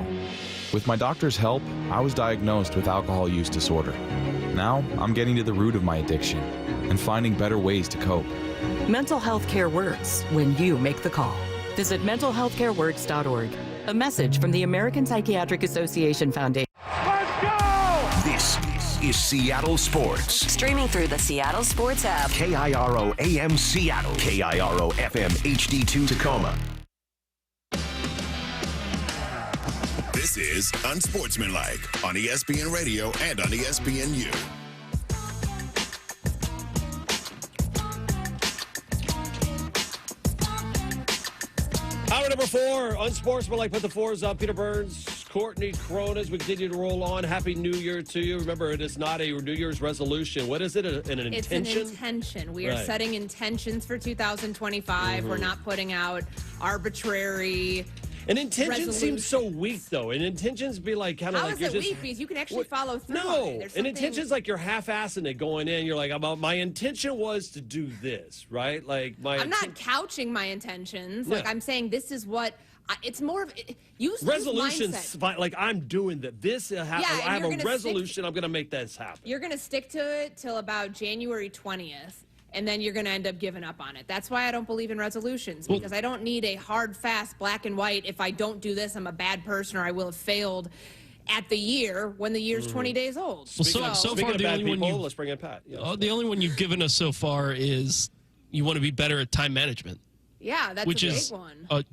now. With my doctor's help, I was diagnosed with alcohol use disorder. Now, I'm getting to the root of my addiction and finding better ways to cope. Mental health care works when you make the call. Visit mentalhealthcareworks.org. A message from the American Psychiatric Association Foundation. Let's go! This is Seattle Sports. Streaming through the Seattle Sports app. KIRO AM Seattle. KIRO FM HD2 Tacoma. This is Unsportsmanlike on ESPN Radio and on ESPNU. Hour number 4, Unsportsmanlike. Put the fours up. Peter Burns, Courtney Cronin. We continue to roll on. Happy New Year to you. Remember, it is not a New Year's resolution. What is it? An intention? It's an intention. We are setting intentions for 2025. We're not putting out arbitrary. An intention seems so weak, though. An intentions be like kind of How like is it weak? Because you can actually follow through. No, an intention's like you're half-assing it going in. You're like, my intention was to do this, right? Like I'm not couching my intentions. Like I'm saying this is what. It's more of resolutions. Like I'm doing that. I have a resolution. I'm going to make this happen. You're going to stick to it till about January 20th. And then you're going to end up giving up on it. That's why I don't believe in resolutions, because I don't need a hard, fast, black and white, if I don't do this, I'm a bad person or I will have failed at the year when the year's 20 days old. Well, so far, the only one let's bring in Pat. The only one you've given us so far is you want to be better at time management. Yeah, that's a big one.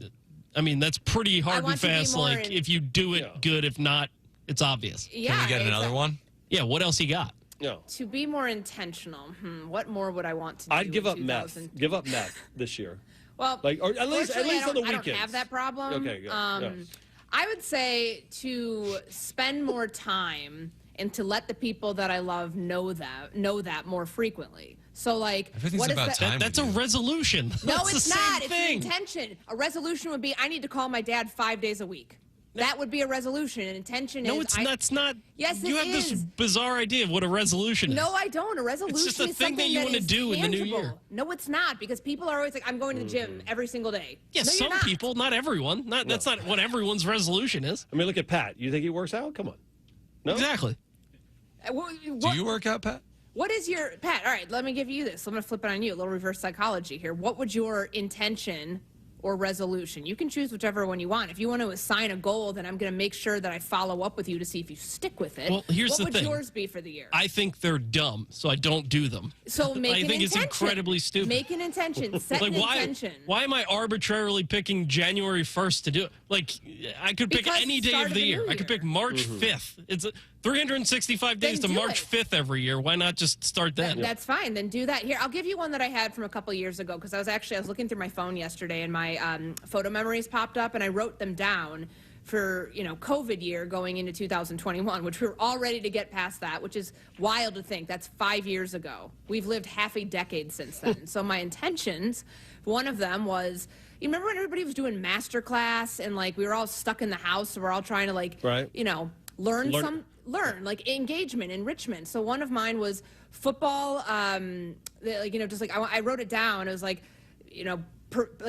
I mean, that's pretty hard and fast. Like, if you do it, good. If not, it's obvious. Yeah, can we get another one? Yeah, what else you got? No. To be more intentional, what more would I want to do? I'd give up meth. Give up meth this year. Well, or at least on the weekends. I don't have that problem. Okay, good. I would say to spend more time and to let the people that I love know that more frequently. So, like, everything's what about is time. That's a resolution. No, That's it's the same not. thing. It's an intention. A resolution would be I need to call my dad 5 days a week. That would be a resolution. An intention is... No, that's not... Yes, you have this bizarre idea of what a resolution is. No, I don't. A resolution is something that you want to do in the new year. No, it's not, because people are always like, I'm going to the gym every single day. Yeah, no, some people, not everyone. That's not what everyone's resolution is. I mean, look at Pat. You think he works out? Come on. No? Exactly. Do you work out, Pat? What is your... Pat, all right, let me give you this. I'm going to flip it on you. A little reverse psychology here. What would your intention or resolution? You can choose whichever one you want. If you want to assign a goal, then I'm going to make sure that I follow up with you to see if you stick with it. Well, here's the thing. What would yours be for the year? I think they're dumb, so I don't do them. So make I think it's incredibly stupid. Make an intention. Set an intention. Why am I arbitrarily picking January 1st to do it? Like, I could pick any day of the year. I could pick March 5th. It's 365 days to March 5th every year. Why not just start then? That's fine. Then do that. Here, I'll give you one that I had from a couple years ago, because I was looking through my phone yesterday and my photo memories popped up, and I wrote them down for, COVID year going into 2021, which we're all ready to get past that, which is wild to think. That's 5 years ago. We've lived half a decade since then. So my intentions, one of them was, you remember when everybody was doing master class and like we were all stuck in the house, so we're all trying to learn like engagement, enrichment. So one of mine was football, I wrote it down. It was like,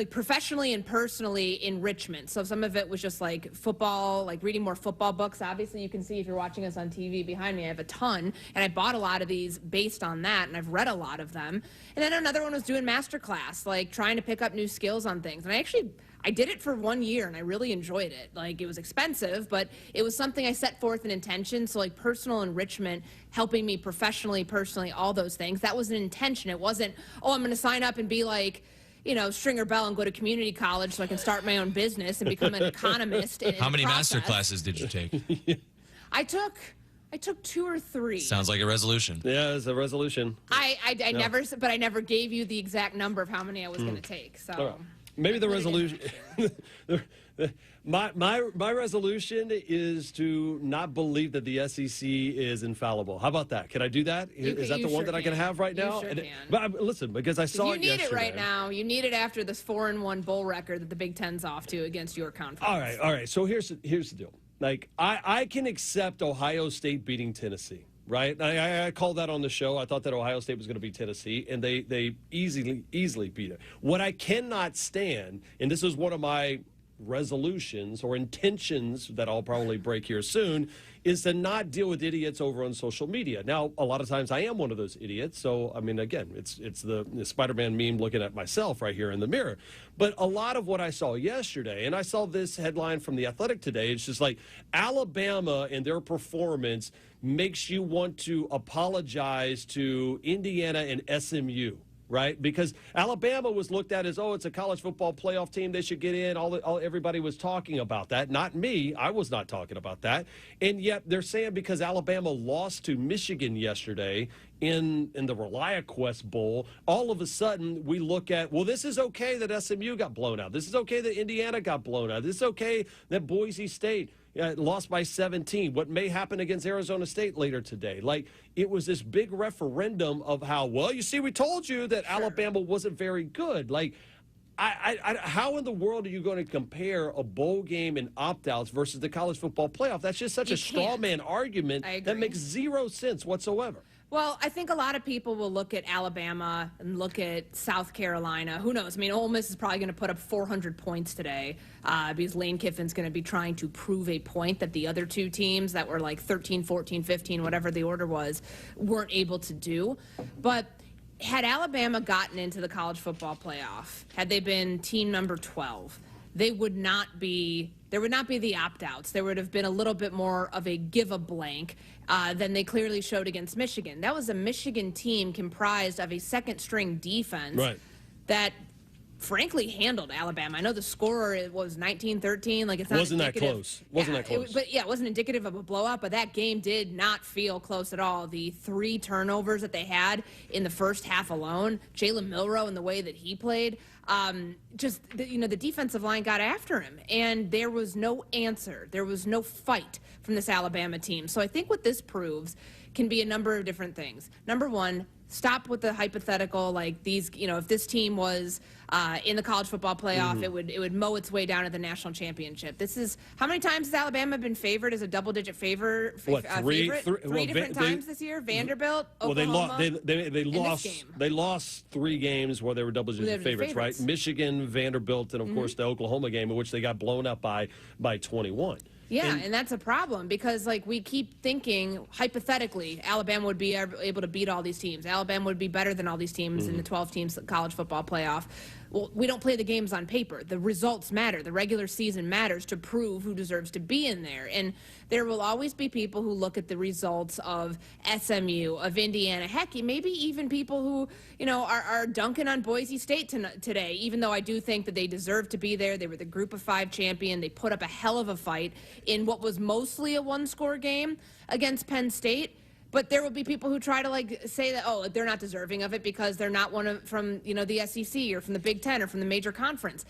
professionally and personally enrichment. So some of it was just like football, like reading more football books. Obviously, you can see if you're watching us on TV behind me, I have a ton, and I bought a lot of these based on that, and I've read a lot of them. And then another one was doing master class, like trying to pick up new skills on things. And I did it for 1 year, and I really enjoyed it. Like, it was expensive, but it was something I set forth an intention. So, like, personal enrichment, helping me professionally, personally, all those things. That was an intention. It wasn't, I'm going to sign up and be like, Stringer Bell and go to community college so I can start my own business and become an economist. How many master classes did you take? I took 2 or 3. Sounds like a resolution. Yeah, it's a resolution. I never gave you the exact number of how many I was going to take. So. Maybe the resolution. my resolution is to not believe that the SEC is infallible. How about that? Can I do that? Is that the one that I can have right now? You sure can. But listen, because I saw it yesterday. You need it right now. You need it after this 4-1 bowl record that the Big Ten's off to against your conference. All right. So here's the deal. Like I can accept Ohio State beating Tennessee. Right? I called that on the show. I thought that Ohio State was going to beat Tennessee, and they easily beat it. What I cannot stand, and this is one of my resolutions or intentions that I'll probably break here soon is to not deal with idiots over on social media. Now, a lot of times I am one of those idiots. So, I mean, again, it's the Spider-Man meme looking at myself right here in the mirror. But a lot of what I saw yesterday, and I saw this headline from The Athletic today, it's just like Alabama and their performance makes you want to apologize to Indiana and SMU. Right? Because Alabama was looked at as, oh, it's a college football playoff team. They should get in. Everybody was talking about that. Not me. I was not talking about that. And yet they're saying because Alabama lost to Michigan yesterday in the ReliaQuest Bowl, all of a sudden we look at, well, this is okay that SMU got blown out. This is okay that Indiana got blown out. This is okay that Boise State lost by 17. What may happen against Arizona State later today? Like, it was this big referendum of how, well, you see, we told you that Alabama wasn't very good. Like, how in the world are you going to compare a bowl game and opt-outs versus the college football playoff? That's just such a straw man argument that makes zero sense whatsoever. Well, I think a lot of people will look at Alabama and look at South Carolina. Who knows? I mean, Ole Miss is probably going to put up 400 points today because Lane Kiffin's going to be trying to prove a point that the other two teams that were like 13, 14, 15, whatever the order was, weren't able to do. But had Alabama gotten into the college football playoff, had they been team number 12, there would not be the opt-outs. There would have been a little bit more of a give a blank than they clearly showed against Michigan. That was a Michigan team comprised of a second-string defense that frankly handled Alabama. I know the score was 19-13. Like, it's not wasn't that close. Wasn't that close. It wasn't indicative of a blowout, but that game did not feel close at all. The 3 turnovers that they had in the first half alone, Jalen Milroe and the way that he played, the defensive line got after him, and there was no answer. There was no fight from this Alabama team. So I think what this proves can be a number of different things. Number one, stop with the hypothetical, like these, if this team was in the college football playoff, it would mow its way down to the national championship. This is, how many times has Alabama been favored as a double-digit favorite? Three different times this year? Vanderbilt, Oklahoma, they lost 3 games where they were double-digit favorites, right? Michigan, Vanderbilt, and, of course, the Oklahoma game in which they got blown up by 21. Yeah, and that's a problem because, like, we keep thinking, hypothetically, Alabama would be able to beat all these teams. Alabama would be better than all these teams in the 12 teams college football playoff. Well, we don't play the games on paper. The results matter. The regular season matters to prove who deserves to be in there. And there will always be people who look at the results of SMU, of Indiana, heck, maybe even people who, are dunking on Boise State today, even though I do think that they deserve to be there. They were the Group of 5 champion. They put up a hell of a fight in what was mostly a one-score game against Penn State. But there will be people who try to say that, oh, they're not deserving of it because they're not from the SEC or from the Big Ten or from the major conference.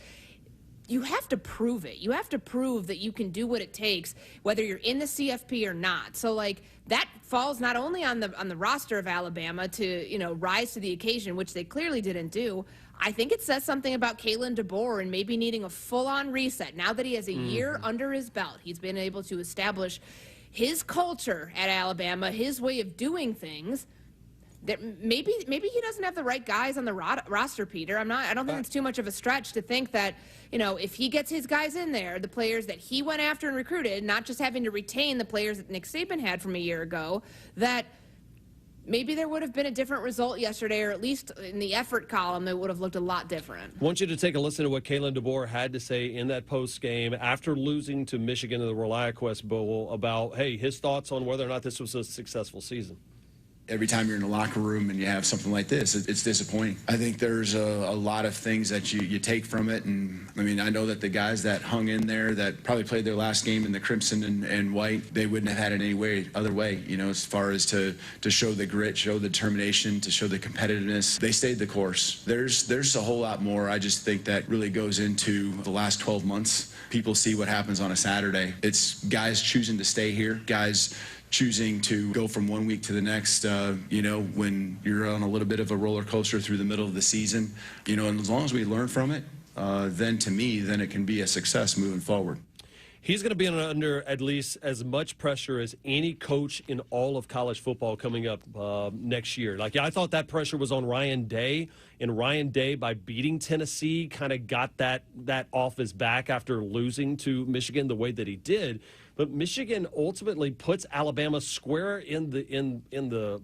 You have to prove it. You have to prove that you can do what it takes, whether you're in the CFP or not. So that falls not only on the roster of Alabama to rise to the occasion, which they clearly didn't do. I think it says something about Kalen DeBoer and maybe needing a full-on reset. Now that he has a year under his belt, he's been able to establish his culture at Alabama, his way of doing things. That maybe he doesn't have the right guys on the roster, Peter. I don't think it's too much of a stretch to think that, if he gets his guys in there, the players that he went after and recruited, not just having to retain the players that Nick Saban had from a year ago, that maybe there would have been a different result yesterday, or at least in the effort column, it would have looked a lot different. I want you to take a listen to what Kalen DeBoer had to say in that post game after losing to Michigan in the ReliaQuest Bowl about, his thoughts on whether or not this was a successful season. Every time you're in the locker room and you have something like this, it's disappointing. I think there's a lot of things that you take from it. And, I know that the guys that hung in there that probably played their last game in the crimson and white, they wouldn't have had it any other way, as far as to show the grit, show the determination, to show the competitiveness. They stayed the course. There's a whole lot more. I just think that really goes into the last 12 months. People see what happens on a Saturday. It's guys choosing to stay here, guys choosing to go from one week to the next, when you're on a little bit of a roller coaster through the middle of the season, and as long as we learn from it, then it can be a success moving forward. He's going to be under at least as much pressure as any coach in all of college football coming up next year. Like, I thought that pressure was on Ryan Day, and Ryan Day, by beating Tennessee, kind of got that off his back after losing to Michigan the way that he did. But Michigan ultimately puts Alabama square in the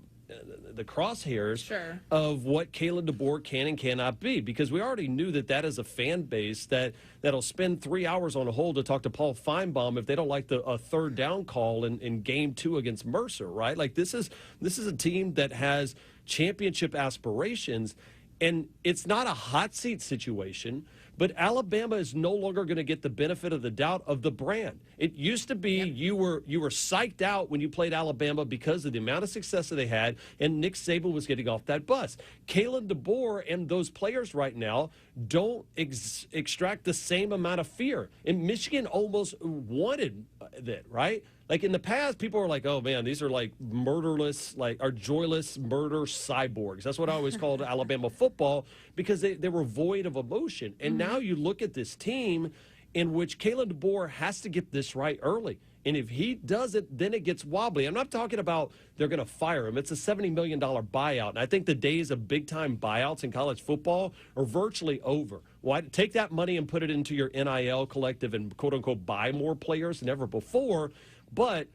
crosshairs of what Kalen DeBoer can and cannot be, because we already knew that is a fan base that'll spend 3 hours on a hold to talk to Paul Finebaum if they don't like a third down call in game 2 against Mercer, right? Like, this is a team that has championship aspirations, and it's not a hot seat situation. But Alabama is no longer going to get the benefit of the doubt of the brand. It used to be you were psyched out when you played Alabama because of the amount of success that they had, and Nick Saban was getting off that bus. Kalen DeBoer and those players right now don't extract the same amount of fear. And Michigan almost wanted that, right? Like, in the past, people were like, oh, man, these are like murderless, or joyless murder cyborgs. That's what I always called Alabama football, because they were void of emotion. And now you look at this team in which Kalen DeBoer has to get this right early. And if he doesn't, then it gets wobbly. I'm not talking about they're going to fire him. It's a $70 million buyout. And I think the days of big-time buyouts in college football are virtually over. Why take that money and put it into your NIL collective and, quote-unquote, buy more players than ever before? But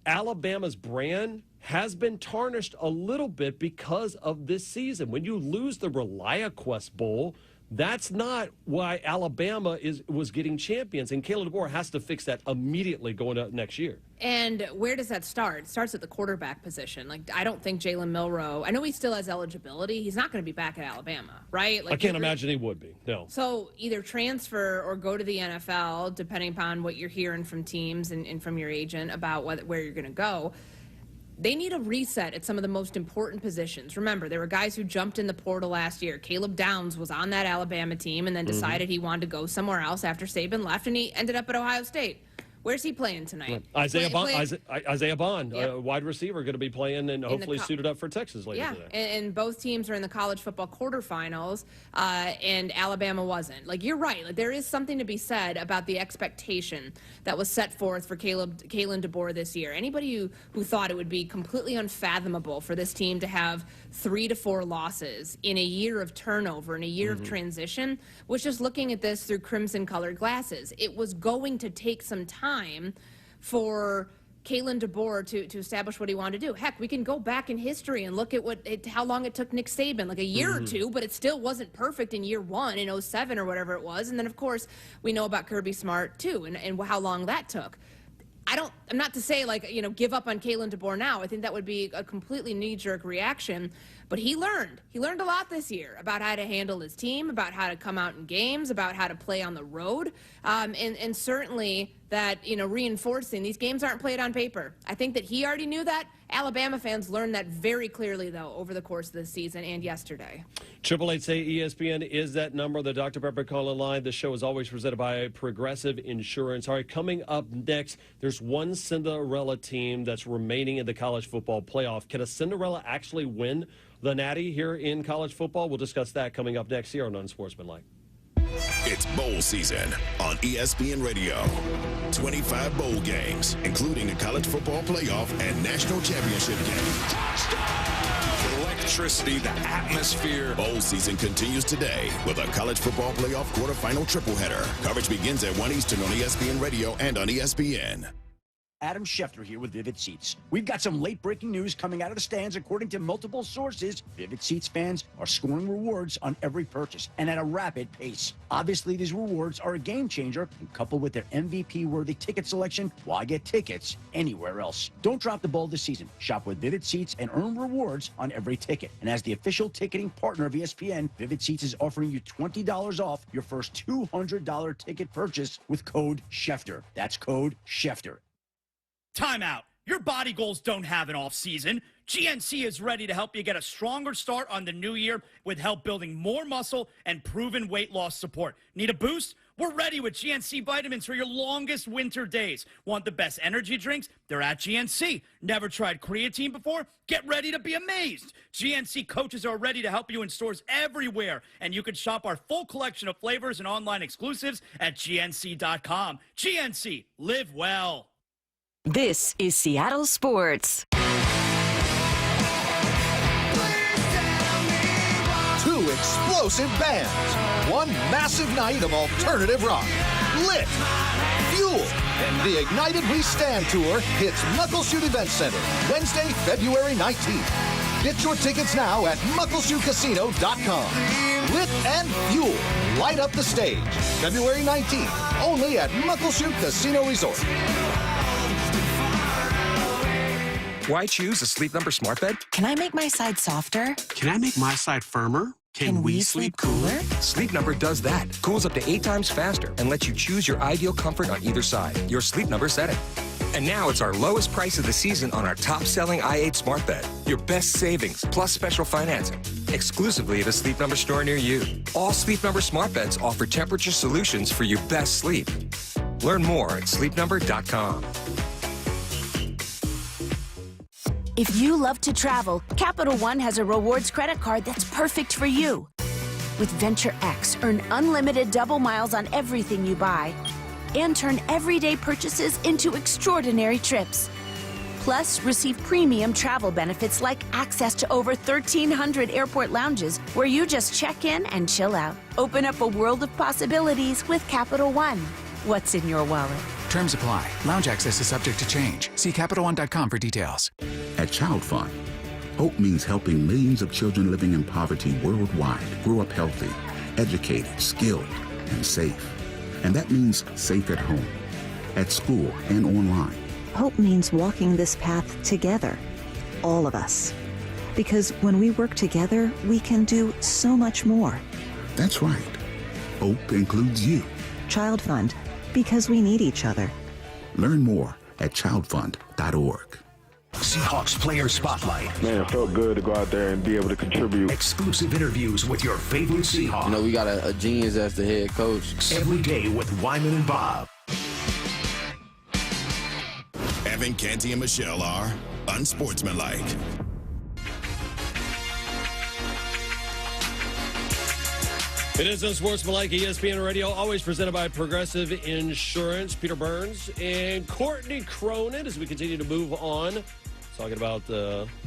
Alabama's brand has been tarnished a little bit because of this season. When you lose the ReliaQuest Bowl, that's not why Alabama was getting champions. And Kalen DeBoer has to fix that immediately going up next year. And where does that start? It starts at the quarterback position. Like, I don't think Jalen Milroe, I know he still has eligibility. He's not going to be back at Alabama, right? Like, I can't imagine he would be, no. So either transfer or go to the NFL, depending upon what you're hearing from teams and from your agent about where you're going to go. They need a reset at some of the most important positions. Remember, there were guys who jumped in the portal last year. Caleb Downs was on that Alabama team and then decided he wanted to go somewhere else after Saban left, and he ended up at Ohio State. Where's he playing tonight? Isaiah Bond, wide receiver, going to be playing and hopefully suited up for Texas later today. And both teams are in the college football quarterfinals, and Alabama wasn't. Like, you're right. Like, there is something to be said about the expectation that was set forth for Kalen DeBoer this year. Anybody who thought it would be completely unfathomable for this team to have 3 to 4 losses in a year of turnover, in a year of transition, was just looking at this through crimson-colored glasses. It was going to take some time for Kalen DeBoer to establish what he wanted to do. Heck, we can go back in history and look at how long it took Nick Saban, like a year or two, but it still wasn't perfect in year 1 in 07 or whatever it was. And then, of course, we know about Kirby Smart, too, and how long that took. I'm not to say, give up on Kalen DeBoer now. I think that would be a completely knee-jerk reaction. But he learned a lot this year about how to handle his team, about how to come out in games, about how to play on the road. And certainly that, reinforcing these games aren't played on paper. I think that he already knew that. Alabama fans learned that very clearly, though, over the course of this season and yesterday. 888-SAY-ESPN is that number, the Dr. Pepper call-in line. The show is always presented by Progressive Insurance. All right, coming up next, there's one Cinderella team that's remaining in the college football playoff. Can a Cinderella actually win the Natty here in college football? We'll discuss that coming up next here on Unsportsmanlike. It's bowl season on ESPN Radio. 25 bowl games, including the college football playoff and national championship game. Touchdown! The electricity, the atmosphere. Bowl season continues today with a college football playoff quarterfinal tripleheader. Coverage begins at 1 Eastern on ESPN Radio and on ESPN. Adam Schefter here with Vivid Seats. We've got some late-breaking news coming out of the stands. According to multiple sources, Vivid Seats fans are scoring rewards on every purchase and at a rapid pace. Obviously, these rewards are a game changer, and coupled with their MVP-worthy ticket selection, why get tickets anywhere else? Don't drop the ball this season. Shop with Vivid Seats and earn rewards on every ticket. And as the official ticketing partner of ESPN, Vivid Seats is offering you $20 off your first $200 ticket purchase with code Schefter. That's code Schefter. Timeout. Your body goals don't have an off season. GNC is ready to help you get a stronger start on the new year with help building more muscle and proven weight loss support. Need a boost? We're ready with GNC vitamins for your longest winter days. Want the best energy drinks? They're at GNC. Never tried creatine before? Get ready to be amazed. GNC coaches are ready to help you in stores everywhere, and you can shop our full collection of flavors and online exclusives at GNC.com. GNC, live well. This is Seattle Sports. Two explosive bands. One massive night of alternative rock. Lit. Fuel. The Ignited We Stand Tour hits Muckleshoot Event Center Wednesday, February 19th. Get your tickets now at muckleshootcasino.com. Lit and Fuel. Light up the stage. February 19th. Only at Muckleshoot Casino Resort. Why choose a Sleep Number smart bed? Can I make my side softer? Can I make my side firmer? Can we sleep cooler? Sleep Number does that. Cools up to 8 times faster and lets you choose your ideal comfort on either side. Your Sleep Number setting. And now it's our lowest price of the season on our top-selling i8 smart bed. Your best savings plus special financing. Exclusively at a Sleep Number store near you. All Sleep Number smart beds offer temperature solutions for your best sleep. Learn more at sleepnumber.com. If you love to travel, Capital One has a rewards credit card that's perfect for you. With Venture X, earn unlimited double miles on everything you buy and turn everyday purchases into extraordinary trips. Plus, receive premium travel benefits like access to over 1,300 airport lounges where you just check in and chill out. Open up a world of possibilities with Capital One. What's in your wallet? Terms apply. Lounge access is subject to change. See CapitalOne.com for details. At Child Fund, hope means helping millions of children living in poverty worldwide grow up healthy, educated, skilled, and safe. And that means safe at home, at school, and online. Hope means walking this path together, all of us. Because when we work together, we can do so much more. That's right. Hope includes you. Child Fund, because we need each other. Learn more at childfund.org. Seahawks Player Spotlight. Man, it felt good to go out there and be able to contribute. Exclusive interviews with your favorite Seahawks. You know, we got a genius as the head coach. Every day with Wyman and Bob. Evan, Canty, and Michelle are unsportsmanlike. It is Unsportsmanlike ESPN Radio, always presented by Progressive Insurance. Peter Burns and Courtney Cronin as we continue to move on, talking about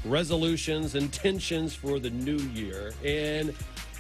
resolutions, intentions for the new year. And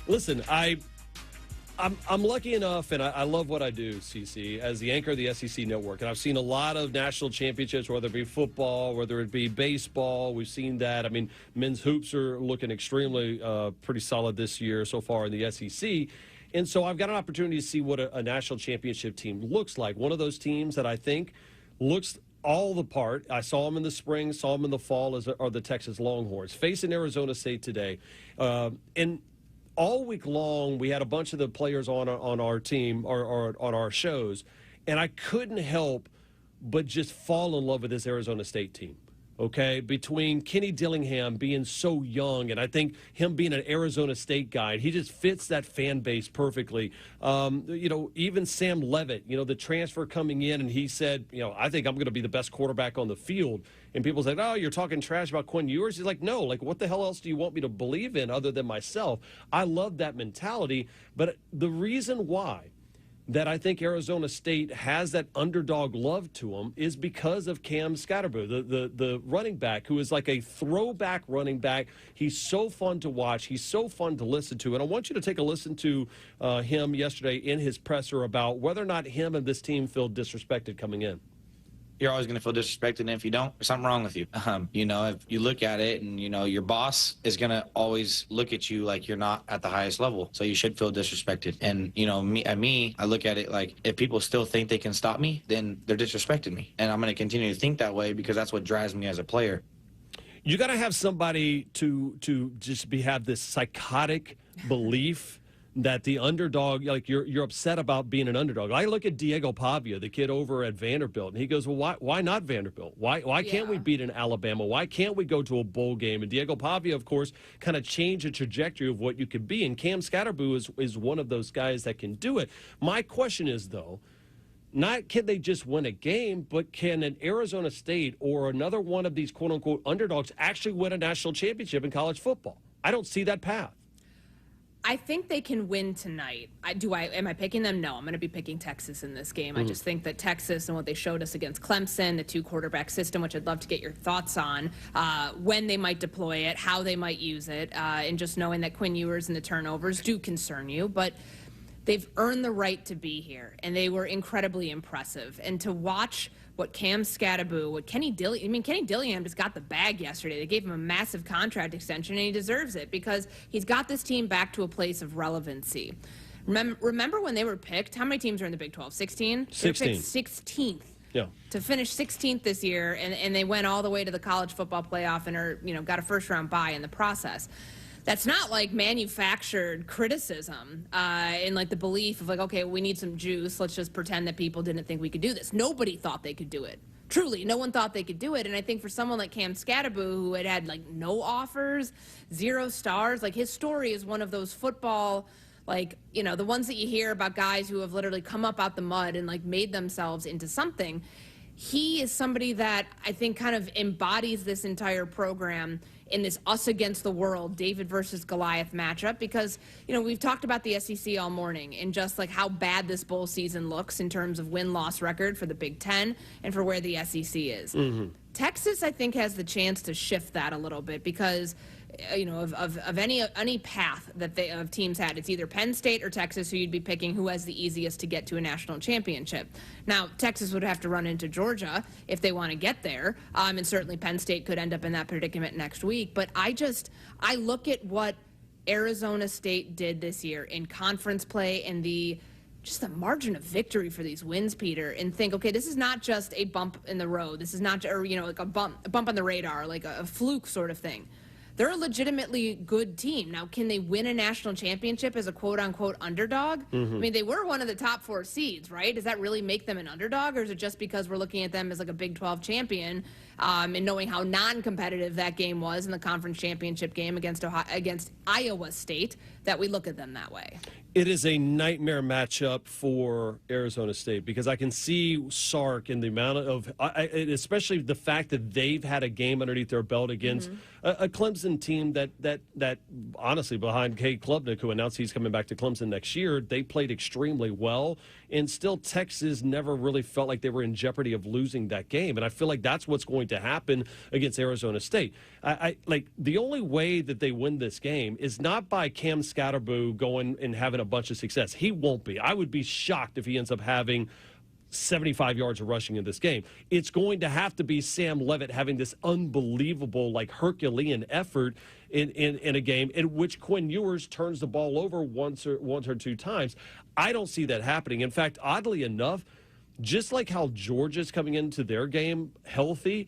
listen, I'm lucky enough, and I love what I do, CC, as the anchor of the SEC Network. And I've seen a lot of national championships, whether it be football, whether it be baseball. We've seen that. I mean, men's hoops are looking extremely pretty solid this year so far in the SEC. And so I've got an opportunity to see what a national championship team looks like. One of those teams that I think looks all the part. I saw them in the spring, saw them in the fall, are the Texas Longhorns. Facing Arizona State today. And all week long, we had a bunch of the players on our team or on our shows, and I couldn't help but just fall in love with this Arizona State team, okay? Between Kenny Dillingham being so young, and I think him being an Arizona State guy, he just fits that fan base perfectly. You know, even Sam Levitt, you know, the transfer coming in, and he said, you know, I think I'm going to be the best quarterback on the field. And people say, oh, you're talking trash about Quinn Ewers. He's like, no, like, what the hell else do you want me to believe in other than myself? I love that mentality. But the reason why that I think Arizona State has that underdog love to them is because of Cam Scatterbo, the running back, who is like a throwback running back. He's so fun to watch. He's so fun to listen to. And I want you to take a listen to him yesterday in his presser about whether or not him and this team feel disrespected coming in. You're always going to feel disrespected, and if you don't, there's something wrong with you. You know, if you look at it and, you know, your boss is going to always look at you like you're not at the highest level, so you should feel disrespected. And, you know, I look at it like if people still think they can stop me, then they're disrespecting me. And I'm going to continue to think that way because that's what drives me as a player. You got to have somebody to just have this psychotic belief that the underdog, like you're upset about being an underdog. I look at Diego Pavia, the kid over at Vanderbilt, and he goes, well, why not Vanderbilt? Why can't we beat an Alabama? Why can't we go to a bowl game? And Diego Pavia, of course, kind of changed the trajectory of what you could be. And Cam Scatterboo is one of those guys that can do it. My question is, though, not can they just win a game, but can an Arizona State or another one of these quote-unquote underdogs actually win a national championship in college football? I don't see that path. I think they can win tonight. Am I picking them? No, I'm going to be picking Texas in this game. I just think that Texas and what they showed us against Clemson, the 2-quarterback system, which I'd love to get your thoughts on, when they might deploy it, how they might use it, and just knowing that Quinn Ewers and the turnovers do concern you. But they've earned the right to be here, and they were incredibly impressive. And to watch what Cam Scatterboo, what Kenny Dillingham just got the bag yesterday. They gave him a massive contract extension, and he deserves it because he's got this team back to a place of relevancy. Remember when they were picked? How many teams are in the Big 12? 16? 16. 16th. Yeah. To finish 16th this year, and they went all the way to the college football playoff and got a first-round bye in the process. That's not like manufactured criticism in like the belief of like, okay, we need some juice. Let's just pretend that people didn't think we could do this. Nobody thought they could do it. Truly, no one thought they could do it. And I think for someone like Cam Scatterboo, who had like no offers, 0 stars, like his story is one of those football, like, the ones that you hear about guys who have literally come up out the mud and like made themselves into something. He is somebody that I think kind of embodies this entire program in this us against the world, David versus Goliath matchup, because, we've talked about the SEC all morning and just like how bad this bowl season looks in terms of win-loss record for the Big Ten and for where the SEC is. Texas, I think, has the chance to shift that a little bit because, of any path that of teams had, it's either Penn State or Texas who you'd be picking who has the easiest to get to a national championship. Now, Texas would have to run into Georgia if they want to get there, and certainly Penn State could end up in that predicament next week. But I look at what Arizona State did this year in conference play and just the margin of victory for these wins, Peter, and think, okay, this is not just a bump in the road. This is not, like a bump on the radar, like a fluke sort of thing. They're a legitimately good team. Now, can they win a national championship as a quote-unquote underdog? I mean, they were one of the top 4 seeds, right? Does that really make them an underdog, or is it just because we're looking at them as like a Big 12 champion and knowing how non-competitive that game was in the conference championship game against Iowa State that we look at them that way? It is a nightmare matchup for Arizona State because I can see Sark and the amount of, especially the fact that they've had a game underneath their belt against a Clemson team that honestly, behind Cade Klubnik, who announced he's coming back to Clemson next year, they played extremely well. And still, Texas never really felt like they were in jeopardy of losing that game. And I feel like that's what's going to happen against Arizona State. Like the only way that they win this game is not by Cam Scatterboo going and having a bunch of success. He won't be. I would be shocked if he ends up having 75 yards of rushing in this game. It's going to have to be Sam Leavitt having this unbelievable, like Herculean effort in a game in which Quinn Ewers turns the ball over once or 2 times. I don't see that happening. In fact, oddly enough, just like how Georgia's coming into their game healthy,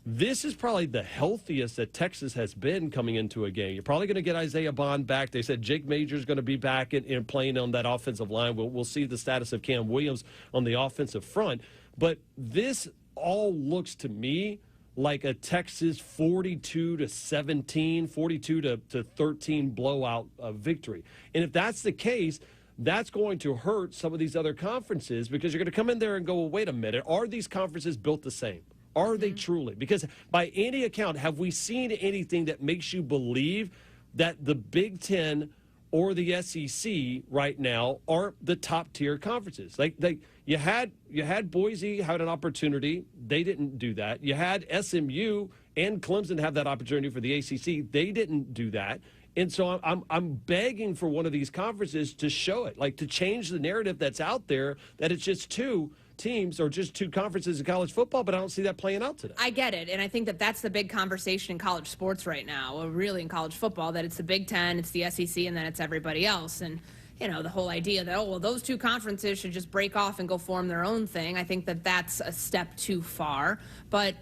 this is probably the healthiest that Texas has been coming into a game. You're probably going to get Isaiah Bond back. They said Jake Major's going to be back and playing on that offensive line. We'll see the status of Cam Williams on the offensive front. But this all looks to me like a Texas 42-17, 42-13 blowout victory. And if that's the case, that's going to hurt some of these other conferences because you're going to come in there and go, well, wait a minute, are these conferences built the same? Are they truly? Because by any account, have we seen anything that makes you believe that the Big Ten or the SEC right now aren't the top tier conferences? Like you had Boise had an opportunity, they didn't do that. You had SMU and Clemson have that opportunity for the ACC, they didn't do that. And so I'm begging for one of these conferences to show it, like to change the narrative that's out there that it's just 2 teams or just 2 conferences in college football, but I don't see that playing out today. I get it, and I think that that's the big conversation in college sports right now, or really in college football, that it's the Big Ten, it's the SEC, and then it's everybody else. And, the whole idea that, those 2 conferences should just break off and go form their own thing, I think that that's a step too far. But,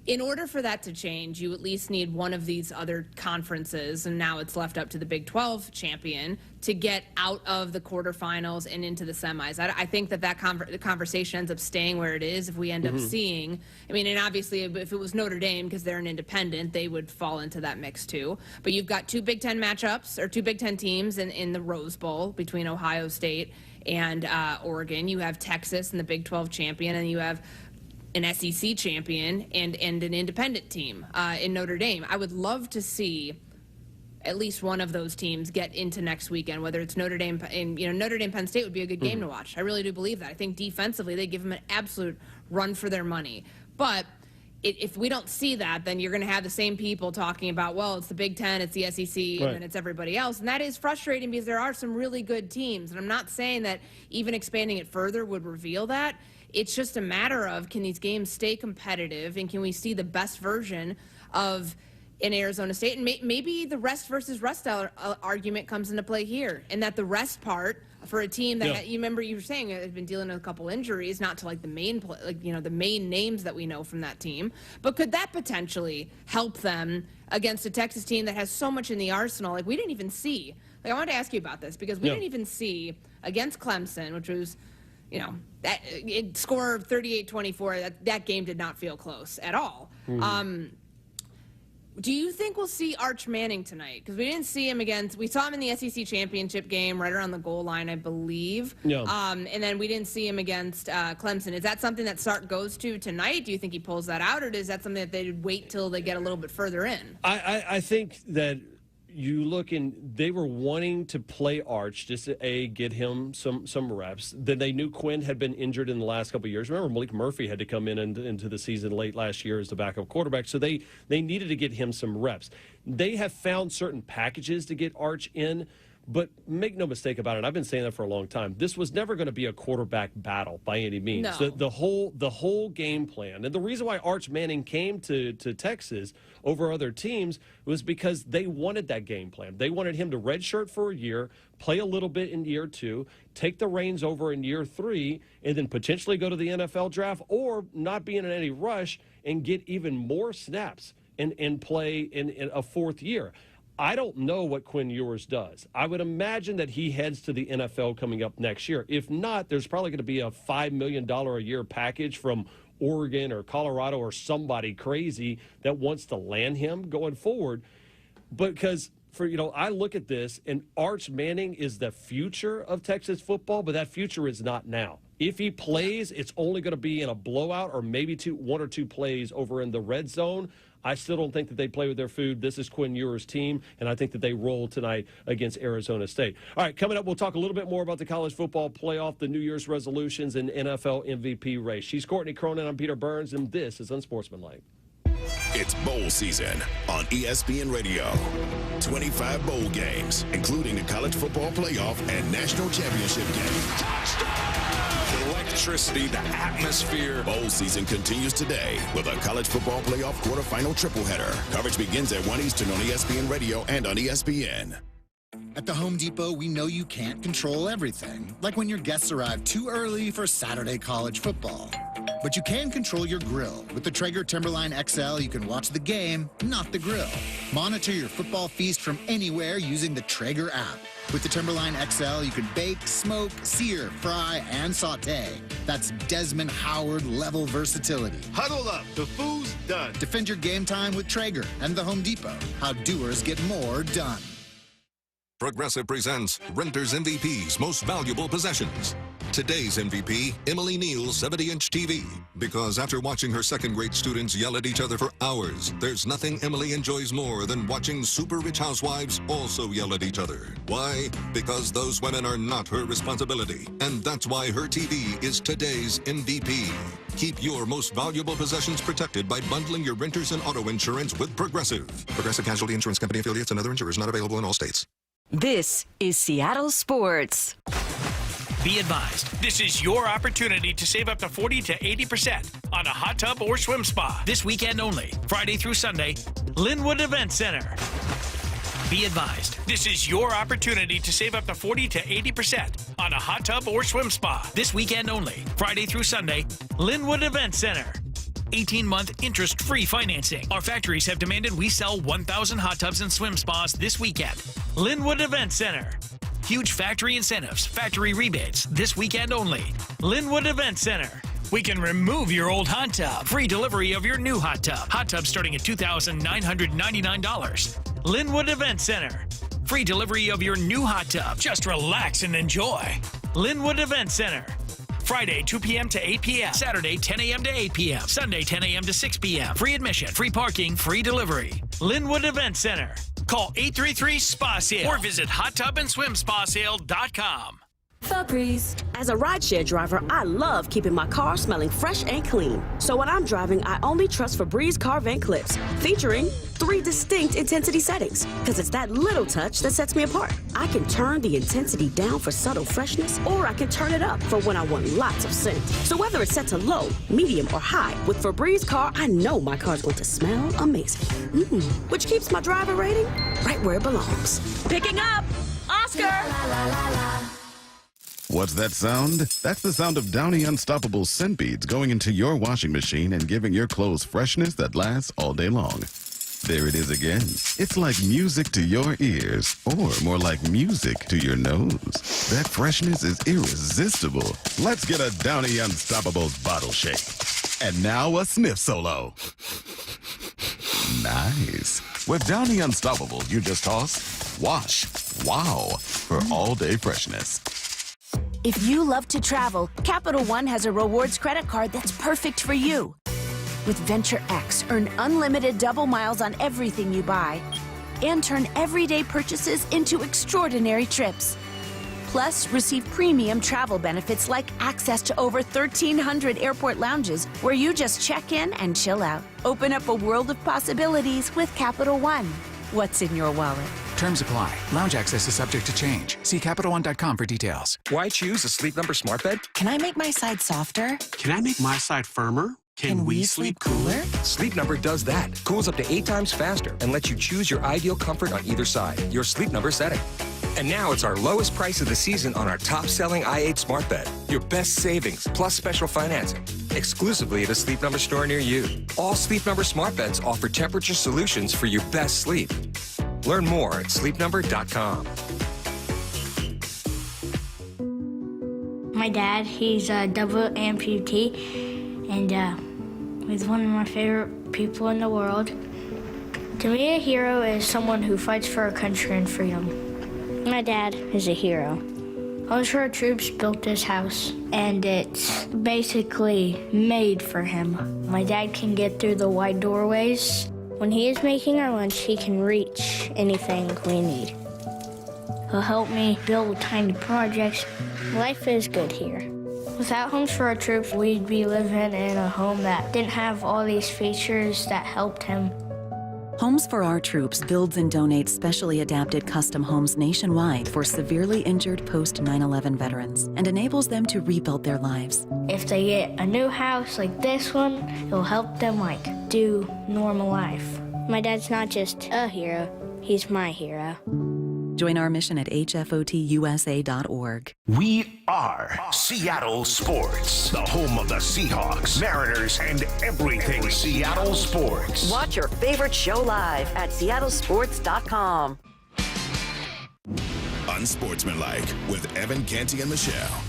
In order for that to change, you at least need one of these other conferences, and now it's left up to the Big 12 champion to get out of the quarterfinals and into the semis. I think that the conversation ends up staying where it is if we end up seeing, I mean, and obviously if it was Notre Dame, because they're an independent, they would fall into that mix too. But you've got two Big Ten matchups, or two Big Ten teams in the Rose Bowl between Ohio State and Oregon. You have Texas and the Big 12 champion, and you have an SEC champion and an independent team in Notre Dame. I would love to see at least one of those teams get into next weekend, whether it's Notre Dame, and Notre Dame Penn State would be a good game to watch. I really do believe that. I think defensively they give them an absolute run for their money. But if we don't see that, then you're going to have the same people talking about, well, it's the Big Ten, it's the SEC, and then it's everybody else. And that is frustrating because there are some really good teams. And I'm not saying that even expanding it further would reveal that. It's just a matter of, can these games stay competitive, and can we see the best version of in Arizona State? And maybe the rest versus rest argument comes into play here, and that the rest part for a team that you remember you were saying has been dealing with a couple injuries, not to like the main the main names that we know from that team, but could that potentially help them against a Texas team that has so much in the arsenal? Like, we didn't even see. Like, I wanted to ask you about this because we didn't even see against Clemson, which was, that it scored 38-24. That game did not feel close at all. Do you think we'll see Arch Manning tonight? Because we didn't see him we saw him in the SEC championship game right around the goal line, I believe. And then we didn't see him against Clemson. Is that something that Sark goes to tonight? Do you think he pulls that out, or is that something that they'd wait till they get a little bit further in? I think that you look and they were wanting to play Arch just to get him some reps. Then they knew Quinn had been injured in the last couple of years. Remember, Malik Murphy had to come into the season late last year as the backup quarterback, so they needed to get him some reps. They have found certain packages to get Arch in, but make no mistake about it, I've been saying that for a long time. This was never going to be a quarterback battle by any means. No. The whole game plan, and the reason why Arch Manning came to Texas over other teams was because they wanted that game plan. They wanted him to redshirt for a year, play a little bit in year 2, take the reins over in year 3, and then potentially go to the NFL draft, or not be in any rush and get even more snaps and play in a 4th year. I don't know what Quinn Ewers does. I would imagine that he heads to the NFL coming up next year. If not, there's probably going to be a $5 million a year package from Oregon or Colorado or somebody crazy that wants to land him going forward. Because I look at this, and Arch Manning is the future of Texas football, but that future is not now. If he plays, it's only going to be in a blowout or maybe 1 or 2 plays over in the red zone. I still don't think that they play with their food. This is Quinn Ewers' team, and I think that they roll tonight against Arizona State. All right, coming up, we'll talk a little bit more about the college football playoff, the New Year's resolutions, and NFL MVP race. She's Courtney Cronin. I'm Peter Burns, and this is Unsportsmanlike. It's bowl season on ESPN Radio. 25 bowl games, including the college football playoff and national championship game. Touchdown! The electricity, the atmosphere. Bowl season continues today with a college football playoff quarterfinal triple header. Coverage begins at 1 Eastern on ESPN Radio and on ESPN. At the Home Depot, we know you can't control everything, like when your guests arrive too early for Saturday college football. But you can control your grill. With the Traeger Timberline XL, you can watch the game, not the grill. Monitor your football feast from anywhere using the Traeger app. With the Timberline XL, you can bake, smoke, sear, fry, and saute. That's Desmond Howard level versatility. Huddle up, the food's done. Defend your game time with Traeger and the Home Depot. How doers get more done. Progressive presents Renter's MVP's Most Valuable Possessions. Today's MVP, Emily Neal's 70-inch TV. Because after watching her second-grade students yell at each other for hours, there's nothing Emily enjoys more than watching super-rich housewives also yell at each other. Why? Because those women are not her responsibility. And that's why her TV is today's MVP. Keep your most valuable possessions protected by bundling your renters and auto insurance with Progressive. Progressive Casualty Insurance Company affiliates and other insurers not available in all states. This is Seattle Sports. Be advised, this is your opportunity to save up to 40 to 80% on a hot tub or swim spa. This weekend only, Friday through Sunday, Linwood Event Center. Be advised, this is your opportunity to save up to 40 to 80% on a hot tub or swim spa. This weekend only, Friday through Sunday, Linwood Event Center. 18-month interest-free financing. Our factories have demanded we sell 1,000 hot tubs and swim spas this weekend. Linwood Event Center. Huge factory incentives, factory rebates, this weekend only. Linwood Event Center. We can remove your old hot tub. Free delivery of your new hot tub. Hot tub starting at $2,999. Linwood Event Center. Free delivery of your new hot tub. Just relax and enjoy. Linwood Event Center. Friday, 2 p.m. to 8 p.m. Saturday, 10 a.m. to 8 p.m. Sunday, 10 a.m. to 6 p.m. Free admission, free parking, free delivery. Linwood Event Center. Call 833-SPA-SALE or visit hottubandSwimSpaSale.com. Febreze. As a rideshare driver, I love keeping my car smelling fresh and clean. So when I'm driving, I only trust Febreze car vent clips, featuring 3 distinct intensity settings, because it's that little touch that sets me apart. I can turn the intensity down for subtle freshness, or I can turn it up for when I want lots of scent. So whether it's set to low, medium, or high, with Febreze car, I know my car's going to smell amazing. Which keeps my driver rating right where it belongs. Picking up Oscar! What's that sound? That's the sound of Downy Unstoppable scent beads going into your washing machine and giving your clothes freshness that lasts all day long. There it is again. It's like music to your ears, or more like music to your nose. That freshness is irresistible. Let's get a Downy Unstoppables bottle shake. And now a sniff solo. Nice. With Downy Unstoppables, you just toss, wash, wow, for all-day freshness. If you love to travel, Capital One has a rewards credit card that's perfect for you. With Venture X, earn unlimited double miles on everything you buy and turn everyday purchases into extraordinary trips. Plus, receive premium travel benefits like access to over 1,300 airport lounges where you just check in and chill out. Open up a world of possibilities with Capital One. What's in your wallet? Terms apply. Lounge access is subject to change. See CapitalOne.com for details. Why choose a Sleep Number smart bed? Can I make my side softer? Can I make my side firmer? Can we sleep cooler? Sleep Number does that. Cools up to 8 times faster and lets you choose your ideal comfort on either side. Your Sleep Number setting. And now it's our lowest price of the season on our top-selling i8 smart bed. Your best savings plus special financing. Exclusively at a Sleep Number store near you. All Sleep Number smart beds offer temperature solutions for your best sleep. Learn more at sleepnumber.com. My dad, he's a double amputee, and he's one of my favorite people in the world. To me, a hero is someone who fights for our country and freedom. My dad is a hero. All of our troops built this house, and it's basically made for him. My dad can get through the wide doorways. When he is making our lunch, he can reach anything we need. He'll help me build tiny projects. Life is good here. Without homes for our troops, we'd be living in a home that didn't have all these features that helped him. Homes for Our Troops builds and donates specially adapted custom homes nationwide for severely injured post-9/11 veterans and enables them to rebuild their lives. If they get a new house like this one, it'll help them do normal life. My dad's not just a hero, he's my hero. Join our mission at hfotusa.org. We are Seattle Sports, the home of the Seahawks, Mariners, and everything Seattle sports. Watch your favorite show live at seattlesports.com. Unsportsmanlike with Evan Canty and Michelle.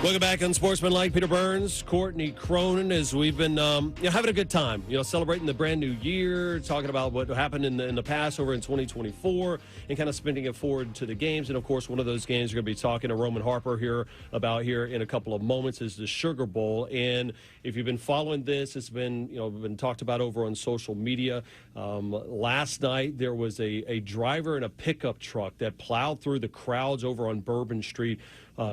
Welcome back on Sportsmanlike. Peter Burns, Courtney Cronin, as we've been having a good time, celebrating the brand new year, talking about what happened in the past over in 2024, and kind of spinning it forward to the games. And, of course, one of those games we're going to be talking to Roman Harper here in a couple of moments is the Sugar Bowl. And if you've been following this, it's been talked about over on social media. Last night there was a driver in a pickup truck that plowed through the crowds over on Bourbon Street,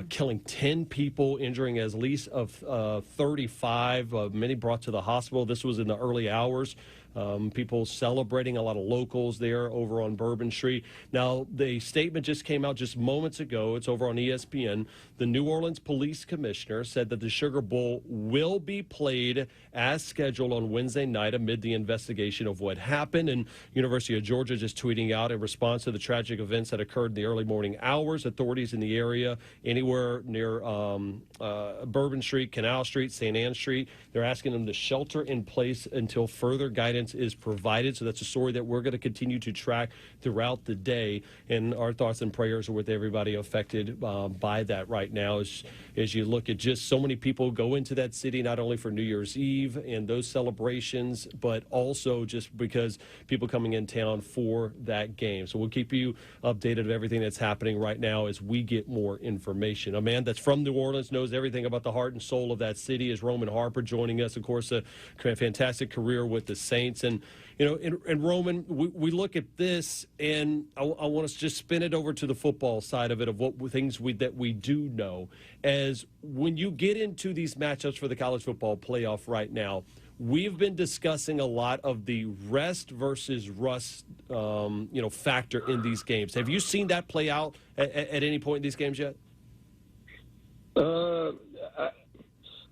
killing 10 people, injuring at least of 35, many brought to the hospital. This was in the early hours People celebrating, a lot of locals there over on Bourbon Street. Now, the statement just came out just moments ago. It's over on ESPN. The New Orleans Police Commissioner said that the Sugar Bowl will be played as scheduled on Wednesday night amid the investigation of what happened. And University of Georgia just tweeting out in response to the tragic events that occurred in the early morning hours. Authorities in the area, anywhere near Bourbon Street, Canal Street, St. Anne Street, they're asking them to shelter in place until further guidance is provided. So that's a story that we're going to continue to track throughout the day. And our thoughts and prayers are with everybody affected by that right now as you look at just so many people go into that city, not only for New Year's Eve and those celebrations, but also just because people coming in town for that game. So we'll keep you updated of everything that's happening right now as we get more information. A man that's from New Orleans, knows everything about the heart and soul of that city, is Roman Harper joining us. Of course, a fantastic career with the Saints. And, you know, and Roman, we look at this, and I want us to just spin it over to the football side of it, of what things that we do know. As when you get into these matchups for the college football playoff right now, we've been discussing a lot of the rest versus rust, factor in these games. Have you seen that play out at any point in these games yet?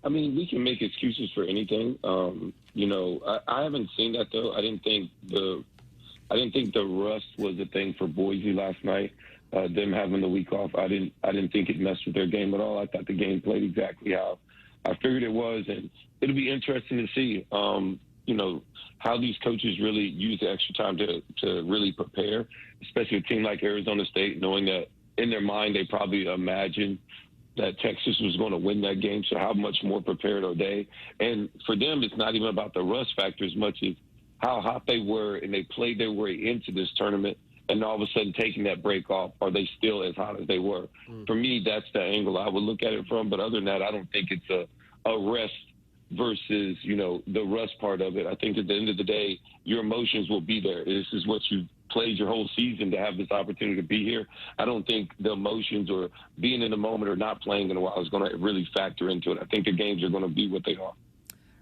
I mean, we can make excuses for anything. I haven't seen that though. I didn't think the rust was a thing for Boise last night. Them having the week off, I didn't think it messed with their game at all. I thought the game played exactly how I figured it was, and it'll be interesting to see, how these coaches really use the extra time to really prepare, especially a team like Arizona State, knowing that in their mind they probably imagined that Texas was going to win that game. So how much more prepared are they? And for them, it's not even about the rust factor as much as how hot they were, and they played their way into this tournament. And all of a sudden taking that break off, are they still as hot as they were? For me, that's the angle I would look at it from. But other than that, I don't think it's a rest versus, the rust part of it. I think at the end of the day, your emotions will be there. This is what you played your whole season to have this opportunity to be here. I don't think the emotions or being in the moment or not playing in a while is going to really factor into it. I think the games are going to be what they are.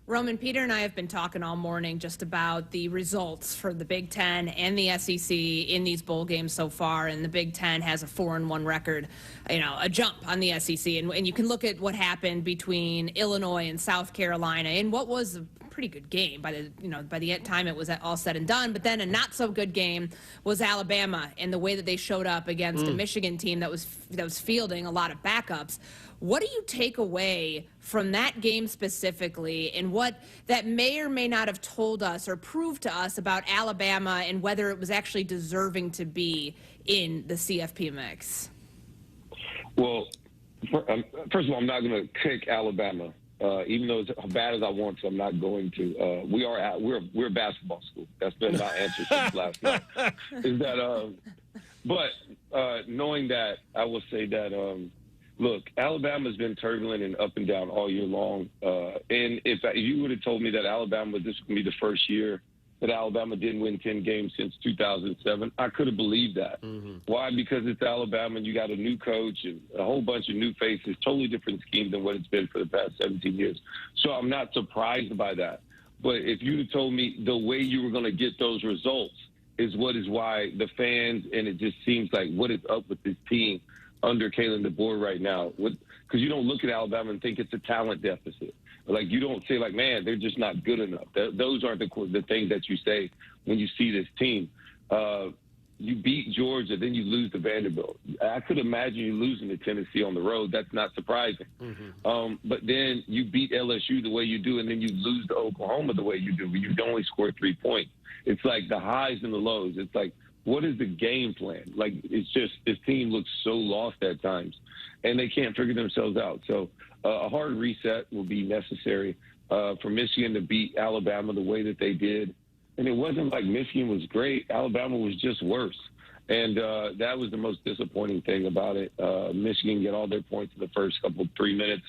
Roman, Peter and I have been talking all morning just about the results for the Big Ten and the SEC in these bowl games so far, and the Big Ten has a 4-1 record, a jump on the SEC. And you can look at what happened between Illinois and South Carolina in what was a pretty good game by the time it was all said and done. But then a not so good game was Alabama, and the way that they showed up against a Michigan team that was fielding a lot of backups. What do you take away from that game specifically, and what that may or may not have told us or proved to us about Alabama and whether it was actually deserving to be in the CFP mix? Well, first of all, I'm not going to kick Alabama. Even though it's as bad as I want to, I'm not going to. We're a basketball school. That's been my answer since last night. Is that, but knowing that, I will say that, look, Alabama's been turbulent and up and down all year long. And if you would have told me that Alabama, this was going to be the first year that Alabama didn't win 10 games since 2007, I could have believed that. Why? Because it's Alabama and you got a new coach and a whole bunch of new faces, totally different scheme than what it's been for the past 17 years. So I'm not surprised by that. But if you had told me the way you were going to get those results is why the fans, and it just seems like what is up with this team under Kalen DeBoer right now, because you don't look at Alabama and think it's a talent deficit. Like, you don't say, like, man, they're just not good enough. Those aren't the things that you say when you see this team. You beat Georgia, then you lose to Vanderbilt. I could imagine you losing to Tennessee on the road. That's not surprising. But then you beat LSU the way you do, and then you lose to Oklahoma the way you do. You only score 3 points. It's like the highs and the lows. It's like, what is the game plan? Like, it's just this team looks so lost at times, and they can't figure themselves out. So a hard reset will be necessary for Michigan to beat Alabama the way that they did. And it wasn't like Michigan was great. Alabama was just worse. And that was the most disappointing thing about it. Michigan get all their points in the first 3 minutes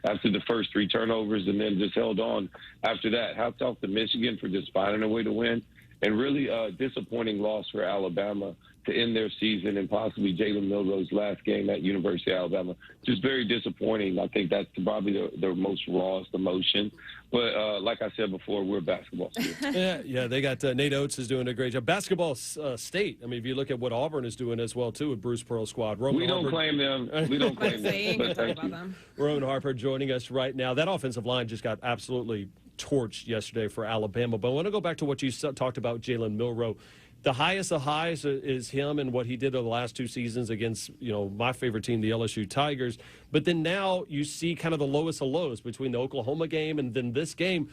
after the first 3 turnovers, and then just held on after that. Hats off to Michigan for just finding a way to win. and really disappointing loss for Alabama to end their season and possibly Jalen Milroe's last game at University of Alabama. Just very disappointing. I think that's probably the most rawest emotion. But like I said before, we're a basketball school. Yeah, they got Nate Oates is doing a great job. Basketball state. I mean, if you look at what Auburn is doing as well, too, with Bruce Pearl's squad. We don't claim them. We don't claim them. But thank you. Roman Harper joining us right now. That offensive line just got absolutely torched yesterday for Alabama. But I want to go back to what you talked about, Jalen Milroe. The highest of highs is him and what he did over the last 2 seasons against, my favorite team, the LSU Tigers. But then now you see kind of the lowest of lows between the Oklahoma game and then this game.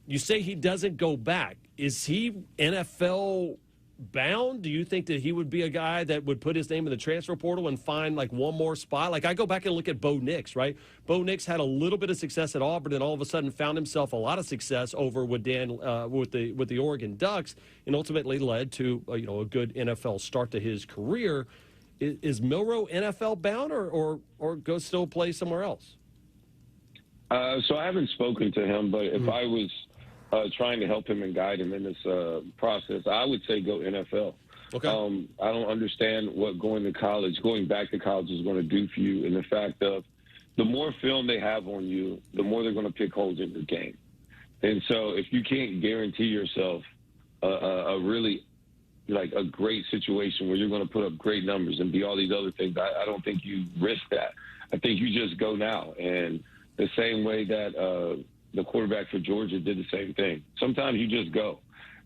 You say he doesn't go back. Is he NFL bound? Do you think that he would be a guy that would put his name in the transfer portal and find like one more spot? Like I go back and look at Bo Nix, right? Bo Nix had a little bit of success at Auburn and all of a sudden found himself a lot of success over with with the Oregon Ducks and ultimately led to a good NFL start to his career. Is Milroe NFL bound or go still play somewhere else? So I haven't spoken to him, but if I was trying to help him and guide him in this process, I would say go NFL. Okay. I don't understand what going back to college is going to do for you, and the fact of the more film they have on you, the more they're going to pick holes in your game. And so if you can't guarantee yourself a really like a great situation where you're going to put up great numbers and be all these other things, I don't think you risk that. I think you just go now. And the same way that the quarterback for Georgia did the same thing. Sometimes you just go.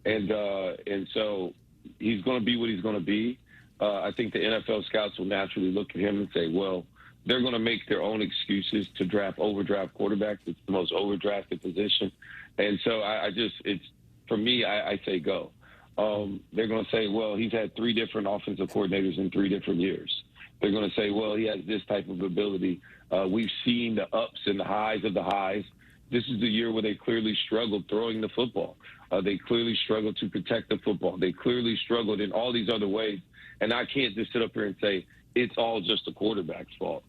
And so he's going to be what he's going to be. I think the NFL scouts will naturally look at him and say, well, they're going to make their own excuses to overdraft quarterbacks. It's the most overdrafted position. And so for me, I say go. They're going to say, well, he's had 3 different offensive coordinators in 3 different years. They're going to say, well, he has this type of ability. We've seen the ups and the highs of the highs. This is the year where they clearly struggled throwing the football. They clearly struggled to protect the football. They clearly struggled in all these other ways. And I can't just sit up here and say it's all just the quarterback's fault.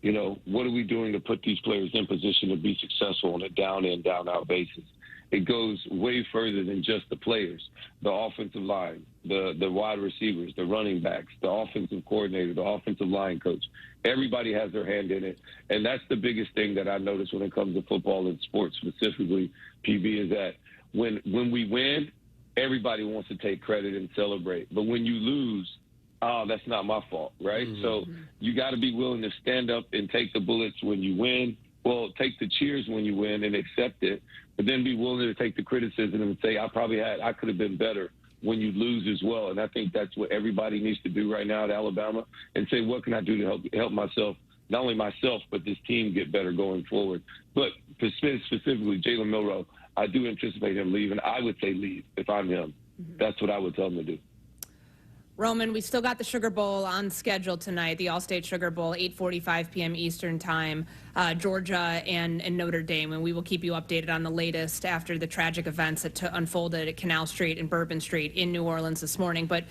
What are we doing to put these players in position to be successful on a down-in, down-out basis? It goes way further than just the players, the offensive line, the wide receivers, the running backs, the offensive coordinator, the offensive line coach. Everybody has their hand in it. And that's the biggest thing that I notice when it comes to football and sports specifically, PB, is that when we win, everybody wants to take credit and celebrate. But when you lose, that's not my fault, right? Mm-hmm. So you got to be willing to stand up and take the bullets when you win. Well, take the cheers when you win and accept it, but then be willing to take the criticism and say, I could have been better when you lose as well. And I think that's what everybody needs to do right now at Alabama and say, what can I do to help myself, not only myself, but this team get better going forward. But specifically, Jalen Milroe, I do anticipate him leaving. I would say leave if I'm him. Mm-hmm. That's what I would tell him to do. Roman, we still got the Sugar Bowl on schedule tonight, the All-State Sugar Bowl, 8:45 p.m. Eastern Time, Georgia and Notre Dame, and we will keep you updated on the latest after the tragic events that unfolded at Canal Street and Bourbon Street in New Orleans this morning. But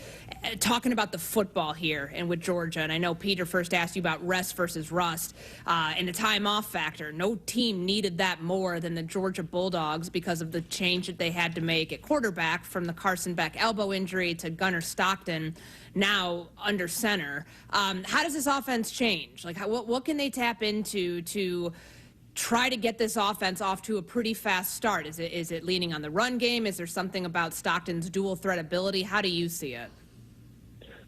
talking about the football here and with Georgia, and I know Peter first asked you about rest versus rust and the time-off factor. No team needed that more than the Georgia Bulldogs because of the change that they had to make at quarterback from the Carson Beck elbow injury to Gunnar Stockton now under center. How does this offense change? Like, what can they tap into to try to get this offense off to a pretty fast start? Is it leaning on the run game? Is there something about Stockton's dual threat ability? How do you see it?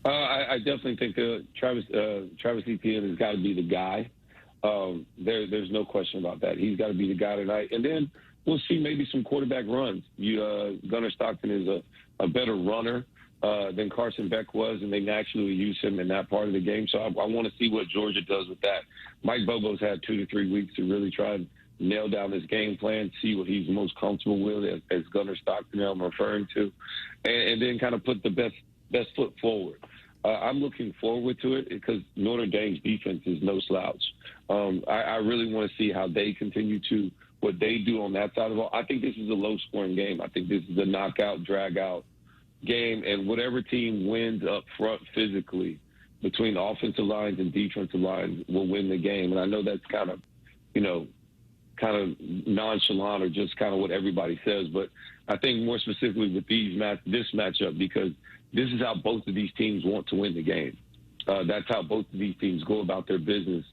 I definitely think Travis Etienne has got to be the guy. There's no question about that. He's got to be the guy tonight. And then we'll see maybe some quarterback runs. Gunnar Stockton is a better runner than Carson Beck was, and they naturally use him in that part of the game. So I want to see what Georgia does with that. Mike Bobo's had 2 to 3 weeks to really try and nail down his game plan, see what he's most comfortable with, as Gunnar Stockton I'm referring to, and then kind of put the best foot forward. I'm looking forward to it because Notre Dame's defense is no slouch. I really want to see how they continue to what they do on that side of the ball. I think this is a low-scoring game. I think this is a knockout, drag-out game, and whatever team wins up front physically between the offensive lines and defensive lines will win the game. And I know that's kind of, kind of nonchalant or just kind of what everybody says. But I think more specifically with this matchup, because this is how both of these teams want to win the game. That's how both of these teams go about their business,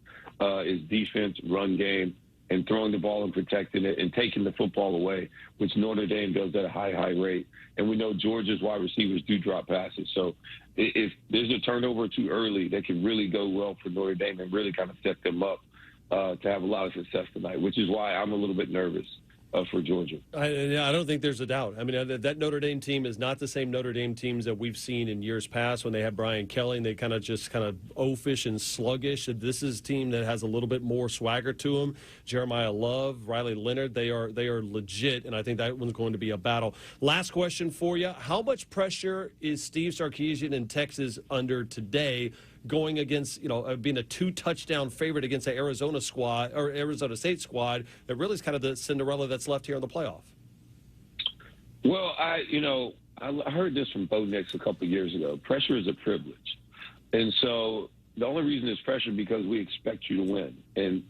is defense, run game, and throwing the ball and protecting it and taking the football away, which Notre Dame does at a high rate. And we know Georgia's wide receivers do drop passes. So if there's a turnover too early, that can really go well for Notre Dame and really kind of set them up to have a lot of success tonight, which is why I'm a little bit nervous for Georgia. I don't think there's a doubt. I mean, that Notre Dame team is not the same Notre Dame teams that we've seen in years past when they had Brian Kelly and they kind of oafish and sluggish. This is a team that has a little bit more swagger to them. Jeremiah Love, Riley Leonard, they are legit, and I think that one's going to be a battle. Last question for you. How much pressure is Steve Sarkisian and Texas under today, going against, being a 2-touchdown favorite against the Arizona State squad that really is kind of the Cinderella that's left here in the playoff? Well, I heard this from Bo Nix a couple of years ago. Pressure is a privilege. And so the only reason it's pressure is because we expect you to win. And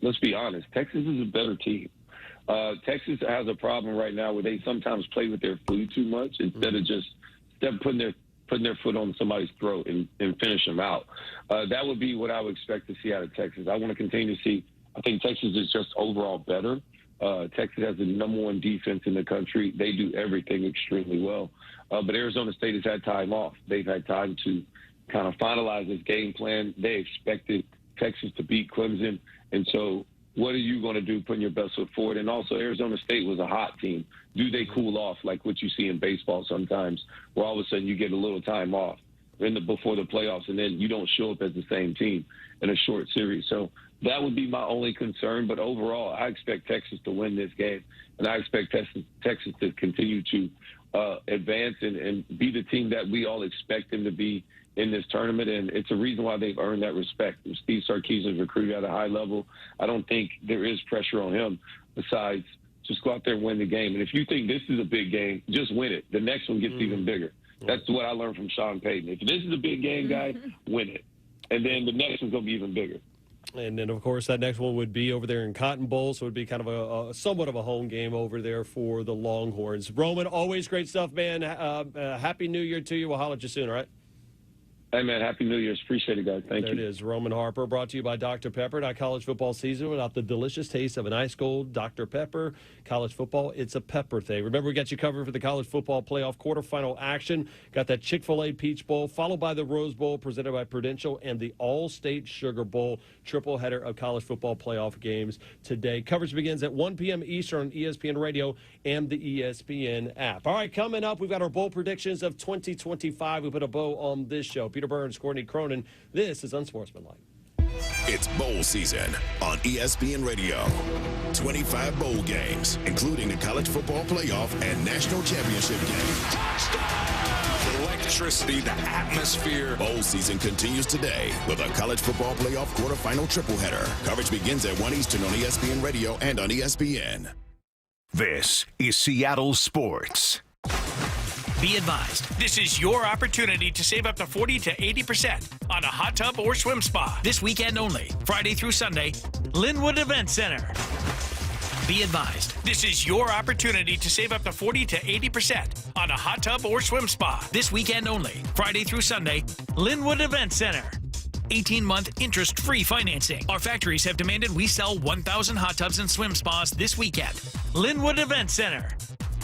let's be honest, Texas is a better team. Texas has a problem right now where they sometimes play with their food too much instead of just putting their foot on somebody's throat and finish them out. That would be what I would expect to see out of Texas. I want to continue to see. I think Texas is just overall better. Texas has the number 1 defense in the country. They do everything extremely well. But Arizona State has had time off. They've had time to kind of finalize this game plan. They expected Texas to beat Clemson. And so what are you going to do putting your best foot forward? And also Arizona State was a hot team. Do they cool off like what you see in baseball sometimes, where all of a sudden you get a little time off before the playoffs, and then you don't show up as the same team in a short series? So that would be my only concern. But overall, I expect Texas to win this game, and I expect Texas to continue to advance and be the team that we all expect them to be in this tournament. And it's a reason why they've earned that respect. Steve Sarkisian is recruited at a high level. I don't think there is pressure on him besides just go out there and win the game. And if you think this is a big game, just win it. The next one gets even bigger. That's what I learned from Sean Payton. If this is a big game, guys, win it. And then the next one's going to be even bigger. And then, of course, that next one would be over there in Cotton Bowl, so it would be kind of a somewhat of a home game over there for the Longhorns. Roman, always great stuff, man. Happy New Year to you. We'll holler at you soon, all right? Hey, man, Happy New Year's. Appreciate it, guys. Thank you. There it is. Roman Harper, brought to you by Dr. Pepper. Not college football season without the delicious taste of an ice cold Dr. Pepper. College football, it's a pepper thing. Remember, we got you covered for the college football playoff quarterfinal action. Got that Chick-fil-A Peach Bowl, followed by the Rose Bowl, presented by Prudential, and the All-State Sugar Bowl, triple header of college football playoff games today. Coverage begins at 1 p.m. Eastern on ESPN Radio and the ESPN app. All right, coming up, we've got our bowl predictions of 2025. We put a bow on this show. Peter Burns, Courtney Cronin. This is Unsportsmanlike. It's bowl season on ESPN Radio. 25 bowl games, including the college football playoff and national championship game. Touchdown! Electricity, the atmosphere. Bowl season continues today with a college football playoff quarterfinal triple header. Coverage begins at 1 Eastern on ESPN Radio and on ESPN. This is Seattle Sports. Be advised, this is your opportunity to save up to 40 to 80% on a hot tub or swim spa. This weekend only, Friday through Sunday, Linwood Event Center. Be advised, this is your opportunity to save up to 40 to 80% on a hot tub or swim spa. This weekend only, Friday through Sunday, Linwood Event Center. 18-month interest-free financing. Our factories have demanded we sell 1,000 hot tubs and swim spas this weekend. Linwood Event Center.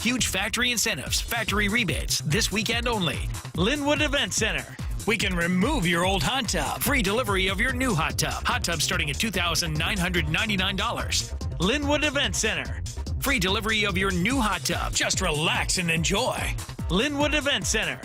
Huge factory incentives, factory rebates, this weekend only. Linwood Event Center. We can remove your old hot tub. Free delivery of your new hot tub. Hot tub starting at $2,999. Linwood Event Center. Free delivery of your new hot tub. Just relax and enjoy. Linwood Event Center.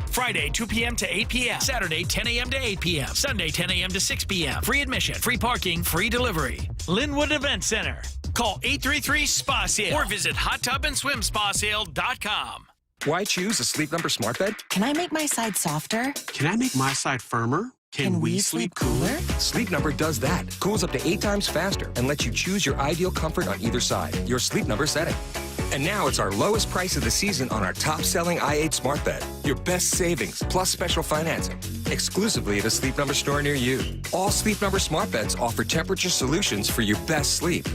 Friday, 2 p.m. to 8 p.m. Saturday, 10 a.m. to 8 p.m. Sunday, 10 a.m. to 6 p.m. Free admission, free parking, free delivery. Linwood Event Center. Call 833-SPA-SALE or visit hottubandSwimSpaSale.com. Why choose a Sleep Number smart bed? Can I make my side softer? Can I make my side firmer? Can we sleep cooler? Sleep Number does that. Cools up to 8 times faster and lets you choose your ideal comfort on either side. Your Sleep Number setting. And now it's our lowest price of the season on our top-selling i8 smart bed. Your best savings plus special financing. Exclusively at a Sleep Number store near you. All Sleep Number smart beds offer temperature solutions for your best sleep.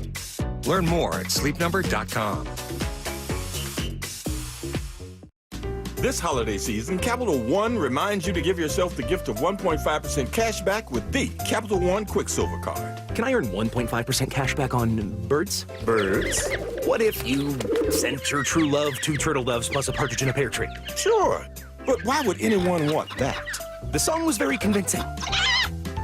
Learn more at sleepnumber.com. This holiday season, Capital One reminds you to give yourself the gift of 1.5% cash back with the Capital One Quicksilver Card. Can I earn 1.5% cash back on birds? Birds? What if you sent your true love 2 turtle doves plus a partridge in a pear tree? Sure, but why would anyone want that? The song was very convincing.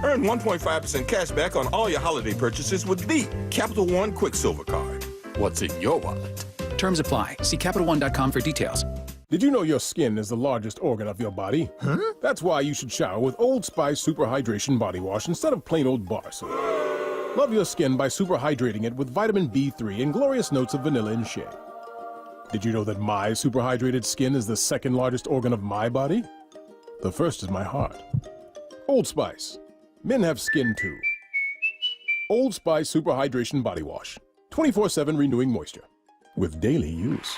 Earn 1.5% cash back on all your holiday purchases with the Capital One Quicksilver Card. What's in your wallet? Terms apply. See CapitalOne.com for details. Did you know your skin is the largest organ of your body? Huh? That's why you should shower with Old Spice Super Hydration Body Wash instead of plain old bar soap. Love your skin by super hydrating it with vitamin B3 and glorious notes of vanilla and shea. Did you know that my super hydrated skin is the second largest organ of my body? The first is my heart. Old Spice. Men have skin too. Old Spice Super Hydration Body Wash. 24/7 renewing moisture. With daily use.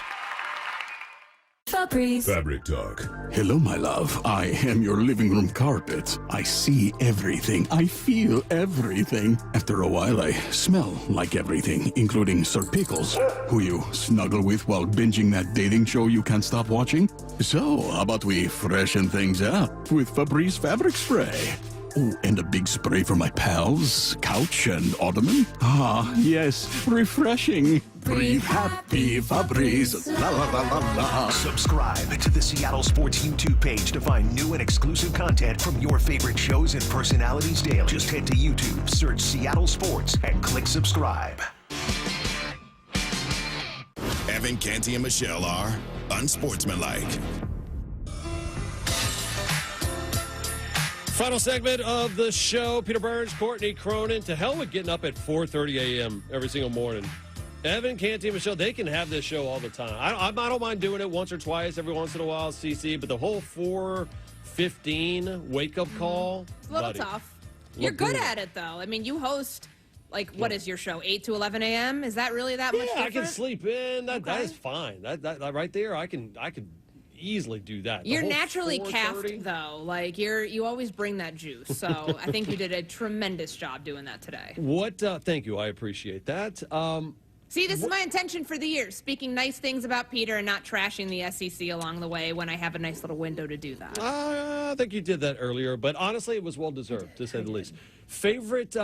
Febreze. Fabric Talk. Hello, my love. I am your living room carpet. I see everything. I feel everything. After a while, I smell like everything, including Sir Pickles, who you snuggle with while binging that dating show you can't stop watching. So, how about we freshen things up with Febreze Fabric Spray? Oh, and a big spray for my pals, couch and ottoman. Ah, yes, refreshing. Breathe happy, Febreze. La la la la la. Subscribe to the Seattle Sports YouTube page to find new and exclusive content from your favorite shows and personalities daily. Just head to YouTube, search Seattle Sports, and click subscribe. Evan, Canty, and Michelle are unsportsmanlike. Final segment of the show. Peter Burns, Courtney Cronin. To hell with getting up at 4:30 a.m. every single morning. Evan, Canty, Michelle, they can have this show all the time. I don't mind doing it once or twice every once in a while, CC, but the whole 4:15 wake-up call. It's a little tough. You're good at it, though. I mean, you host, like, what is your show, 8 to 11 a.m.? Is that really that much different? I can sleep in. That is fine. That right there, I can easily do that. You're naturally caffed, though. Like, you always bring that juice. So I think you did a tremendous job doing that today. Thank you. I appreciate that. See, this is my intention for the year, speaking nice things about Peter and not trashing the SEC along the way when I have a nice little window to do that. I think you did that earlier, but honestly, it was well-deserved, to say the least. Favorite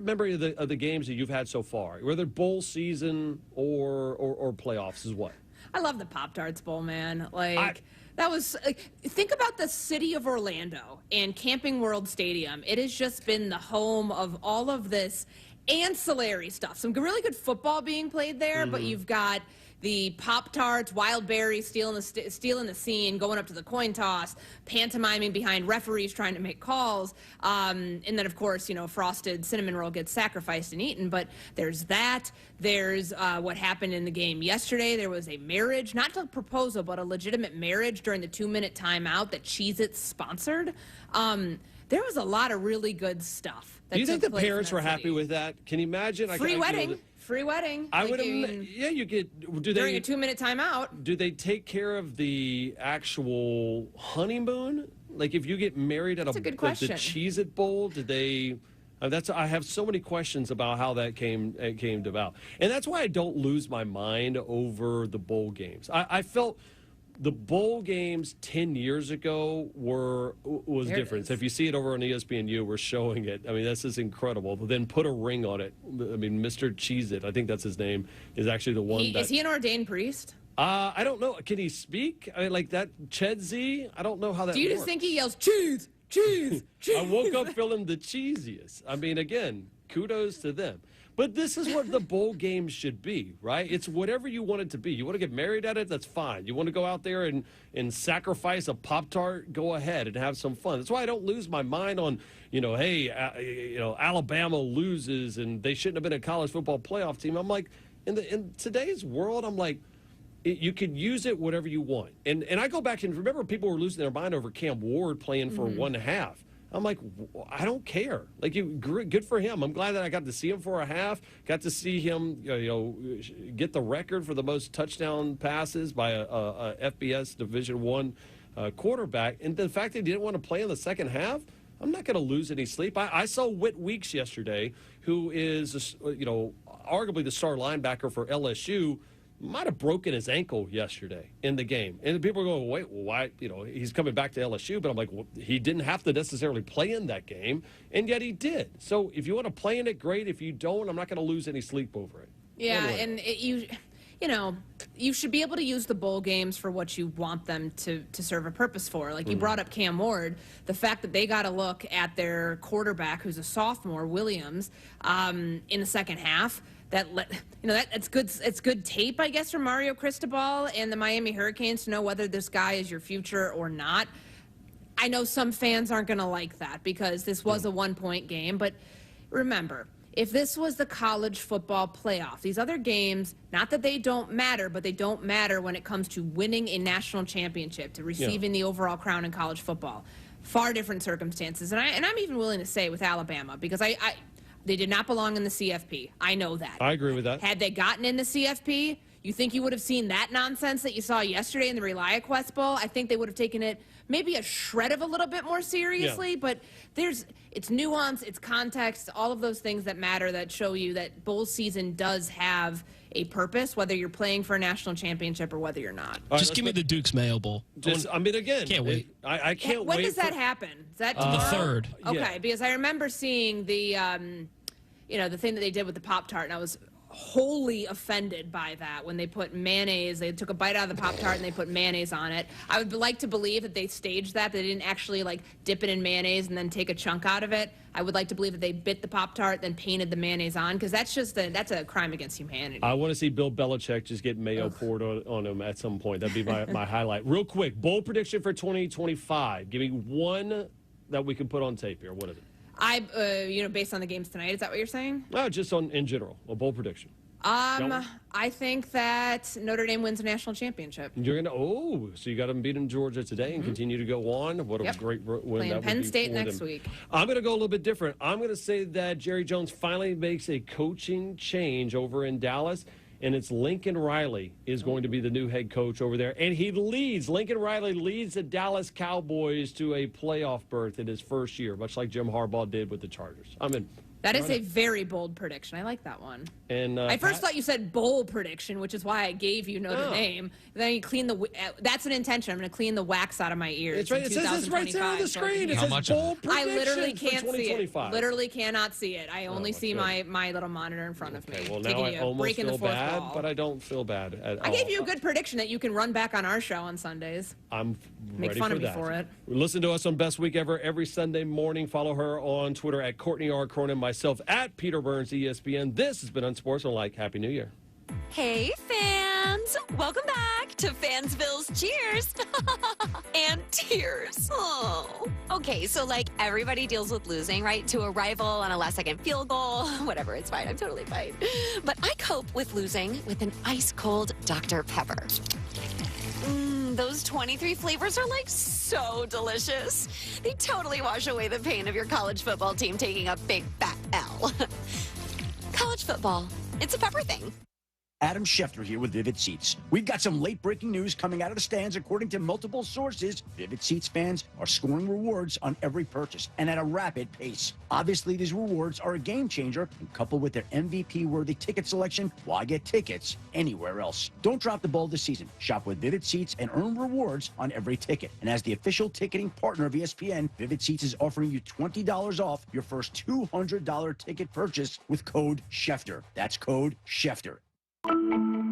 memory of the games that you've had so far, whether bowl season or playoffs, is what? I love the Pop-Tarts Bowl, man. That was think about the city of Orlando and Camping World Stadium. It has just been the home of all of this ancillary stuff. Some really good football being played there, but you've got the Pop-Tarts, Wild Berries stealing the scene, going up to the coin toss, pantomiming behind referees trying to make calls, and then, of course, frosted cinnamon roll gets sacrificed and eaten. But there's that. There's what happened in the game yesterday. There was a marriage, not a proposal, but a legitimate marriage during the 2-minute timeout that Cheez-It sponsored. There was a lot of really good stuff. Do you think the parents were happy with that? Can you imagine? Free wedding. Free wedding. I would. Yeah, you get. During a 2-minute timeout. Do they take care of the actual honeymoon? Like, if you get married at that's a good question. The Cheez-It Bowl, did they? I have so many questions about how that came about, and that's why I don't lose my mind over the bowl games. I felt the bowl games 10 years ago was different. So if you see it over on ESPNU, we're showing it. I mean, this is incredible. But then put a ring on it. I mean, Mr. Cheez-It, I think that's his name, is actually the one Is he an ordained priest? I don't know. Can he speak? I mean, like that Chedzi? I don't know how that works. Do you just think he yells, cheese, cheese, cheese? I woke up feeling the cheesiest. I mean, again, kudos to them. But this is what the bowl games should be, right? It's whatever you want it to be. You want to get married at it, that's fine. You want to go out there and sacrifice a Pop-Tart, go ahead and have some fun. That's why I don't lose my mind on, Alabama loses and they shouldn't have been a college football playoff team. I'm like, in today's world, I'm like, you could use it whatever you want. And I go back and remember people were losing their mind over Cam Ward playing for 1.5. I'm like, I don't care. Like, good for him. I'm glad that I got to see him for a half. Got to see him, get the record for the most touchdown passes by a FBS Division I quarterback. And the fact that he didn't want to play in the second half, I'm not going to lose any sleep. I saw Whit Weeks yesterday, who is, arguably the star linebacker for LSU, might have broken his ankle yesterday in the game. And people are going, wait, why? He's coming back to LSU. But I'm like, well, he didn't have to necessarily play in that game, and yet he did. So if you want to play in it, great. If you don't, I'm not going to lose any sleep over it. Yeah, and you should be able to use the bowl games for what you want them to serve a purpose for. Like you brought up Cam Ward, the fact that they got a look at their quarterback, who's a sophomore, Williams, in the second half. It's good. It's good tape, I guess, from Mario Cristobal and the Miami Hurricanes to know whether this guy is your future or not. I know some fans aren't going to like that because this was a 1-point game, but remember, if this was the college football playoff, these other games, not that they don't matter, but they don't matter when it comes to winning a national championship, to receiving the overall crown in college football. Far different circumstances, and I'm even willing to say with Alabama, because they did not belong in the CFP. I know that. I agree with that. Had they gotten in the CFP, you think you would have seen that nonsense that you saw yesterday in the ReliaQuest Bowl? I think they would have taken it maybe a shred of a little bit more seriously, but it's nuance, it's context, all of those things that matter that show you that bowl season does have a purpose, whether you're playing for a national championship or whether you're not. Just give me the Duke's Mayo Bowl. Again, can't wait. I can't wait. When does that happen? Is that tomorrow? The 3rd. Okay, because I remember seeing the, the thing that they did with the Pop-Tart, and I was wholly offended by that when they put mayonnaise. They took a bite out of the Pop-Tart and they put mayonnaise on it. I would like to believe that they staged that. They didn't actually dip it in mayonnaise and then take a chunk out of it. I would like to believe that they bit the Pop-Tart, then painted the mayonnaise on, because that's a crime against humanity. I want to see Bill Belichick just get mayo poured on him at some point. That'd be my highlight. Real quick, bowl prediction for 2025. Give me one that we can put on tape here. What is it? Based on the games tonight, is that what you're saying? No, just in general, a bowl prediction. I think that Notre Dame wins a national championship. You're so you got them beating Georgia today and continue to go on. What a great win Playing that would Penn be State for next them. week. I'm going to go a little bit different. I'm going to say that Jerry Jones finally makes a coaching change over in Dallas, and it's Lincoln Riley is going to be the new head coach over there. And Lincoln Riley leads the Dallas Cowboys to a playoff berth in his first year, much like Jim Harbaugh did with the Chargers. That is a very bold prediction. I like that one. And I first thought you said bowl prediction, which is why I gave you Notre Dame. Then you clean that's an intention. I'm going to clean the wax out of my ears. It's right. It says it's right there on the screen. It says bowl prediction. I literally can't see it. 2025. Literally cannot see it. I only see my little monitor in front of me. Well, now I almost feel bad, but I don't feel bad at all. I gave you a good prediction that you can run back on our show on Sundays. I'm Make ready fun for of me that. for it. Listen to us on Best Week Ever every Sunday morning. Follow her on Twitter at Courtney R. Cronin, myself at Peter Burns ESPN. This has been Unsportsmanlike. Happy New Year. Hey, fans! Welcome back to Fansville's Cheers and Tears. Oh. Okay, so everybody deals with losing, right? To a rival on a last-second field goal. Whatever, it's fine. I'm totally fine. But I cope with losing with an ice-cold Dr. Pepper. Those 23 flavors are so delicious. They totally wash away the pain of your college football team taking a big fat L. College football, it's a pepper thing. Adam Schefter here with Vivid Seats. We've got some late-breaking news coming out of the stands. According to multiple sources, Vivid Seats fans are scoring rewards on every purchase and at a rapid pace. Obviously, these rewards are a game changer, and coupled with their MVP-worthy ticket selection, why get tickets anywhere else? Don't drop the ball this season. Shop with Vivid Seats and earn rewards on every ticket. And as the official ticketing partner of ESPN, Vivid Seats is offering you $20 off your first $200 ticket purchase with code Schefter. That's code Schefter.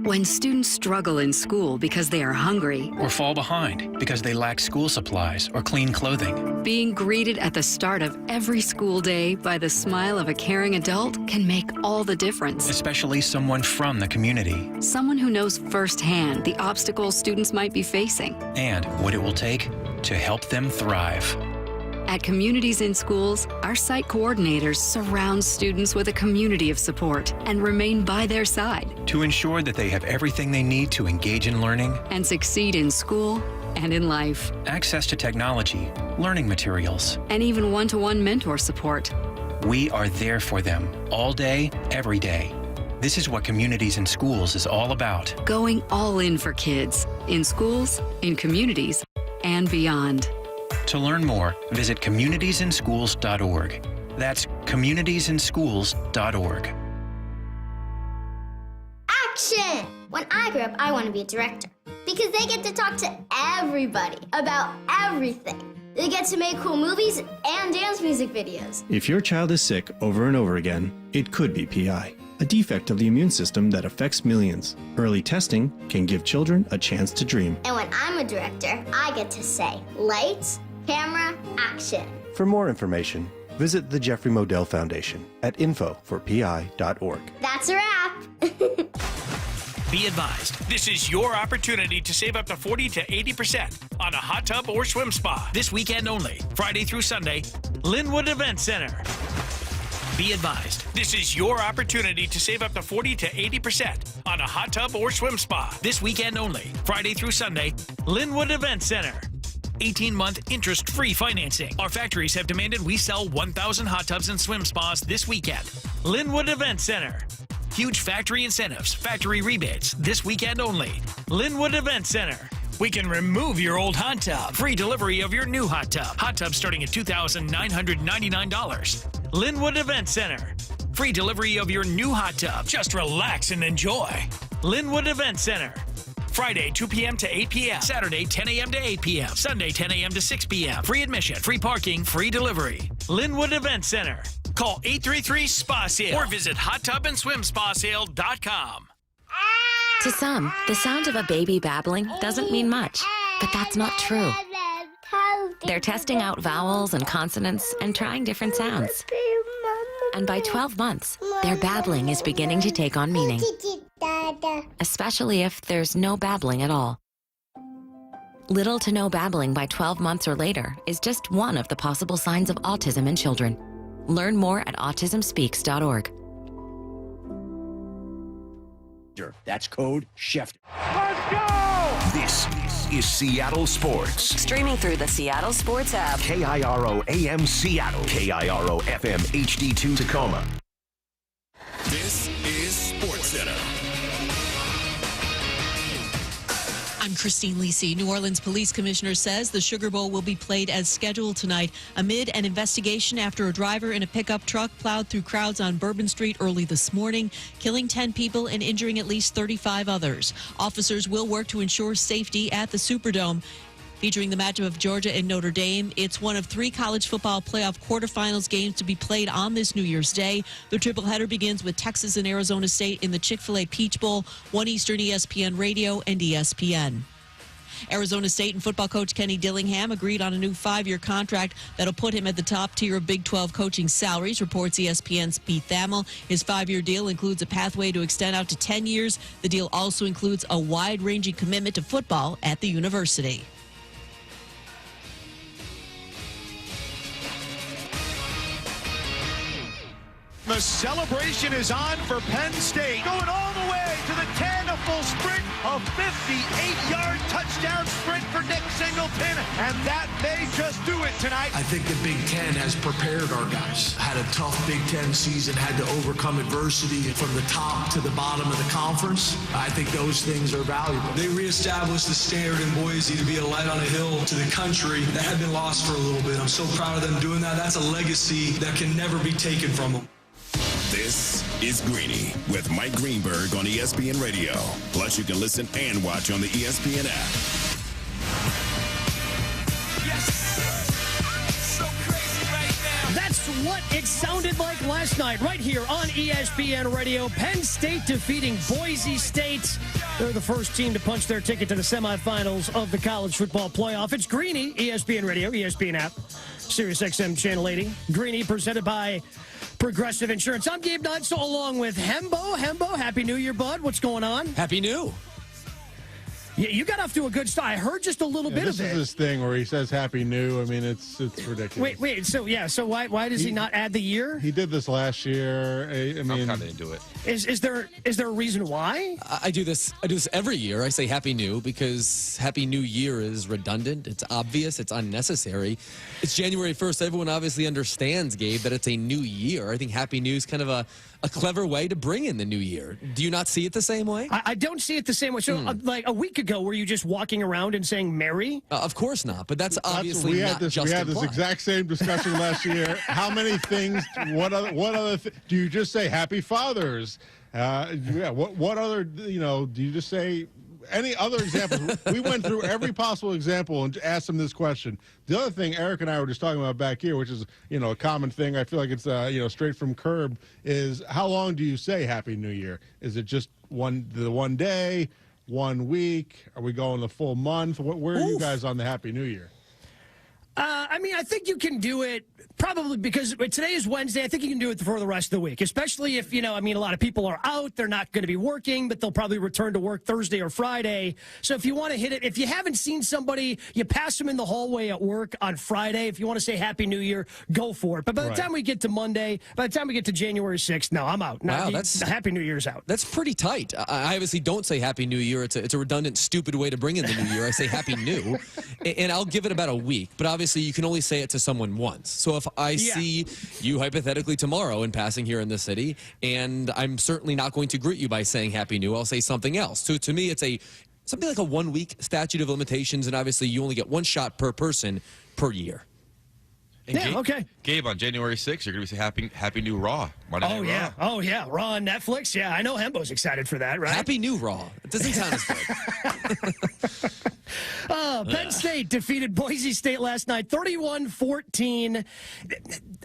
When students struggle in school because they are hungry or fall behind because they lack school supplies or clean clothing, being greeted at the start of every school day by the smile of a caring adult can make all the difference. especially someone from the community, Someone who knows firsthand the obstacles students might be facing. and what it will take to help them thrive. At Communities in Schools, our site coordinators surround students with a community of support and remain by their side To ensure that they have everything they need to engage in learning, and succeed in school and in life, access to technology, learning materials. and even one-to-one mentor support. We are there for them all day, every day. This is what Communities in Schools is all about. Going all in for kids, in schools, in communities, and beyond. To learn more, visit communitiesinschools.org. That's communitiesinschools.org. Action! When I grow up, I want to be a director because they get to talk to everybody about everything. They get to make cool movies and dance music videos. If your child is sick over and over again, it could be PI, a defect of the immune system that affects millions. Early testing can give children a chance to dream. And when I'm a director, I get to say, lights, camera, action. For more information, visit the Jeffrey Modell Foundation at info4pi.org. That's a wrap. Be advised, this is your opportunity to save up to 40 to 80% on a hot tub or swim spa. This weekend only, Friday through Sunday, Linwood Event Center. Be advised, this is your opportunity to save up to 40 to 80% on a hot tub or swim spa. This weekend only, Friday through Sunday, Linwood Event Center. 18-month interest-free financing. Our factories have demanded we sell 1,000 hot tubs and swim spas this weekend. Linwood Event Center. Huge factory incentives, factory rebates, this weekend only. Linwood Event Center. We can remove your old hot tub. Free delivery of your new hot tub. Hot tub starting at $2,999. Linwood Event Center. Free delivery of your new hot tub. Just relax and enjoy. Linwood Event Center. Friday, 2 p.m. to 8 p.m. Saturday, 10 a.m. to 8 p.m. Sunday, 10 a.m. to 6 p.m. Free admission, free parking, free delivery. Linwood Event Center. Call 833-SPA-SALE or visit hottubandSwimSpaSale.com. To some, the sound of a baby babbling doesn't mean much, but that's not true. They're testing out vowels and consonants and trying different sounds. And by 12 months, their babbling is beginning to take on meaning, especially if there's no babbling at all. Little to no babbling by 12 months or later is just one of the possible signs of autism in children. Learn more at autismspeaks.org. That's code SHIFT. Let's go! This is Seattle Sports. Streaming through the Seattle Sports app. KIRO AM Seattle. KIRO FM HD2 Tacoma. This is SportsCenter. I'm Christine Lisi. New Orleans Police Commissioner says the Sugar Bowl will be played as scheduled tonight amid an investigation after a driver in a pickup truck plowed through crowds on Bourbon Street early this morning, killing 10 people and injuring at least 35 others. Officers will work to ensure safety at the Superdome. Featuring the matchup of Georgia and Notre Dame, it's one of 3 college football playoff quarterfinals games to be played on this New Year's Day. The tripleheader begins with Texas and Arizona State in the Chick-fil-A Peach Bowl, 1 Eastern ESPN Radio and ESPN. Arizona State and football coach Kenny Dillingham agreed on a new 5-year contract that'll put him at the top tier of Big 12 coaching salaries, reports ESPN's Pete Thamel. His 5-year deal includes a pathway to extend out to 10 years. The deal also includes a wide-ranging commitment to football at the university. The celebration is on for Penn State. Going all the way to the 10, a full sprint, a 58-yard touchdown sprint for Nick Singleton, and that may just do it tonight. I think the Big Ten has prepared our guys. Had a tough Big Ten season, had to overcome adversity from the top to the bottom of the conference. I think those things are valuable. They reestablished the standard in Boise to be a light on a hill to the country that had been lost for a little bit. I'm so proud of them doing that. That's a legacy that can never be taken from them. This is Greeny with Mike Greenberg on ESPN Radio. Plus, you can listen and watch on the ESPN app. That's what it sounded like last night right here on ESPN Radio. Penn State defeating Boise State. They're the first team to punch their ticket to the semifinals of the college football playoff. It's Greeny, ESPN Radio, ESPN app, Sirius XM Channel 80. Greeny presented by Progressive Insurance. I'm Gabe Nutso along with Hembo. Hembo, Happy New Year, bud. What's going on? Happy New. Yeah, you got off to a good start. I heard just a little bit of it. This is his thing where he says Happy New. I mean, it's ridiculous. Wait. So why does he not add the year? He did this last year. I mean, I'm kind of into it. Is there a reason why? I do this every year. I say Happy New because Happy New Year is redundant. It's obvious. It's unnecessary. It's January 1st. Everyone obviously understands, Gabe, that it's a new year. I think Happy New is kind of a a clever way to bring in the new year. Do you not see it the same way? I don't see it the same way. So, like a week ago, were you just walking around and saying Merry? Of course not, but that's obviously we had this exact same discussion last year. How many things, what other do you just say Happy Fathers? What other, do you just say any other examples? We went through every possible example and asked them this question. The other thing Eric and I were just talking about back here, which is, a common thing, I feel like it's, straight from Curb, is how long do you say Happy New Year? Is it just one day, 1 week? Are we going the full month? Where are you guys on the Happy New Year? I think you can do it probably because today is Wednesday. I think you can do it for the rest of the week, especially if, a lot of people are out. They're not going to be working, but they'll probably return to work Thursday or Friday. So if you want to hit it, if you haven't seen somebody, you pass them in the hallway at work on Friday. If you want to say Happy New Year, go for it. But by the time we get to Monday, by the time we get to January 6th, no, I'm out. Wow, Happy New Year's out. That's pretty tight. I obviously don't say Happy New Year. It's a redundant, stupid way to bring in the new year. I say Happy New, and I'll give it about a week. But obviously, you can only say it to someone once. So if I see you hypothetically tomorrow in passing here in the city, and I'm certainly not going to greet you by saying Happy New, I'll say something else. So to me, it's something like a 1 week statute of limitations, and obviously you only get one shot per person per year. And okay. Gabe, on January 6th, you're going to be saying Happy New Raw. Monday Night Raw. Oh, yeah. Raw on Netflix. Yeah, I know Hembo's excited for that, right? Happy New Raw. It doesn't sound as good. Penn State defeated Boise State last night, 31-14.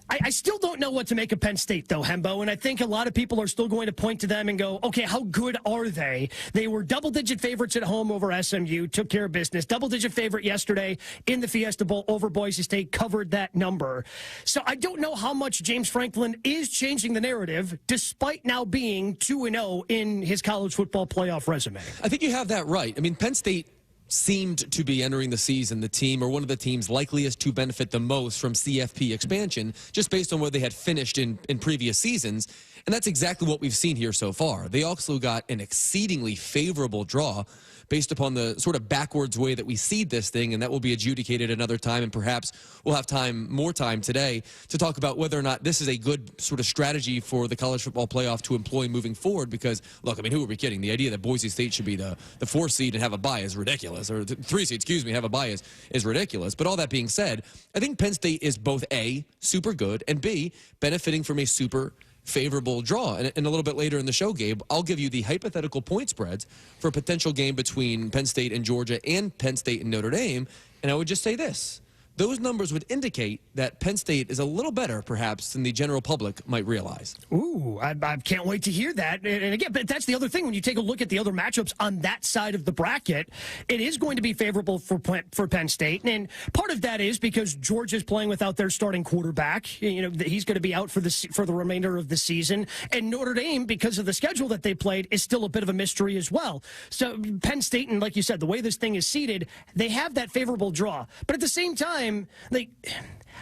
I still don't know what to make of Penn State, though, Hembo, and I think a lot of people are still going to point to them and go, okay, how good are they? They were double-digit favorites at home over SMU, took care of business. Double-digit favorite yesterday in the Fiesta Bowl over Boise State, covered that number. So I don't know how much James Franklin is changing the narrative, despite now being 2-0 in his college football playoff resume. I think you have that right. I mean, Penn State seemed to be entering the season the team or one of the teams likeliest to benefit the most from CFP expansion, just based on where they had finished in previous seasons. And that's exactly what we've seen here so far. They also got an exceedingly favorable draw based upon the sort of backwards way that we seed this thing, and that will be adjudicated another time, and perhaps we'll have more time today to talk about whether or not this is a good sort of strategy for the college football playoff to employ moving forward, because, look, I mean, who are we kidding? The idea that Boise State should be the 4 seed and have a bye is ridiculous, or 3 seed, have a bye is ridiculous. But all that being said, I think Penn State is both A, super good, and B, benefiting from a super favorable draw. And a little bit later in the show, Gabe, I'll give you the hypothetical point spreads for a potential game between Penn State and Georgia and Penn State and Notre Dame. And I would just say this. Those numbers would indicate that Penn State is a little better, perhaps, than the general public might realize. Ooh, I can't wait to hear that. And again, but that's the other thing. When you take a look at the other matchups on that side of the bracket, it is going to be favorable for Penn State. And part of that is because Georgia's playing without their starting quarterback. He's going to be out for the remainder of the season. And Notre Dame, because of the schedule that they played, is still a bit of a mystery as well. So Penn State, and like you said, the way this thing is seeded, they have that favorable draw. But at the same time,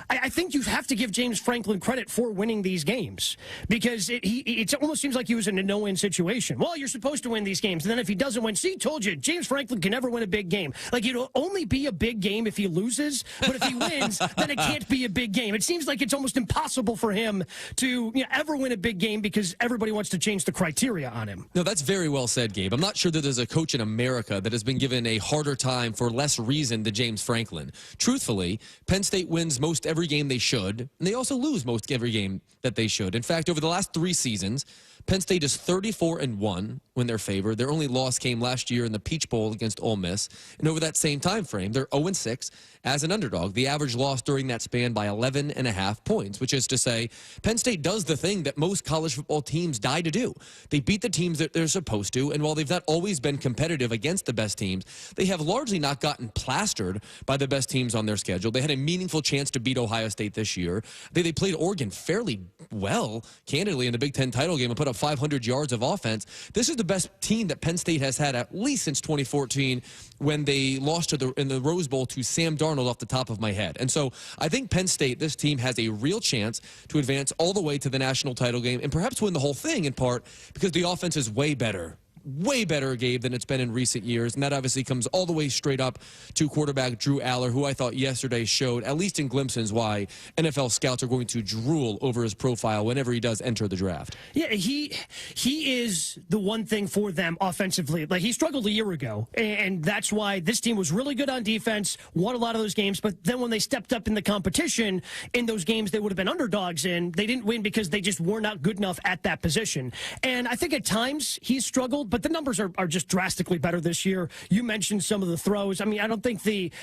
I think you have to give James Franklin credit for winning these games, because it almost seems like he was in a no-win situation. Well, you're supposed to win these games. And then if he doesn't win, see, told you, James Franklin can never win a big game. Like, it'll only be a big game if he loses, but if he wins, then it can't be a big game. It seems like it's almost impossible for him to ever win a big game because everybody wants to change the criteria on him. No, that's very well said, Gabe. I'm not sure that there's a coach in America that has been given a harder time for less reason than James Franklin. Truthfully, Penn State wins most every game they should, and they also lose most every game that they should. In fact, over the last 3 seasons, Penn State is 34-1 when they're favored. Their only loss came last year in the Peach Bowl against Ole Miss. And over that same time frame, they're 0-6 as an underdog. The average loss during that span by 11.5 points, which is to say Penn State does the thing that most college football teams die to do. They beat the teams that they're supposed to, and while they've not always been competitive against the best teams, they have largely not gotten plastered by the best teams on their schedule. They had a meaningful chance to beat Ohio State this year. They played Oregon fairly well, candidly, in the Big Ten title game and put up 500 yards of offense. This is the best team that Penn State has had at least since 2014, when they lost in the Rose Bowl to Sam Darnold off the top of my head. And so I think Penn State, this team, has a real chance to advance all the way to the national title game and perhaps win the whole thing, in part because the offense is way better way better, Gabe, than it's been in recent years. And that obviously comes all the way straight up to quarterback Drew Aller, who I thought yesterday showed, at least in glimpses, why NFL scouts are going to drool over his profile whenever he does enter the draft. Yeah, he is the one thing for them offensively. Like, he struggled a year ago, and that's why this team was really good on defense, won a lot of those games, but then when they stepped up in the competition, in those games they would have been underdogs in, they didn't win because they just were not good enough at that position. And I think at times he's struggled, but the numbers are just drastically better this year. You mentioned some of the throws. I mean, I don't think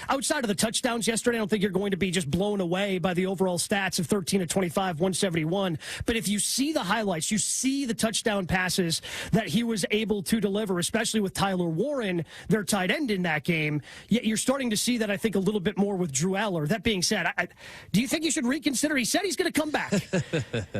outside of the touchdowns yesterday, I don't think you're going to be just blown away by the overall stats of 13 of 25, 171. But if you see the highlights, you see the touchdown passes that he was able to deliver, especially with Tyler Warren, their tight end in that game. Yet you're starting to see that, I think, a little bit more with Drew Aller. That being said, do you think he should reconsider? He said he's going to come back.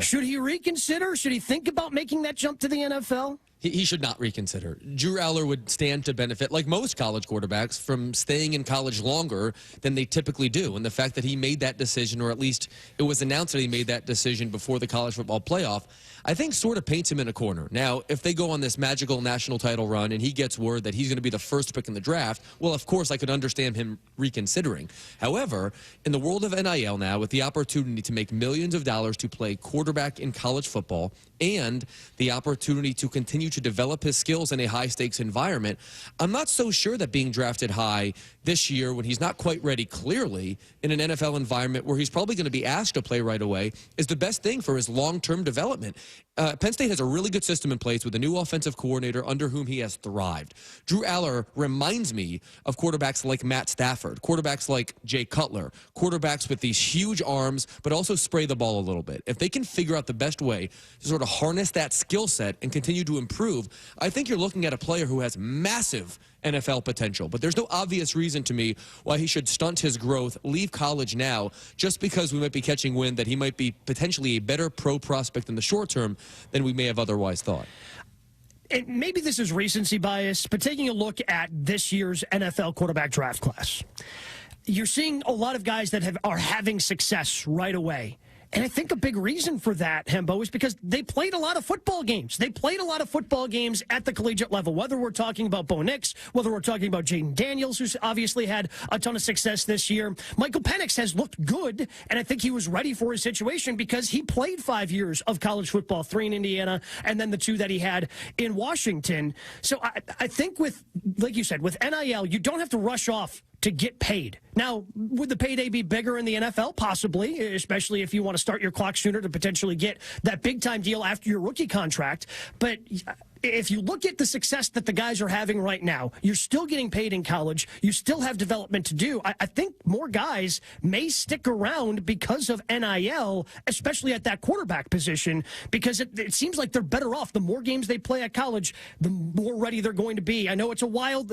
Should he reconsider? Should he think about making that jump to the NFL? He should not reconsider. Drew Aller would stand to benefit, like most college quarterbacks, from staying in college longer than they typically do. And the fact that he made that decision, or at least it was announced that he made that decision before the college football playoff, I think sort of paints him in a corner. Now, if they go on this magical national title run and he gets word that he's going to be the first pick in the draft, well, of course, I could understand him reconsidering. However, in the world of NIL now, with the opportunity to make millions of dollars to play quarterback in college football and the opportunity to continue to develop his skills in a high-stakes environment, I'm not so sure that being drafted high this year when he's not quite ready clearly in an NFL environment where he's probably going to be asked to play right away is the best thing for his long-term development. Penn State has a really good system in place with a new offensive coordinator under whom he has thrived. Drew Aller reminds me of quarterbacks like Matt Stafford, quarterbacks like Jay Cutler, quarterbacks with these huge arms but also spray the ball a little bit. If they can figure out the best way to sort of harness that skill set and continue to improve, I think you're looking at a player who has massive NFL potential. But there's no obvious reason to me why he should stunt his growth, leave college now, just because we might be catching wind that he might be potentially a better pro prospect in the short term than we may have otherwise thought. And maybe this is recency bias, but taking a look at this year's NFL quarterback draft class, you're seeing a lot of guys that are having success right away. And I think a big reason for that, Hembo, is because they played a lot of football games. They played a lot of football games at the collegiate level, whether we're talking about Bo Nix, whether we're talking about Jaden Daniels, who's obviously had a ton of success this year. Michael Penix has looked good, and I think he was ready for his situation because he played 5 years of college football, 3 in Indiana, and then the 2 that he had in Washington. So I think with, like you said, with NIL, you don't have to rush off to get paid. Now, would the payday be bigger in the NFL? Possibly, especially if you want to start your clock sooner to potentially get that big-time deal after your rookie contract. But if you look at the success that the guys are having right now, you're still getting paid in college. You still have development to do. I think more guys may stick around because of NIL, especially at that quarterback position, because it seems like they're better off. The more games they play at college, the more ready they're going to be. I know it's a wild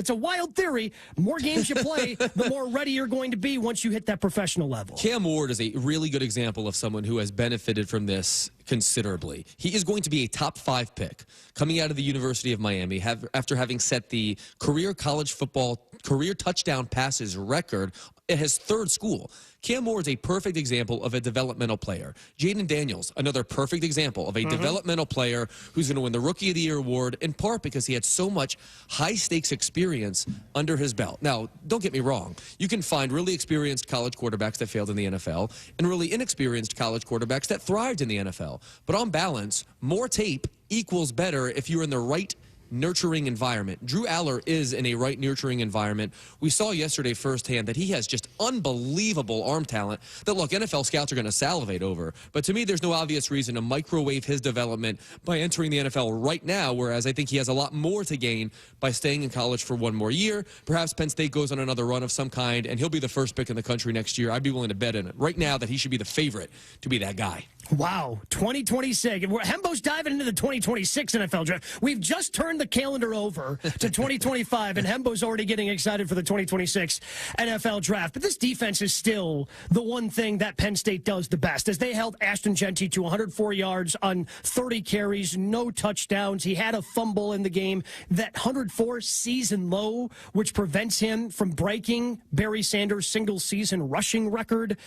theory. The more games you play, the more ready you're going to be once you hit that professional level. Cam Ward is a really good example of someone who has benefited from this considerably. He is going to be a top 5 pick coming out of the University of Miami after having set the career college football career touchdown passes record at his 3rd school. Cam Moore is a perfect example of a developmental player. Jaden Daniels, another perfect example of a developmental player who's going to win the Rookie of the Year award, in part because he had so much high-stakes experience under his belt. Now, don't get me wrong. You can find really experienced college quarterbacks that failed in the NFL and really inexperienced college quarterbacks that thrived in the NFL. But on balance, more tape equals better if you're in the right nurturing environment. Drew Aller is in a right nurturing environment. We saw yesterday firsthand that he has just unbelievable arm talent that, look, NFL scouts are going to salivate over. But to me, there's no obvious reason to microwave his development by entering the NFL right now, whereas I think he has a lot more to gain by staying in college for 1 more year. Perhaps Penn State goes on another run of some kind, and he'll be the first pick in the country next year. I'd be willing to bet in it right now that he should be the favorite to be that guy. Wow, 2026. Hembo's diving into the 2026 NFL draft. We've just turned the calendar over to 2025, and Hembo's already getting excited for the 2026 NFL draft. But this defense is still the one thing that Penn State does the best, as they held Ashton Genty to 104 yards on 30 carries, no touchdowns. He had a fumble in the game, that 104 season low, which prevents him from breaking Barry Sanders' single-season rushing record.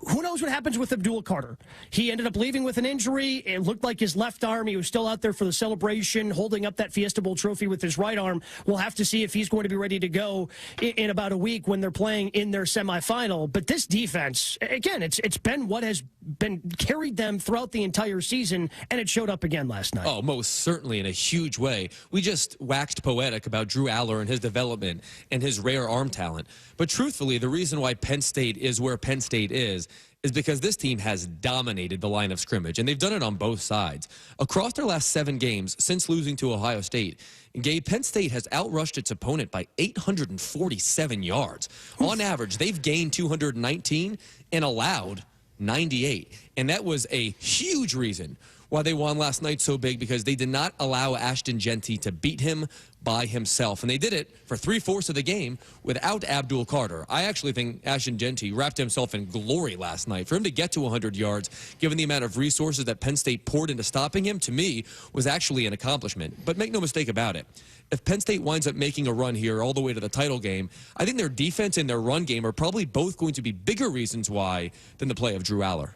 Who knows what happens with Abdul Carter? He ended up leaving with an injury. It looked like his left arm. He was still out there for the celebration, holding up that Fiesta Bowl trophy with his right arm. We'll have to see if he's going to be ready to go in about a week when they're playing in their semifinal. But this defense, again, it's been what has been carried them throughout the entire season, and it showed up again last night. Oh, most certainly in a huge way. We just waxed poetic about Drew Aller and his development and his rare arm talent. But truthfully, the reason why Penn State is where Penn State is because this team has dominated the line of scrimmage, and they've done it on both sides. Across their last 7 games since losing to Ohio State, Gabe, Penn State has outrushed its opponent by 847 yards. On average, they've gained 219 and allowed 98. And that was a huge reason why they won last night so big, because they did not allow Ashton Genty to beat him by himself. And they did it for 3/4 of the game without Abdul Carter. I actually think Ashton Genty wrapped himself in glory last night. For him to get to 100 yards, given the amount of resources that Penn State poured into stopping him, to me, was actually an accomplishment. But make no mistake about it. If Penn State winds up making a run here all the way to the title game, I think their defense and their run game are probably both going to be bigger reasons why than the play of Drew Aller.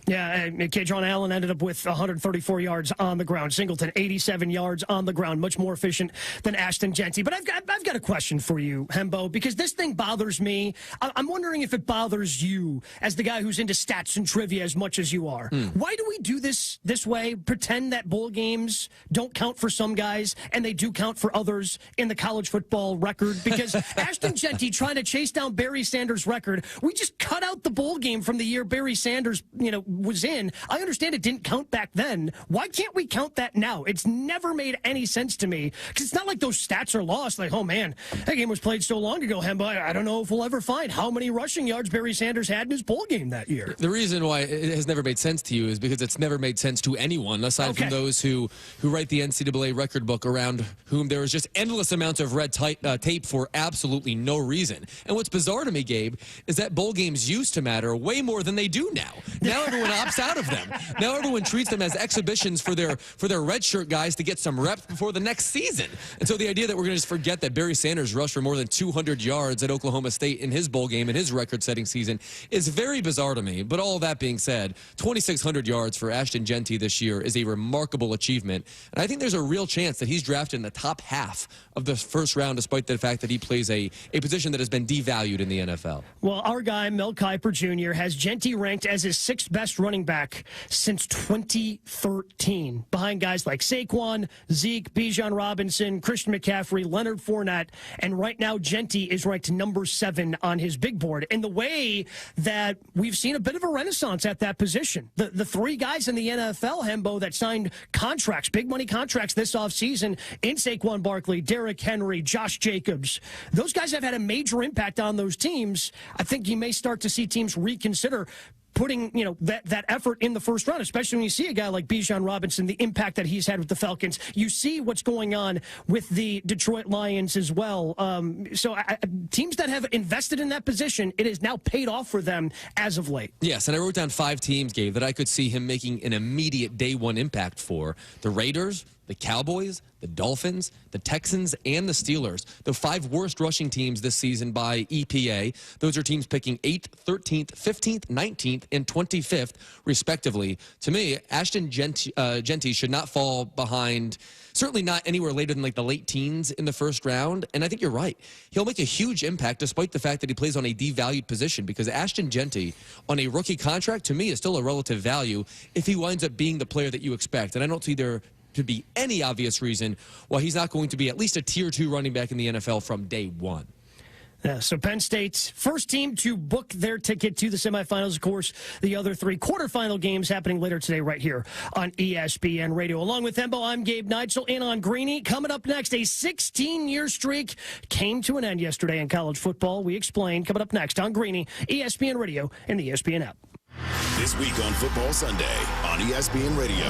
Yeah, K'Jon Allen ended up with 134 yards on the ground. Singleton, 87 yards on the ground, much more efficient than Ashton Genty. But I've got a question for you, Hembo, because this thing bothers me. I'm wondering if it bothers you as the guy who's into stats and trivia as much as you are. Why do we do this way? Pretend that bowl games don't count for some guys and they do count for others in the college football record? Because Ashton Genty trying to chase down Barry Sanders' record, we just cut out the bowl game from the year Barry Sanders, was in. I understand it didn't count back then. Why can't we count that now? It's never made any sense to me, because it's not like those stats are lost. Like, oh man, that game was played so long ago, Hembo. I don't know if we'll ever find how many rushing yards Barry Sanders had in his bowl game that year. The reason why it has never made sense to you is because it's never made sense to anyone, aside from those who write the NCAA record book, around whom there is just endless amounts of red tape for absolutely no reason. And what's bizarre to me, Gabe, is that bowl games used to matter way more than they do now. Now everyone opts out of them. Now everyone treats them as exhibitions for their redshirt guys to get some reps before the next season. And so the idea that we're going to just forget that Barry Sanders rushed for more than 200 yards at Oklahoma State in his bowl game in his record-setting season is very bizarre to me. But all that being said, 2,600 yards for Ashton Genty this year is a remarkable achievement. And I think there's a real chance that he's drafted in the top half of the first round, despite the fact that he plays a position that has been devalued in the NFL. Well, our guy, Mel Kiper Jr., has Genty ranked as his 6th best running back since 2013, behind guys like Saquon, Zeke, Bijan Robinson, Christian McCaffrey, Leonard Fournette, and right now Genty is ranked number 7 on his big board. In the way that we've seen a bit of a renaissance at that position. The 3 guys in the NFL, Hembo, that signed contracts, big money contracts this offseason in Saquon Barkley, Derrick Henry, Josh Jacobs, those guys have had a major impact on those teams. I think you may start to see teams reconsider putting, that effort in the first round, especially when you see a guy like Bijan Robinson, the impact that he's had with the Falcons. You see what's going on with the Detroit Lions as well. So teams that have invested in that position, it has now paid off for them as of late. Yes, and I wrote down 5 teams, Gabe, that I could see him making an immediate day one impact for. The Raiders, the Cowboys, the Dolphins, the Texans, and the Steelers. The 5 worst rushing teams this season by EPA. Those are teams picking 8th, 13th, 15th, 19th, and 25th, respectively. To me, Ashton Genty should not fall behind, certainly not anywhere later than like the late teens in the first round. And I think you're right. He'll make a huge impact despite the fact that he plays on a devalued position, because Ashton Genty on a rookie contract, to me, is still a relative value if he winds up being the player that you expect. And I don't see there to be any obvious reason why he's not going to be at least a tier 2 running back in the NFL from day one. Yeah, so Penn State's first team to book their ticket to the semifinals. Of course, the other 3 quarterfinal games happening later today right here on ESPN Radio. Along with Hembo, I'm Gabe Neitzel in on Greeny. Coming up next, a 16-year streak came to an end yesterday in college football. We explain. Coming up next on Greeny, ESPN Radio, and the ESPN app. This week on Football Sunday on ESPN Radio,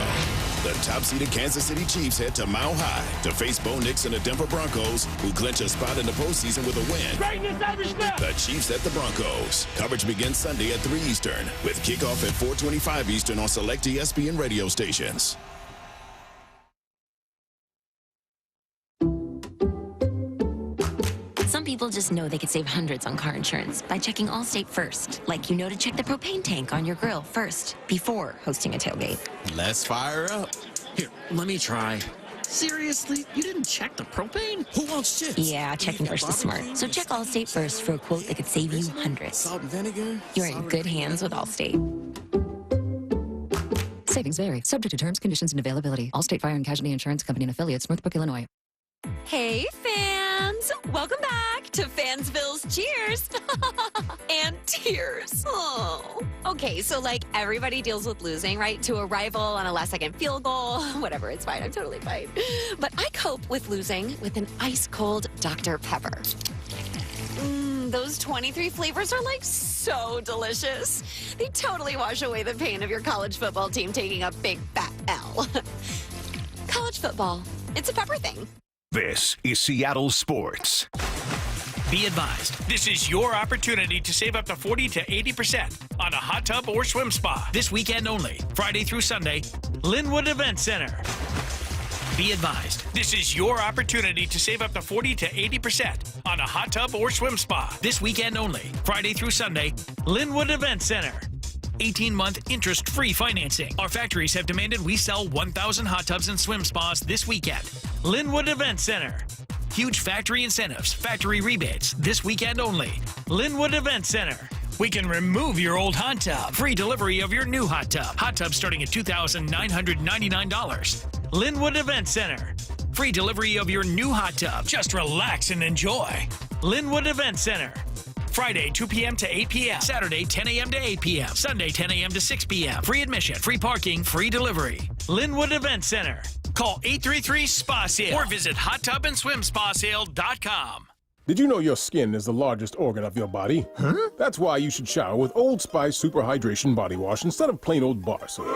the top-seeded Kansas City Chiefs head to Mile High to face Bo Nix and the Denver Broncos, who clinch a spot in the postseason with a win. Greatness every step. The Chiefs at the Broncos. Coverage begins Sunday at 3 Eastern, with kickoff at 4:25 Eastern on select ESPN radio stations. Some people just know they could save hundreds on car insurance by checking Allstate first. Like you know to check the propane tank on your grill first before hosting a tailgate. Let's fire up. Here, let me try. Seriously? You didn't check the propane? Who wants chips? Yeah, checking first is smart. So check Allstate first for a quote that could save you hundreds. Salt and vinegar? You're in good hands with Allstate. Savings vary. Subject to terms, conditions, and availability. Allstate Fire and Casualty Insurance Company and affiliates, Northbrook, Illinois. Hey, fans! Welcome back to Fansville's Cheers and Tears. Oh. Okay, so like everybody deals with losing, right? To a rival on a last-second field goal. Whatever, it's fine. I'm totally fine. But I cope with losing with an ice-cold Dr. Pepper. Those 23 flavors are like so delicious. They totally wash away the pain of your college football team taking a big fat L. College football, it's a pepper thing. This is Seattle Sports. Be advised, this is your opportunity to save up to 40 to 80% on a hot tub or swim spa. This weekend only, Friday through Sunday, Linwood Event Center. Be advised, this is your opportunity to save up to 40 to 80% on a hot tub or swim spa. This weekend only, Friday through Sunday, Linwood Event Center. 18-month interest-free financing. Our factories have demanded we sell 1,000 hot tubs and swim spas this weekend. Linwood Event Center. Huge factory incentives, factory rebates, this weekend only. Linwood Event Center. We can remove your old hot tub. Free delivery of your new hot tub. Hot tub starting at $2,999. Linwood Event Center. Free delivery of your new hot tub. Just relax and enjoy. Linwood Event Center. Friday, 2 p.m. to 8 p.m. Saturday, 10 a.m. to 8 p.m. Sunday, 10 a.m. to 6 p.m. Free admission, free parking, free delivery. Linwood Event Center. Call 833-SPA-SALE or visit hottubandswimspasale.com. Did you know your skin is the largest organ of your body? Huh? That's why you should shower with Old Spice Super Hydration Body Wash instead of plain old bar soap.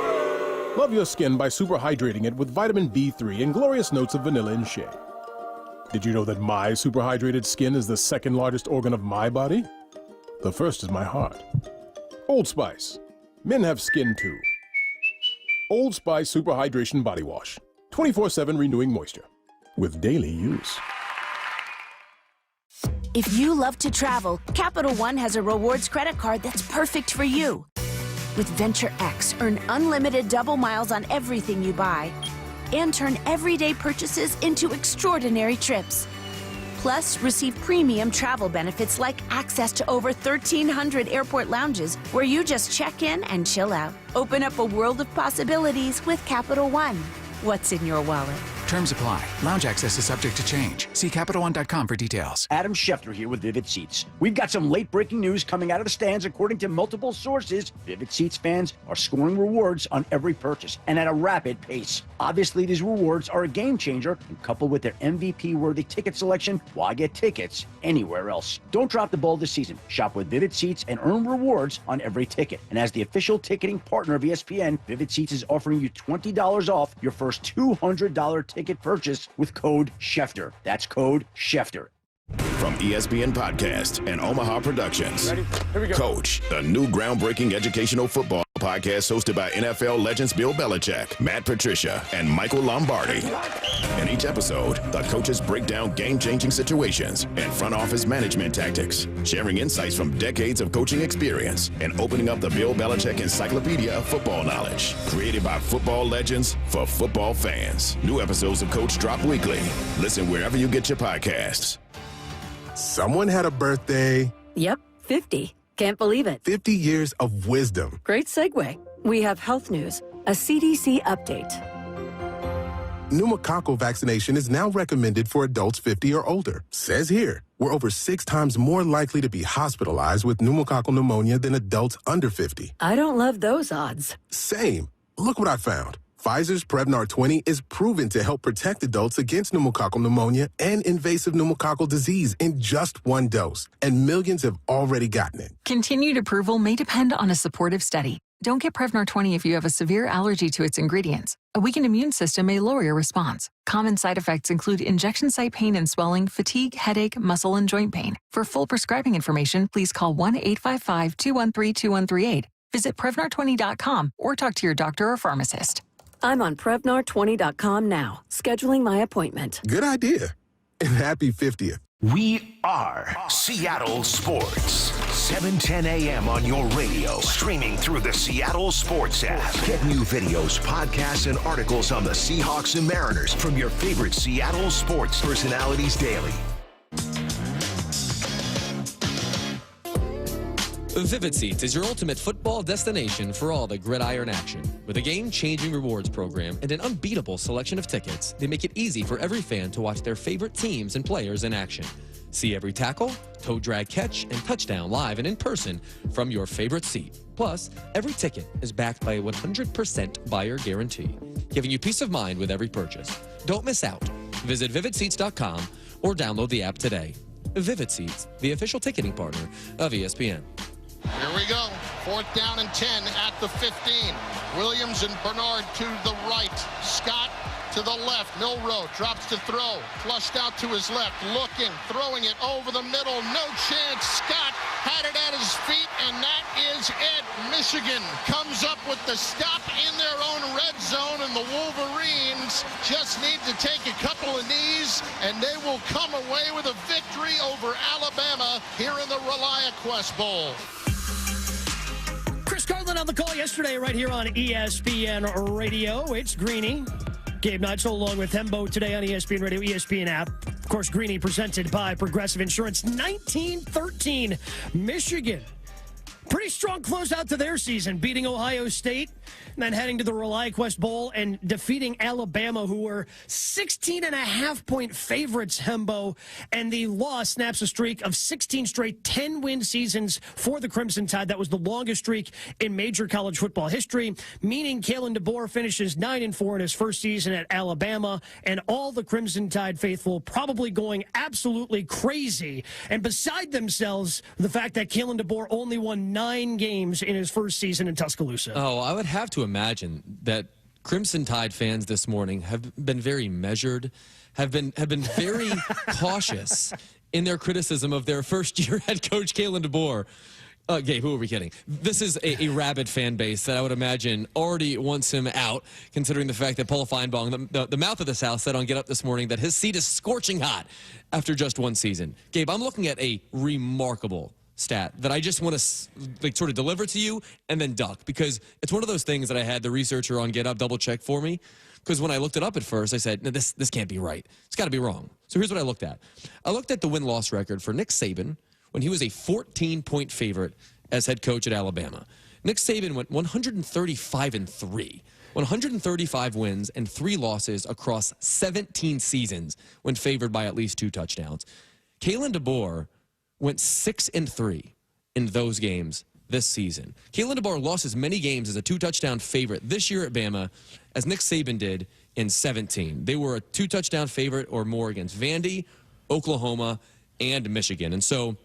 Love your skin by super hydrating it with vitamin B3 and glorious notes of vanilla and shea. Did you know that my super hydrated skin is the second largest organ of my body? The first is my heart. Old Spice. Men have skin too. Old Spice Super Hydration Body Wash. 24/7 renewing moisture. With daily use. If you love to travel, Capital One has a rewards credit card that's perfect for you. With Venture X, earn unlimited double miles on everything you buy and turn everyday purchases into extraordinary trips. Plus, receive premium travel benefits like access to over 1,300 airport lounges where you just check in and chill out. Open up a world of possibilities with Capital One. What's in your wallet? Terms apply. Lounge access is subject to change. See CapitalOne.com for details. Adam Schefter here with Vivid Seats. We've got some late-breaking news coming out of the stands. According to multiple sources, Vivid Seats fans are scoring rewards on every purchase and at a rapid pace. Obviously, these rewards are a game changer, and coupled with their MVP-worthy ticket selection, why get tickets anywhere else? Don't drop the ball this season. Shop with Vivid Seats and earn rewards on every ticket. And as the official ticketing partner of ESPN, Vivid Seats is offering you $20 off your first $200 ticket purchase with code Schefter. That's code Schefter. From ESPN Podcast and Omaha Productions, Ready? Here we go. Coach, the new groundbreaking educational football podcast hosted by NFL legends Bill Belichick, Matt Patricia, and Michael Lombardi. In each episode, the coaches break down game-changing situations and front office management tactics, sharing insights from decades of coaching experience and opening up the Bill Belichick Encyclopedia of Football Knowledge. Created by football legends for football fans. New episodes of Coach drop weekly. Listen wherever you get your podcasts. Someone had a birthday. Yep, 50. Can't believe it. 50 years of wisdom. Great segue. We have health news, a CDC update. Pneumococcal vaccination is now recommended for adults 50 or older. Says here, we're over 6 times more likely to be hospitalized with pneumococcal pneumonia than adults under 50. I don't love those odds. Same. Look what I found. Pfizer's Prevnar 20 is proven to help protect adults against pneumococcal pneumonia and invasive pneumococcal disease in just 1 dose, and millions have already gotten it. Continued approval may depend on a supportive study. Don't get Prevnar 20 if you have a severe allergy to its ingredients. A weakened immune system may lower your response. Common side effects include injection site pain and swelling, fatigue, headache, muscle, and joint pain. For full prescribing information, please call 1-855-213-2138. Visit Prevnar20.com or talk to your doctor or pharmacist. I'm on Prevnar20.com now, scheduling my appointment. Good idea. And happy 50th. We are Seattle Sports. 7:10 a.m. on your radio. Streaming through the Seattle Sports app. Get new videos, podcasts, and articles on the Seahawks and Mariners from your favorite Seattle sports personalities daily. Vivid Seats is your ultimate football destination for all the gridiron action. With a game-changing rewards program and an unbeatable selection of tickets, they make it easy for every fan to watch their favorite teams and players in action. See every tackle, toe drag catch, and touchdown live and in person from your favorite seat. Plus, every ticket is backed by a 100% buyer guarantee, giving you peace of mind with every purchase. Don't miss out. Visit vividseats.com or download the app today. Vivid Seats, the official ticketing partner of ESPN. Here we go. 4th down and 10 at the 15. Williams and Bernard to the right. Scott to the left. Milroe drops to throw. Flushed out to his left. Looking. Throwing it over the middle. No chance. Scott had it at his feet, and that is it. Michigan comes up with the stop in their own red zone, and the Wolverines just need to take a couple of knees, and they will come away with a victory over Alabama here in the ReliaQuest Bowl. Chris Carlin on the call yesterday right here on ESPN Radio. It's Greeny. Gabe Neitzel along with Hembo today on ESPN Radio, ESPN app. Of course, Greeny presented by Progressive Insurance. 19-13, Michigan. Pretty strong closeout to their season, beating Ohio State and then heading to the ReliaQuest Bowl and defeating Alabama, who were 16.5-point favorites, Hembo. And the loss snaps a streak of 16 straight 10-win seasons for the Crimson Tide. That was the longest streak in major college football history, meaning Kalen DeBoer finishes 9-4 in his first season at Alabama, and all the Crimson Tide faithful probably going absolutely crazy and beside themselves the fact that Kalen DeBoer only won 9 games in his first season in Tuscaloosa. Oh, I would have to imagine that Crimson Tide fans this morning have been very measured, have been very cautious in their criticism of their first-year head coach, Kalen DeBoer. Gabe, who are we kidding? This is a rabid fan base that I would imagine already wants him out, considering the fact that Paul Finebaum, the mouth of the South, said on Get Up this morning that his seat is scorching hot after just one season. Gabe, I'm looking at a remarkable stat that I just want to sort of deliver to you and then duck, because it's one of those things that I had the researcher on Get Up double check for me, because when I looked it up at first, I said, no, this can't be right. It's got to be wrong. So here's what I looked at. I looked at the win-loss record for Nick Saban when he was a 14-point favorite as head coach at Alabama. Nick Saban went 135-3. 135 wins and 3 losses across 17 seasons when favored by at least 2 touchdowns. Kalen DeBoer went 6-3 in those games this season. Kalen DeBoer lost as many games as a 2-touchdown favorite this year at Bama as Nick Saban did in 17. They were a 2-touchdown favorite or more against Vandy, Oklahoma, and Michigan. And so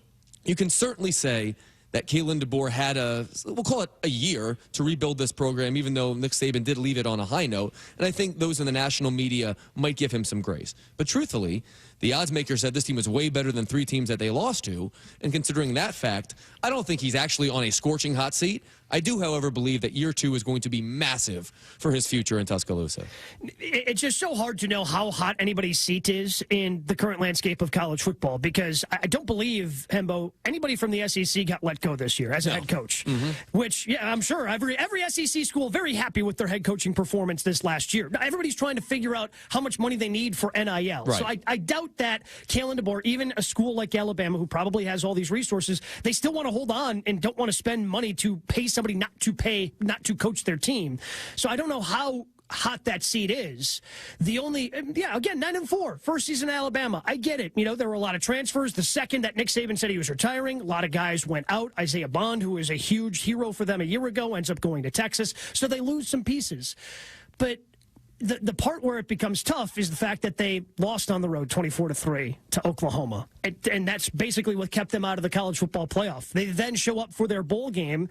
you can certainly say that Kalen DeBoer had we'll call it a year to rebuild this program, even though Nick Saban did leave it on a high note. And I think those in the national media might give him some grace. But truthfully, the odds maker said this team was way better than 3 teams that they lost to. And considering that fact, I don't think he's actually on a scorching hot seat. I do, however, believe that year 2 is going to be massive for his future in Tuscaloosa. It's just so hard to know how hot anybody's seat is in the current landscape of college football, because I don't believe, Hembo, anybody from the SEC got let go this year as a head coach, which, yeah, I'm sure every SEC school very happy with their head coaching performance this last year. Everybody's trying to figure out how much money they need for NIL. Right. So I doubt that Kalen DeBoer, even a school like Alabama, who probably has all these resources, they still want to hold on and don't want to spend money to pay somebody not to coach their team. So I don't know how hot that seat is. The only, again, 9-4, first season in Alabama. I get it. You know, there were a lot of transfers. The second that Nick Saban said he was retiring, a lot of guys went out. Isaiah Bond, who was a huge hero for them a year ago, ends up going to Texas. So they lose some pieces. But the part where it becomes tough is the fact that they lost on the road 24-3 to Oklahoma. And that's basically what kept them out of the college football playoff. They then show up for their bowl game,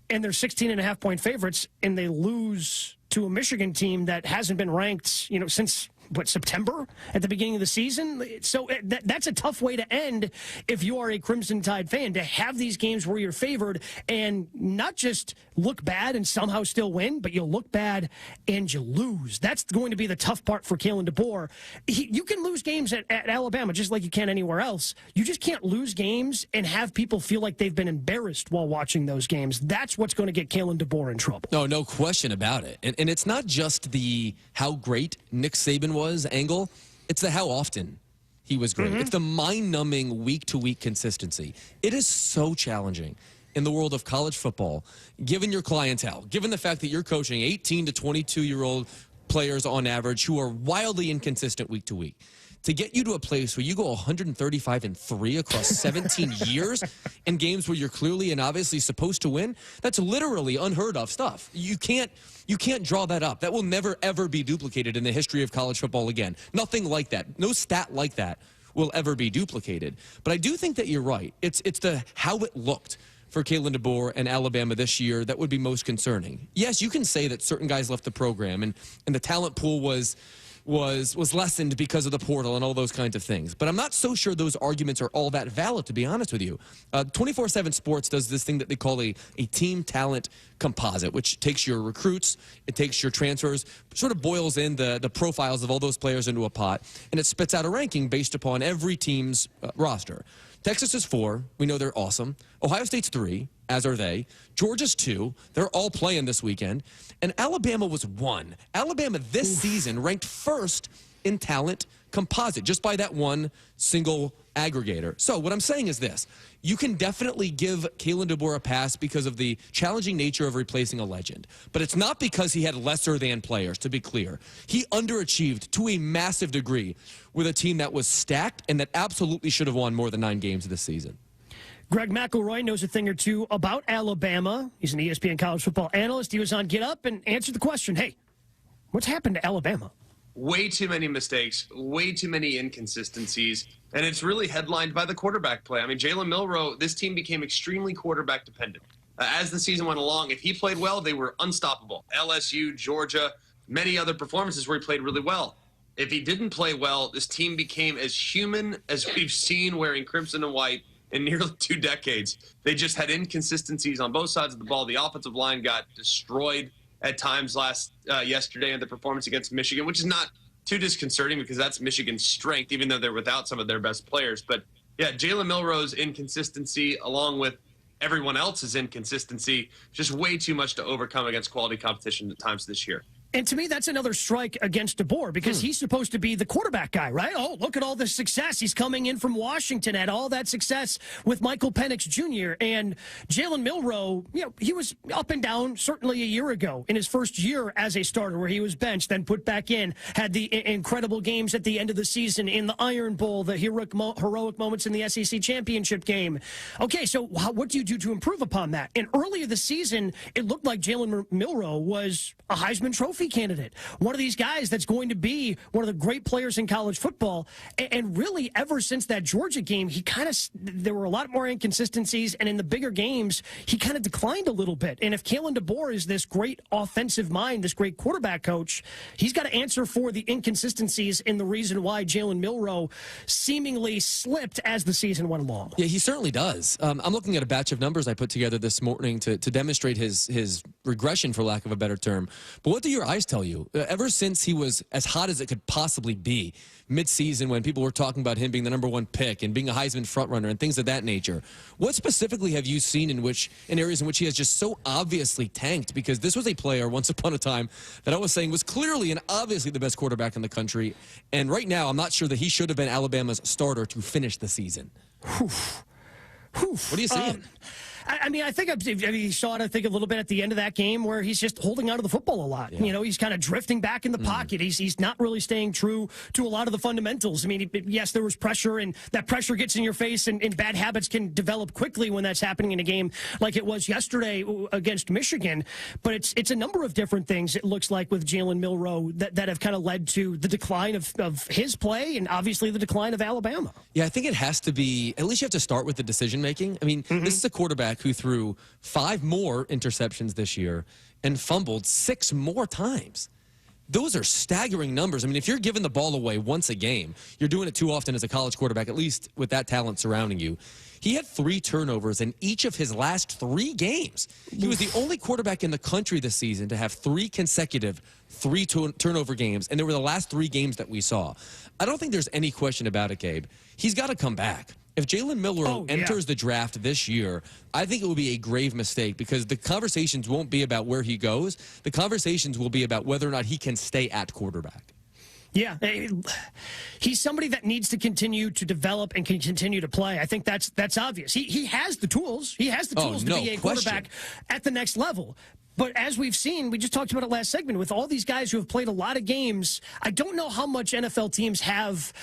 and they're 16.5-point favorites, and they lose to a Michigan team that hasn't been ranked, since September at the beginning of the season. So that's a tough way to end if you are a Crimson Tide fan, to have these games where you're favored and not just look bad and somehow still win, but you'll look bad and you lose. That's going to be the tough part for Kalen DeBoer. You can lose games at Alabama just like you can anywhere else. You just can't lose games and have people feel like they've been embarrassed while watching those games. That's what's going to get Kalen DeBoer in trouble. No question about it. And it's not just the how great Nick Saban was angle. It's the how often he was great. It's the mind-numbing week-to-week consistency. It is so challenging in the world of college football, given your clientele, given the fact that you're coaching 18 to 22-year-old players on average who are wildly inconsistent week to week. To get you to a place where you go 135-3 across 17 years in games where you're clearly and obviously supposed to win, that's literally unheard of stuff. You can't draw that up. That will never, ever be duplicated in the history of college football again. Nothing like that. No stat like that will ever be duplicated. But I do think that you're right. It's the how it looked for Kalen DeBoer and Alabama this year that would be most concerning. Yes, you can say that certain guys left the program and the talent pool was lessened because of the portal and all those kinds of things. But I'm not so sure those arguments are all that valid, to be honest with you. 24/7 Sports does this thing that they call a team talent composite, which takes your recruits, it takes your transfers, sort of boils in the profiles of all those players into a pot, and it spits out a ranking based upon every team's roster. Texas is 4. We know they're awesome. Ohio State's 3, as are they. Georgia's 2. They're all playing this weekend. And Alabama was 1. Alabama this season ranked first in talent composite, just by that one single aggregator. So what I'm saying is this. You can definitely give Kalen DeBoer a pass because of the challenging nature of replacing a legend. But it's not because he had lesser than players, to be clear. He underachieved to a massive degree with a team that was stacked and that absolutely should have won more than 9 games this season. Greg McElroy knows a thing or two about Alabama. He's an ESPN college football analyst. He was on Get Up and answered the question, hey, what's happened to Alabama? Way too many mistakes, way too many inconsistencies, and it's really headlined by the quarterback play. I mean, Jalen Milroe, this team became extremely quarterback dependent. As the season went along, if he played well, they were unstoppable. LSU, Georgia, many other performances where he played really well. If he didn't play well, this team became as human as we've seen wearing crimson and white in nearly 2 decades. They just had inconsistencies on both sides of the ball. The offensive line got destroyed at times yesterday in the performance against Michigan, which is not too disconcerting because that's Michigan's strength, even though they're without some of their best players. But, yeah, Jalen Milroe's inconsistency along with everyone else's inconsistency, just way too much to overcome against quality competition at times this year. And to me, that's another strike against DeBoer because he's supposed to be the quarterback guy, right? Oh, look at all this success. He's coming in from Washington, had all that success with Michael Penix Jr. And Jalen Milroe, he was up and down certainly a year ago in his first year as a starter where he was benched, then put back in, had the incredible games at the end of the season in the Iron Bowl, the heroic moments in the SEC championship game. Okay, so what do you do to improve upon that? And earlier this season, it looked like Jalen Milroe was a Heisman Trophy candidate, one of these guys that's going to be one of the great players in college football. And really, ever since that Georgia game, there were a lot more inconsistencies, and in the bigger games, he kind of declined a little bit. And if Kalen DeBoer is this great offensive mind, this great quarterback coach, he's got to answer for the inconsistencies and the reason why Jalen Milroe seemingly slipped as the season went along. Yeah, he certainly does. I'm looking at a batch of numbers I put together this morning to demonstrate his regression, for lack of a better term. But what do your eyes tell you? Ever since he was as hot as it could possibly be mid-season, when people were talking about him being the #1 pick and being a Heisman frontrunner and things of that nature, what specifically have you seen in areas in which he has just so obviously tanked? Because this was a player once upon a time that I was saying was clearly and obviously the best quarterback in the country, and right now I'm not sure that he should have been Alabama's starter to finish the season. What are you seeing? I mean, I think you saw it, I think, a little bit at the end of that game where he's just holding onto the football a lot. Yeah. He's kind of drifting back in the pocket. He's not really staying true to a lot of the fundamentals. I mean, yes, there was pressure, and that pressure gets in your face, and bad habits can develop quickly when that's happening in a game like it was yesterday against Michigan. But it's a number of different things, it looks like, with Jalen Milroe that have kind of led to the decline of his play and obviously the decline of Alabama. Yeah, I think it has to be, at least you have to start with the decision-making. I mean, this is a quarterback who threw 5 more interceptions this year and fumbled 6 more times. those are staggering numbers. I mean, if you're giving the ball away once a game, you're doing it too often as a college quarterback, at least with that talent surrounding you. He had 3 turnovers in each of his last 3 games. He was the only quarterback in the country this season to have 3 consecutive turnover games, and they were the last 3 games that we saw. I don't think there's any question about it, Gabe. He's got to come back. If Jalen Milroe enters the draft this year, I think it will be a grave mistake because the conversations won't be about where he goes. The conversations will be about whether or not he can stay at quarterback. Yeah, he's somebody that needs to continue to develop and can continue to play. I think that's obvious. He has the tools. He has the tools to be a quarterback at the next level. But as we've seen, we just talked about it last segment, with all these guys who have played a lot of games, I don't know how much NFL teams have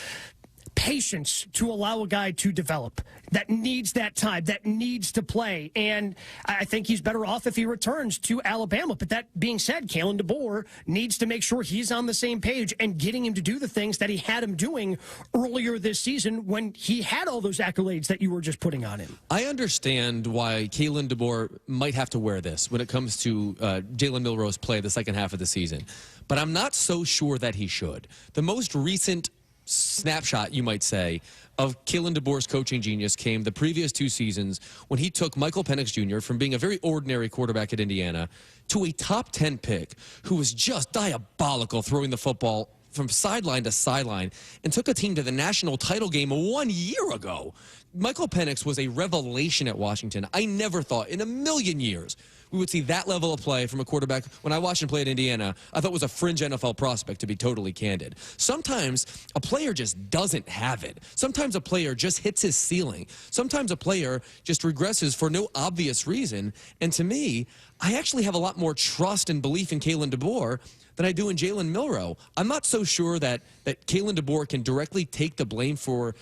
patience to allow a guy to develop that needs that time, that needs to play. And I think he's better off if he returns to Alabama. But that being said, Kalen DeBoer needs to make sure he's on the same page and getting him to do the things that he had him doing earlier this season when he had all those accolades that you were just putting on him. I understand why Kalen DeBoer might have to wear this when it comes to Jalen Milroe's play the second half of the season. But I'm not so sure that he should. The most recent snapshot, you might say, of Kalen DeBoer's coaching genius came the previous 2 seasons when he took Michael Penix Jr. from being a very ordinary quarterback at Indiana to a top 10 pick who was just diabolical throwing the football from sideline to sideline and took a team to the national title game 1 year ago. Michael Penix was a revelation at Washington. I never thought in a million years we would see that level of play from a quarterback. When I watched him play at Indiana, I thought it was a fringe NFL prospect, to be totally candid. Sometimes a player just doesn't have it. Sometimes a player just hits his ceiling. Sometimes a player just regresses for no obvious reason. And to me, I actually have a lot more trust and belief in Kalen DeBoer than I do in Jalen Milroe. I'm not so sure that Kalen DeBoer can directly take the blame for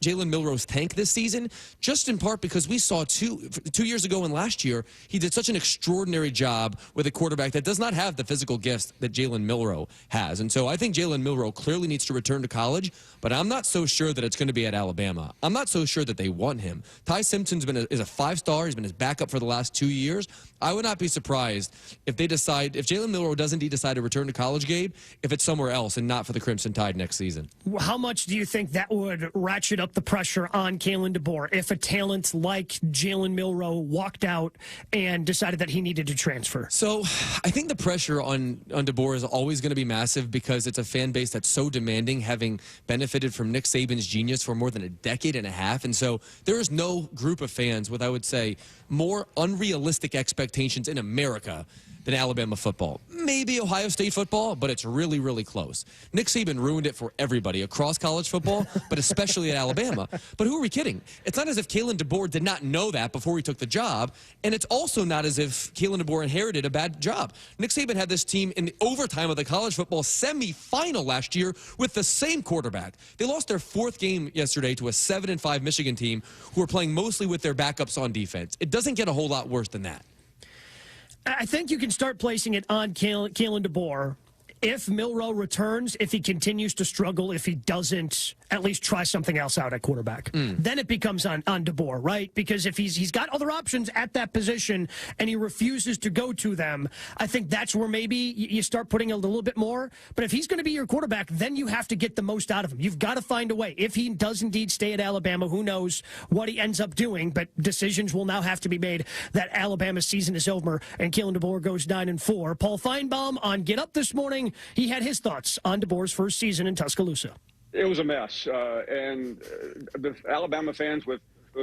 Jalen Milroe's tank this season, just in part because we saw 2 years ago and last year, he did such an extraordinary job with a quarterback that does not have the physical gifts that Jalen Milroe has. And so I think Jalen Milroe clearly needs to return to college, but I'm not so sure that it's going to be at Alabama. I'm not so sure that they want him. Ty Simpson's is a 5-star. He's been his backup for the last 2 years. I would not be surprised if Jalen Milroe does indeed decide to return to college, Gabe, if it's somewhere else and not for the Crimson Tide next season. How much do you think that would ratchet up the pressure on Kalen DeBoer if a talent like Jalen Milroe walked out and decided that he needed to transfer? So I think the pressure on DeBoer is always going to be massive because it's a fan base that's so demanding, having benefited from Nick Saban's genius for more than a decade and a half. And so there is no group of fans with, I would say, more unrealistic expectations in America than Alabama football. Maybe Ohio State football, but it's really, really close. Nick Saban ruined it for everybody across college football, but especially at Alabama. But who are we kidding? It's not as if Kalen DeBoer did not know that before he took the job, and it's also not as if Kalen DeBoer inherited a bad job. Nick Saban had this team in the overtime of the college football semifinal last year with the same quarterback. They lost their 4th game yesterday to a 7-5 Michigan team who were playing mostly with their backups on defense. It doesn't get a whole lot worse than that. I think you can start placing it on Kalen DeBoer. If Milroe returns, if he continues to struggle, if he doesn't at least try something else out at quarterback, then it becomes on DeBoer, right? Because if he's got other options at that position and he refuses to go to them, I think that's where maybe you start putting a little bit more. But if he's going to be your quarterback, then you have to get the most out of him. You've got to find a way. If he does indeed stay at Alabama, who knows what he ends up doing, but decisions will now have to be made that Alabama's season is over and Kalen DeBoer goes 9-4. Paul Finebaum on Get Up this morning. He had his thoughts on DeBoer's first season in Tuscaloosa. It was a mess. And the Alabama fans with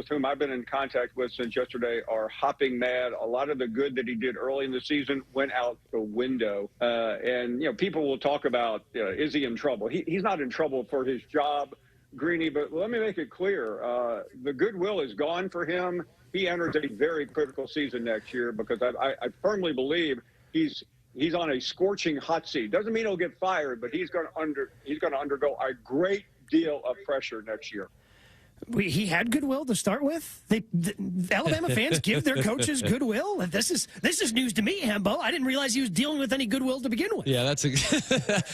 whom I've been in contact with since yesterday are hopping mad. A lot of the good that he did early in the season went out the window. And, people will talk about, is he in trouble? He's not in trouble for his job, Greeny, but let me make it clear. The goodwill is gone for him. He enters a very critical season next year because I firmly believe he's on a scorching hot seat. Doesn't mean he'll get fired, but he's going to undergo a great deal of pressure next year. He had goodwill to start with. The Alabama fans give their coaches goodwill. This is news to me, Hembo. I didn't realize he was dealing with any goodwill to begin with. Yeah, that's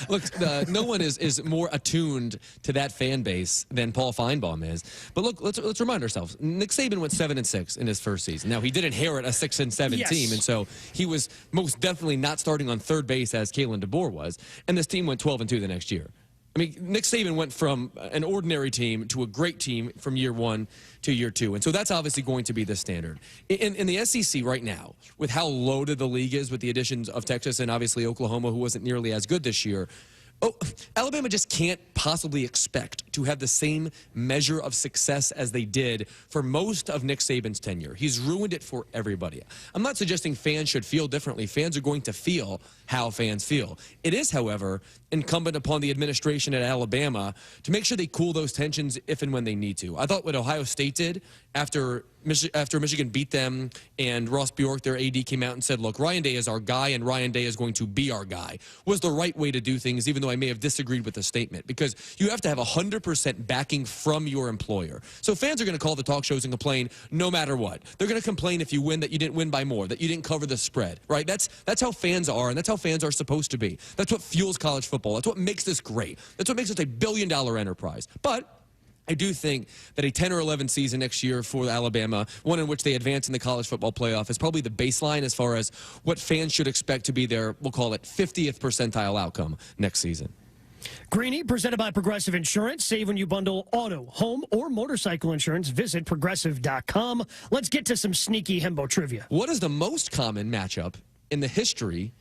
look. No one is more attuned to that fan base than Paul Finebaum is. But look, let's remind ourselves. Nick Saban went 7-6 in his first season. Now he did inherit a 6-7 team, and so he was most definitely not starting on third base as Kalen DeBoer was. And this team went 12-2 the next year. I mean, Nick Saban went from an ordinary team to a great team from year 1 to year 2. And so that's obviously going to be the standard. In the SEC right now, with how loaded the league is with the additions of Texas and obviously Oklahoma, who wasn't nearly as good this year, Alabama just can't possibly expect to have the same measure of success as they did for most of Nick Saban's tenure. He's ruined it for everybody. I'm not suggesting fans should feel differently. Fans are going to feel how fans feel. It is, however, incumbent upon the administration at Alabama to make sure they cool those tensions if and when they need to. I thought what Ohio State did after Michigan beat them and Ross Bjork, their AD, came out and said, look, Ryan Day is our guy and Ryan Day is going to be our guy, was the right way to do things, even though I may have disagreed with the statement, because you have to have 100% backing from your employer. So fans are going to call the talk shows and complain no matter what. They're going to complain if you win that you didn't win by more, that you didn't cover the spread, right? That's how fans are, and that's how fans are supposed to be. That's what fuels college football. That's what makes this great. That's what makes this a billion-dollar enterprise. But I do think that a 10 or 11 season next year for Alabama, one in which they advance in the college football playoff, is probably the baseline as far as what fans should expect to be their, we'll call it, 50th percentile outcome next season. Greeny, presented by Progressive Insurance. Save when you bundle auto, home, or motorcycle insurance. Visit Progressive.com. Let's get to some sneaky Hembo trivia. What is the most common matchup in the history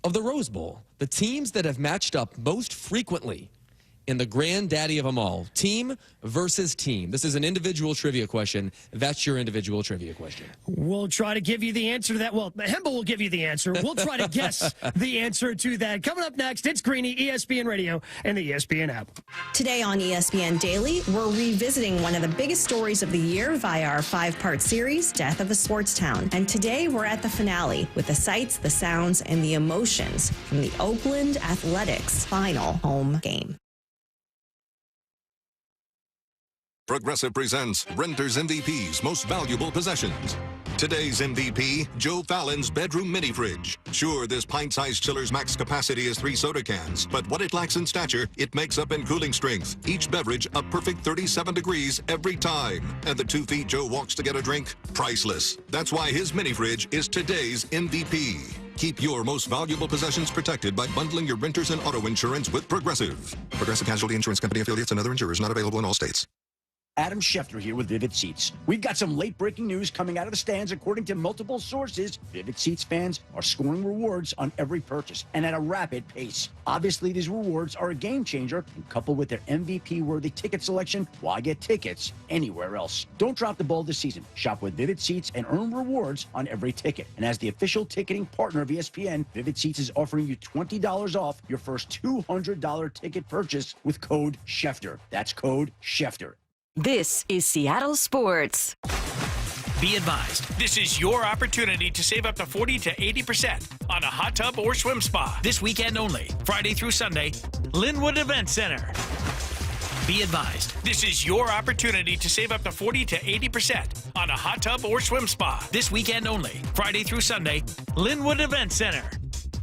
of the Rose Bowl? The teams that have matched up most frequently in the granddaddy of them all, team versus team. This is an individual trivia question. That's your individual trivia question. We'll try to give you the answer to that. Well, Hembo will give you the answer. We'll try to guess the answer to that. Coming up next, it's Greeny, ESPN Radio, and the ESPN app. Today on ESPN Daily, we're revisiting one of the biggest stories of the year via our 5-part series, Death of a Sports Town. And today we're at the finale with the sights, the sounds, and the emotions from the Oakland Athletics final home game. Progressive presents Renter's MVP's Most Valuable Possessions. Today's MVP, Joe Fallon's bedroom mini fridge. Sure, this pint-sized chiller's max capacity is 3 soda cans, but what it lacks in stature, it makes up in cooling strength. Each beverage a perfect 37 degrees every time. And the 2 feet Joe walks to get a drink, priceless. That's why his mini fridge is today's MVP. Keep your most valuable possessions protected by bundling your renters and auto insurance with Progressive. Progressive Casualty Insurance Company affiliates and other insurers not available in all states. Adam Schefter here with Vivid Seats. We've got some late-breaking news coming out of the stands. According to multiple sources, Vivid Seats fans are scoring rewards on every purchase and at a rapid pace. Obviously, these rewards are a game changer, and coupled with their MVP-worthy ticket selection, why get tickets anywhere else? Don't drop the ball this season. Shop with Vivid Seats and earn rewards on every ticket. And as the official ticketing partner of ESPN, Vivid Seats is offering you $20 off your first $200 ticket purchase with code Schefter. That's code Schefter. This is Seattle Sports. Be advised, this is your opportunity to save up to 40 to 80% on a hot tub or swim spa. This weekend only, Friday through Sunday, Linwood Event Center. Be advised, this is your opportunity to save up to 40 to 80% on a hot tub or swim spa. This weekend only, Friday through Sunday, Linwood Event Center.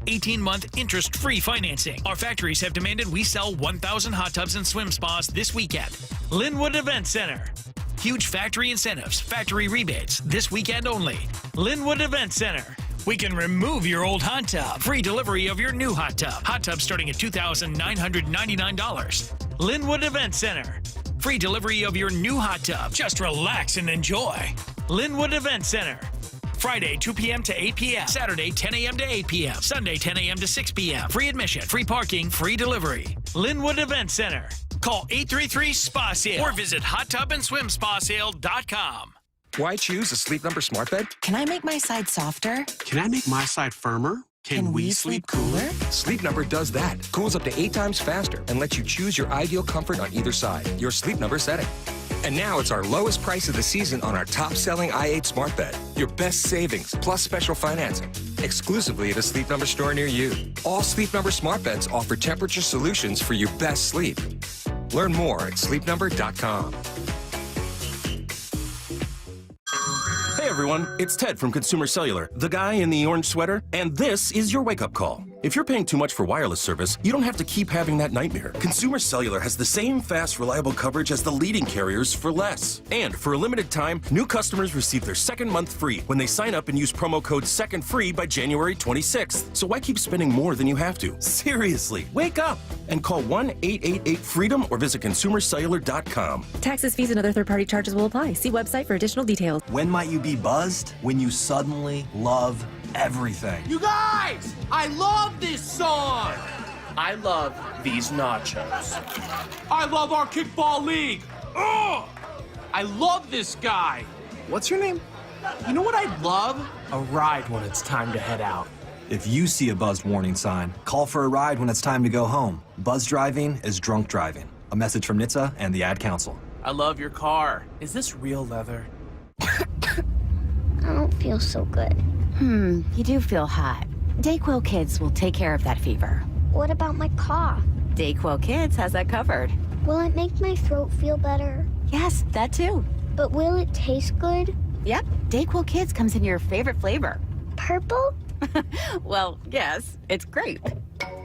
18-month interest-free financing. Our factories have demanded we sell 1,000 hot tubs and swim spas this weekend. Linwood Event Center. Huge factory incentives, factory rebates, this weekend only. Linwood Event Center. We can remove your old hot tub. Free delivery of your new hot tub. Hot tub starting at $2,999. Linwood Event Center. Free delivery of your new hot tub. Just relax and enjoy. Linwood Event Center. Friday, 2 p.m. to 8 p.m. Saturday, 10 a.m. to 8 p.m. Sunday, 10 a.m. to 6 p.m. Free admission, free parking, free delivery. Linwood Event Center. Call 833-SPA-SALE or visit hottubandswimspasale.com. Why choose a Sleep Number smart bed? Can I make my side softer? Can I make my side firmer? Can we sleep cooler? Sleep Number does that. Cools up to 8 times faster and lets you choose your ideal comfort on either side. Your Sleep Number setting. And now it's our lowest price of the season on our top-selling i8 smart bed. Your best savings plus special financing. Exclusively at a Sleep Number store near you. All Sleep Number smart beds offer temperature solutions for your best sleep. Learn more at sleepnumber.com. everyone. It's Ted from Consumer Cellular, the guy in the orange sweater, and this is your wake-up call. If you're paying too much for wireless service, you don't have to keep having that nightmare. Consumer Cellular has the same fast, reliable coverage as the leading carriers for less. And for a limited time, new customers receive their second month free when they sign up and use promo code SECONDFREE by January 26th. So why keep spending more than you have to? Seriously, wake up and call 1-888-FREEDOM or visit consumercellular.com. Taxes, fees, and other third-party charges will apply. See website for additional details. When might you be buzzed? When you suddenly love everything. You guys, I love this song. I love these nachos. I love our kickball league. Ugh! I love this guy. What's your name? You know what I'd love? A ride when it's time to head out. If you see a buzzed warning sign, call for a ride when it's time to go home. Buzz driving is drunk driving. A message from NHTSA and the Ad Council. I love your car. Is this real leather? I don't feel so good. You do feel hot. DayQuil Kids will take care of that fever. What about my cough? DayQuil Kids has that covered. Will it make my throat feel better? Yes, that too. But will it taste good? Yep, DayQuil Kids comes in your favorite flavor. Purple? Well, yes, it's grape.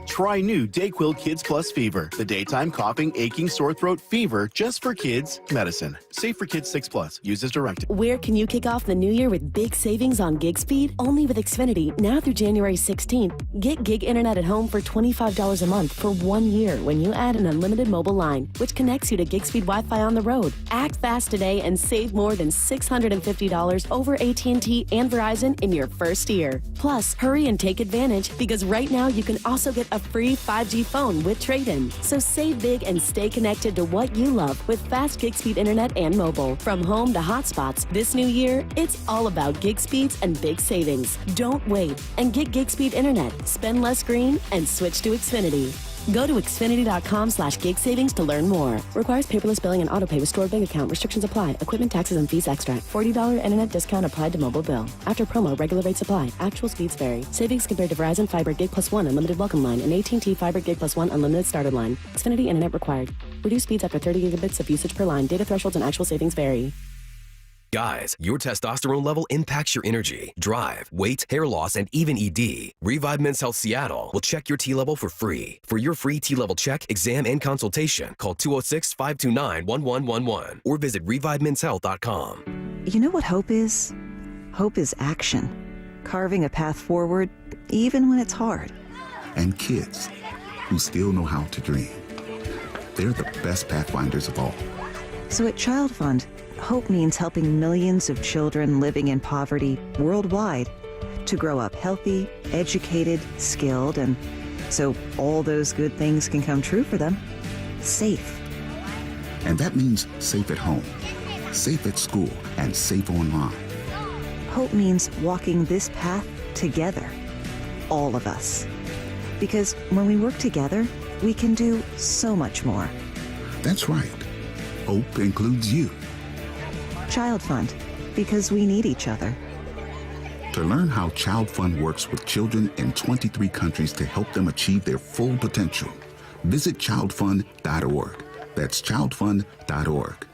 Try new DayQuil Kids Plus Fever, the daytime coughing, aching, sore throat fever just for kids medicine. Safe for kids 6+. Use as directed. Where can you kick off the new year with big savings on gig speed? Only with Xfinity, now through January 16th. Get gig internet at home for $25 a month for 1 year when you add an unlimited mobile line, which connects you to gig speed Wi-Fi on the road. Act fast today and save more than $650 over AT&T and Verizon in your first year. Plus, hurry and take advantage because right now you can also get a free 5G phone with trade-in. So save big and stay connected to what you love with fast gig speed internet and mobile. From home to hotspots, this new year, it's all about gig speeds and big savings. Don't wait and get gig speed internet. Spend less green and switch to Xfinity. Go to Xfinity.com/gig savings to learn more. Requires paperless billing and autopay with stored bank account. Restrictions apply. Equipment, taxes, and fees extra. $40 internet discount applied to mobile bill. After promo, regular rates apply. Actual speeds vary. Savings compared to Verizon Fiber Gig Plus 1 Unlimited Welcome Line and AT&T Fiber Gig Plus 1 Unlimited Starter Line. Xfinity internet required. Reduced speeds after 30 gigabits of usage per line. Data thresholds and actual savings vary. Guys, your testosterone level impacts your energy, drive, weight, hair loss, and even ED. Revive Men's Health Seattle will check your T level for free. For your free T level check, exam, and consultation, call 206-529-1111 or visit revivemenshealth.com. You know what hope is? Hope is action. Carving a path forward, even when it's hard. And kids who still know how to dream. They're the best pathfinders of all. So at Child Fund, hope means helping millions of children living in poverty worldwide to grow up healthy, educated, skilled, and so all those good things can come true for them. Safe. And that means safe at home, safe at school, and safe online. Hope means walking this path together. All of us. Because when we work together, we can do so much more. That's right. Hope includes you. Child Fund, because we need each other. To learn how Child Fund works with children in 23 countries to help them achieve their full potential, visit childfund.org. That's childfund.org.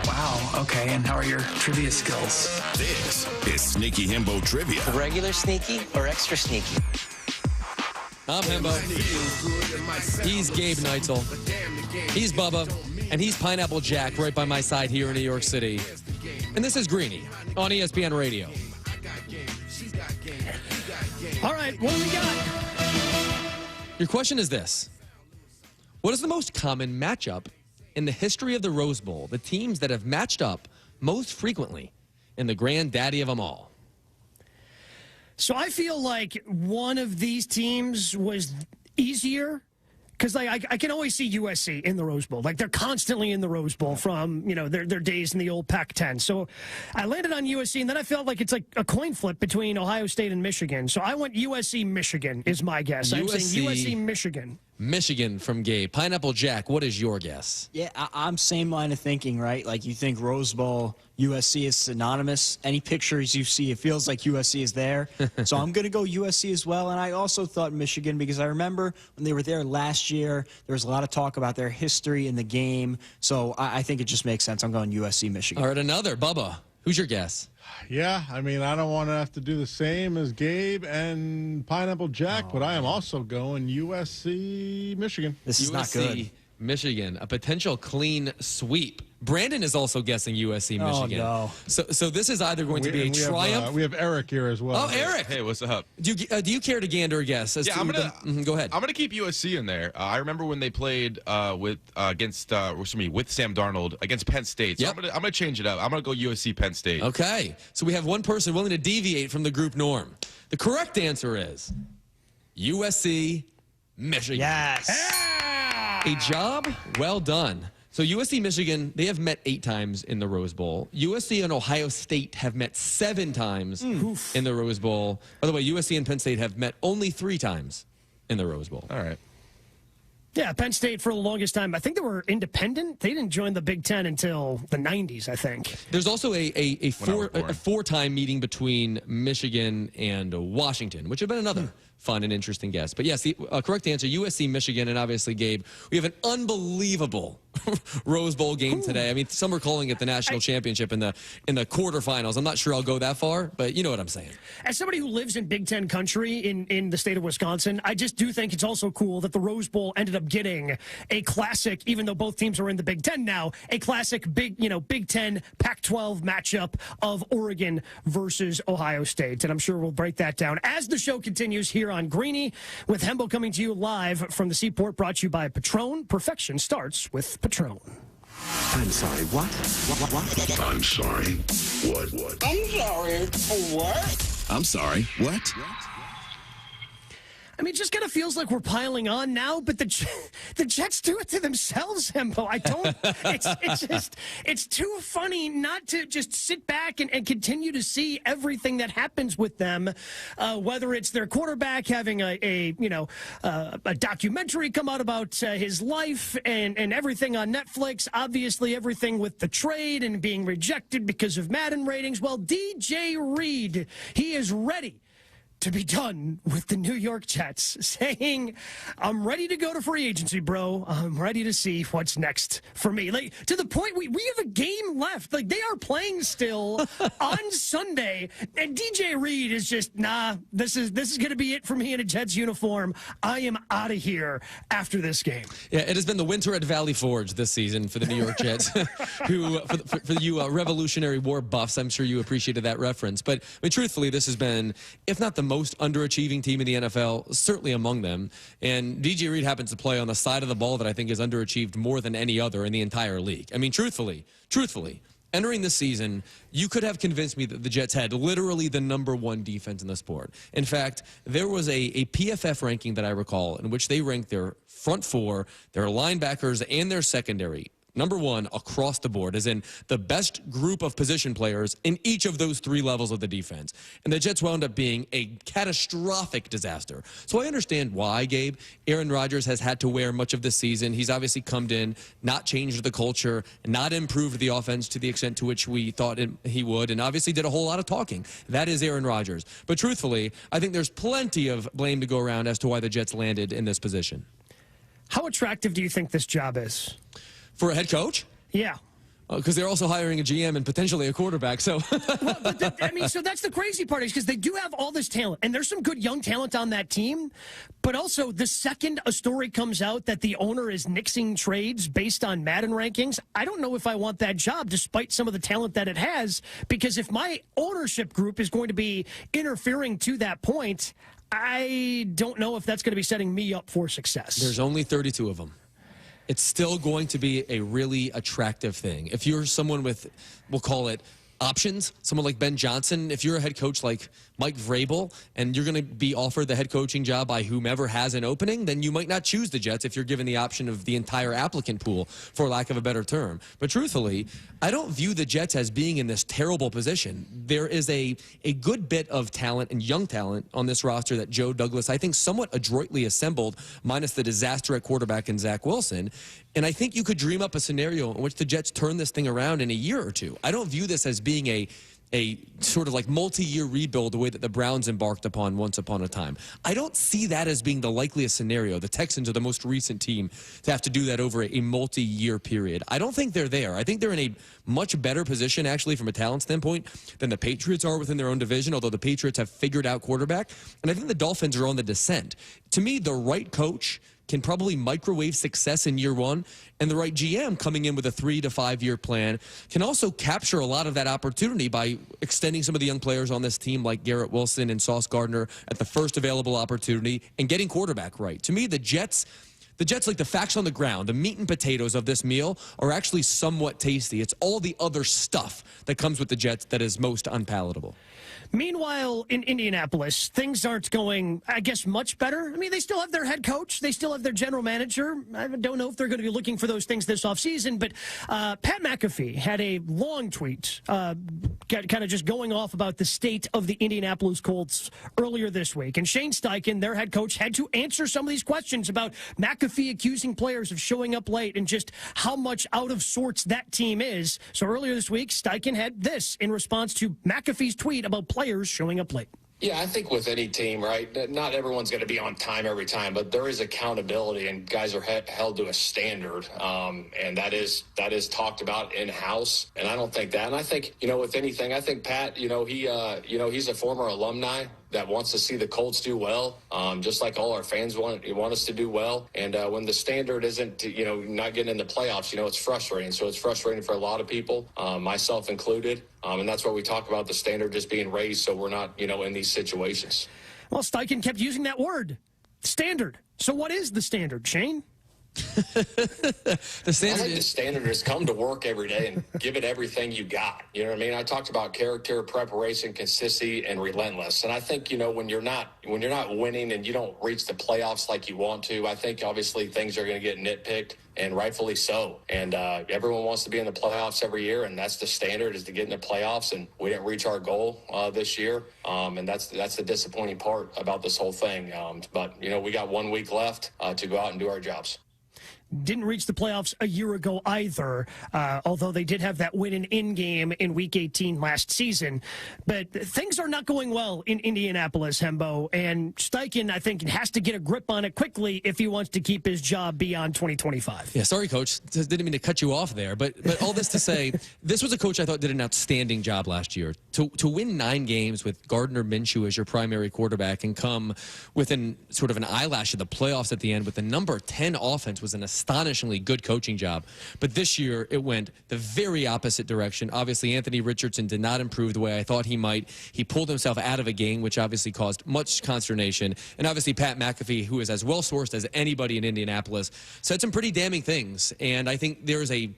Wow, okay, and how are your trivia skills? This is Sneaky Himbo Trivia. Regular sneaky or extra sneaky? I'm Himbo. He's Gabe Neitzel. He's Bubba. And he's Pineapple Jack right by my side here in New York City. And this is Greeny on ESPN Radio. All right, what do we got? Your question is this. What is the most common matchup in the history of the Rose Bowl? The teams that have matched up most frequently in the granddaddy of them all. So I feel like one of these teams was easier because like I can always see USC in the Rose Bowl. Like they're constantly in the Rose Bowl from, their days in the old Pac-10. So I landed on USC, and then I felt like it's like a coin flip between Ohio State and Michigan. So I went USC-Michigan is my guess. I'm saying USC-Michigan. Michigan from Gabe. Pineapple Jack, what is your guess? Yeah, I'm same line of thinking, right? Like you think Rose Bowl, USC is synonymous. Any pictures you see, it feels like USC is there. So I'm going to go USC as well. And I also thought Michigan because I remember when they were there last year, there was a lot of talk about their history in the game. So I think it just makes sense. I'm going USC, Michigan. All right, another. Bubba, who's your guess? Yeah, I mean, I don't want to have to do the same as Gabe and Pineapple Jack, but I am also going USC, Michigan. This is not good. Michigan, a potential clean sweep. Brandon is also guessing USC, Michigan. Oh, no. So this is either going to be a triumph. We have Eric here as well. Oh, Eric. Hey, what's up? Do you care to gander a guess? Yeah, I'm gonna go ahead. I'm gonna keep USC in there. I remember when they played with Sam Darnold against Penn State. So I'm gonna change it up. I'm gonna go USC, Penn State. Okay. So we have one person willing to deviate from the group norm. The correct answer is USC, Michigan. Yes. A job well done. So USC, Michigan, they have met 8 times in the Rose Bowl. USC and Ohio State have met 7 times in the Rose Bowl. By the way, USC and Penn State have met only 3 times in the Rose Bowl. All right. Yeah, Penn State for the longest time. I think they were independent. They didn't join the Big Ten until the 90s, I think. There's also a 4-time meeting between Michigan and Washington, which would have been another fun and interesting guess. But yes, the correct answer, USC, Michigan, and obviously, Gabe, we have an unbelievable Rose Bowl game today. I mean, some are calling it the national championship in the quarterfinals. I'm not sure I'll go that far, but you know what I'm saying. As somebody who lives in Big Ten country in the state of Wisconsin, I just do think it's also cool that the Rose Bowl ended up getting a classic, even though both teams are in the Big Ten now, a classic Big Ten Pac-12 matchup of Oregon versus Ohio State. And I'm sure we'll break that down as the show continues here on Greeny, with Hembo coming to you live from the Seaport, brought to you by Patron. Perfection starts with Patron. I'm sorry, what? What? I'm sorry, what? I'm sorry, what? I'm sorry, what? I mean, it just kind of feels like we're piling on now, but the Jets do it to themselves, Hembo. I don't. It's too funny not to just sit back and continue to see everything that happens with them, whether it's their quarterback having a documentary come out about his life and everything on Netflix. Obviously, everything with the trade and being rejected because of Madden ratings. Well, DJ Reed, he is ready to be done with the New York Jets, saying, I'm ready to go to free agency, bro. I'm ready to see what's next for me. Like, to the point, we have a game left. Like, they are playing still on Sunday, and DJ Reed is just, nah, this is going to be it for me in a Jets uniform. I am out of here after this game. Yeah, it has been the winter at Valley Forge this season for the New York Jets, who, for you Revolutionary War buffs, I'm sure you appreciated that reference. But I mean, truthfully, this has been, if not the most underachieving team in the NFL, certainly among them. And DJ Reed happens to play on the side of the ball that I think is underachieved more than any other in the entire league. I mean, truthfully, entering this season, you could have convinced me that the Jets had literally the #1 defense in the sport. In fact, there was a PFF ranking that I recall in which they ranked their front 4, their linebackers, and their secondary #1 across the board, as in the best group of position players in each of those 3 levels of the defense. And the Jets wound up being a catastrophic disaster. So I understand why, Gabe. Aaron Rodgers has had to wear much of this season. He's obviously come in, not changed the culture, not improved the offense to the extent to which we thought he would, and obviously did a whole lot of talking. That is Aaron Rodgers. But truthfully, I think there's plenty of blame to go around as to why the Jets landed in this position. How attractive do you think this job is? For a head coach? Yeah. Because they're also hiring a GM and potentially a quarterback. So, so that's the crazy part, is because they do have all this talent, and there's some good young talent on that team. But also, the second a story comes out that the owner is nixing trades based on Madden rankings, I don't know if I want that job, despite some of the talent that it has. Because if my ownership group is going to be interfering to that point, I don't know if that's going to be setting me up for success. There's only 32 of them. It's still going to be a really attractive thing. If you're someone with, we'll call it, options, someone like Ben Johnson, if you're a head coach like Mike Vrabel, and you're going to be offered the head coaching job by whomever has an opening, then you might not choose the Jets if you're given the option of the entire applicant pool, for lack of a better term. But truthfully, I don't view the Jets as being in this terrible position. There is a good bit of talent and young talent on this roster that Joe Douglas, I think, somewhat adroitly assembled, minus the disaster at quarterback in Zach Wilson. And I think you could dream up a scenario in which the Jets turn this thing around in a year or two. I don't view this as being a sort of like multi-year rebuild the way that the Browns embarked upon once upon a time. I don't see that as being the likeliest scenario. The Texans are the most recent team to have to do that over a multi-year period. I don't think they're there. I think they're in a much better position, actually, from a talent standpoint than the Patriots are within their own division, although the Patriots have figured out quarterback. And I think the Dolphins are on the descent. To me, the right coach can probably microwave success in year one, and the right GM coming in with a 3 to 5 year plan can also capture a lot of that opportunity by extending some of the young players on this team like Garrett Wilson and Sauce Gardner at the first available opportunity and getting quarterback right. To me, the Jets, like the facts on the ground, the meat and potatoes of this meal are actually somewhat tasty. It's all the other stuff that comes with the Jets that is most unpalatable. Meanwhile, in Indianapolis, things aren't going, I guess, much better. I mean, they still have their head coach. They still have their general manager. I don't know if they're going to be looking for those things this offseason, but Pat McAfee had a long tweet kind of just going off about the state of the Indianapolis Colts earlier this week. And Shane Steichen, their head coach, had to answer some of these questions about McAfee accusing players of showing up late and just how much out of sorts that team is. So earlier this week, Steichen had this in response to McAfee's tweet about players showing up late. Yeah, I think with any team, right, not everyone's going to be on time every time, but there is accountability and guys are held to a standard. And that is talked about in-house. And I don't think that. And I think, with anything, I think Pat, he's a former alumni that wants to see the Colts do well, just like all our fans want us to do well. And when the standard isn't, not getting in the playoffs, it's frustrating. So it's frustrating for a lot of people, myself included. And that's why we talk about the standard just being raised so we're not, in these situations. Well, Steichen kept using that word, standard. So what is the standard, Shane? The standard is come to work every day and give it everything you got. You know what I mean? I talked about character, preparation, consistency, and relentless. And I think, when you're not winning and you don't reach the playoffs like you want to, I think obviously things are going to get nitpicked. And rightfully so. And everyone wants to be in the playoffs every year, and that's the standard, is to get in the playoffs. And we didn't reach our goal this year, and that's the disappointing part about this whole thing. But we got 1 week left to go out and do our jobs. Didn't reach the playoffs a year ago either, although they did have that win in game in Week 18 last season. But things are not going well in Indianapolis, Hembo, and Steichen, I think, has to get a grip on it quickly if he wants to keep his job beyond 2025. Yeah, sorry, Coach. Didn't mean to cut you off there, but all this to say, this was a coach I thought did an outstanding job last year. To win 9 games with Gardner Minshew as your primary quarterback and come within sort of an eyelash of the playoffs at the end with the number 10 offense was an astonishingly good coaching job. But this year, it went the very opposite direction. Obviously, Anthony Richardson did not improve the way I thought he might. He pulled himself out of a game, which obviously caused much consternation. And obviously, Pat McAfee, who is as well-sourced as anybody in Indianapolis, said some pretty damning things. And I think there is an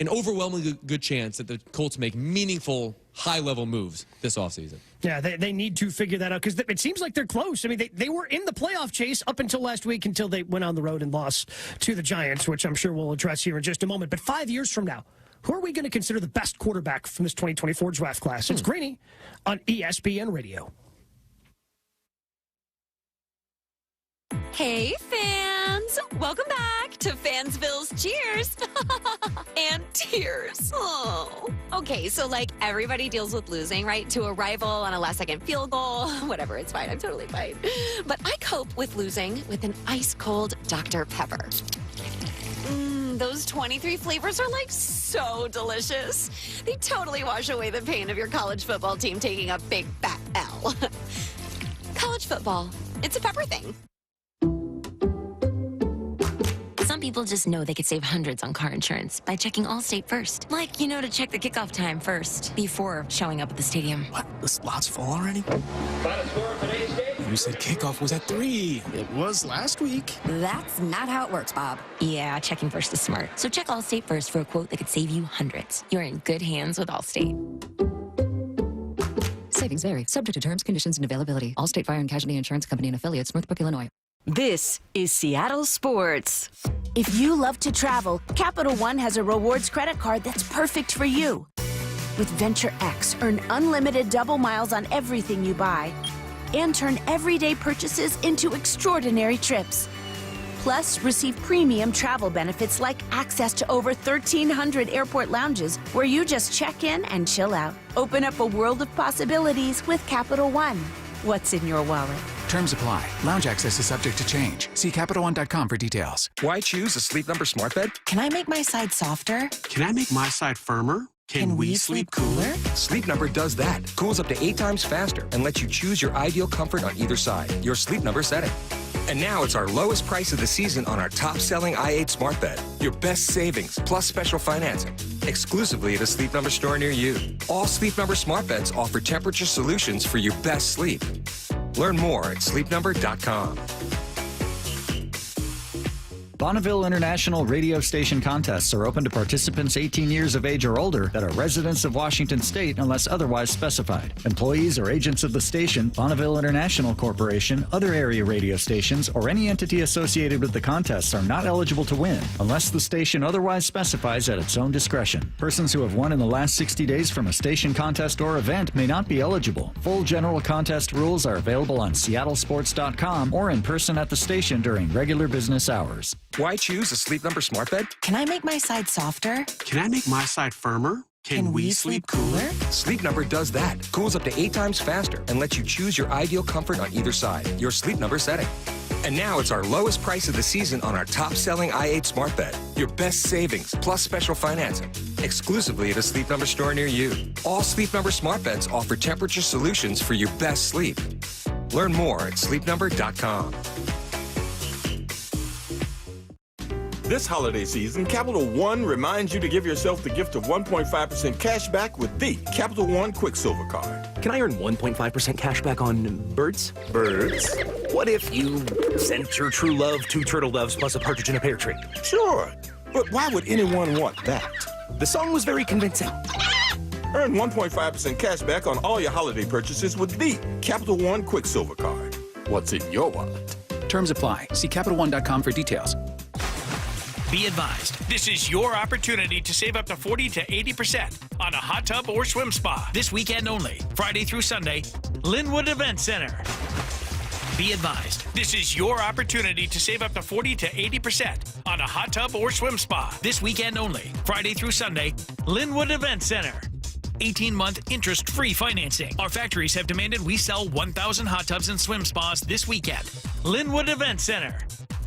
overwhelmingly good chance that the Colts make meaningful, high-level moves this offseason. Yeah, they need to figure that out because it seems like they're close. I mean, they were in the playoff chase up until last week until they went on the road and lost to the Giants, which I'm sure we'll address here in just a moment. But 5 years from now, who are we going to consider the best quarterback from this 2024 draft class? It's Greeny on ESPN Radio. Hey, fans! Welcome back to Fansville's Cheers and Tears. Oh. Okay, so everybody deals with losing, right? To a rival on a last-second field goal. Whatever, it's fine. I'm totally fine. But I cope with losing with an ice-cold Dr. Pepper. Those 23 flavors are so delicious. They totally wash away the pain of your college football team taking a big fat L. College football, it's a pepper thing. Some people just know they could save hundreds on car insurance by checking Allstate first. To check the kickoff time first before showing up at the stadium. What? The slots full already? You said kickoff was at 3. It was last week. That's not how it works, Bob. Yeah, checking first is smart. So check Allstate first for a quote that could save you hundreds. You're in good hands with Allstate. Savings vary, subject to terms, conditions, and availability. Allstate Fire and Casualty Insurance Company and affiliates, Northbrook, Illinois. This is Seattle Sports. If you love to travel, Capital One has a rewards credit card that's perfect for you. With Venture X, earn unlimited double miles on everything you buy and turn everyday purchases into extraordinary trips. Plus, receive premium travel benefits like access to over 1,300 airport lounges where you just check in and chill out. Open up a world of possibilities with Capital One. What's in your wallet? Terms apply. Lounge access is subject to change. See CapitalOne.com for details. Why choose a Sleep Number smart bed? Can I make my side softer? Can I make my side firmer? Can we sleep cooler? Sleep Number does that. Cools up to 8 times faster and lets you choose your ideal comfort on either side. Your Sleep Number setting. And now it's our lowest price of the season on our top-selling i8 smart bed. Your best savings plus special financing. Exclusively at a Sleep Number store near you. All Sleep Number smart beds offer temperature solutions for your best sleep. Learn more at sleepnumber.com. Bonneville International radio station contests are open to participants 18 years of age or older that are residents of Washington State unless otherwise specified. Employees or agents of the station, Bonneville International Corporation, other area radio stations, or any entity associated with the contests are not eligible to win unless the station otherwise specifies at its own discretion. Persons who have won in the last 60 days from a station contest or event may not be eligible. Full general contest rules are available on seattlesports.com or in person at the station during regular business hours. Why choose a Sleep Number smart bed? Can I make my side softer? Can I make my side firmer? Can we sleep cooler? Sleep Number does that. Cools up to 8 times faster and lets you choose your ideal comfort on either side. Your Sleep Number setting. And now it's our lowest price of the season on our top-selling i8 smart bed. Your best savings plus special financing. Exclusively at a Sleep Number store near you. All Sleep Number smart beds offer temperature solutions for your best sleep. Learn more at sleepnumber.com. This holiday season, Capital One reminds you to give yourself the gift of 1.5% cash back with the Capital One Quicksilver Card. Can I earn 1.5% cash back on birds? Birds? What if you sent your true love 2 turtle doves plus a partridge in a pear tree? Sure, but why would anyone want that? The song was very convincing. Earn 1.5% cash back on all your holiday purchases with the Capital One Quicksilver Card. What's in your wallet? Terms apply. See CapitalOne.com for details. Be advised, this is your opportunity to save up to 40 to 80% on a hot tub or swim spa this weekend only, Friday through Sunday, Linwood Event Center. Be advised, this is your opportunity to save up to 40 to 80% on a hot tub or swim spa this weekend only, Friday through Sunday, Linwood Event Center. 18-month interest-free financing. Our factories have demanded we sell 1,000 hot tubs and swim spas this weekend. Linwood Event Center.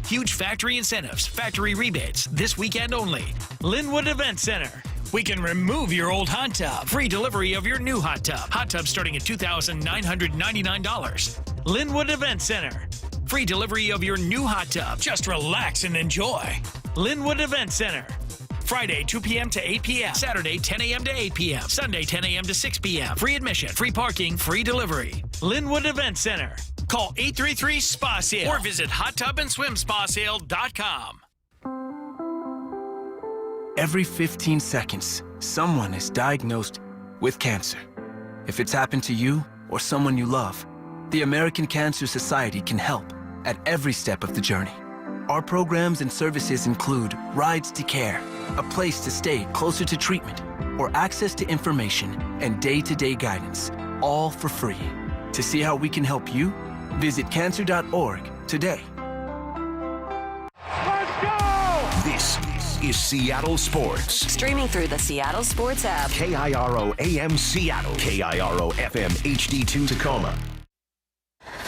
Huge factory incentives, factory rebates, this weekend only. Linwood Event Center. We can remove your old hot tub. Free delivery of your new hot tub. Hot tub starting at $2,999. Linwood Event Center. Free delivery of your new hot tub. Just relax and enjoy. Linwood Event Center. Friday, 2 p.m. to 8 p.m. Saturday, 10 a.m. to 8 p.m. Sunday, 10 a.m. to 6 p.m. Free admission, free parking, free delivery. Linwood Event Center. Call 833-SPA-SALE or visit hottubandswimspasale.com. Every 15 seconds, someone is diagnosed with cancer. If it's happened to you or someone you love, the American Cancer Society can help at every step of the journey. Our programs and services include rides to care, a place to stay closer to treatment, or access to information and day-to-day guidance, all for free. To see how we can help you, visit cancer.org today. Let's go! This is Seattle Sports. Streaming through the Seattle Sports app. KIRO AM Seattle. KIRO FM HD2 Tacoma.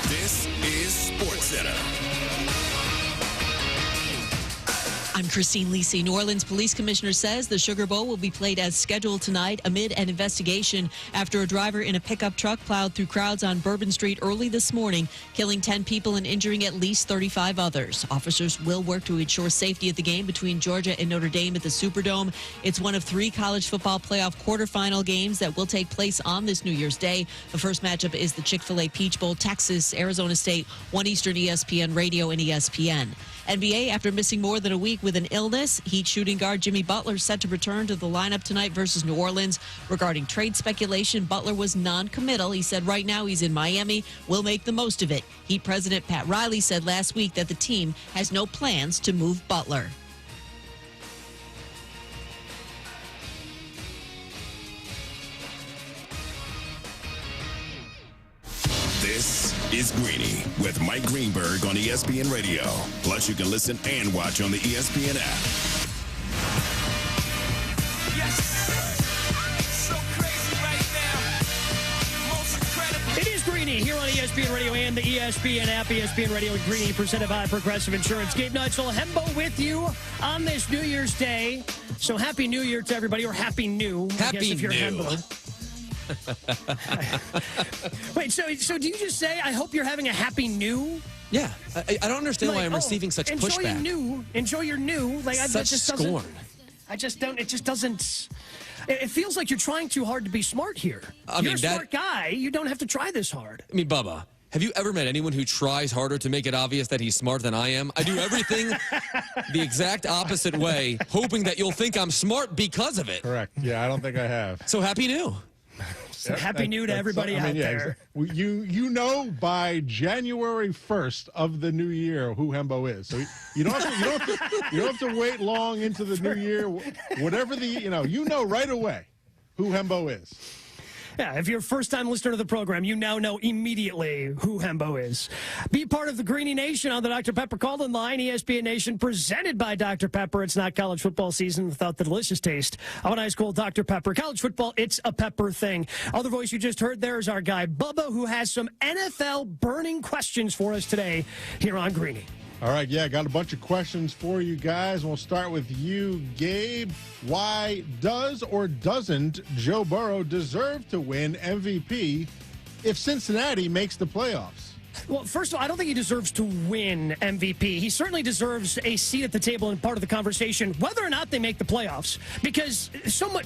This is Sports Center. I'm Christine Lisi. New Orleans Police Commissioner says the Sugar Bowl will be played as scheduled tonight amid an investigation after a driver in a pickup truck plowed through crowds on Bourbon Street early this morning, killing 10 people and injuring at least 35 others. Officers will work to ensure safety at the game between Georgia and Notre Dame at the Superdome. It's one of 3 college football playoff quarterfinal games that will take place on this New Year's Day. The first matchup is the Chick-fil-A Peach Bowl, Texas, Arizona State, 1 Eastern, ESPN Radio and ESPN. NBA, after missing more than a week with an illness, Heat shooting guard Jimmy Butler set to return to the lineup tonight versus New Orleans. Regarding trade speculation, Butler was non-committal. He said right now he's in Miami. We'll make the most of it. Heat President Pat Riley said last week that the team has no plans to move Butler. This is Greeny with Mike Greenberg on ESPN Radio. Plus, you can listen and watch on the ESPN app. So crazy right now. Most incredible. It is Greeny here on ESPN Radio and the ESPN app. ESPN Radio and Greeny presented by Progressive Insurance. Gabe Neitzel, Hembo with you on this New Year's Day. So happy New Year to everybody, or happy new. Happy I guess if you're new. Hembo. Wait, so do you just say, I hope you're having a happy new? Yeah. I don't understand why I'm receiving such pushback. Enjoy your new. Like, Such scorn. I just don't. It just doesn't. It feels like you're trying too hard to be smart here. You're a smart guy. You don't have to try this hard. I mean, Bubba, have you ever met anyone who tries harder to make it obvious that he's smarter than I am? I do everything the exact opposite way, hoping that you'll think I'm smart because of it. Correct. Yeah, I don't think I have. So happy new. So happy new to everybody out there. You know by January 1st of the new year who Hembo is. So you don't have to wait long into the new year. Whatever you know right away who Hembo is. Yeah, if you're a first-time listener to the program, you now know immediately who Hembo is. Be part of the Greeny Nation on the Dr. Pepper call-in line. ESPN Nation presented by Dr. Pepper. It's not college football season without the delicious taste of an ice cold Dr. Pepper. College football, it's a pepper thing. Other voice you just heard there is our guy Bubba, who has some NFL burning questions for us today here on Greeny. All right, yeah, got a bunch of questions for you guys. We'll start with you, Gabe. Why does or doesn't Joe Burrow deserve to win MVP if Cincinnati makes the playoffs? Well, first of all, I don't think he deserves to win MVP. He certainly deserves a seat at the table and part of the conversation, whether or not they make the playoffs. Because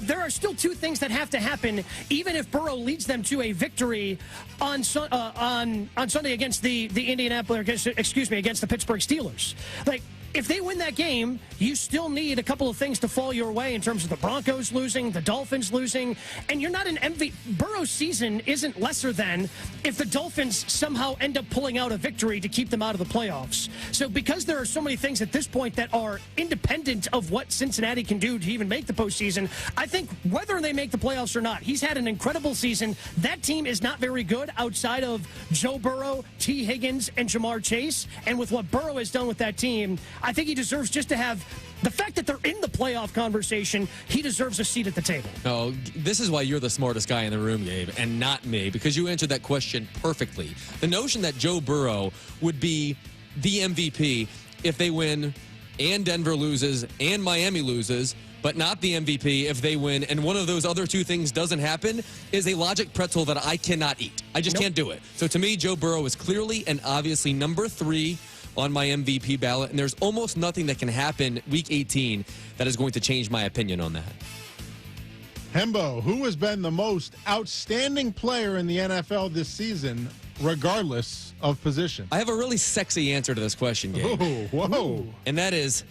there are still two things that have to happen, even if Burrow leads them to a victory on Sunday against the against the Pittsburgh Steelers. Like, if they win that game, you still need a couple of things to fall your way in terms of the Broncos losing, the Dolphins losing, and you're not an MVP. Burrow's season isn't lesser than if the Dolphins somehow end up pulling out a victory to keep them out of the playoffs. So because there are so many things at this point that are independent of what Cincinnati can do to even make the postseason, I think whether they make the playoffs or not, he's had an incredible season. That team is not very good outside of Joe Burrow, T. Higgins, and Jamar Chase. And with what Burrow has done with that team, I think he deserves just to have the fact that they're in the playoff conversation. He deserves a seat at the table. Oh, this is why you're the smartest guy in the room, Gabe, and not me, because you answered that question perfectly. The notion that Joe Burrow would be the MVP if they win and Denver loses and Miami loses, but not the MVP if they win and one of those other two things doesn't happen, is a logic pretzel that I cannot eat. I just can't do it. So to me, Joe Burrow is clearly and obviously number 3 on my MVP ballot, and there's almost nothing that can happen week 18 that is going to change my opinion on that. Hembo, who has been the most outstanding player in the NFL this season, regardless of position? I have a really sexy answer to this question, Gabe. Whoa. And that is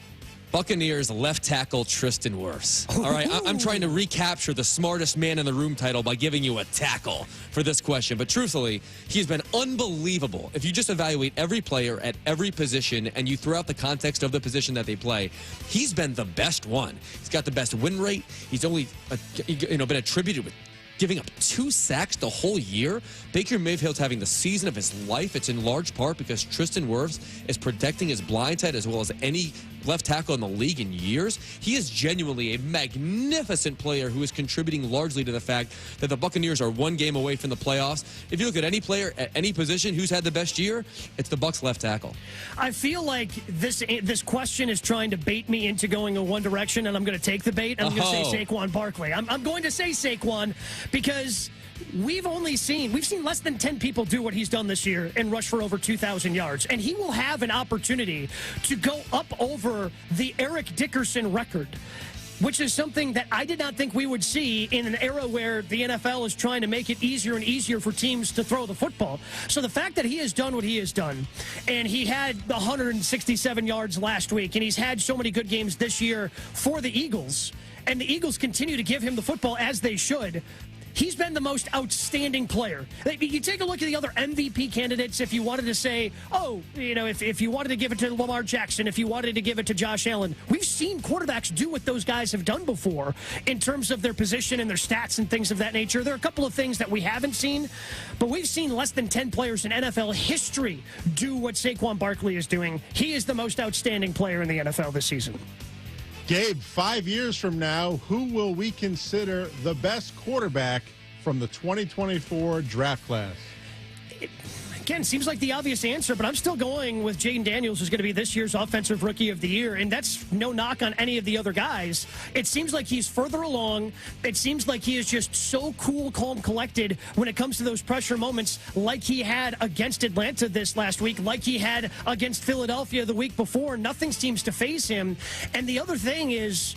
Buccaneers left tackle Tristan Wirfs. All right, I'm trying to recapture the smartest man in the room title by giving you a tackle for this question. But truthfully, he's been unbelievable. If you just evaluate every player at every position and you throw out the context of the position that they play, he's been the best one. He's got the best win rate. He's only been attributed with giving up 2 sacks the whole year. Baker Mayfield's having the season of his life. It's in large part because Tristan Wirfs is protecting his blind side as well as any left tackle in the league in years. He is genuinely a magnificent player who is contributing largely to the fact that the Buccaneers are 1 game away from the playoffs. If you look at any player at any position who's had the best year, it's the Bucs left tackle. I feel like this question is trying to bait me into going in one direction, and I'm going to take the bait. I'm going to say Saquon Barkley. I'm going to say Saquon because we've seen less than 10 people do what he's done this year and rush for over 2,000 yards. And he will have an opportunity to go up over the Eric Dickerson record. which is something that I did not think we would see in an era where the NFL is trying to make it easier and easier for teams to throw the football. So the fact that he has done what he has done, and he had 167 yards last week, and he's had so many good games this year for the Eagles, and the Eagles continue to give him the football as they should, he's been the most outstanding player. You take a look at the other MVP candidates, if you wanted to say, if you wanted to give it to Lamar Jackson, if you wanted to give it to Josh Allen, we've seen quarterbacks do what those guys have done before in terms of their position and their stats and things of that nature. There are a couple of things that we haven't seen, but we've seen less than 10 players in NFL history do what Saquon Barkley is doing. He is the most outstanding player in the NFL this season. Gabe, 5 years from now, who will we consider the best quarterback from the 2024 draft class? Again, seems like the obvious answer, but I'm still going with Jayden Daniels, who's going to be this year's Offensive Rookie of the Year, and that's no knock on any of the other guys. It seems like he's further along. It seems like he is just so cool, calm, collected when it comes to those pressure moments, like he had against Atlanta this last week, like he had against Philadelphia the week before. Nothing seems to faze him. And the other thing is,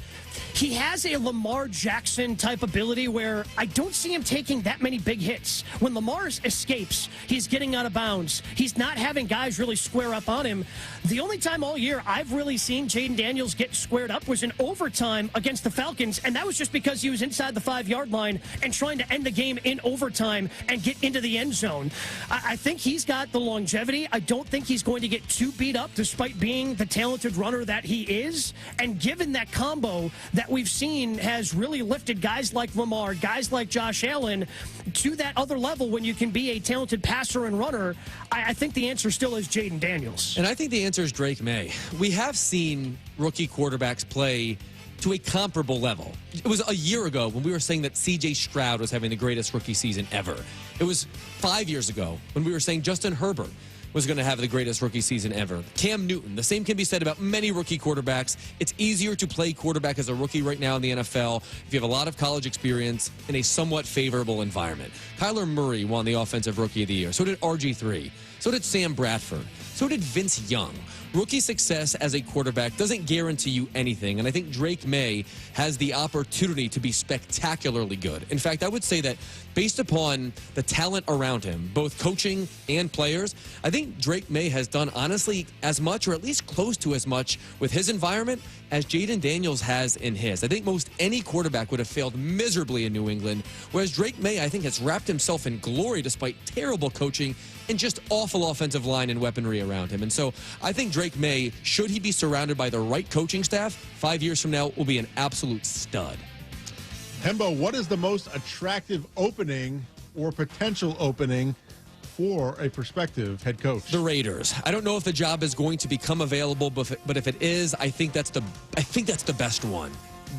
he has a Lamar Jackson type ability where I don't see him taking that many big hits. When Lamar escapes, he's getting out of bounds. He's not having guys really square up on him. The only time all year I've really seen Jayden Daniels get squared up was in overtime against the Falcons, and that was just because he was inside the 5-yard line and trying to end the game in overtime and get into the end zone. I think he's got the longevity. I don't think he's going to get too beat up despite being the talented runner that he is. And given that combo that we've seen has really lifted guys like Lamar, guys like Josh Allen to that other level when you can be a talented passer and runner, I think the answer still is Jayden Daniels. And I think the answer is Drake May. We have seen rookie quarterbacks play to a comparable level. It was a year ago when we were saying that C.J. Stroud was having the greatest rookie season ever. It was 5 years ago when we were saying Justin Herbert was going to have the greatest rookie season ever. Cam Newton, the same can be said about many rookie quarterbacks. It's easier to play quarterback as a rookie right now in the NFL if you have a lot of college experience in a somewhat favorable environment. Kyler Murray won the Offensive Rookie of the Year. So did RG3. So did Sam Bradford. So did Vince Young. Rookie success as a quarterback doesn't guarantee you anything, and I think Drake May has the opportunity to be spectacularly good. In fact, I would say that based upon the talent around him, both coaching and players, I think Drake May has done honestly as much, or at least close to as much, with his environment as Jayden Daniels has in his. I think most any quarterback would have failed miserably in New England, whereas Drake May, I think, has wrapped himself in glory despite terrible coaching and just awful offensive line and weaponry around him. And so I think Drake May, should he be surrounded by the right coaching staff, 5 years from now will be an absolute stud. Hembo, what is the most attractive opening or potential opening for a prospective head coach? The Raiders. I don't know if the job is going to become available, but if it is, I think that's the best one.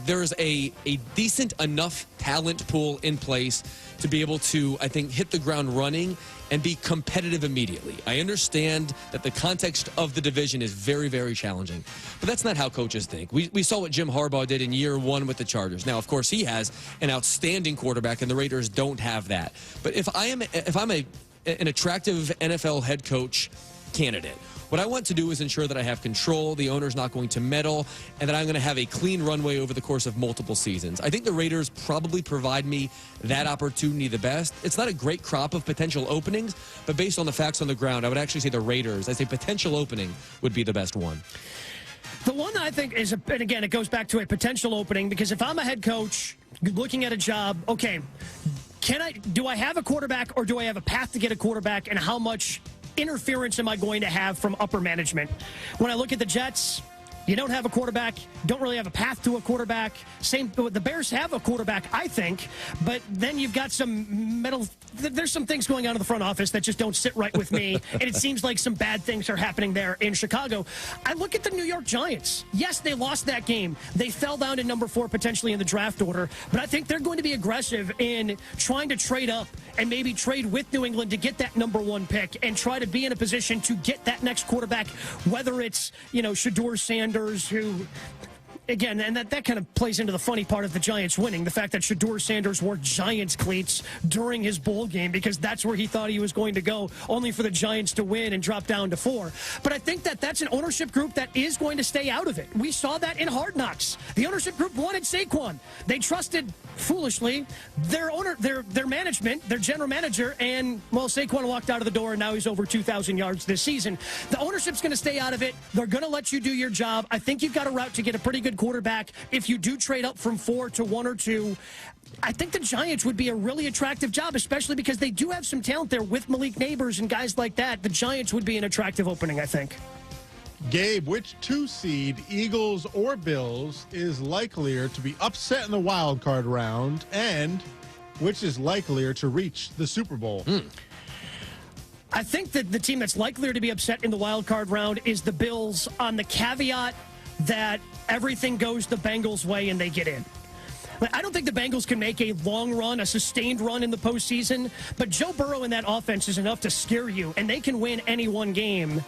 There's a decent enough talent pool in place to be able to, I think, hit the ground running and be competitive immediately. I understand that the context of the division is very, very challenging, but that's not how coaches think. We saw what Jim Harbaugh did in year one with the Chargers. Now, of course, he has an outstanding quarterback, and the Raiders don't have that. But if I'm an attractive NFL head coach candidate, what I want to do is ensure that I have control, the owner's not going to meddle, and that I'm going to have a clean runway over the course of multiple seasons. I think the Raiders probably provide me that opportunity the best. It's not a great crop of potential openings, but based on the facts on the ground, I would actually say the Raiders, as a potential opening, would be the best one. The one that I think is, and again, it goes back to a potential opening, because if I'm a head coach looking at a job, okay, do I have a quarterback, or do I have a path to get a quarterback, and how much interference am I going to have from upper management? When I look at the Jets, you don't have a quarterback, don't really have a path to a quarterback. Same, the Bears have a quarterback, I think, but then you've got there's some things going on in the front office that just don't sit right with me, and it seems like some bad things are happening there in Chicago. I look at the New York Giants. Yes, they lost that game. They fell down to number 4 potentially in the draft order, but I think they're going to be aggressive in trying to trade up and maybe trade with New England to get that number 1 pick and try to be in a position to get that next quarterback, whether it's, Shedeur Sanders, who again, and that kind of plays into the funny part of the Giants winning, the fact that Shedeur Sanders wore Giants cleats during his bowl game because that's where he thought he was going to go, only for the Giants to win and drop down to 4. But I think that that's an ownership group that is going to stay out of it. We saw that in Hard Knocks. The ownership group wanted Saquon. They trusted, foolishly, their management, their general manager, and, well, Saquon walked out of the door, and now he's over 2,000 yards this season. The ownership's going to stay out of it. They're going to let you do your job. I think you've got a route to get a pretty good quarterback. If you do trade up from 4 to 1 or 2, I think the Giants would be a really attractive job, especially because they do have some talent there with Malik Neighbors and guys like that. The Giants would be an attractive opening, I think. Gabe, which 2 seed, Eagles or Bills, is likelier to be upset in the wild card round, and which is likelier to reach the Super Bowl? I think that the team that's likelier to be upset in the wild card round is the Bills, on the caveat that everything goes the Bengals' way and they get in. I don't think the Bengals can make a long run, a sustained run in the postseason, but Joe Burrow in that offense is enough to scare you, and they can win any one game,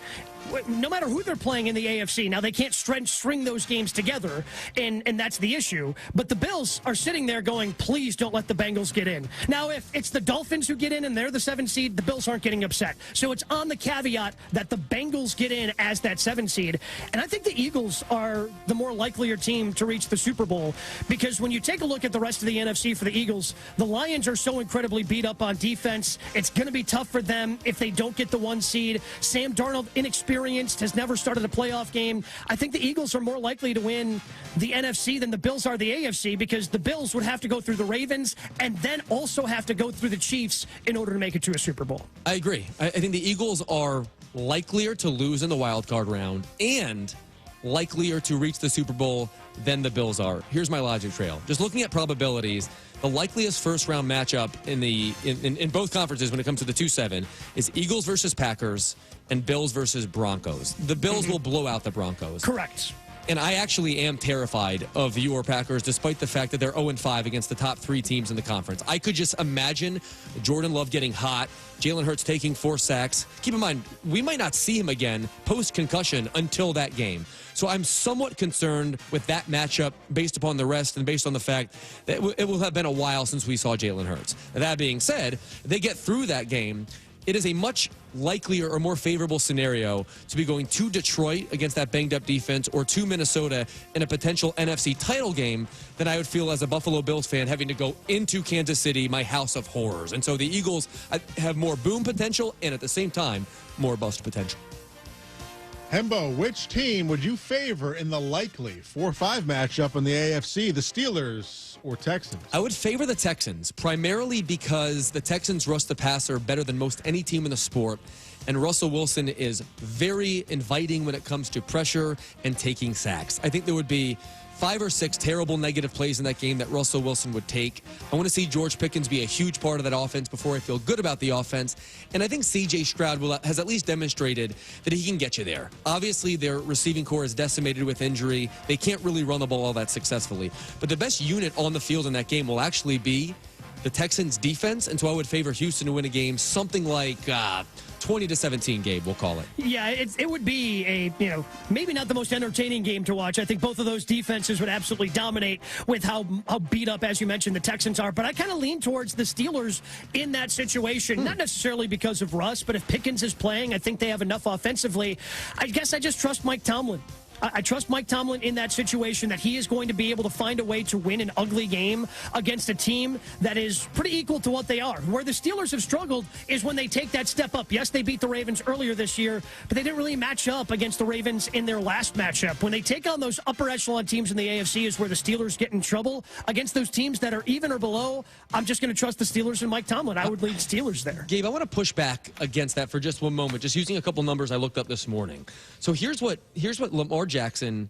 no matter who they're playing in the AFC. Now, they can't string those games together, and that's the issue. But the Bills are sitting there going, please don't let the Bengals get in. Now, if it's the Dolphins who get in and they're the 7 seed, the Bills aren't getting upset. So it's on the caveat that the Bengals get in as that 7 seed. And I think the Eagles are the more likelier team to reach the Super Bowl, because when you take a look at the rest of the NFC for the Eagles, the Lions are so incredibly beat up on defense. It's going to be tough for them if they don't get the 1 seed. Sam Darnold, inexperienced, has never started a playoff game. I think the Eagles are more likely to win the NFC than the Bills are the AFC, because the Bills would have to go through the Ravens and then also have to go through the Chiefs in order to make it to a Super Bowl. I agree. I think the Eagles are likelier to lose in the wild card round and likelier to reach the Super Bowl than the Bills are. Here's my logic trail. Just looking at probabilities, the likeliest first-round matchup in both conferences when it comes to the 2-7 is Eagles versus Packers and Bills versus Broncos. The Bills will blow out the Broncos. Correct. And I actually am terrified of your Packers, despite the fact that they're 0-5 against the top 3 teams in the conference. I could just imagine Jordan Love getting hot, Jalen Hurts taking 4 sacks. Keep in mind, we might not see him again post-concussion until that game. So I'm somewhat concerned with that matchup based upon the rest and based on the fact that it will have been a while since we saw Jalen Hurts. That being said, they get through that game. It is a much likelier or more favorable scenario to be going to Detroit against that banged-up defense or to Minnesota in a potential NFC title game than I would feel as a Buffalo Bills fan having to go into Kansas City, my house of horrors. And so the Eagles have more boom potential and at the same time, more bust potential. Hembo, which team would you favor in the likely 4-5 matchup in the AFC, the Steelers or Texans? I would favor the Texans, primarily because the Texans rush the passer better than most any team in the sport, and Russell Wilson is very inviting when it comes to pressure and taking sacks. I think there would be 5 or 6 terrible negative plays in that game that Russell Wilson would take. I want to see George Pickens be a huge part of that offense before I feel good about the offense. And I think C.J. Stroud has at least demonstrated that he can get you there. Obviously, their receiving core is decimated with injury. They can't really run the ball all that successfully. But the best unit on the field in that game will actually be the Texans' defense. And so I would favor Houston to win a game something like 20-17, Gabe, we'll call it. Yeah, it would be a, maybe not the most entertaining game to watch. I think both of those defenses would absolutely dominate with how beat up, as you mentioned, the Texans are. But I kind of lean towards the Steelers in that situation, not necessarily because of Russ, but if Pickens is playing, I think they have enough offensively. I guess I just trust Mike Tomlin. I trust Mike Tomlin in that situation, that he is going to be able to find a way to win an ugly game against a team that is pretty equal to what they are. Where the Steelers have struggled is when they take that step up. Yes, they beat the Ravens earlier this year, but they didn't really match up against the Ravens in their last matchup. When they take on those upper echelon teams in the AFC is where the Steelers get in trouble. Against those teams that are even or below, I'm just going to trust the Steelers and Mike Tomlin. I would lead Steelers there. Gabe, I want to push back against that for just one moment, just using a couple numbers I looked up this morning. So here's what Lamar Jackson,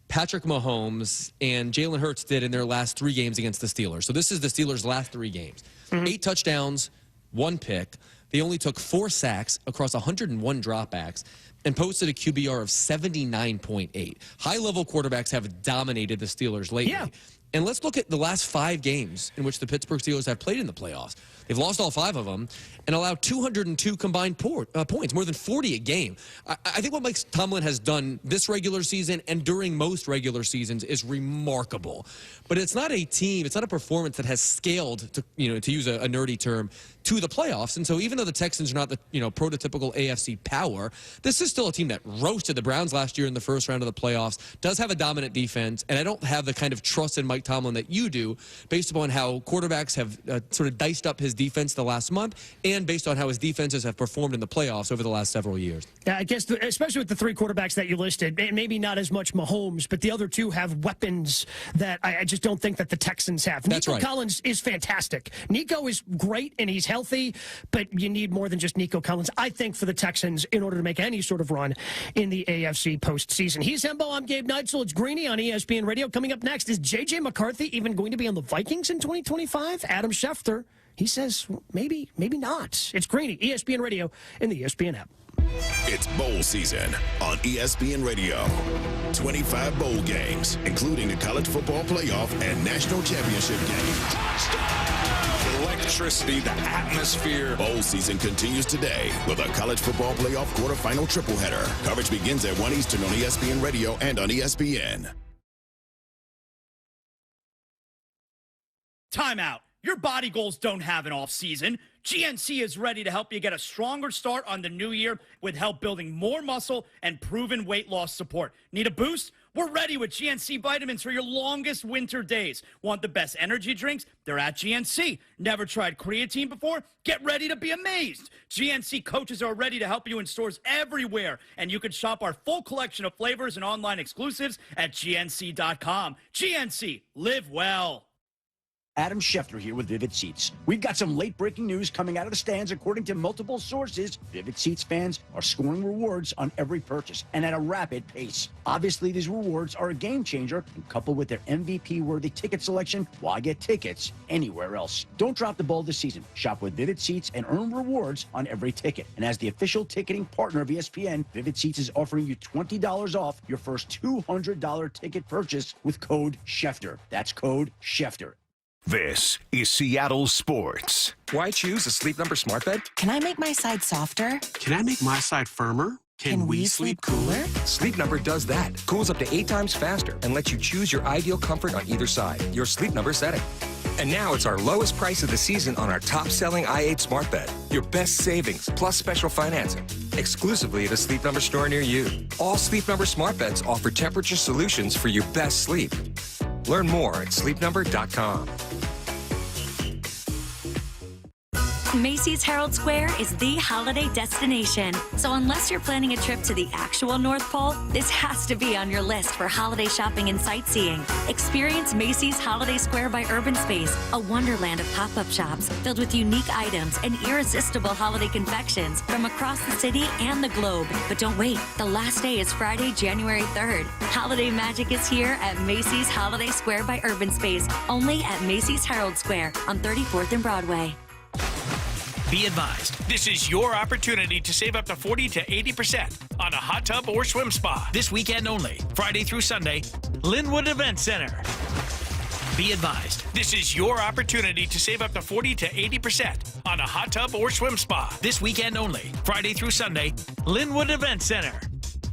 Patrick Mahomes, and Jalen Hurts did in their last 3 games against the Steelers. So this is the Steelers' last 3 games. 8 touchdowns, 1 pick. They only took 4 sacks across 101 dropbacks. and posted a QBR of 79.8. High-level quarterbacks have dominated the Steelers lately. Yeah. And let's look at the last 5 games in which the Pittsburgh Steelers have played in the playoffs. They've lost all 5 of them and allowed 202 combined points, more than 40 a game. I think what Mike Tomlin has done this regular season and during most regular seasons is remarkable. But it's not a team, it's not a performance that has scaled, to use a nerdy term, to the playoffs. And so even though the Texans are not the prototypical AFC power, this is still a team that roasted the Browns last year in the first round of the playoffs, does have a dominant defense, and I don't have the kind of trust in Mike Tomlin that you do based upon how quarterbacks have sort of diced up his defense the last month and based on how his defenses have performed in the playoffs over the last several years. Yeah, I guess, especially with the 3 quarterbacks that you listed, maybe not as much Mahomes, but the other 2 have weapons that I just don't think that the Texans have. That's Nico right. Collins is fantastic. Nico is great, and he's healthy, but you need more than just Nico Collins, I think, for the Texans in order to make any sort of run in the AFC postseason. He's Hembo. I'm Gabe Neitzel. It's Greeny on ESPN Radio. Coming up next, is J.J. McCarthy even going to be on the Vikings in 2025? Adam Schefter, he says maybe not. It's Greeny, ESPN Radio, and the ESPN app. It's bowl season on ESPN Radio. 25 bowl games, including the college football playoff and national championship game. Touchdown! Electricity, the atmosphere. Bowl season continues today with a college football playoff quarterfinal tripleheader. Coverage begins at 1 Eastern on ESPN Radio and on ESPN. Timeout. Your body goals don't have an off season. GNC is ready to help you get a stronger start on the new year with help building more muscle and proven weight loss support. Need a boost? We're ready with GNC vitamins for your longest winter days. Want the best energy drinks? They're at GNC. Never tried creatine before? Get ready to be amazed. GNC coaches are ready to help you in stores everywhere, and you can shop our full collection of flavors and online exclusives at GNC.com. GNC, live well. Adam Schefter here with Vivid Seats. We've got some late-breaking news coming out of the stands. According to multiple sources, Vivid Seats fans are scoring rewards on every purchase and at a rapid pace. Obviously, these rewards are a game changer, and coupled with their MVP-worthy ticket selection, why get tickets anywhere else? Don't drop the ball this season. Shop with Vivid Seats and earn rewards on every ticket. And as the official ticketing partner of ESPN, Vivid Seats is offering you $20 off your first $200 ticket purchase with code Schefter. That's code Schefter. This is Seattle Sports. Why choose a Sleep Number smart bed? Can I make my side softer? Can I make my side firmer? Can we sleep cooler? Sleep Number does that. Cools up to 8 times faster and lets you choose your ideal comfort on either side, your Sleep Number setting. And now it's our lowest price of the season on our top-selling i8 smart bed. Your best savings plus special financing. Exclusively at a Sleep Number store near you. All Sleep Number smart beds offer temperature solutions for your best sleep. Learn more at sleepnumber.com. Macy's Herald Square is the holiday destination. So unless you're planning a trip to the actual North Pole, this has to be on your list for holiday shopping and sightseeing. Experience Macy's Holiday Square by Urban Space, a wonderland of pop-up shops filled with unique items and irresistible holiday confections from across the city and the globe. But don't wait. The last day is Friday, January 3rd. Holiday magic is here at Macy's Holiday Square by Urban Space, only at Macy's Herald Square on 34th and Broadway. Be advised, this is your opportunity to save up to 40 to 80% on a hot tub or swim spa this weekend only, Friday through Sunday, Linwood Event Center. Be advised, this is your opportunity to save up to 40 to 80% on a hot tub or swim spa this weekend only, Friday through Sunday, Linwood Event Center.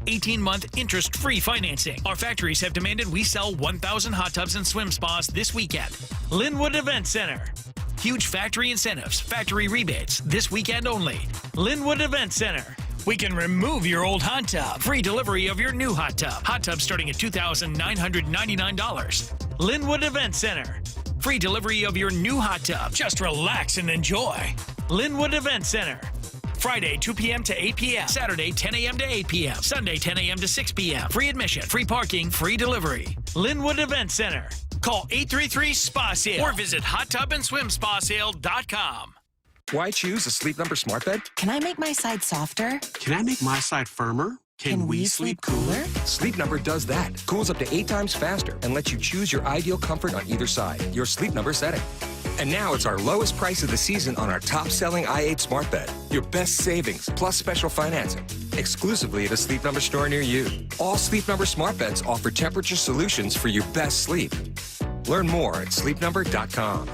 18-month interest-free financing. Our factories have demanded we sell 1,000 hot tubs and swim spas this weekend. Linwood Event Center. Huge factory incentives, factory rebates, this weekend only. Linwood Event Center. We can remove your old hot tub. Free delivery of your new hot tub. Hot tub starting at $2,999. Linwood Event Center. Free delivery of your new hot tub. Just relax and enjoy. Linwood Event Center. Friday, 2 p.m. to 8 p.m. Saturday, 10 a.m. to 8 p.m. Sunday, 10 a.m. to 6 p.m. Free admission, free parking, free delivery. Linwood Event Center. Call 833-SPA-SALE or visit hottubandSwimSpaSale.com. Why choose a Sleep Number smart bed? Can I make my side softer? Can I make my side firmer? Can we sleep cooler? Sleep Number does that. Cools up to 8 times faster and lets you choose your ideal comfort on either side, your Sleep Number setting. And now it's our lowest price of the season on our top-selling i8 smart bed. Your best savings plus special financing. exclusively at a Sleep Number store near you. All Sleep Number smart beds offer temperature solutions for your best sleep. Learn more at sleepnumber.com.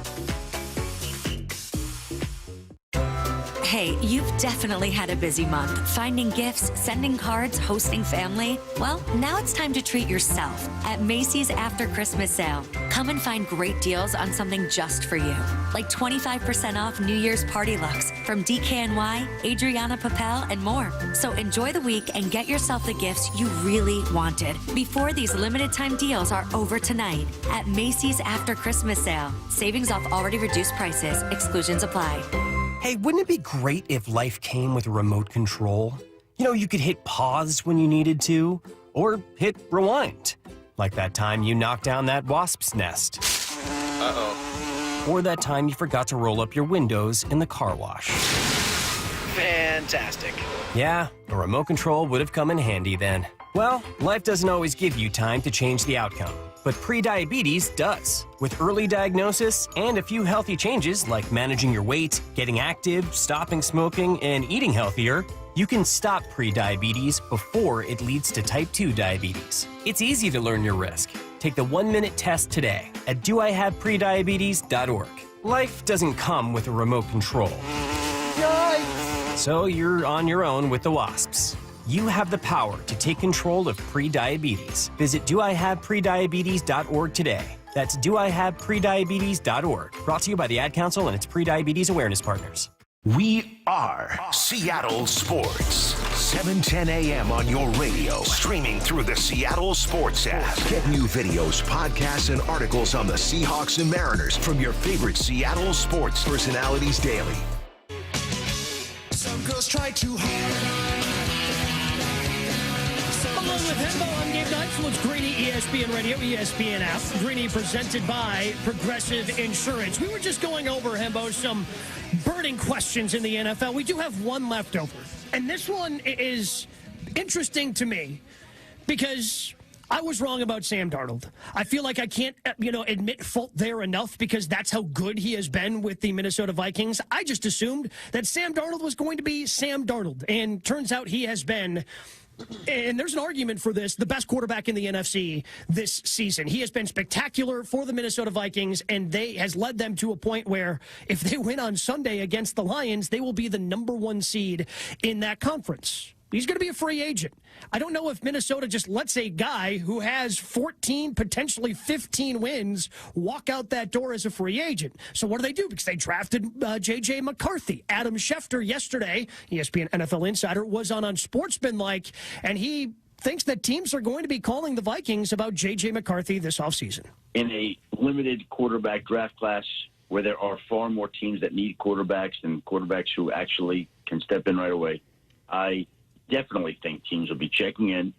Hey, you've definitely had a busy month. Finding gifts, sending cards, hosting family. Well, now it's time to treat yourself at Macy's After Christmas Sale. Come and find great deals on something just for you. Like 25% off New Year's party looks from DKNY, Adriana Papel, and more. So enjoy the week and get yourself the gifts you really wanted before these limited time deals are over tonight at Macy's After Christmas Sale. Savings off already reduced prices. Exclusions apply. Hey, wouldn't it be great if life came with a remote control? You know, you could hit pause when you needed to, or hit rewind. Like that time you knocked down that wasp's nest. Uh-oh. Or that time you forgot to roll up your windows in the car wash. Fantastic. Yeah, a remote control would have come in handy then. Well, life doesn't always give you time to change the outcome. But prediabetes does. With early diagnosis and a few healthy changes like managing your weight, getting active, stopping smoking, and eating healthier, you can stop prediabetes before it leads to type 2 diabetes. It's easy to learn your risk. Take the 1-minute test today at doihaveprediabetes.org. Life doesn't come with a remote control. Yikes! So you're on your own with the wasps. You have the power to take control of prediabetes. Visit doihaveprediabetes.org today. That's doihaveprediabetes.org. Brought to you by the Ad Council and its Prediabetes Awareness Partners. We are Seattle Sports. 7:10 a.m. on your radio. Streaming through the Seattle Sports app. Get new videos, podcasts, and articles on the Seahawks and Mariners from your favorite Seattle sports personalities daily. Some girls try too hard. Along with Hembo, I'm Gabe Knight. It's Greeny, ESPN Radio, ESPN app. Greeny presented by Progressive Insurance. We were just going over, Hembo, some burning questions in the NFL. We do have one left over. And this one is interesting to me because I was wrong about Sam Darnold. I feel like I can't, admit fault there enough because that's how good he has been with the Minnesota Vikings. I just assumed that Sam Darnold was going to be Sam Darnold. And turns out he has been, and there's an argument for this, the best quarterback in the NFC this season. He has been spectacular for the Minnesota Vikings, and has led them to a point where if they win on Sunday against the Lions, they will be the #1 seed in that conference. He's going to be a free agent. I don't know if Minnesota just lets a guy who has 14, potentially 15 wins walk out that door as a free agent. So what do? Because they drafted J.J. McCarthy. Adam Schefter yesterday, ESPN NFL Insider, was on Unsportsmanlike, and he thinks that teams are going to be calling the Vikings about J.J. McCarthy this offseason. In a limited quarterback draft class where there are far more teams that need quarterbacks than quarterbacks who actually can step in right away, I definitely think teams will be checking in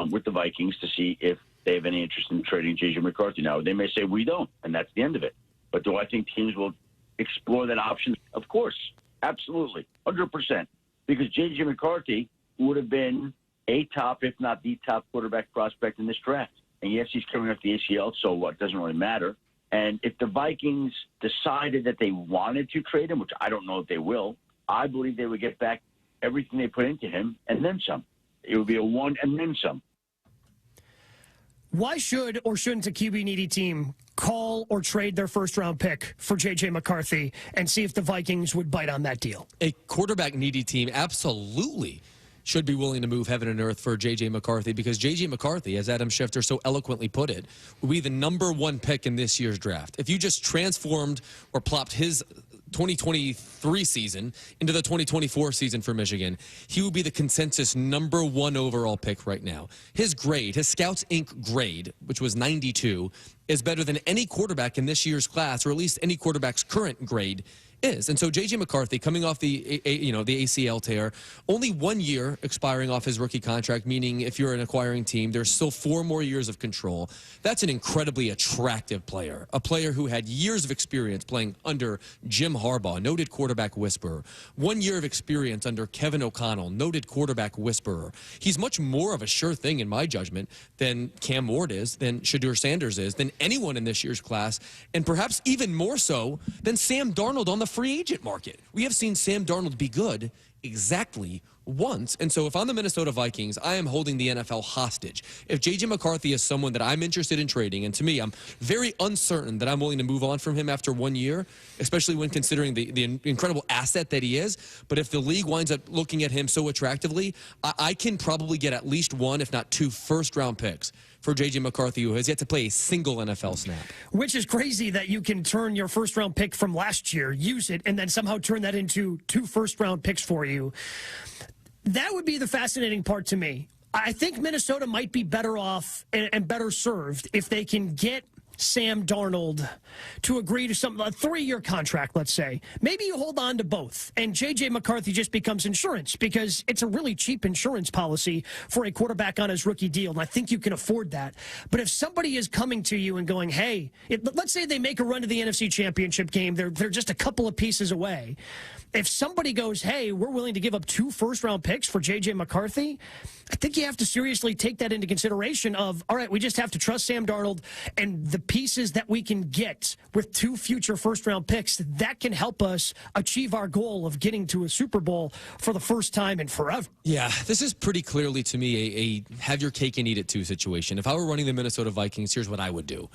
with the Vikings to see if they have any interest in trading J.J. McCarthy. Now, they may say we don't, and that's the end of it. But do I think teams will explore that option? Of course. Absolutely. 100%. Because J.J. McCarthy would have been a top, if not the top quarterback prospect in this draft. And yes, he's coming off the ACL, so what? Doesn't really matter. And if the Vikings decided that they wanted to trade him, which I don't know if they will, I believe they would get back everything they put into him, and then some. It would be a one and then some. Why should or shouldn't a QB-needy team call or trade their first-round pick for J.J. McCarthy and see if the Vikings would bite on that deal? A quarterback-needy team absolutely should be willing to move heaven and earth for J.J. McCarthy because J.J. McCarthy, as Adam Schefter so eloquently put it, will be the #1 pick in this year's draft. If you just transformed or plopped his 2023 season into the 2024 season for Michigan, he would be the consensus #1 overall pick right now. His grade, his Scouts Inc. grade, which was 92, is better than any quarterback in this year's class, or at least any quarterback's current grade is. And so J.J. McCarthy, coming off the ACL tear, only 1 year expiring off his rookie contract, meaning if you're an acquiring team, there's still 4 more years of control. That's an incredibly attractive player, a player who had years of experience playing under Jim Harbaugh, noted quarterback whisperer. 1 year of experience under Kevin O'Connell, noted quarterback whisperer. He's much more of a sure thing, in my judgment, than Cam Ward is, than Shedeur Sanders is, than anyone in this year's class, and perhaps even more so than Sam Darnold on the free agent market. We have seen Sam Darnold be good exactly once. And so if I'm the Minnesota Vikings, I am holding the NFL hostage. If J.J. McCarthy is someone that I'm interested in trading, and to me, I'm very uncertain that I'm willing to move on from him after 1 year, especially when considering the incredible asset that he is. But if the league winds up looking at him so attractively, I can probably get at least 1, if not 2 first-round picks for J.J. McCarthy, who has yet to play a single NFL snap. Which is crazy that you can turn your first-round pick from last year, use it, and then somehow turn that into 2 first-round picks for you. That would be the fascinating part to me. I think Minnesota might be better off and better served if they can get Sam Darnold to agree to a 3-year contract, let's say. Maybe you hold on to both, and J.J. McCarthy just becomes insurance because it's a really cheap insurance policy for a quarterback on his rookie deal, and I think you can afford that. But if somebody is coming to you and going, hey, let's say they make a run to the NFC Championship game, they're just a couple of pieces away. If somebody goes, hey, we're willing to give up 2 first-round picks for J.J. McCarthy, I think you have to seriously take that into consideration of, all right, we just have to trust Sam Darnold and the pieces that we can get with 2 future first-round picks that can help us achieve our goal of getting to a Super Bowl for the first time in forever. Yeah, this is pretty clearly to me a have your cake and eat it too situation. If I were running the Minnesota Vikings, here's what I would do.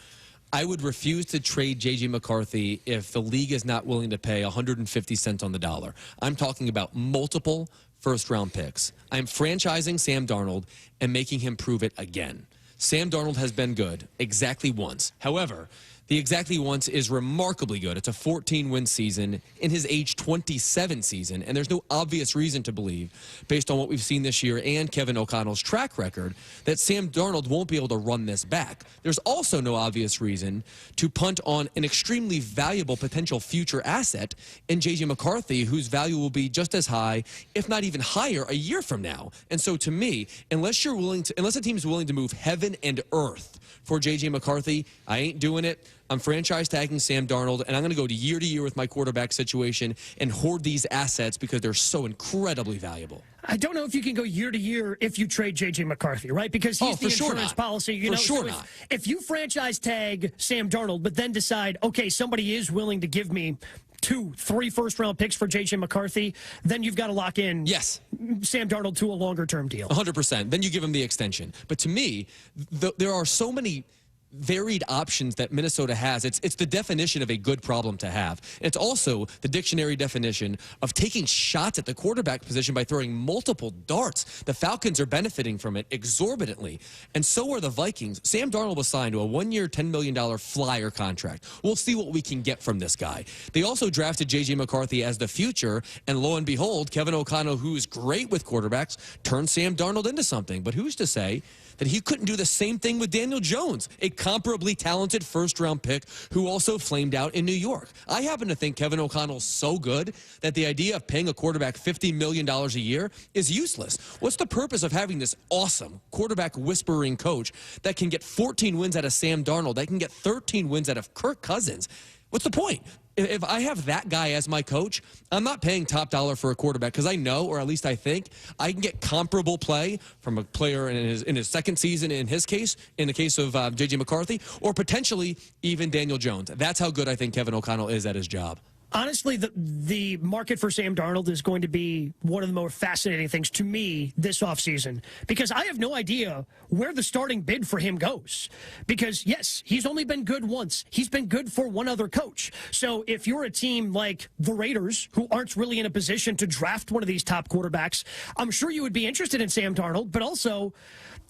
I would refuse to trade J.J. McCarthy if the league is not willing to pay 150 cents on the dollar. I'm talking about multiple first-round picks. I'm franchising Sam Darnold and making him prove it again. Sam Darnold has been good exactly once. However, the exactly once is remarkably good. It's a 14-win season in his age 27 season, and there's no obvious reason to believe, based on what we've seen this year and Kevin O'Connell's track record, that Sam Darnold won't be able to run this back. There's also no obvious reason to punt on an extremely valuable potential future asset in J.J. McCarthy, whose value will be just as high, if not even higher, a year from now. And so to me, unless a team's willing to move heaven and earth for J.J. McCarthy, I ain't doing it. I'm franchise tagging Sam Darnold, and I'm going to go to year with my quarterback situation and hoard these assets because they're so incredibly valuable. I don't know if you can go year to year if you trade J.J. McCarthy, right? Because he's the insurance policy. You know, sure so if you franchise tag Sam Darnold, but then decide, okay, somebody is willing to give me 2, 3 first-round picks for J.J. McCarthy, then you've got to lock in Sam Darnold to a longer-term deal. 100%. Then you give him the extension. But to me, there are so many varied options that Minnesota has. It's the definition of a good problem to have. It's also the dictionary definition of taking shots at the quarterback position by throwing multiple darts. The Falcons are benefiting from it exorbitantly, and so are the Vikings. Sam Darnold was signed to a 1-year, $10 million flyer contract. We'll see what we can get from this guy. They also drafted J.J. McCarthy as the future, and lo and behold, Kevin O'Connell, who's great with quarterbacks, turned Sam Darnold into something. But who's to say that he couldn't do the same thing with Daniel Jones, a comparably talented first-round pick who also flamed out in New York? I happen to think Kevin O'Connell's so good that the idea of paying a quarterback $50 million a year is useless. What's the purpose of having this awesome quarterback whispering coach that can get 14 wins out of Sam Darnold, that can get 13 wins out of Kirk Cousins? What's the point? If I have that guy as my coach, I'm not paying top dollar for a quarterback because I know, or at least I think, I can get comparable play from a player in his second season, in his case, in the case of J.J. McCarthy, or potentially even Daniel Jones. That's how good I think Kevin O'Connell is at his job. Honestly, the market for Sam Darnold is going to be one of the more fascinating things to me this offseason, because I have no idea where the starting bid for him goes. Because, yes, he's only been good once. He's been good for one other coach. So if you're a team like the Raiders, who aren't really in a position to draft one of these top quarterbacks, I'm sure you would be interested in Sam Darnold, but also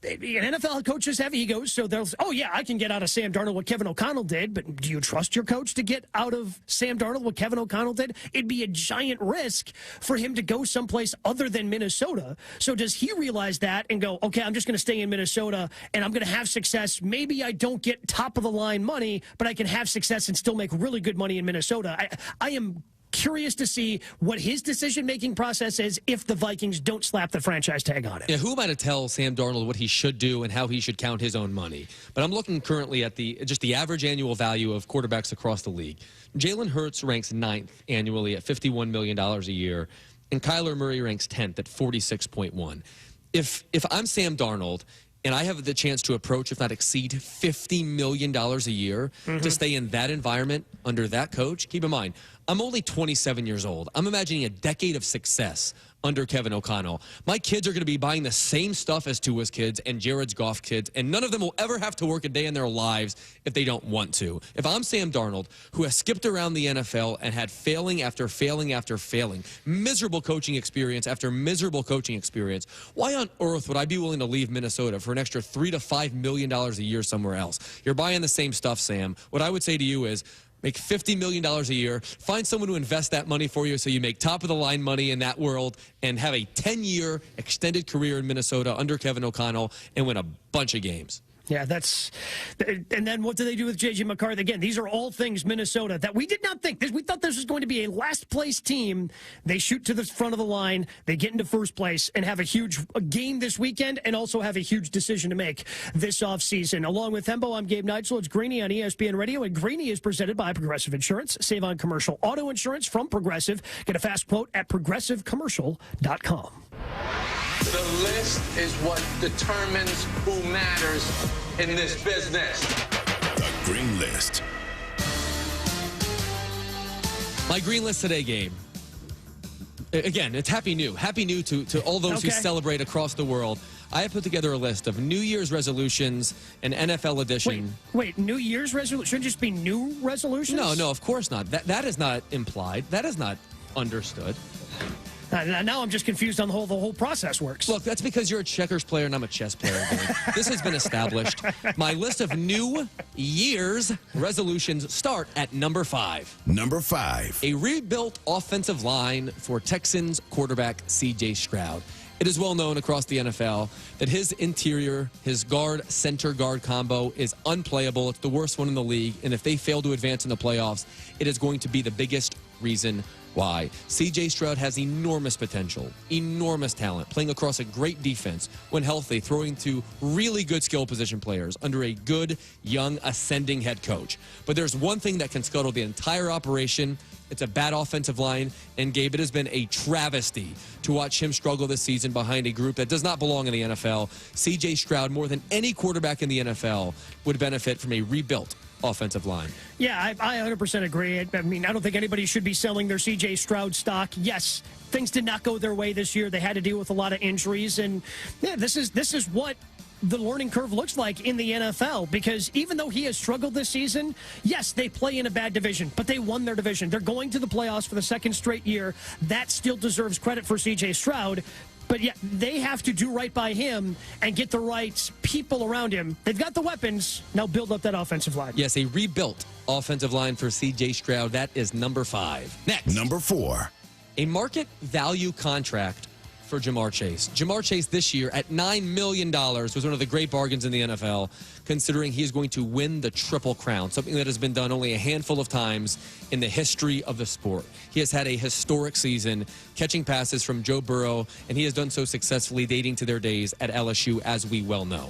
NFL coaches have egos, so they'll say, oh, yeah, I can get out of Sam Darnold what Kevin O'Connell did, but do you trust your coach to get out of Sam Darnold what Kevin O'Connell did? It'd be a giant risk for him to go someplace other than Minnesota. So does he realize that and go, okay, I'm just going to stay in Minnesota and I'm going to have success. Maybe I don't get top-of-the-line money, but I can have success and still make really good money in Minnesota. I am curious to see what his decision-making process is if the Vikings don't slap the franchise tag on it. Yeah, who am I to tell Sam Darnold what he should do and how he should count his own money? But I'm looking currently at just the average annual value of quarterbacks across the league. Jalen Hurts ranks 9th annually at $51 million a year, and Kyler Murray ranks 10th at $46.1. If I'm Sam Darnold and I have the chance to approach, if not exceed, $50 million a year to stay in that environment under that coach, keep in mind, I'm only 27 years old. I'm imagining a decade of success under Kevin O'Connell. My kids are going to be buying the same stuff as Tua's kids and Jared's Goff kids, and none of them will ever have to work a day in their lives if they don't want to. If I'm Sam Darnold, who has skipped around the NFL and had failing after failing after failing, miserable coaching experience after miserable coaching experience, why on earth would I be willing to leave Minnesota for an extra $3 to $5 million a year somewhere else? You're buying the same stuff, Sam. What I would say to you is, make $50 million a year. Find someone to invest that money for you so you make top-of-the-line money in that world and have a 10-year extended career in Minnesota under Kevin O'Connell and win a bunch of games. Yeah, and then what do they do with J.J. McCarthy? Again, these are all things Minnesota that we did not think. We thought this was going to be a last-place team. They shoot to the front of the line, they get into first place, and have a huge game this weekend, and also have a huge decision to make this offseason. Along with Hembo, I'm Gabe Neitzel. It's Greeny on ESPN Radio, and Greeny is presented by Progressive Insurance. Save on commercial auto insurance from Progressive. Get a fast quote at progressivecommercial.com. The list is what determines who matters in this business. The Green List. My Green List today, Gabe. Again, it's Happy New. Happy New to all those who celebrate across the world. I have put together a list of New Year's resolutions and NFL edition. Wait, New Year's resolution? Shouldn't just be new resolutions? No, of course not. That is not implied. That is not understood. Now I'm just confused on the whole process works. Look, that's because you're a checkers player and I'm a chess player. This has been established. My list of New Year's resolutions start at number 5. Number 5. A rebuilt offensive line for Texans quarterback C.J. Stroud. It is well known across the NFL that his interior, his center guard combo is unplayable. It's the worst one in the league. And if they fail to advance in the playoffs, it is going to be the biggest reason why. C.J. Stroud has enormous potential, enormous talent, playing across a great defense when healthy, throwing to really good skill position players under a good, young, ascending head coach. But there's one thing that can scuttle the entire operation. It's a bad offensive line, and Gabe, it has been a travesty to watch him struggle this season behind a group that does not belong in the NFL. C.J. Stroud, more than any quarterback in the NFL, would benefit from a rebuilt offensive line. Yeah, I 100% agree. I mean, I don't think anybody should be selling their C.J. Stroud stock. Yes, things did not go their way this year. They had to deal with a lot of injuries, and yeah, this is what the learning curve looks like in the NFL, because even though he has struggled this season, yes, they play in a bad division, but they won their division. They're going to the playoffs for the second straight year. That still deserves credit for C.J. Stroud. But yeah, they have to do right by him and get the right people around him. They've got the weapons. Now build up that offensive line. Yes, a rebuilt offensive line for C.J. Stroud. That is number 5. Next. Number 4. A market value contract for Jamar Chase. Jamar Chase this year at $9 million was one of the great bargains in the NFL, considering he is going to win the Triple Crown, something that has been done only a handful of times in the history of the sport. He has had a historic season, catching passes from Joe Burrow, and he has done so successfully dating to their days at LSU, as we well know.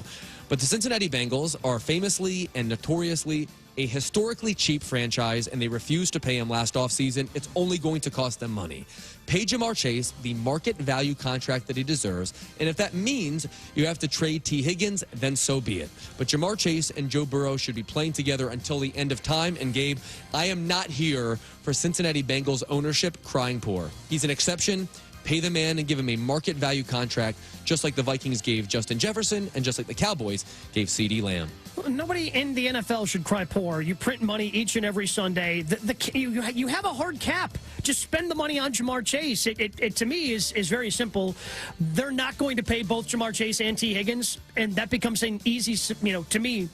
But the Cincinnati Bengals are famously and notoriously a historically cheap franchise, and they refused to pay him last offseason. It's only going to cost them money. Pay Jamar Chase the market value contract that he deserves, and if that means you have to trade T. Higgins, then so be it. But Jamar Chase and Joe Burrow should be playing together until the end of time, and Gabe, I am not here for Cincinnati Bengals ownership crying poor. He's an exception. Pay the man and give him a market value contract, just like the Vikings gave Justin Jefferson and just like the Cowboys gave CeeDee Lamb. Nobody in the NFL should cry poor. You print money each and every Sunday. You have a hard cap. Just spend the money on Jamar Chase. It to me is very simple. They're not going to pay both Jamar Chase and T. Higgins, and that becomes an easy, to me,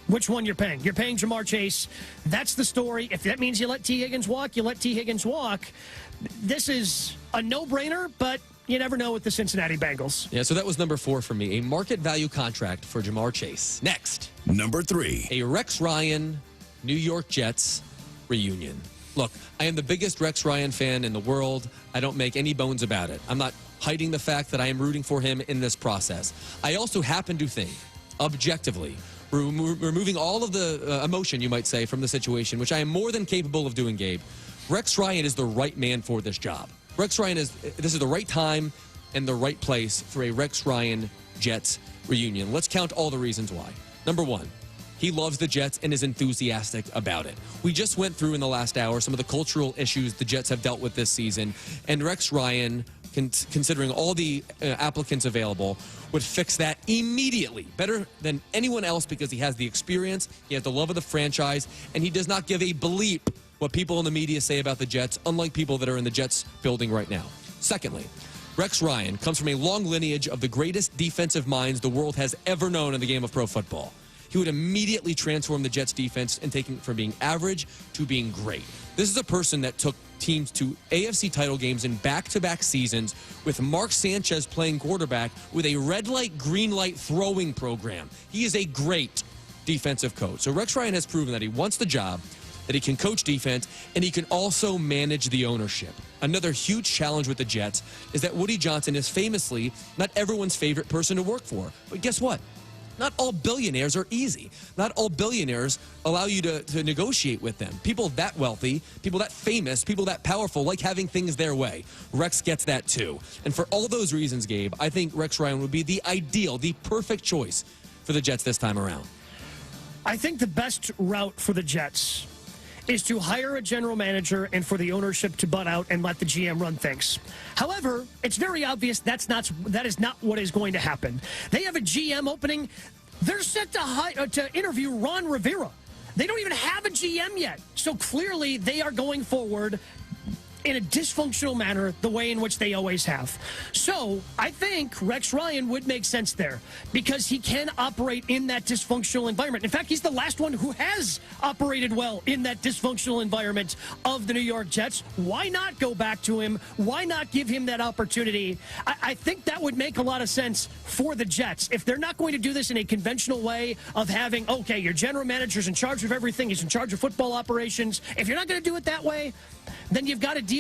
which one you're paying. You're paying Jamar Chase. That's the story. If that means you let T. Higgins walk, you let T. Higgins walk. This is a no-brainer, but you never know with the Cincinnati Bengals. Yeah, so that was number 4 for me. A market value contract for Jamar Chase. Next. Number 3. A Rex Ryan, New York Jets reunion. Look, I am the biggest Rex Ryan fan in the world. I don't make any bones about it. I'm not hiding the fact that I am rooting for him in this process. I also happen to think, objectively, removing all of the emotion, you might say, from the situation, which I am more than capable of doing, Gabe, Rex Ryan is the right man for this job. This is the right time and the right place for a Rex Ryan Jets reunion. Let's count all the reasons why. Number 1, he loves the Jets and is enthusiastic about it. We just went through in the last hour some of the cultural issues the Jets have dealt with this season, and Rex Ryan considering all the applicants available, would fix that immediately, better than anyone else, because he has the experience, he has the love of the franchise, and he does not give a bleep what people in the media say about the Jets, unlike people that are in the Jets building right now. Secondly, Rex Ryan comes from a long lineage of the greatest defensive minds the world has ever known in the game of pro football. He would immediately transform the Jets defense and take it from being average to being great. This is a person that took teams to AFC title games in back-to-back seasons with Mark Sanchez playing quarterback with a red light, green light throwing program. He is a great defensive coach. So Rex Ryan has proven that he wants the job, that he can coach defense, and he can also manage the ownership. Another huge challenge with the Jets is that Woody Johnson is famously not everyone's favorite person to work for. But guess what? Not all billionaires are easy. Not all billionaires allow you to negotiate with them. People that wealthy, people that famous, people that powerful like having things their way. Rex gets that too. And for all those reasons, Gabe, I think Rex Ryan would be the ideal, the perfect choice for the Jets this time around. I think the best route for the Jets is to hire a general manager and for the ownership to butt out and let the GM run things. However, it's very obvious that is not what is going to happen. They have a GM opening. They're set to interview Ron Rivera. They don't even have a GM yet. So clearly they are going forward in a dysfunctional manner, the way in which they always have. So I think Rex Ryan would make sense there because he can operate in that dysfunctional environment. In fact, he's the last one who has operated well in that dysfunctional environment of the New York Jets. Why not go back to him? Why not give him that opportunity? I think that would make a lot of sense for the Jets. If they're not going to do this in a conventional way of having, okay, your general manager's in charge of everything, he's in charge of football operations. If you're not going to do it that way, then you've got to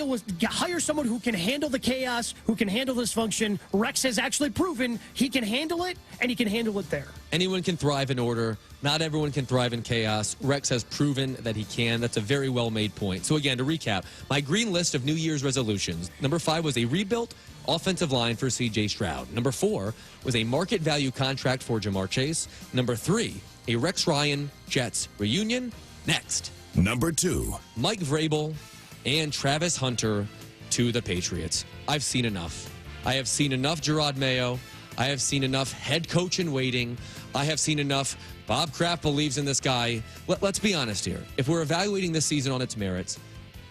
hire someone who can handle the chaos, who can handle dysfunction. Rex has actually proven he can handle it, and he can handle it there. Anyone can thrive in order. Not everyone can thrive in chaos. Rex has proven that he can. That's a very well-made point. So again, to recap, my green list of New Year's resolutions. Number 5 was a rebuilt offensive line for C.J. Stroud. Number 4 was a market value contract for Jamar Chase. Number 3, a Rex Ryan Jets reunion. Next. Number 2, Mike Vrabel and Travis Hunter to the Patriots. I've seen enough. I have seen enough Gerard Mayo. I have seen enough head coach in waiting. I have seen enough Bob Kraft believes in this guy. Let's be honest here. If we're evaluating this season on its merits,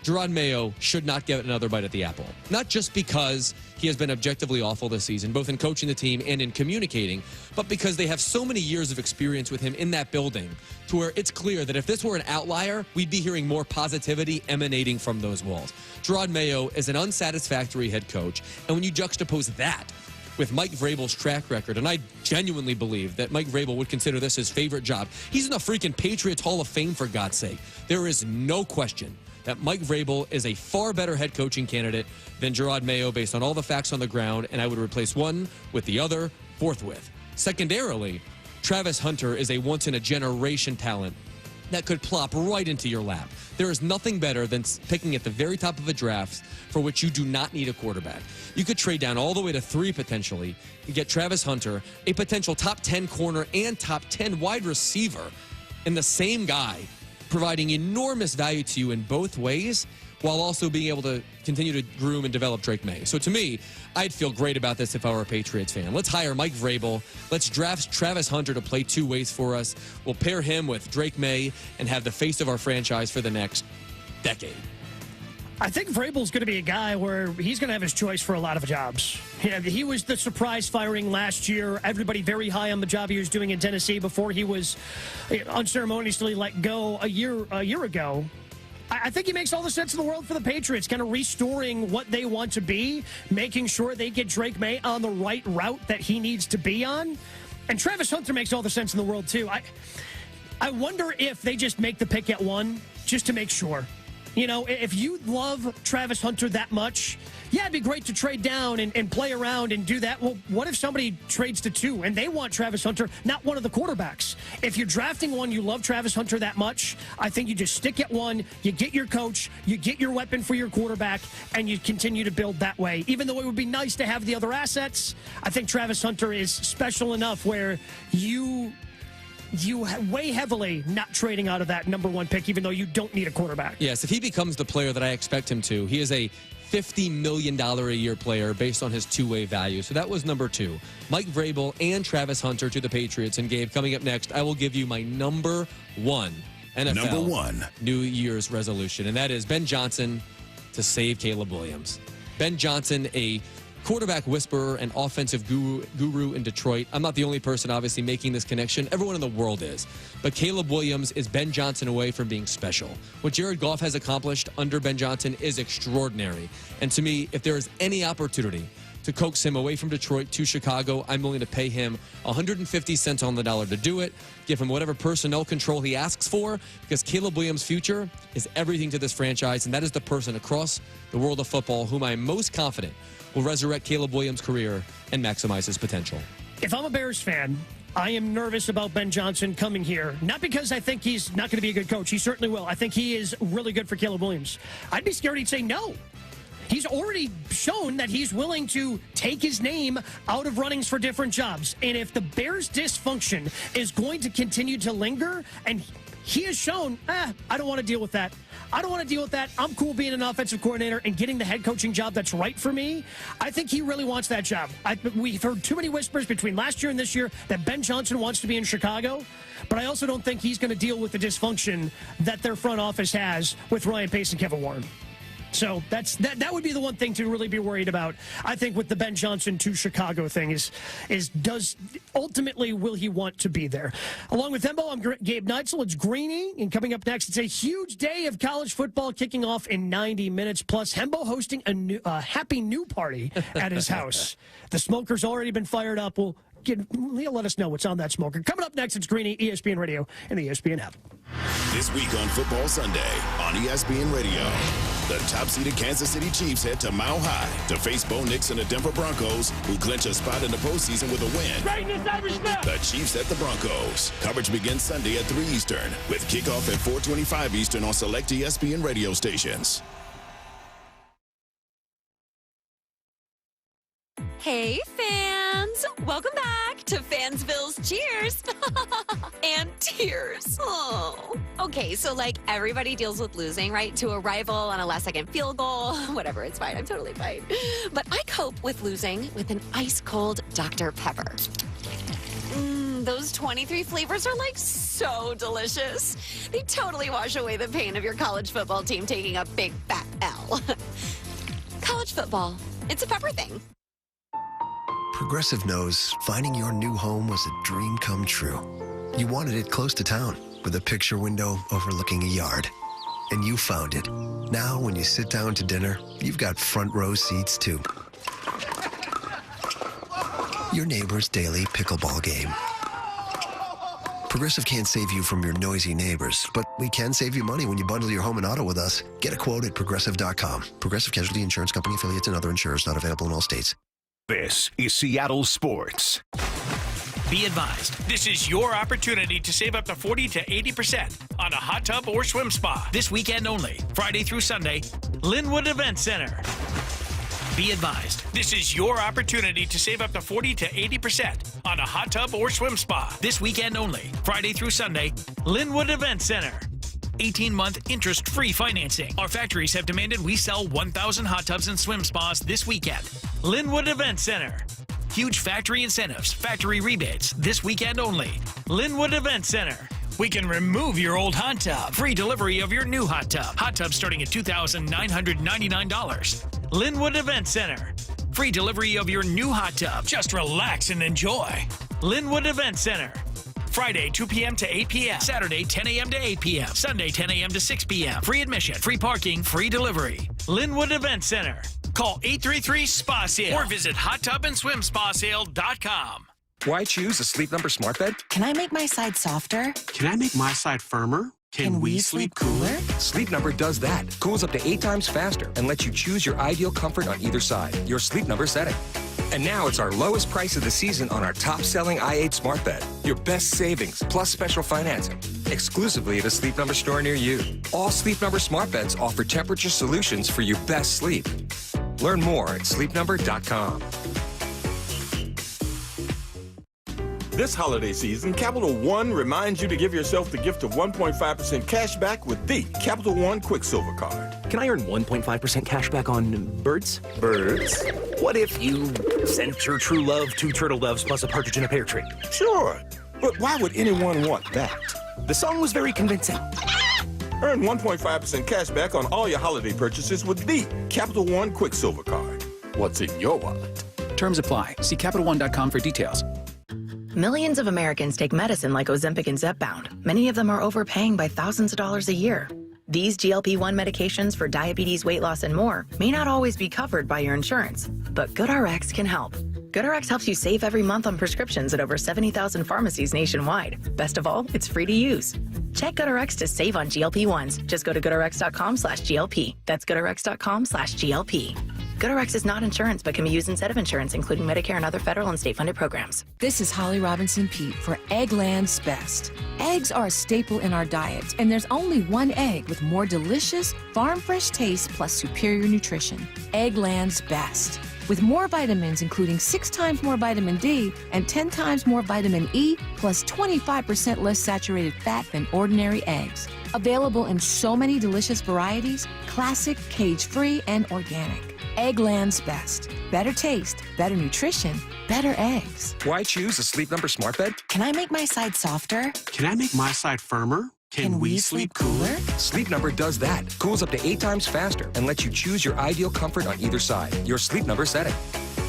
Gerard Mayo should not get another bite at the apple. Not just because he has been objectively awful this season, both in coaching the team and in communicating, but because they have so many years of experience with him in that building to where it's clear that if this were an outlier, we'd be hearing more positivity emanating from those walls. Gerard Mayo is an unsatisfactory head coach, and when you juxtapose that with Mike Vrabel's track record, and I genuinely believe that Mike Vrabel would consider this his favorite job. He's in the freaking Patriots Hall of Fame, for God's sake. There is no question that Mike Vrabel is a far better head coaching candidate than Gerard Mayo based on all the facts on the ground, and I would replace one with the other forthwith. Secondarily, Travis Hunter is a once-in-a-generation talent that could plop right into your lap. There is nothing better than picking at the very top of a draft for which you do not need a quarterback. You could trade down all the way to 3 potentially and get Travis Hunter, a potential top 10 corner and top 10 wide receiver, and the same guy providing enormous value to you in both ways while also being able to continue to groom and develop Drake May. So to me, I'd feel great about this if I were a Patriots fan. Let's hire Mike Vrabel. Let's draft Travis Hunter to play 2 ways for us. We'll pair him with Drake May and have the face of our franchise for the next decade. I think Vrabel's going to be a guy where he's going to have his choice for a lot of jobs. Yeah, he was the surprise firing last year. Everybody very high on the job he was doing in Tennessee before he was unceremoniously let go a year ago. I think he makes all the sense in the world for the Patriots, kind of restoring what they want to be, making sure they get Drake May on the right route that he needs to be on. And Travis Hunter makes all the sense in the world, too. I wonder if they just make the pick at 1 just to make sure. You know, if you love Travis Hunter that much, yeah, it'd be great to trade down and play around and do that. Well, what if somebody trades to 2 and they want Travis Hunter, not one of the quarterbacks? If you're drafting one, you love Travis Hunter that much, I think you just stick at 1, you get your coach, you get your weapon for your quarterback, and you continue to build that way. Even though it would be nice to have the other assets, I think Travis Hunter is special enough where you weigh heavily not trading out of that number 1 pick, even though you don't need a quarterback. Yes, if he becomes the player that I expect him to, he is a $50 million a year player based on his two-way value. So that was number 2. Mike Vrabel and Travis Hunter to the Patriots. And Gabe, coming up next, I will give you my number 1 NFL New Year's resolution, and that is Ben Johnson to save Caleb Williams. Ben Johnson, a quarterback whisperer and offensive guru in Detroit. I'm not the only person, obviously, making this connection. Everyone in the world is. But Caleb Williams is Ben Johnson away from being special. What Jared Goff has accomplished under Ben Johnson is extraordinary. And to me, if there is any opportunity to coax him away from Detroit to Chicago, I'm willing to pay him 150 cents on the dollar to do it, give him whatever personnel control he asks for, because Caleb Williams' future is everything to this franchise, and that is the person across the world of football whom I'm most confident will resurrect Caleb Williams' career and maximize his potential. If I'm a Bears fan, I am nervous about Ben Johnson coming here. Not because I think he's not going to be a good coach. He certainly will. I think he is really good for Caleb Williams. I'd be scared he'd say no. He's already shown that he's willing to take his name out of runnings for different jobs. And if the Bears' dysfunction is going to continue to linger, and he has shown, I don't want to deal with that. I don't want to deal with that. I'm cool being an offensive coordinator and getting the head coaching job that's right for me. I think he really wants that job. We've heard too many whispers between last year and this year that Ben Johnson wants to be in Chicago, but I also don't think he's going to deal with the dysfunction that their front office has with Ryan Pace and Kevin Warren. So that would be the one thing to really be worried about. I think with the Ben Johnson to Chicago thing is ultimately will he want to be there? Along with Hembo, I'm Gabe Neitzel. It's Greeny, and coming up next, it's a huge day of college football kicking off in 90 minutes. Plus, Hembo hosting a happy new party at his house. The smoker's already been fired up. He'll let us know what's on that smoker. Coming up next, it's Greeny, ESPN Radio, and the ESPN app. This week on Football Sunday on ESPN Radio, the top-seeded Kansas City Chiefs head to Mile High to face Bo Nix and the Denver Broncos, who clinch a spot in the postseason with a win. The Chiefs at the Broncos. Coverage begins Sunday at 3 Eastern, with kickoff at 4:25 Eastern on select ESPN radio stations. Hey, fans! Welcome back to Fansville's Cheers and Tears. Oh. Okay, so like everybody deals with losing, right? To a rival on a last-second field goal. Whatever, it's fine. I'm totally fine. But I cope with losing with an ice-cold Dr. Pepper. Those 23 flavors are like so delicious. They totally wash away the pain of your college football team taking a big fat L. College football, it's a pepper thing. Progressive knows finding your new home was a dream come true. You wanted it close to town with a picture window overlooking a yard. And you found it. Now when you sit down to dinner, you've got front row seats too. Your neighbor's daily pickleball game. Progressive can't save you from your noisy neighbors, but we can save you money when you bundle your home and auto with us. Get a quote at Progressive.com. Progressive Casualty Insurance Company affiliates and other insurers not available in all states. This is Seattle Sports. Be advised, this is your opportunity to save up to 40 to 80% on a hot tub or swim spa. This weekend only, Friday through Sunday, Linwood Event Center. Be advised, this is your opportunity to save up to 40 to 80% on a hot tub or swim spa. This weekend only, Friday through Sunday, Linwood Event Center. 18-month interest-free financing. Our factories have demanded we sell 1,000 hot tubs and swim spas this weekend. Linwood Event Center. Huge factory incentives, factory rebates, this weekend only. Linwood Event Center. We can remove your old hot tub. Free delivery of your new hot tub. Hot tub starting at $2,999. Linwood Event Center. Free delivery of your new hot tub. Just relax and enjoy. Linwood Event Center. Friday, 2 p.m. to 8 p.m. Saturday, 10 a.m. to 8 p.m. Sunday, 10 a.m. to 6 p.m. Free admission, free parking, free delivery. Linwood Event Center. Call 833-SPA-SALE or visit hottubandSwimSpaSale.com. Why choose a Sleep Number smart bed? Can I make my side softer? Can I make my side firmer? Can we sleep cooler? Sleep Number does that. Cools up to 8 times faster and lets you choose your ideal comfort on either side. Your Sleep Number setting. And now it's our lowest price of the season on our top-selling i8 smart bed. Your best savings plus special financing. Exclusively at a Sleep Number store near you. All Sleep Number smart beds offer temperature solutions for your best sleep. Learn more at sleepnumber.com. This holiday season, Capital One reminds you to give yourself the gift of 1.5% cash back with the Capital One Quicksilver Card. Can I earn 1.5% cash back on birds? Birds? What if you sent your true love 2 turtle doves plus a partridge in a pear tree? Sure, but why would anyone want that? The song was very convincing. Earn 1.5% cash back on all your holiday purchases with the Capital One Quicksilver Card. What's in your wallet? Terms apply. See CapitalOne.com for details. Millions of Americans take medicine like Ozempic and Zepbound. Many of them are overpaying by thousands of dollars a year. These GLP-1 medications for diabetes, weight loss, and more may not always be covered by your insurance, but GoodRx can help. GoodRx helps you save every month on prescriptions at over 70,000 pharmacies nationwide. Best of all, it's free to use. Check GoodRx to save on GLP-1s. Just go to GoodRx.com/GLP. That's GoodRx.com/GLP. GoodRx is not insurance, but can be used instead of insurance, including Medicare and other federal and state-funded programs. This is Holly Robinson Pete for Eggland's Best. Eggs are a staple in our diet, and there's only one egg with more delicious, farm-fresh taste plus superior nutrition. Eggland's Best. With more vitamins, including 6 times more vitamin D and 10 times more vitamin E, plus 25% less saturated fat than ordinary eggs. Available in so many delicious varieties, classic, cage-free, and organic. Eggland's Best. Better taste, better nutrition, better eggs. Why choose a Sleep Number smart bed? Can I make my side softer? Can I make my side firmer? Can we sleep cooler? Sleep Number does that. Cools up to 8 times faster and lets you choose your ideal comfort on either side. Your Sleep Number setting.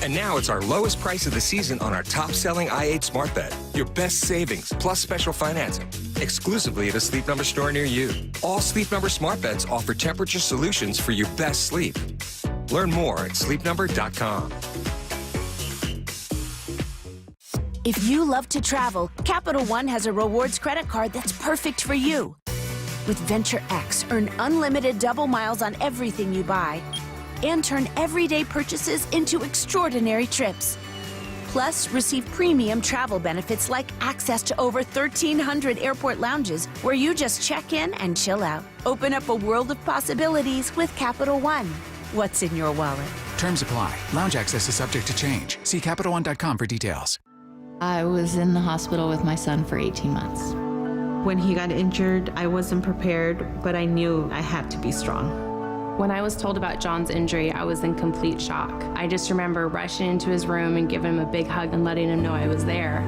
And now it's our lowest price of the season on our top-selling i8 smart bed. Your best savings plus special financing. Exclusively at a Sleep Number store near you. All Sleep Number smart beds offer temperature solutions for your best sleep. Learn more at sleepnumber.com. If you love to travel, Capital One has a rewards credit card that's perfect for you. With Venture X, earn unlimited double miles on everything you buy and turn everyday purchases into extraordinary trips. Plus, receive premium travel benefits like access to over 1,300 airport lounges where you just check in and chill out. Open up a world of possibilities with Capital One. What's in your wallet? Terms apply. Lounge access is subject to change. See CapitalOne.com for details. I was in the hospital with my son for 18 months. When he got injured, I wasn't prepared, but I knew I had to be strong. When I was told about John's injury, I was in complete shock. I just remember rushing into his room and giving him a big hug and letting him know I was there.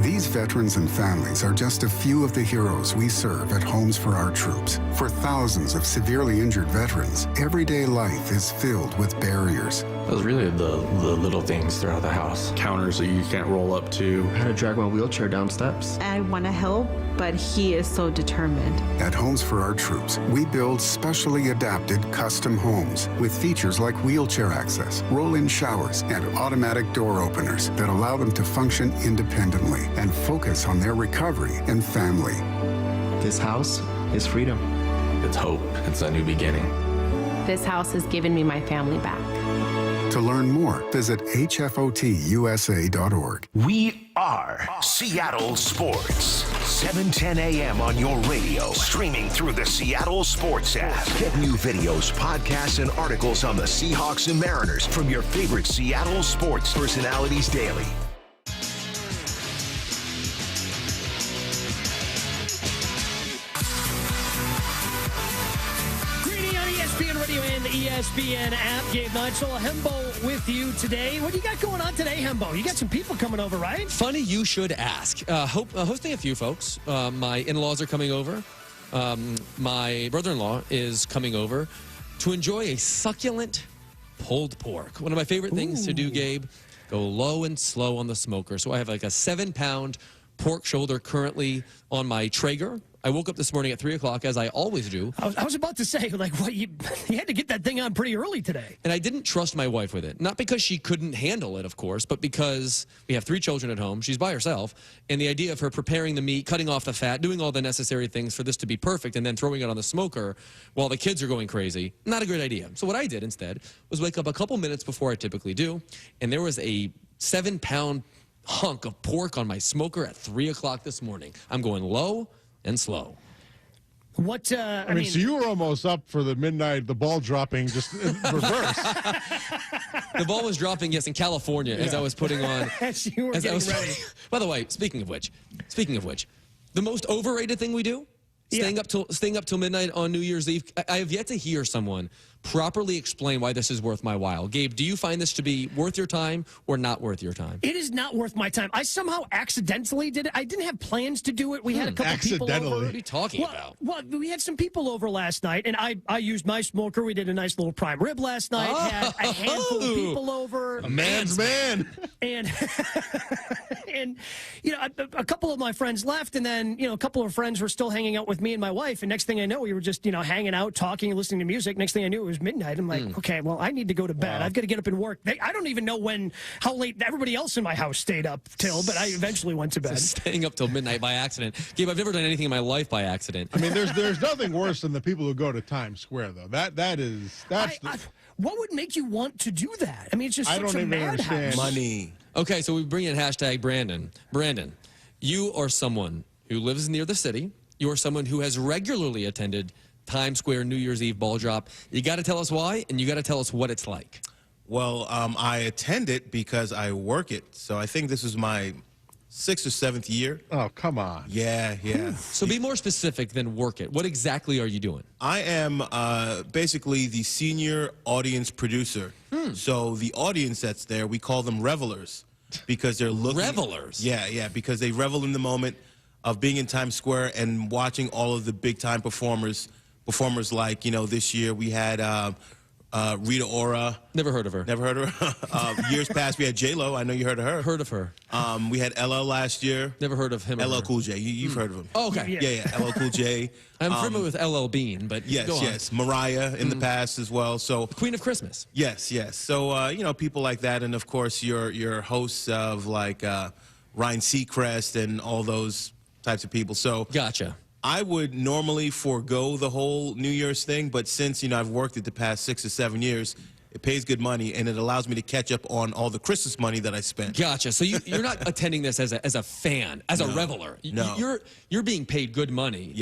These veterans and families are just a few of the heroes we serve at Homes for Our Troops. For thousands of severely injured veterans, everyday life is filled with barriers. It was really the little things throughout the house. Counters that you can't roll up to. How to drag my wheelchair down steps. I want to help, but he is so determined. At Homes for Our Troops, we build specially adapted custom homes with features like wheelchair access, roll-in showers, and automatic door openers that allow them to function independently and focus on their recovery and family. This house is freedom. It's hope. It's a new beginning. This house has given me my family back. To learn more, visit hfotusa.org. We are Seattle Sports. 7:10 a.m. on your radio. Streaming through the Seattle Sports app. Get new videos, podcasts, and articles on the Seahawks and Mariners from your favorite Seattle sports personalities daily. ESPN Radio and the ESPN app. Gabe Nigel, Hembo with you today. What do you got going on today, Hembo? You got some people coming over, right? Funny you should ask. Hosting a few folks. My in-laws are coming over. My brother-in-law is coming over to enjoy a succulent pulled pork. One of my favorite things to do, Gabe, go low and slow on the smoker. So I have like a 7-pound pork shoulder currently on my Traeger. I woke up this morning at 3 o'clock, as I always do. I was about to say, like, what you had to get that thing on pretty early today. And I didn't trust my wife with it. Not because she couldn't handle it, of course, but because we have 3 children at home. She's by herself. And the idea of her preparing the meat, cutting off the fat, doing all the necessary things for this to be perfect, and then throwing it on the smoker while the kids are going crazy, not a great idea. So what I did instead was wake up a couple minutes before I typically do, and there was a 7-pound hunk of pork on my smoker at 3 o'clock this morning. I'm going low and slow. What, I mean, so you were almost up for the midnight, the ball dropping just in reverse. The ball was dropping, yes, in California as I was putting on. As you were getting ready. By the way, speaking of which, the most overrated thing we do Staying up till midnight on New Year's Eve. I have yet to hear someone properly explain why this is worth my while. Gabe, do you find this to be worth your time or not worth your time? It is not worth my time. I somehow accidentally did it. I didn't have plans to do it. We had a couple people over. What are you talking about? Well, we had some people over last night, and I used my smoker. We did a nice little prime rib last night. Had a handful of people over. A man's man. And and a couple of my friends left, and then a couple of friends were still hanging out with me and my wife. And next thing I know, we were just hanging out, talking, and listening to music. Next thing I knew, it was midnight. I'm like, okay, well, I need to go to bed. I've got to get up and work. I don't even know how late everybody else in my house stayed up till, but I eventually went to bed. So staying up till midnight by accident. Gabe, I've never done anything in my life by accident. I mean, there's nothing worse than the people who go to Times Square, though. What would make you want to do that? I mean, it's just I such don't a even madhouse. understand. Money. Okay, so we bring in hashtag Brandon. Brandon, you are someone who lives near the city. You are someone who has regularly attended Times Square New Year's Eve ball drop. You got to tell us why, and you got to tell us what it's like. Well, I attend it because I work it. So I think this is my 6th or 7th year. Oh, come on. Yeah. So be more specific than work it. What exactly are you doing? I am basically the senior audience producer. So the audience that's there, we call them revelers because they're looking. Revelers? Yeah, because they revel in the moment of being in Times Square and watching all of the big-time performers like, this year we had Rita Ora. Never heard of her. Never heard of her. Years past, we had J-Lo. I know you heard of her. Heard of her. We had LL last year. Never heard of him. LL Cool J. You've heard of him. Oh, okay. Yeah, LL Cool J. I'm familiar with LL Bean, but yes. Mariah in the past as well. So Queen of Christmas. Yes. So people like that, and of course your hosts of like Ryan Seacrest and all those types of people. So gotcha. I would normally forego the whole New Year's thing, but since I've worked it the past 6 or 7 years, it pays good money and it allows me to catch up on all the Christmas money that I spent. Gotcha. So you're not attending this as a fan, as a reveler. No. You're being paid good money.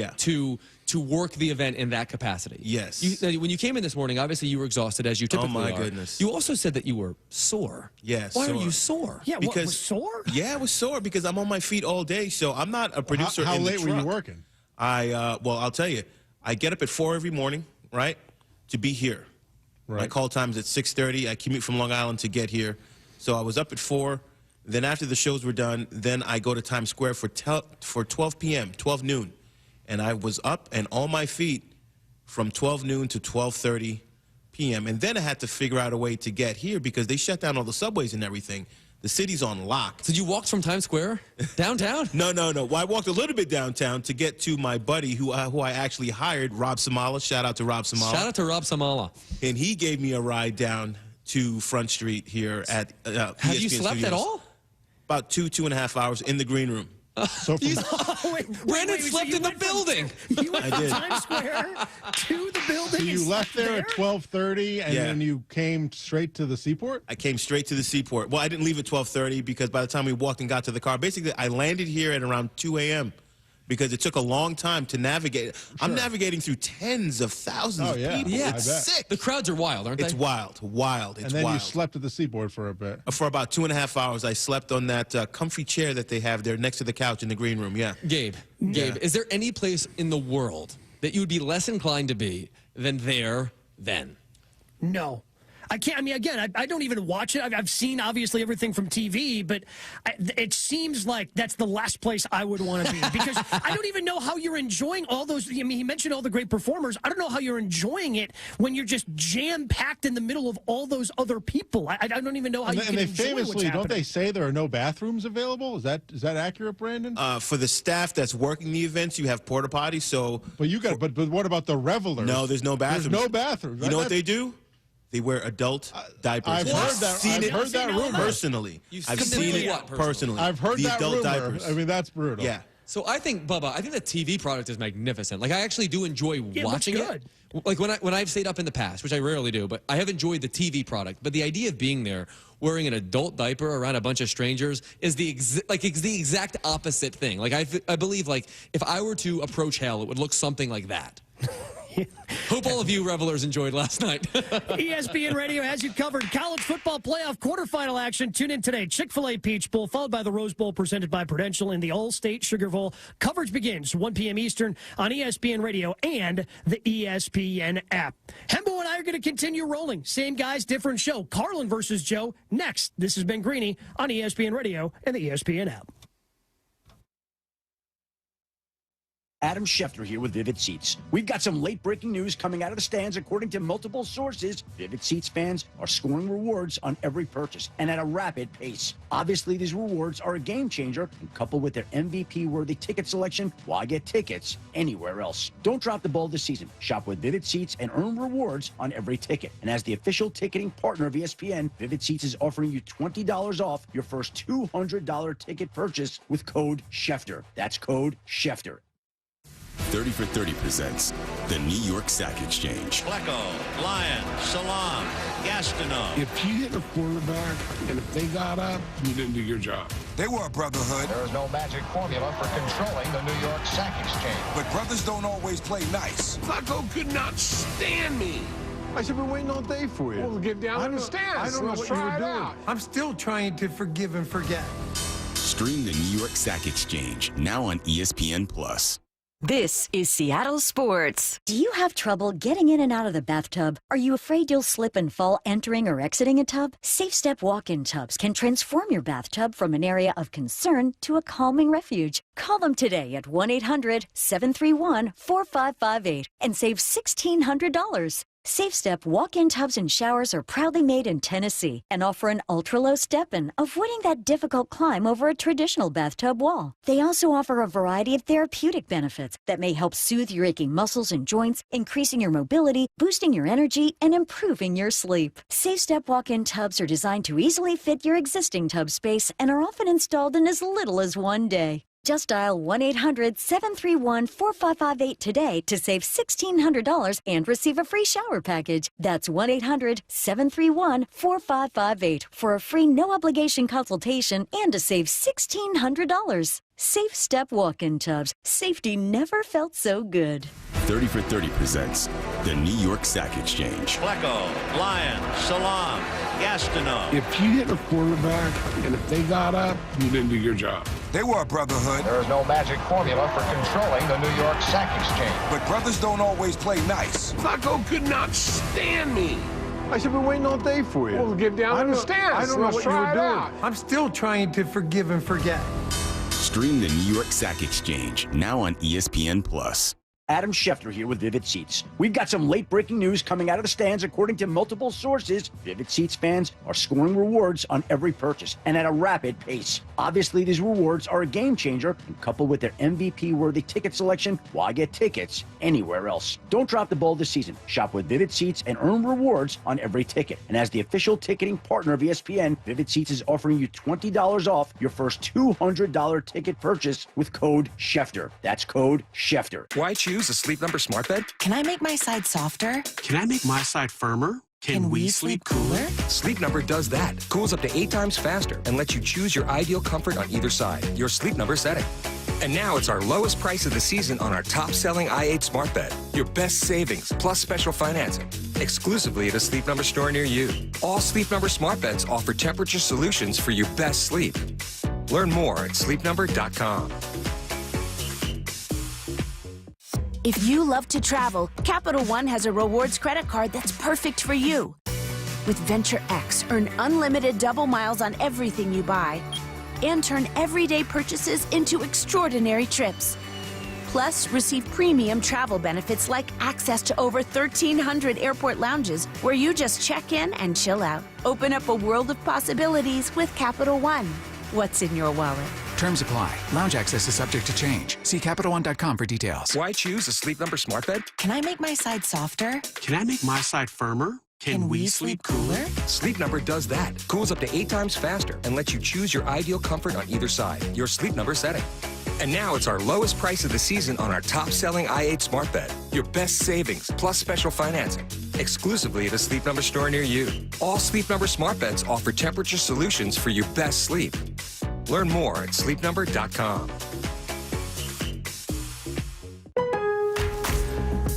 To work the event in that capacity. Yes. When you came in this morning, obviously you were exhausted as you typically are. Oh my goodness. You also said that you were sore. Yes. Why are you sore? Yeah. Because was sore? Yeah, I was sore because I'm on my feet all day. So I'm not a producer. How in the late were you working? Well, I'll tell you. I get up at 4 every morning, right, to be here. Right. My call time's at 6:30. I commute from Long Island to get here. So I was up at 4. Then after the shows were done, then I go to Times Square for 12 p.m., 12 noon. And I was up and on my feet from 12 noon to 12:30 p.m. And then I had to figure out a way to get here because they shut down all the subways and everything. The city's on lock. Did you walk from Times Square downtown? No. Well, I walked a little bit downtown to get to my buddy who I actually hired, Rob Samala. Shout out to Rob Samala. Shout out to Rob Samala. And he gave me a ride down to Front Street here at Have ESPN you slept Studios. at all? About 2.5 hours in the green room. So Brandon slept in the building. You went I from did. Times Square to the building. So you left there at 12:30, and Yeah. then you came straight to the seaport? I came straight to the seaport. Well, I didn't leave at 12:30 because by the time we walked and got to the car, basically I landed here at around 2 a.m. because it took a long time to navigate. I'm navigating through tens of thousands of people. Yeah, It's sick. The crowds are wild, aren't they? It's wild. It's And then wild. you slept at the seaport for a bit. For about 2.5 hours, I slept on that comfy chair that they have there next to the couch in the green room. Yeah. Gabe, is there any place in the world that you would be less inclined to be than there then? No. I can't. I mean, again, I don't even watch it. I've seen, obviously, everything from TV, but it seems like that's the last place I would want to be because I don't even know how you're enjoying all those. I mean, he mentioned all the great performers. I don't know how you're enjoying it when you're just jam-packed in the middle of all those other people. I don't even know how you can they enjoy what's famously, don't happening. they say there are no bathrooms available? Is that accurate, Brandon? For the staff that's working the events, you have porta potties. So, but what about the revelers? No, there's no bathrooms. There's no bathrooms. You know what they do? They wear adult diapers. I've heard that. I've heard that rumor personally. I've seen it personally. I've heard the that adult rumor. diapers. I mean, that's brutal. Yeah. So I think, Bubba, the TV product is magnificent. Like, I actually do enjoy watching looks good. it. Like, when I've stayed up in the past, which I rarely do, but I have enjoyed the TV product. But the idea of being there, wearing an adult diaper around a bunch of strangers, is the exact opposite thing. Like, I believe, like, if I were to approach hell, it would look something like that. Hope all of you revelers enjoyed last night. ESPN Radio has you covered. College football playoff quarterfinal action. Tune in today. Chick-fil-A Peach Bowl, followed by the Rose Bowl presented by Prudential in the All-State Sugar Bowl. Coverage begins 1 p.m. Eastern on ESPN Radio and the ESPN app. Hembo and I are going to continue rolling. Same guys, different show. Carlin versus Joe. Next, this is Ben Greeny on ESPN Radio and the ESPN app. Adam Schefter here with Vivid Seats. We've got some late-breaking news coming out of the stands. According to multiple sources, Vivid Seats fans are scoring rewards on every purchase and at a rapid pace. Obviously, these rewards are a game changer, and coupled with their MVP-worthy ticket selection, why get tickets anywhere else? Don't drop the ball this season. Shop with Vivid Seats and earn rewards on every ticket. And as the official ticketing partner of ESPN, Vivid Seats is offering you $20 off your first $200 ticket purchase with code Schefter. That's code Schefter. 30 for 30 presents the New York Sack Exchange. Flecko, Lyon, Salam, Gastineau. If you hit a quarterback and if they got up, you didn't do your job. They were a brotherhood. There is no magic formula for controlling the New York Sack Exchange. But brothers don't always play nice. Flacco could not stand me. I said, we're waiting all day for you. Well, get down on the stands. I don't know what you were doing. I'm still trying to forgive and forget. Stream the New York Sack Exchange, now on ESPN+. This is Seattle Sports. Do you have trouble getting in and out of the bathtub? Are you afraid you'll slip and fall entering or exiting a tub? Safe Step walk-in tubs can transform your bathtub from an area of concern to a calming refuge. Call them today at 1-800-731-4558 and save $1,600. Safe Step walk-in tubs and showers are proudly made in Tennessee and offer an ultra-low step-in, avoiding that difficult climb over a traditional bathtub wall. They also offer a variety of therapeutic benefits that may help soothe your aching muscles and joints, increasing your mobility, boosting your energy, and improving your sleep. Safe Step walk-in tubs are designed to easily fit your existing tub space and are often installed in as little as 1 day. Just dial 1-800-731-4558 today to save $1,600 and receive a free shower package. That's 1-800-731-4558 for a free no-obligation consultation and to save $1,600. Safe Step walk-in tubs. Safety never felt so good. 30 for 30 presents the New York Sack Exchange. Flecko, Lyon, Salam, Gastineau. If you hit a quarterback and if they got up, you didn't do your job. They were a brotherhood. There is no magic formula for controlling the New York Sack Exchange. But brothers don't always play nice. Flacco could not stand me. I said, we're waiting all day for you. Well, get down on the stands. I don't know what you were doing. I'm still trying to forgive and forget. Stream the New York Sack Exchange, now on ESPN+. Adam Schefter here with Vivid Seats. We've got some late-breaking news coming out of the stands. According to multiple sources, Vivid Seats fans are scoring rewards on every purchase and at a rapid pace. Obviously, these rewards are a game changer, and coupled with their MVP-worthy ticket selection, why get tickets anywhere else? Don't drop the ball this season. Shop with Vivid Seats and earn rewards on every ticket. And as the official ticketing partner of ESPN, Vivid Seats is offering you $20 off your first $200 ticket purchase with code Schefter. That's code Schefter. Why choose a Sleep Number smart bed? Can I make my side softer? Can I make my side firmer? Can we sleep cooler? Sleep Number does that. Cools up to 8 times faster and lets you choose your ideal comfort on either side, your Sleep Number setting. And now it's our lowest price of the season on our top-selling i8 smart bed. Your best savings plus special financing. Exclusively at a Sleep Number store near you. All Sleep Number smart beds offer temperature solutions for your best sleep. Learn more at sleepnumber.com. If you love to travel, Capital One has a rewards credit card that's perfect for you. With Venture X, earn unlimited double miles on everything you buy and turn everyday purchases into extraordinary trips. Plus, receive premium travel benefits like access to over 1,300 airport lounges where you just check in and chill out. Open up a world of possibilities with Capital One. What's in your wallet? Terms apply. Lounge access is subject to change. See CapitalOne.com for details. Why choose a Sleep Number smart bed? Can I make my side softer? Can I make my side firmer? Can we sleep cooler? Sleep Number does that. Cools up to 8 times faster and lets you choose your ideal comfort on either side, your Sleep Number setting. And now it's our lowest price of the season on our top-selling i8 smart bed. Your best savings plus special financing. Exclusively at a Sleep Number store near you. All Sleep Number smart beds offer temperature solutions for your best sleep. Learn more at sleepnumber.com.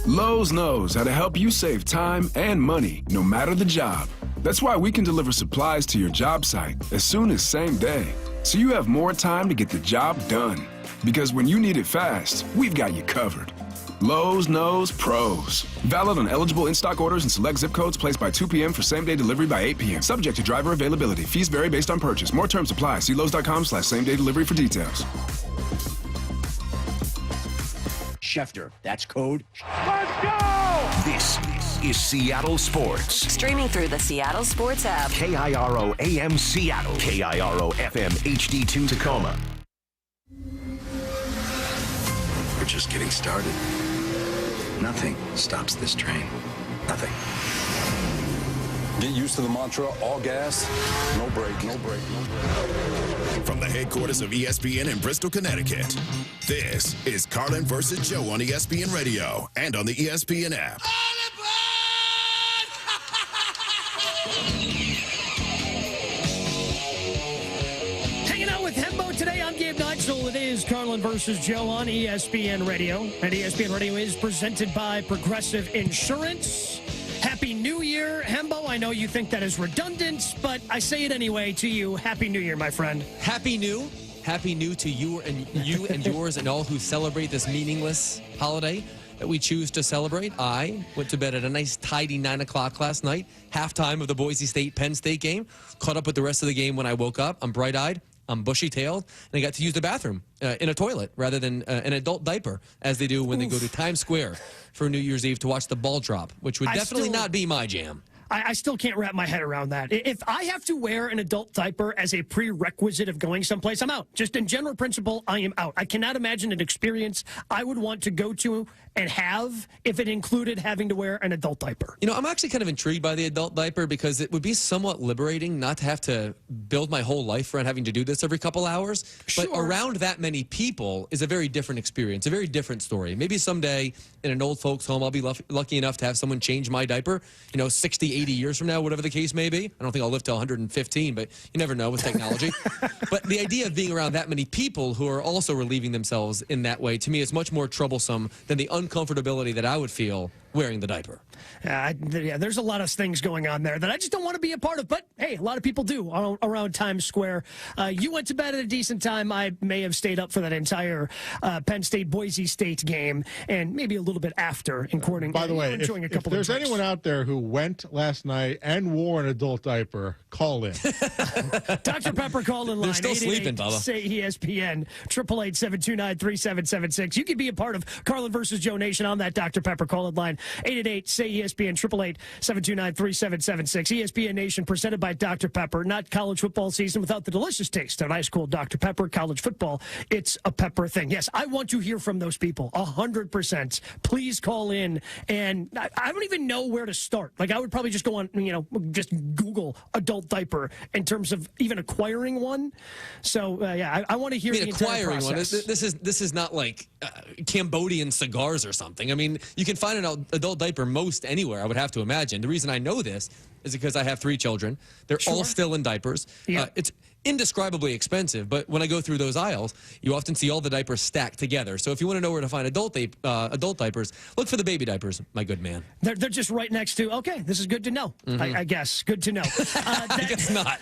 Lowe's knows how to help you save time and money, no matter the job. That's why we can deliver supplies to your job site as soon as same day, so you have more time to get the job done. Because when you need it fast, we've got you covered. Lowe's knows pros. Valid on eligible in-stock orders and select zip codes placed by 2 p.m. for same-day delivery by 8 p.m. Subject to driver availability. Fees vary based on purchase. More terms apply. See Lowe's.com/same-day delivery for details. Schefter, that's code. Let's go! This is Seattle Sports. Streaming through the Seattle Sports app. KIRO AM Seattle. KIRO FM HD2 Tacoma. We're just getting started. Nothing stops this train. Nothing. Get used to the mantra, all gas, no break, no break, no break. From the headquarters of ESPN in Bristol, Connecticut, this is Carlin versus Joe on ESPN Radio and on the ESPN app. Hanging out with Hembo today. I'm Gabe Nigel. It is Carlin versus Joe on ESPN Radio. And ESPN Radio is presented by Progressive Insurance. Happy New Year, Hembo. I know you think that is redundant, but I say it anyway to you. Happy New Year, my friend. Happy New to you and yours and all who celebrate this meaningless holiday that we choose to celebrate. I went to bed at a nice tidy 9 o'clock last night, halftime of the Boise State-Penn State game. Caught up with the rest of the game when I woke up. I'm bright-eyed. I'm bushy-tailed, and I got to use the bathroom in a toilet rather than an adult diaper, as they do when they go to Times Square for New Year's Eve to watch the ball drop, which would definitely not be my jam. I still can't wrap my head around that. If I have to wear an adult diaper as a prerequisite of going someplace, I'm out. Just in general principle, I am out. I cannot imagine an experience I would want to go to and have if it included having to wear an adult diaper. You know, I'm actually kind of intrigued by the adult diaper because it would be somewhat liberating not to have to build my whole life around having to do this every couple hours. But around that many people is a very different experience, a very different story. Maybe someday in an old folks' home, I'll be lucky enough to have someone change my diaper, 60, 80 years from now, whatever the case may be. I don't think I'll live to 115, but you never know with technology. But the idea of being around that many people who are also relieving themselves in that way, to me, is much more troublesome than the uncomfortability that I would feel wearing the diaper. Yeah, there's a lot of things going on there that I just don't want to be a part of. But, hey, a lot of people do around Times Square. You went to bed at a decent time. I may have stayed up for that entire Penn State-Boise State game and maybe a little bit after. By the way, if there's anyone out there who went last night and wore an adult diaper, call in. Dr. Pepper, call in line. They're still sleeping, Bubba. Say ESPN, 888-729-3776. You can be a part of Carlin versus Joe Nation on that Dr. Pepper call in line. 888-SAY-ESPN, 888-729-3776. ESPN Nation presented by Dr. Pepper. Not college football season without the delicious taste of ice cold Dr. Pepper. College football, it's a pepper thing. Yes, I want to hear from those people, 100%. Please call in. And I don't even know where to start. Like, I would probably just go on, just Google adult diaper in terms of even acquiring one. So, I want to hear the entire process. One. This is not like Cambodian cigars or something. I mean, you can find an adult diaper most anywhere, I would have to imagine. The reason I know this is because I have 3 children. They're all still in diapers. Yeah. It's indescribably expensive, but when I go through those aisles, you often see all the diapers stacked together. So if you want to know where to find adult diapers, look for the baby diapers, my good man. They're just right next to, okay, this is good to know, I guess. Good to know. I guess not.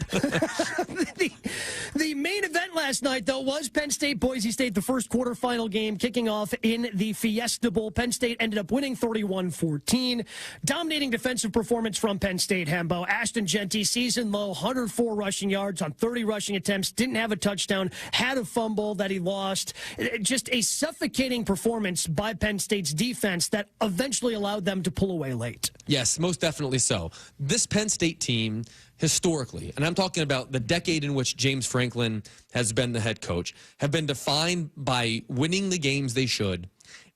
The main event last night, though, was Penn State-Boise State, the first quarterfinal game kicking off in the Fiesta Bowl. Penn State ended up winning 31-14. Dominating defensive performance from Penn State, Hembo. Ashton Genty, season low, 104 rushing yards on 30 rushing attempts, didn't have a touchdown, had a fumble that he lost. Just a suffocating performance by Penn State's defense that eventually allowed them to pull away late. Yes, most definitely so. This Penn State team, historically, and I'm talking about the decade in which James Franklin has been the head coach, have been defined by winning the games they should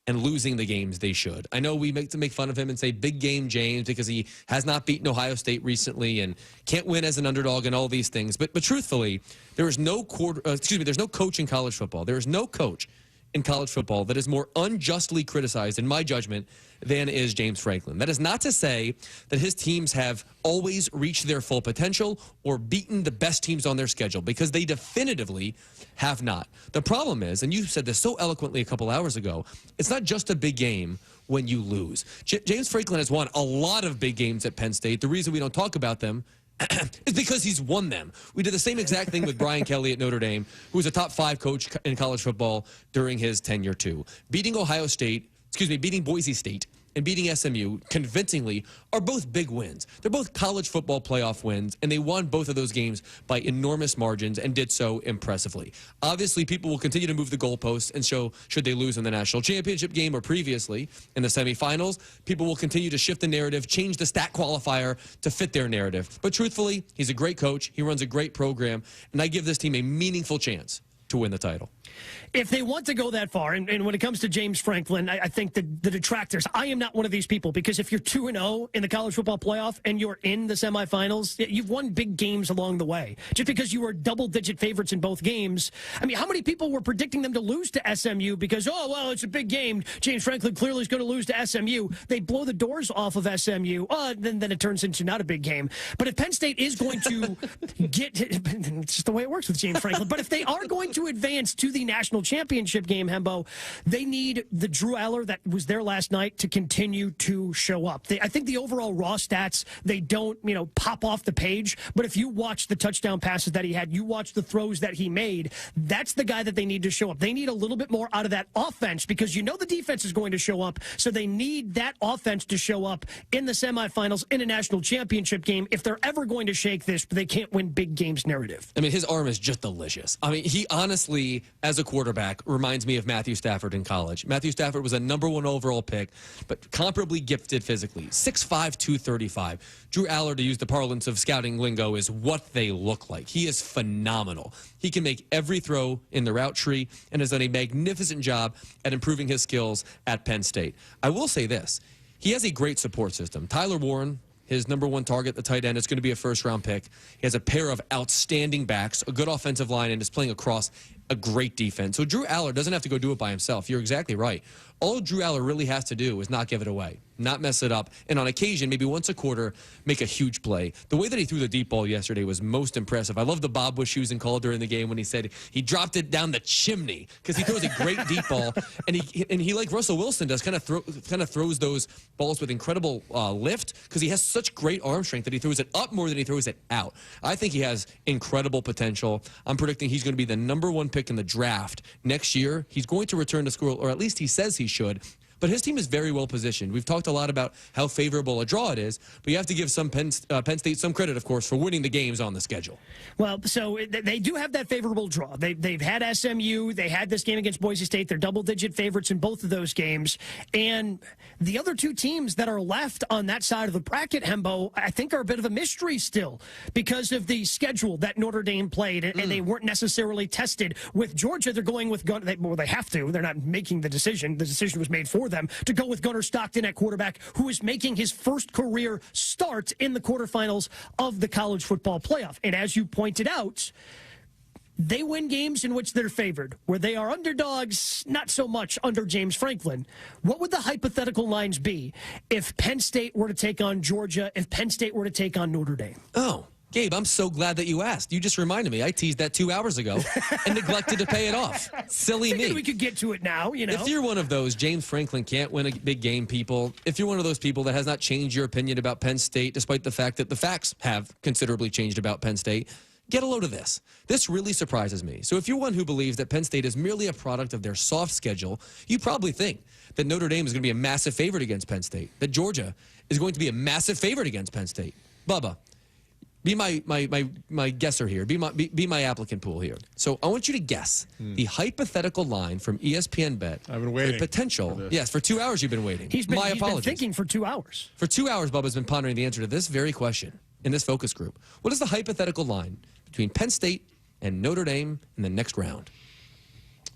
and losing the games they should. I know we make fun of him and say big game James because he has not beaten Ohio State recently and can't win as an underdog and all these things. But truthfully, there is no there's no coach in college football. There is no coach in college football that is more unjustly criticized, in my judgment, than is James Franklin. That is not to say that his teams have always reached their full potential or beaten the best teams on their schedule, because they definitively have not. The problem is, and you said this so eloquently a couple hours ago, it's not just a big game when you lose. James Franklin has won a lot of big games at Penn State. The reason we don't talk about them is because he's won them. We did the same exact thing with Brian Kelly at Notre Dame, who was a top 5 coach in college football during his tenure too. Beating Boise State and beating SMU convincingly are both big wins. They're both college football playoff wins, and they won both of those games by enormous margins and did so impressively. Obviously, people will continue to move the goalposts and show should they lose in the national championship game or previously in the semifinals. People will continue to shift the narrative, change the stat qualifier to fit their narrative. But truthfully, he's a great coach. He runs a great program, and I give this team a meaningful chance to win the title. If they want to go that far, and when it comes to James Franklin, I think the detractors, I am not one of these people, because if you're 2-0 in the college football playoff and you're in the semifinals, you've won big games along the way. Just because you were double-digit favorites in both games. I mean, how many people were predicting them to lose to SMU because, oh, well, it's a big game. James Franklin clearly is going to lose to SMU. They blow the doors off of SMU. Then it turns into not a big game. But if Penn State is going to it's just the way it works with James Franklin. But if they are going to advance to the national championship game, Hembo, they need the Drew Aller that was there last night to continue to show up. I think the overall raw stats, they don't, pop off the page. But if you watch the touchdown passes that he had, you watch the throws that he made, that's the guy that they need to show up. They need a little bit more out of that offense, because the defense is going to show up. So they need that offense to show up in the semifinals in a national championship game if they're ever going to shake this, but they can't win big games narrative. I mean, his arm is just delicious. I mean, he honestly, as a quarterback, reminds me of Matthew Stafford in college. Matthew Stafford was a #1 overall pick, but comparably gifted physically. 6'5", 235. Drew Aller, to use the parlance of scouting lingo, is what they look like. He is phenomenal. He can make every throw in the route tree and has done a magnificent job at improving his skills at Penn State. I will say this. He has a great support system. Tyler Warren, his #1 target, the tight end, is going to be a first-round pick. He has a pair of outstanding backs, a good offensive line, and is playing across a great defense. So Drew Aller doesn't have to go do it by himself. You're exactly right. All Drew Aller really has to do is not give it away, not mess it up, and on occasion, maybe once a quarter, make a huge play. The way that he threw the deep ball yesterday was most impressive. I love the Bob Bush Hughes call during the game when he said he dropped it down the chimney, because he throws a great deep ball, and he like Russell Wilson does, kind of throws those balls with incredible lift, because he has such great arm strength that he throws it up more than he throws it out. I think he has incredible potential. I'm predicting he's going to be the #1 pick in the draft next year. He's going to return to school, or at least he says he should. But his team is very well positioned. We've talked a lot about how favorable a draw it is, but you have to give Penn State some credit, of course, for winning the games on the schedule. Well, so they do have that favorable draw. They've had SMU. They had this game against Boise State. They're double-digit favorites in both of those games. And the other two teams that are left on that side of the bracket, Hembo, I think are a bit of a mystery still, because of the schedule that Notre Dame played, and they weren't necessarily tested. With Georgia, they're going with Gunner. Well, they have to. They're not making the decision. The decision was made for them to go with Gunner Stockton at quarterback, who is making his first career start in the quarterfinals of the college football playoff. And as you pointed out, they win games in which they're favored. Where they are underdogs, not so much under James Franklin. What would the hypothetical lines be if Penn State were to take on Georgia, if Penn State were to take on Notre Dame? Oh, Gabe, I'm so glad that you asked. You just reminded me. I teased that 2 hours ago and neglected to pay it off. Silly me. We could get to it now, If you're one of those, James Franklin can't win a big game people, if you're one of those people that has not changed your opinion about Penn State, despite the fact that the facts have considerably changed about Penn State, get a load of this. This really surprises me. So if you're one who believes that Penn State is merely a product of their soft schedule, you probably think that Notre Dame is going to be a massive favorite against Penn State, that Georgia is going to be a massive favorite against Penn State. Bubba, be my guesser here. Be my applicant pool here. So I want you to guess the hypothetical line from ESPN Bet. I've been waiting. The potential. For yes, for 2 hours you've been waiting. He's been thinking for 2 hours. For 2 hours, Bubba's been pondering the answer to this very question in this focus group. What is the hypothetical line between Penn State and Notre Dame in the next round?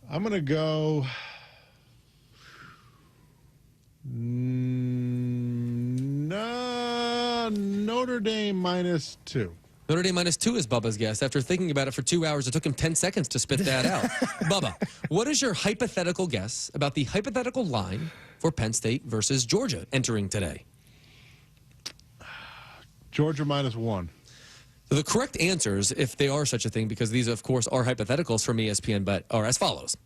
I'm going to go Notre Dame -2. Notre Dame -2 is Bubba's guess. After thinking about it for 2 hours, it took him 10 seconds to spit that out. Bubba, what is your hypothetical guess about the hypothetical line for Penn State versus Georgia entering today? Georgia -1. So the correct answers, if they are such a thing, because these, of course, are hypotheticals from ESPN, but are as follows.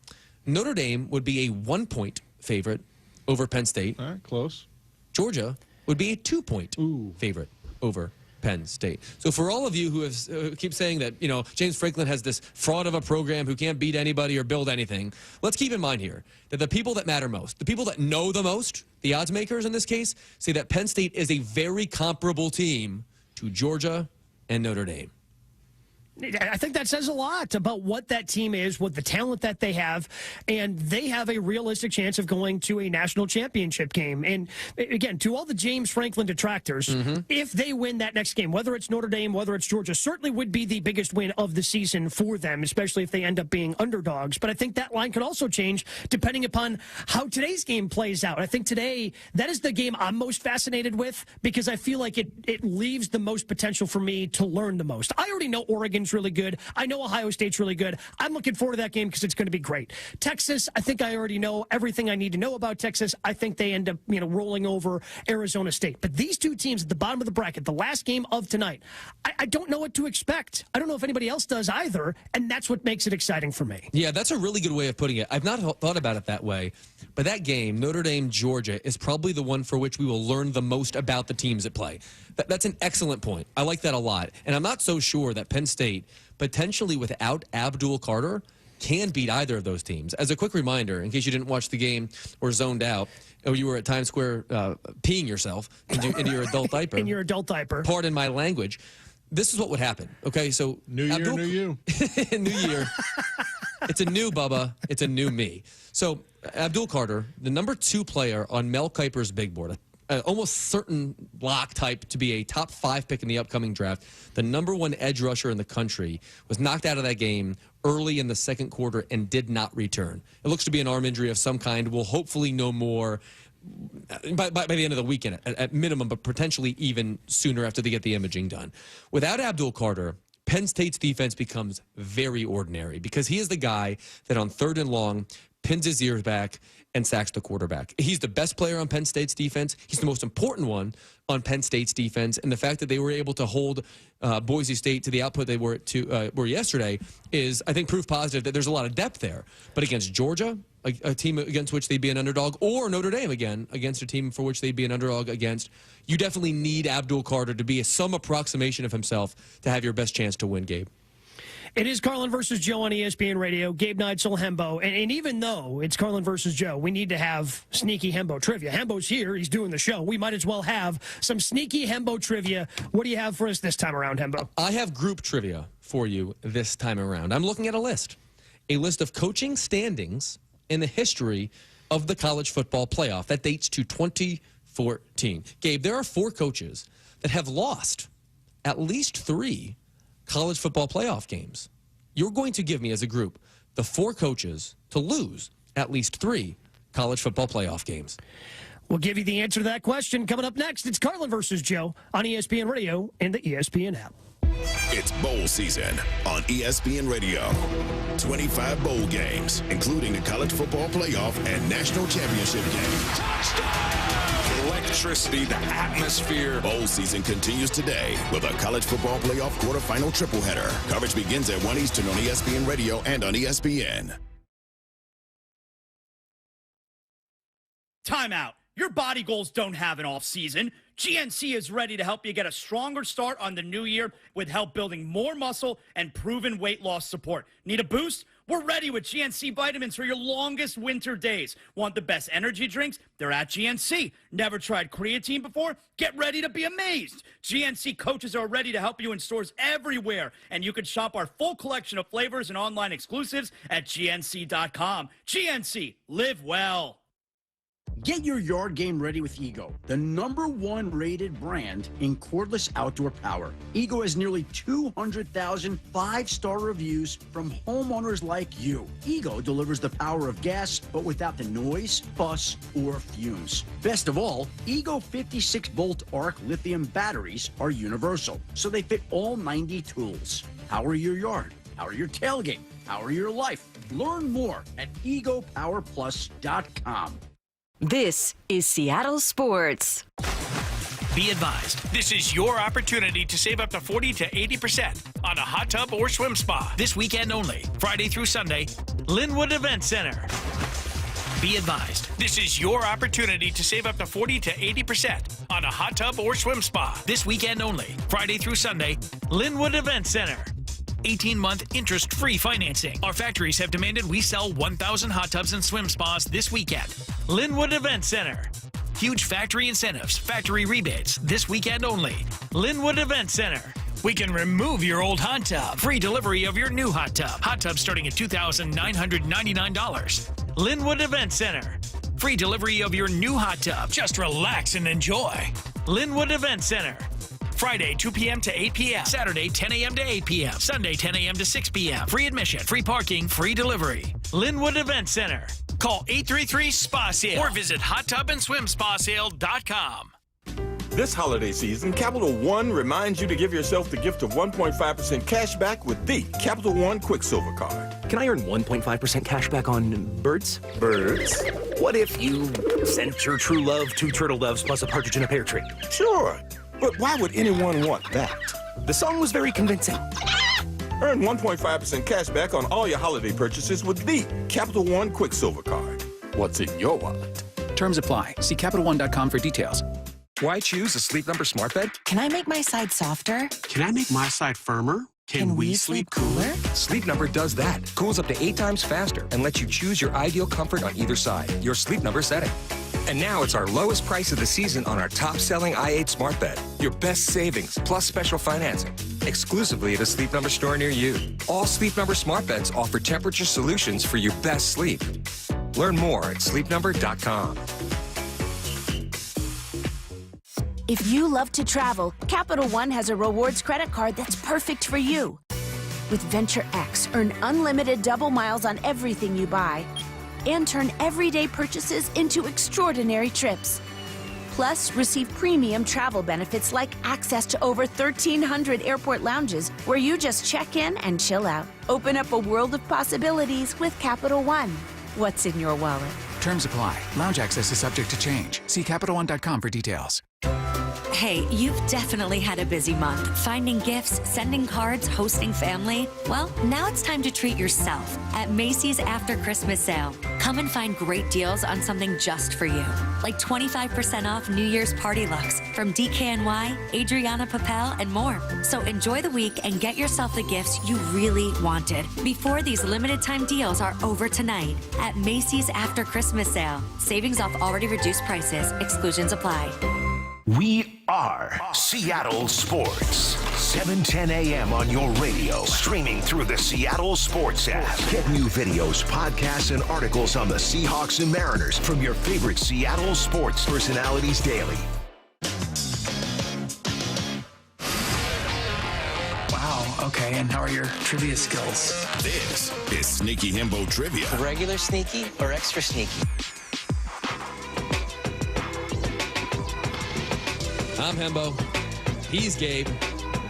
Notre Dame would be a 1-point favorite over Penn State. All right, close. Georgia would be a 2-point favorite over Penn State. So for all of you who have keep saying that, you know, James Franklin has this fraud of a program who can't beat anybody or build anything, let's keep in mind here that the people that matter most, the people that know the most, the odds makers in this case, say that Penn State is a very comparable team to Georgia and Notre Dame. I think that says a lot about what that team is, what the talent that they have, and they have a realistic chance of going to a national championship game. And again, to all the James Franklin detractors, if they win that next game, whether it's Notre Dame, whether it's Georgia, certainly would be the biggest win of the season for them, especially if they end up being underdogs. But I think that line could also change depending upon how today's game plays out. I think today, that is the game I'm most fascinated with because I feel like it leaves the most potential for me to learn the most. I already know Oregon's really good. I know Ohio State's really good. I'm looking forward to that game because it's going to be great. Texas, I think I already know everything I need to know about Texas. I think they end up, rolling over Arizona State. But these two teams at the bottom of the bracket, the last game of tonight, I don't know what to expect. I don't know if anybody else does either, and that's what makes it exciting for me. Yeah, that's a really good way of putting it. I've not thought about it that way, but that game, Notre Dame, Georgia, is probably the one for which we will learn the most about the teams that play. That's an excellent point. I like that a lot. And I'm not so sure that Penn State, potentially without Abdul Carter, can beat either of those teams. As a quick reminder, in case you didn't watch the game or zoned out, or you were at Times Square peeing yourself into your adult diaper. In your adult diaper. Pardon my language. This is what would happen. Okay, so new year, new you. New year. It's a new Bubba. It's a new me. So Abdul Carter, the number 2 player on Mel Kiper's big board, almost certain lock type to be a top 5 pick in the upcoming draft, the number 1 edge rusher in the country, was knocked out of that game early in the second quarter and did not return. It looks to be an arm injury of some kind. We'll hopefully know more by the end of the weekend at minimum, but potentially even sooner after they get the imaging done. Without Abdul Carter, Penn State's defense becomes very ordinary because he is the guy that on 3rd and long pins his ears back and sacks the quarterback. He's the best player on Penn State's defense. He's the most important one on Penn State's defense. And the fact that they were able to hold Boise State to the output they were yesterday is, I think, proof positive that there's a lot of depth there. But against Georgia, a team against which they'd be an underdog, or Notre Dame again, against a team for which they'd be an underdog against, you definitely need Abdul Carter to be some approximation of himself to have your best chance to win, Gabe. It is Carlin versus Joe on ESPN Radio. Gabe Neitzel, Hembo. And even though it's Carlin versus Joe, we need to have sneaky Hembo trivia. Hembo's here. He's doing the show. We might as well have some sneaky Hembo trivia. What do you have for us this time around, Hembo? I have group trivia for you this time around. I'm looking at a list of coaching standings in the history of the college football playoff. That dates to 2014. Gabe, there are 4 coaches that have lost at least 3 college football playoff games. You're going to give me, as a group, the 4 coaches to lose at least 3 college football playoff games. We'll give you the answer to that question coming up next. It's Carlin versus Joe on ESPN Radio and the ESPN app. It's bowl season on ESPN Radio. 25 bowl games, including the college football playoff and national championship game. Touchdown! Electricity, the atmosphere. Bowl season continues today with a college football playoff quarterfinal triple header. Coverage begins at 1 Eastern on ESPN Radio and on ESPN. Timeout. Your body goals don't have an off season. GNC is ready to help you get a stronger start on the new year with help building more muscle and proven weight loss support. Need a boost? We're ready with GNC vitamins for your longest winter days. Want the best energy drinks? They're at GNC. Never tried creatine before? Get ready to be amazed. GNC coaches are ready to help you in stores everywhere, and you can shop our full collection of flavors and online exclusives at GNC.com. GNC, live well. Get your yard game ready with Ego, the #1 rated brand in cordless outdoor power. Ego has nearly 200,000 5-star reviews from homeowners like you. Ego delivers the power of gas, but without the noise, fuss, or fumes. Best of all, Ego 56-volt arc lithium batteries are universal, so they fit all 90 tools. Power your yard, power your tailgate, power your life. Learn more at egopowerplus.com. This is Seattle Sports. Be advised, this is your opportunity to save up to 40 to 80% on a hot tub or swim spa this weekend only, Friday through Sunday, Linwood Event Center. Be advised, this is your opportunity to save up to 40 to 80% on a hot tub or swim spa this weekend only, Friday through Sunday, Linwood Event Center. 18-month interest-free financing. Our factories have demanded we sell 1,000 hot tubs and swim spas this weekend. Linwood Event Center. Huge factory incentives, factory rebates, this weekend only. Linwood Event Center. We can remove your old hot tub. Free delivery of your new hot tub. Hot tub starting at $2,999. Linwood Event Center. Free delivery of your new hot tub. Just relax and enjoy. Linwood Event Center. Friday, 2 p.m. to 8 p.m. Saturday, 10 a.m. to 8 p.m. Sunday, 10 a.m. to 6 p.m. Free admission, free parking, free delivery. Linwood Event Center. Call 833-SPA-SALE or visit hottubandSwimSpaSale.com. This holiday season, Capital One reminds you to give yourself the gift of 1.5% cash back with the Capital One Quicksilver Card. Can I earn 1.5% cash back on birds? Birds? What if you sent your true love 2 turtle doves plus a partridge in a pear tree? Sure. But why would anyone want that? The song was very convincing. Earn 1.5% cash back on all your holiday purchases with the Capital One Quicksilver Card. What's in your wallet? Terms apply. See CapitalOne.com for details. Why choose a Sleep Number smart bed? Can I make my side softer? Can I make my side firmer? Can we sleep cooler? Sleep Number does that. Cools up to 8 times faster and lets you choose your ideal comfort on either side, your Sleep Number setting. And now it's our lowest price of the season on our top-selling i8 smart bed. Your best savings plus special financing. Exclusively at a Sleep Number store near you. All Sleep Number smart beds offer temperature solutions for your best sleep. Learn more at sleepnumber.com. If you love to travel, Capital One has a rewards credit card that's perfect for you. With Venture X, earn unlimited double miles on everything you buy and turn everyday purchases into extraordinary trips. Plus, receive premium travel benefits like access to over 1,300 airport lounges where you just check in and chill out. Open up a world of possibilities with Capital One. What's in your wallet? Terms apply. Lounge access is subject to change. See CapitalOne.com for details. Hey, you've definitely had a busy month. Finding gifts, sending cards, hosting family. Well, now it's time to treat yourself at Macy's After Christmas Sale. Come and find great deals on something just for you. Like 25% off New Year's party looks from DKNY, Adriana Papel, and more. So enjoy the week and get yourself the gifts you really wanted before these limited time deals are over tonight at Macy's After Christmas Sale. Savings off already reduced prices. Exclusions apply. We are Seattle Sports. 7:10 a.m. on your radio. Streaming through the Seattle Sports app. Get new videos, podcasts, and articles on the Seahawks and Mariners from your favorite Seattle sports personalities daily. Wow, okay, and how are your trivia skills? This is Sneaky Hembo Trivia. Regular sneaky or extra sneaky? I'm Hembo. He's Gabe.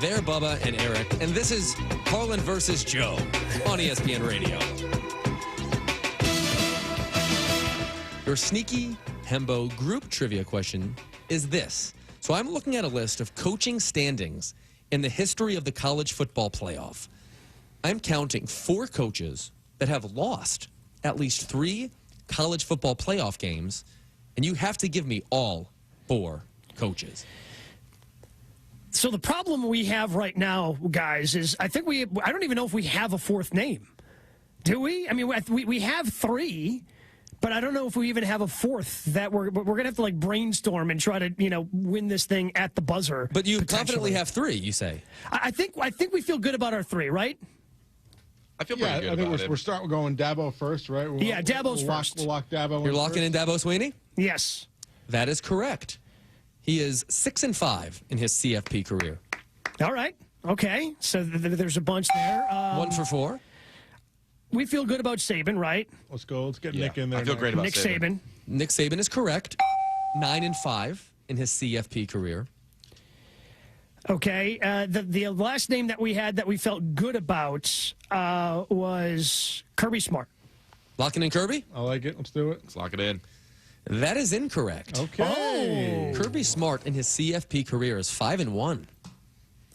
They're Bubba and Eric. And this is Harlan versus Joe on ESPN Radio. Your Sneaky Hembo group trivia question is this. So I'm looking at a list of coaching standings in the history of the college football playoff. I'm counting 4 coaches that have lost at least 3 college football playoff games, and you have to give me all 4 coaches. So the problem we have right now, guys, is I don't even know if we have a 4th name. Do we? I mean, we have 3, but I don't know if we even have a 4th that we're going to have to like brainstorm and try to, win this thing at the buzzer. But you confidently have 3, you say? I think we feel good about our 3, right? I feel pretty good about it. We're going Dabo first, right? Dabo's first. We'll lock Dabo in. You're locking in Dabo Swinney? Yes. That is correct. He is 6-5 in his CFP career. All right. Okay. So there's a bunch there. 1 for 4. We feel good about Saban, right? Let's go. Let's get Nick in there. I feel great about Nick Saban. Nick Saban is correct. 9-5 in his CFP career. Okay. The last name that we had that we felt good about was Kirby Smart. Locking in Kirby? I like it. Let's do it. Let's lock it in. That is incorrect. Okay. Oh. Kirby Smart in his CFP career is 5-1.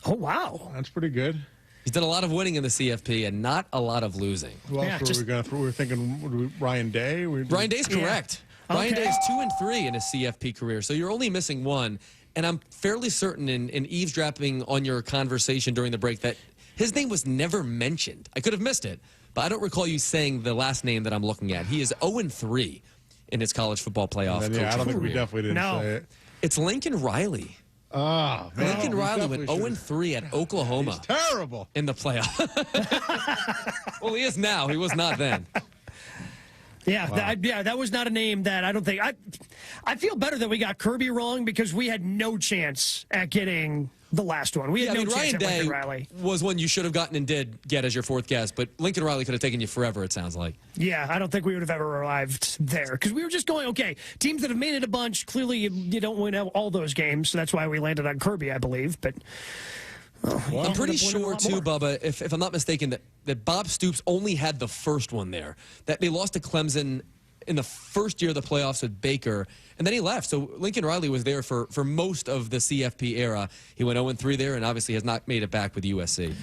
Oh, wow. That's pretty good. He's done a lot of winning in the CFP and not a lot of losing. Who else were we going through? We were thinking Ryan Day. Ryan Day's correct. Yeah. Ryan Okay. Day's 2-3 in his CFP career, so you're only missing 1. And I'm fairly certain in eavesdropping on your conversation during the break that his name was never mentioned. I could have missed it, but I don't recall you saying the last name that I'm looking at. He is 0-3 in his college football playoff. Then, I don't think we definitely didn't say it. It's Lincoln Riley. Oh, man. Lincoln Riley went 0-3 at Oklahoma. He's terrible. In the playoff. Well, he is now. He was not then. Yeah, that was not a name that I don't think I feel better that we got Kirby wrong because we had no chance at getting the last one. We had no chance Ryan at Day Lincoln Riley. was one you should have gotten and did get as your fourth guess, but Lincoln Riley could have taken you forever, it sounds like. Yeah, I don't think we would have ever arrived there because we were just going, okay, teams that have made it a bunch, clearly you don't win all those games, so that's why we landed on Kirby, I believe, but... I'm pretty sure, too, Bubba, if I'm not mistaken, that Bob Stoops only had the first one there. That they lost to Clemson in the first year of the playoffs with Baker, and then he left. So Lincoln Riley was there for most of the CFP era. He went 0-3 there and obviously has not made it back with USC.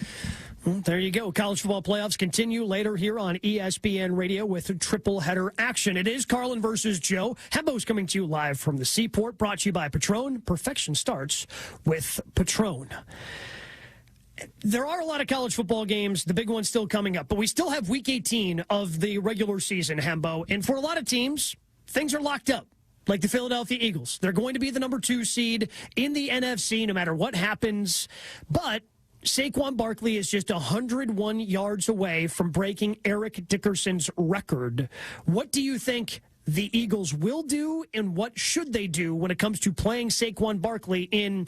Well, there you go. College football playoffs continue later here on ESPN Radio with triple header action. It is Carlin versus Joe. Hembo's coming to you live from the Seaport, brought to you by Patron. Perfection starts with Patron. There are a lot of college football games, the big one's still coming up, but we still have Week 18 of the regular season, Hembo. And for a lot of teams, things are locked up, like the Philadelphia Eagles. They're going to be the number 2 seed in the NFC no matter what happens. But Saquon Barkley is just 101 yards away from breaking Eric Dickerson's record. What do you think the Eagles will do, and what should they do when it comes to playing Saquon Barkley in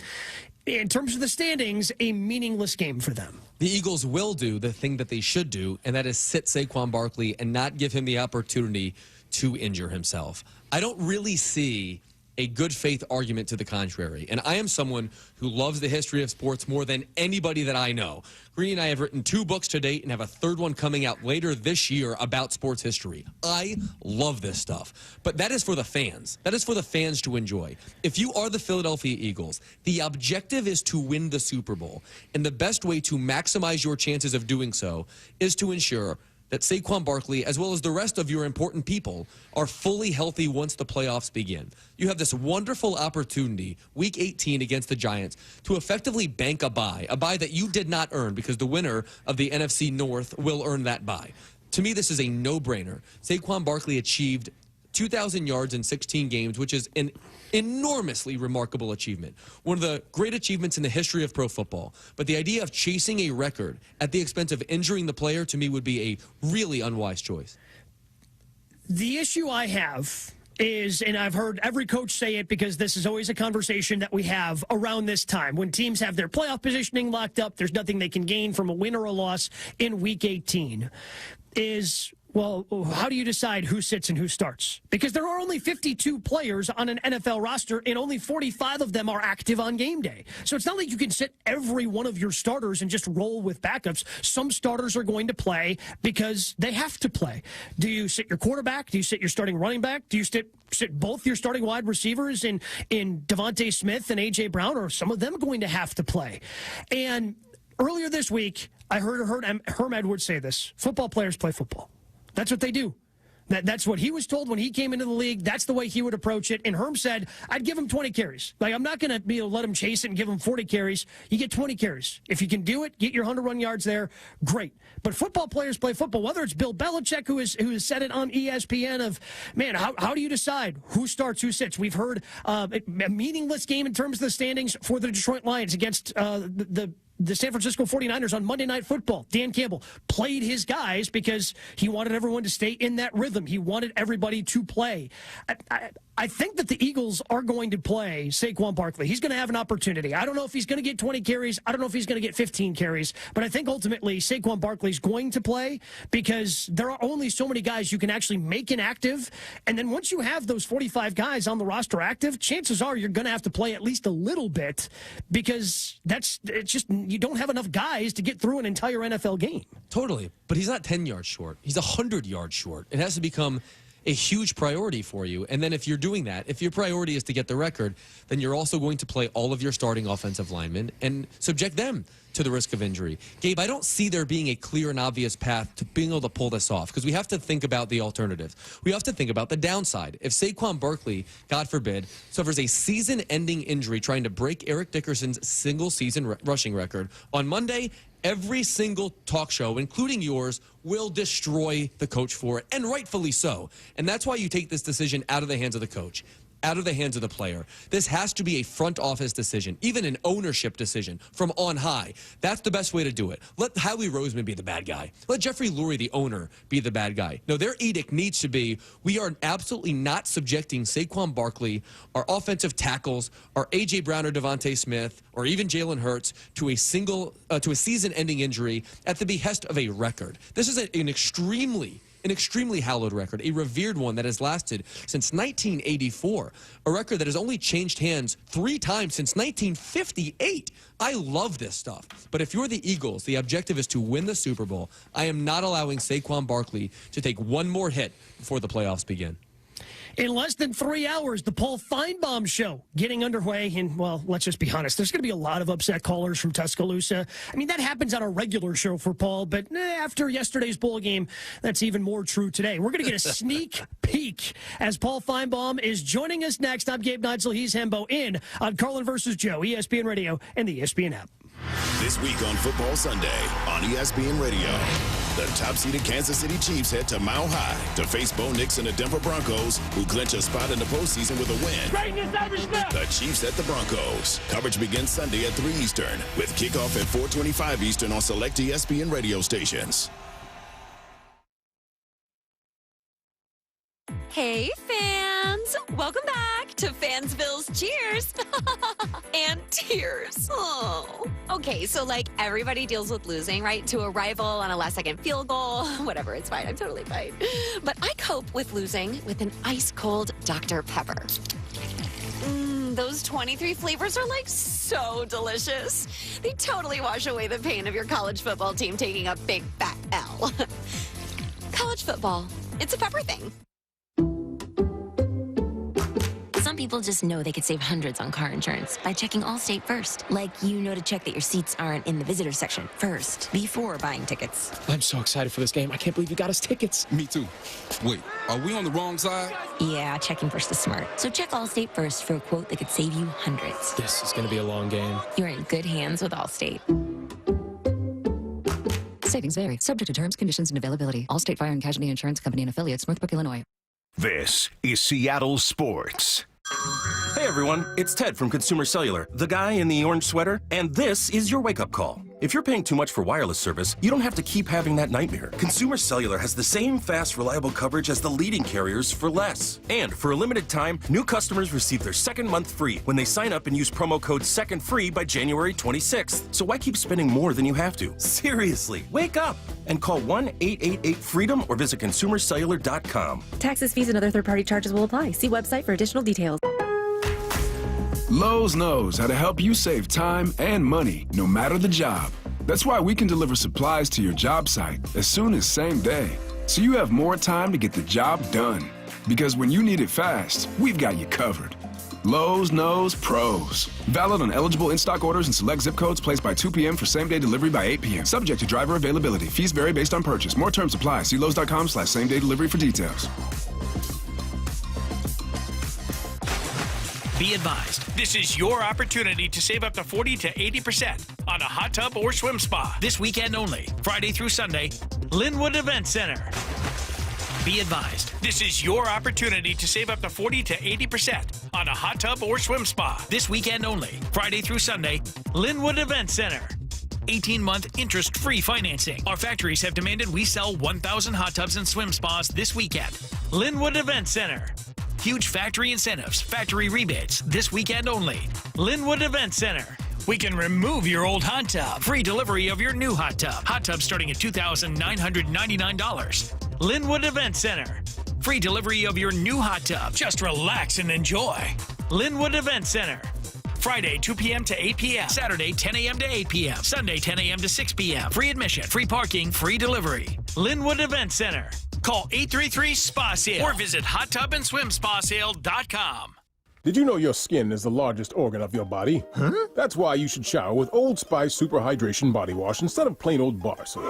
terms of the standings, a meaningless game for them? The Eagles will do the thing that they should do, and that is sit Saquon Barkley and not give him the opportunity to injure himself. I don't really see a good faith argument to the contrary. And I am someone who loves the history of sports more than anybody that I know. Greeny and I have written 2 books to date and have a 3rd one coming out later this year about sports history. I love this stuff. But that is for the fans. That is for the fans to enjoy. If you are the Philadelphia Eagles, the objective is to win the Super Bowl. And the best way to maximize your chances of doing so is to ensure that Saquon Barkley, as well as the rest of your important people, are fully healthy once the playoffs begin. You have this wonderful opportunity, Week 18 against the Giants, to effectively bank a bye that you did not earn because the winner of the NFC North will earn that bye. To me, this is a no-brainer. Saquon Barkley achieved 2,000 yards in 16 games, which is an enormously remarkable achievement. One of the great achievements in the history of pro football. But the idea of chasing a record at the expense of injuring the player, to me, would be a really unwise choice. The issue I have is, and I've heard every coach say it because this is always a conversation that we have around this time. When teams have their playoff positioning locked up, there's nothing they can gain from a win or a loss in Week 18, is... well, how do you decide who sits and who starts? Because there are only 52 players on an NFL roster, and only 45 of them are active on game day. So it's not like you can sit every one of your starters and just roll with backups. Some starters are going to play because they have to play. Do you sit your quarterback? Do you sit your starting running back? Do you sit both your starting wide receivers in Devontae Smith and A.J. Brown? Or are some of them going to have to play? And earlier this week, I heard Herm Edwards say this. Football players play football. That's what they do. That's what he was told when he came into the league. That's the way he would approach it. And Herm said, I'd give him 20 carries. Like, I'm not going to be able to let him chase it and give him 40 carries. You get 20 carries. If you can do it, get your 101 yards there, great. But football players play football, whether it's Bill Belichick, who has said it on ESPN of, man, how do you decide who starts, who sits? We've heard a meaningless game in terms of the standings for the Detroit Lions against the the San Francisco 49ers on Monday Night Football. Dan Campbell played his guys because he wanted everyone to stay in that rhythm. He wanted everybody to play. I think that the Eagles are going to play Saquon Barkley. He's going to have an opportunity. I don't know if he's going to get 20 carries. I don't know if he's going to get 15 carries. But I think ultimately Saquon Barkley's going to play because there are only so many guys you can actually make inactive. And then once you have those 45 guys on the roster active, chances are you're going to have to play at least a little bit because it's just you don't have enough guys to get through an entire NFL game. Totally. But he's not 10 yards short. He's 100 yards short. It has to become a huge priority for you. And then if you're doing that, if your priority is to get the record, then you're also going to play all of your starting offensive linemen and subject them to the risk of injury. Gabe, I don't see there being a clear and obvious path to being able to pull this off because we have to think about the alternatives. We have to think about the downside. If Saquon Barkley, God forbid, suffers a season-ending injury trying to break Eric Dickerson's single-season rushing record on Monday, every single talk show, including yours, will destroy the coach for it, and rightfully so. And that's why you take this decision out of the hands of the coach, out of the hands of the player. This has to be a front office decision, even an ownership decision from on high. That's the best way to do it. Let Howie Roseman be the bad guy. Let Jeffrey Lurie, the owner, be the bad guy. No, their edict needs to be, we are absolutely not subjecting Saquon Barkley, our offensive tackles, our A.J. Brown or Devontae Smith, or even Jalen Hurts to a season-ending injury at the behest of a record. This is an extremely hallowed record, a revered one that has lasted since 1984, a record that has only changed hands 3 times since 1958. I love this stuff. But if you're the Eagles, the objective is to win the Super Bowl. I am not allowing Saquon Barkley to take one more hit before the playoffs begin. In less than 3 hours, the Paul Finebaum show getting underway. And, well, let's just be honest, there's going to be a lot of upset callers from Tuscaloosa. I mean, that happens on a regular show for Paul, but after yesterday's bowl game, that's even more true today. We're going to get a sneak peek as Paul Finebaum is joining us next. I'm Gabe Neitzel. He's Hembo in on Carlin versus Joe, ESPN Radio, and the ESPN app. This week on Football Sunday on ESPN Radio, the top-seeded Kansas City Chiefs head to Mile High to face Bo Nix and the Denver Broncos, who clinch a spot in the postseason with a win. The Chiefs at the Broncos. Coverage begins Sunday at 3 Eastern with kickoff at 4:25 Eastern on select ESPN radio stations. Hey, fans! Welcome back to Fansville's Cheers and Tears. Oh. Okay, so like everybody deals with losing, right? To a rival on a last-second field goal. Whatever, it's fine. I'm totally fine. But I cope with losing with an ice-cold Dr. Pepper. Those 23 flavors are like so delicious. They totally wash away the pain of your college football team taking a big fat L. College football, it's a pepper thing. Some people just know they could save hundreds on car insurance by checking Allstate first. Like, you know to check that your seats aren't in the visitor section first, before buying tickets. I'm so excited for this game. I can't believe you got us tickets. Me too. Wait, are we on the wrong side? Yeah, checking first is smart. So check Allstate first for a quote that could save you hundreds. This is going to be a long game. You're in good hands with Allstate. Savings vary. Subject to terms, conditions, and availability. Allstate Fire and Casualty Insurance Company and affiliates, Northbrook, Illinois. This is Seattle Sports. Hey everyone, it's Ted from Consumer Cellular, the guy in the orange sweater, and this is your wake-up call. If you're paying too much for wireless service, you don't have to keep having that nightmare. Consumer Cellular has the same fast, reliable coverage as the leading carriers for less. And for a limited time, new customers receive their second month free when they sign up and use promo code SECONDFREE by January 26th. So why keep spending more than you have to? Seriously, wake up and call 1-888-FREEDOM or visit consumercellular.com. Taxes, fees, and other third-party charges will apply. See website for additional details. Lowe's knows how to help you save time and money, no matter the job. That's why we can deliver supplies to your job site as soon as same day, so you have more time to get the job done. Because when you need it fast, we've got you covered. Lowe's knows pros. Valid on eligible in-stock orders and select zip codes placed by 2 p.m. for same-day delivery by 8 p.m. Subject to driver availability. Fees vary based on purchase. More terms apply. See Lowe's.com/same-day delivery for details. Be advised, this is your opportunity to save up to 40 to 80% on a hot tub or swim spa. This weekend only, Friday through Sunday, Linwood Event Center. Be advised, this is your opportunity to save up to 40 to 80% on a hot tub or swim spa. This weekend only, Friday through Sunday, Linwood Event Center. 18-month interest-free financing. Our factories have demanded we sell 1,000 hot tubs and swim spas this weekend. Linwood Event Center. Huge factory incentives, factory rebates, this weekend only. Linwood Event Center. We can remove your old hot tub. Free delivery of your new hot tub. Hot tub starting at $2,999. Linwood Event Center. Free delivery of your new hot tub. Just relax and enjoy. Linwood Event Center. Friday, 2 p.m. to 8 p.m. Saturday, 10 a.m. to 8 p.m. Sunday, 10 a.m. to 6 p.m. Free admission, free parking, free delivery. Linwood Event Center. Call 833-SPA-SALE or visit hottubandswimspasale.com. Did you know your skin is the largest organ of your body? Huh? That's why you should shower with Old Spice Super Hydration Body Wash instead of plain old bar soap.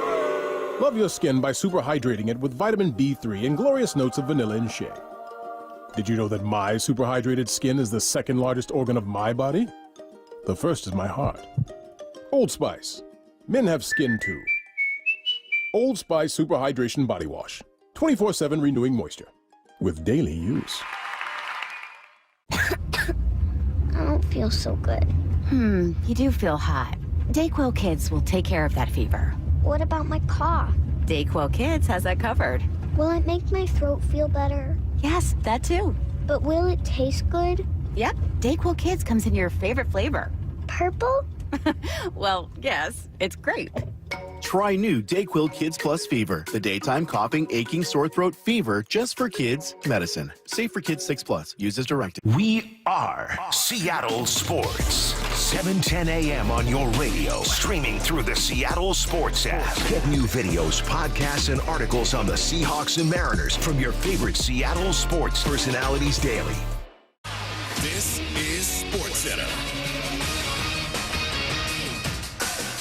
Love your skin by super hydrating it with vitamin D3 and glorious notes of vanilla and shea. Did you know that my super hydrated skin is the second largest organ of my body? The first is my heart. Old Spice. Men have skin too. Old Spice Super Hydration Body Wash. 24/7 renewing moisture. With daily use. I don't feel so good. You do feel hot. Dayquil Kids will take care of that fever. What about my cough? Dayquil Kids has that covered. Will it make my throat feel better? Yes, that too. But will it taste good? Yep, Dayquil Kids comes in your favorite flavor. Purple? Well, yes, it's grape. Try new Dayquil Kids Plus Fever, the daytime coughing, aching, sore throat fever just for kids medicine. Safe for kids 6+. Use as directed. We are Seattle Sports. 7:10 a.m. on your radio. Streaming through the Seattle Sports app. Get new videos, podcasts, and articles on the Seahawks and Mariners from your favorite Seattle sports personalities daily. This is SportsCenter.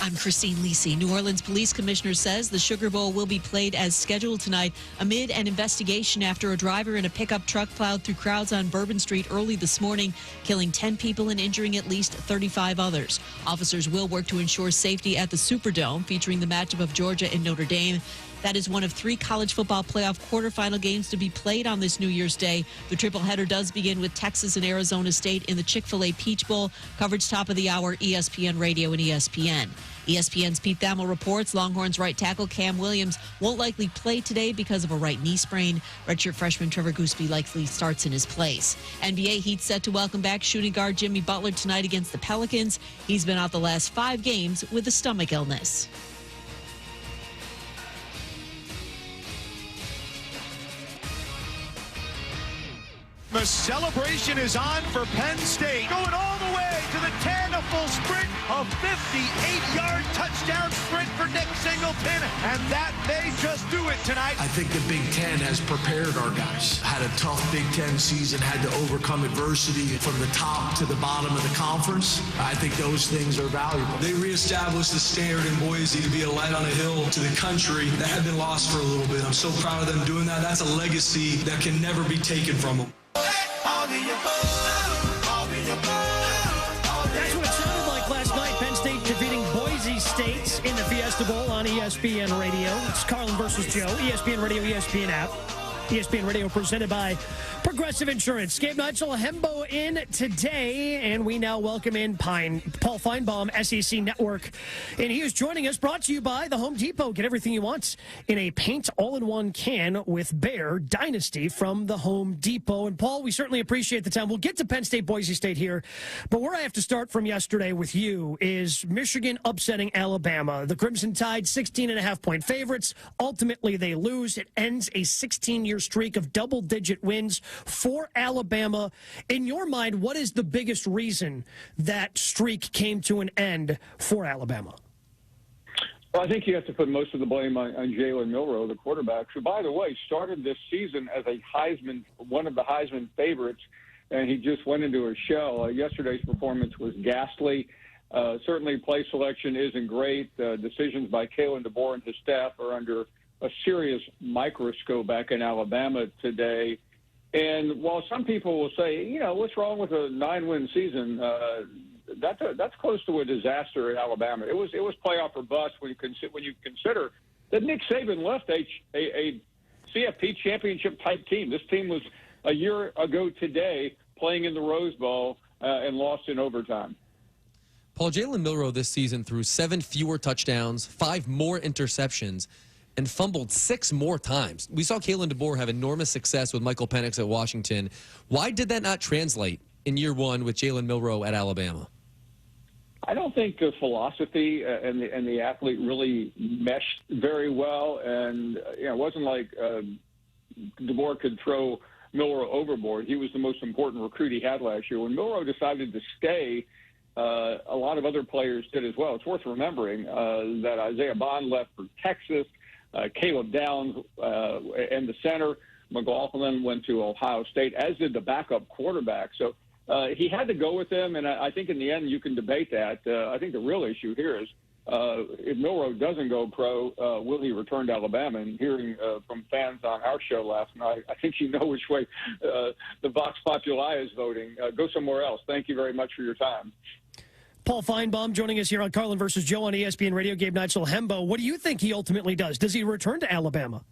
I'm Christine Lisi. New Orleans Police Commissioner says the Sugar Bowl will be played as scheduled tonight amid an investigation after a driver in a pickup truck plowed through crowds on Bourbon Street early this morning, killing 10 people and injuring at least 35 others. Officers will work to ensure safety at the Superdome, featuring the matchup of Georgia and Notre Dame. That is one of 3 college football playoff quarterfinal games to be played on this New Year's Day. The triple header does begin with Texas and Arizona State in the Chick-fil-A Peach Bowl. Coverage top of the hour, ESPN Radio and ESPN. ESPN's Pete Thamel reports Longhorns right tackle Cam Williams won't likely play today because of a right knee sprain. Redshirt freshman Trevor Gooseby likely starts in his place. NBA Heat set to welcome back shooting guard Jimmy Butler tonight against the Pelicans. He's been out the last 5 games with a stomach illness. The celebration is on for Penn State. Going all the way to the 10, a full sprint, a 58-yard touchdown sprint for Nick Singleton, and that may just do it tonight. I think the Big Ten has prepared our guys. Had a tough Big Ten season, had to overcome adversity from the top to the bottom of the conference. I think those things are valuable. They reestablished the standard in Boise to be a light on a hill to the country that had been lost for a little bit. I'm so proud of them doing that. That's a legacy that can never be taken from them. That's what it sounded like last night. Penn State defeating Boise State in the Fiesta Bowl on ESPN Radio. It's Carlin versus Joe. ESPN Radio, ESPN app. ESPN Radio presented by Progressive Insurance. Gabe Nigel Hembo in today, and we now welcome in Paul Finebaum, SEC Network. And he is joining us, brought to you by the Home Depot. Get everything you want in a paint all-in-one can with Bear Dynasty from the Home Depot. And Paul, we certainly appreciate the time. We'll get to Penn State, Boise State here, but where I have to start from yesterday with you is Michigan upsetting Alabama. The Crimson Tide, 16.5-point favorites. Ultimately, they lose. It ends a 16-year streak of double-digit wins for Alabama. In your mind, what is the biggest reason that streak came to an end for Alabama? Well, I think you have to put most of the blame on Jalen Milroe, the quarterback, who, by the way, started this season as one of the Heisman favorites, and he just went into a shell. Yesterday's performance was ghastly. Certainly, play selection isn't great. Decisions by Kalen DeBoer and his staff are under a serious microscope back in Alabama today. And while some people will say, what's wrong with a 9-win season? That's close to a disaster in Alabama. It was playoff or bust when you consider that Nick Saban left a CFP championship type team. This team was a year ago today playing in the Rose Bowl and lost in overtime. Paul, Jalen Milroe this season threw 7 fewer touchdowns, 5 more interceptions, and fumbled 6 more times. We saw Kalen DeBoer have enormous success with Michael Penix at Washington. Why did that not translate in year 1 with Jalen Milroe at Alabama? I don't think the philosophy and the athlete really meshed very well, and it wasn't like DeBoer could throw Milroe overboard. He was the most important recruit he had last year. When Milroe decided to stay, a lot of other players did as well. It's worth remembering that Isaiah Bond left for Texas, Caleb Downs and the center, McLaughlin went to Ohio State, as did the backup quarterback. So he had to go with them, and I think in the end you can debate that. I think the real issue here is if Milroe doesn't go pro, will he return to Alabama? And hearing from fans on our show last night, I think you know which way the Vox Populi is voting. Go somewhere else. Thank you very much for your time. Paul Finebaum joining us here on Carlin versus Joe on ESPN Radio. Gabe Neitzel, Hembo. What do you think he ultimately does? Does he return to Alabama?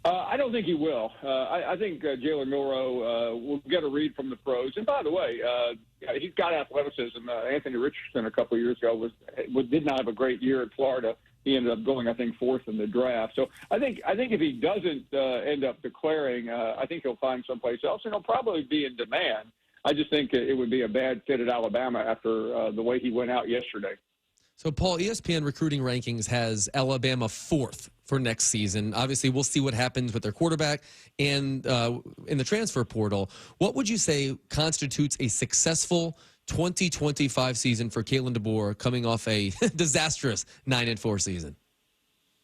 I don't think he will. I think Jalen Milroe will get a read from the pros. And by the way, he's got athleticism. Anthony Richardson a couple of years ago did not have a great year at Florida. He ended up going, I think, 4th in the draft. So I think if he doesn't end up declaring, I think he'll find someplace else, and he'll probably be in demand. I just think it would be a bad fit at Alabama after the way he went out yesterday. So, Paul, ESPN recruiting rankings has Alabama 4th for next season. Obviously, we'll see what happens with their quarterback and in the transfer portal. What would you say constitutes a successful 2025 season for Kalen DeBoer coming off a disastrous 9-4 season?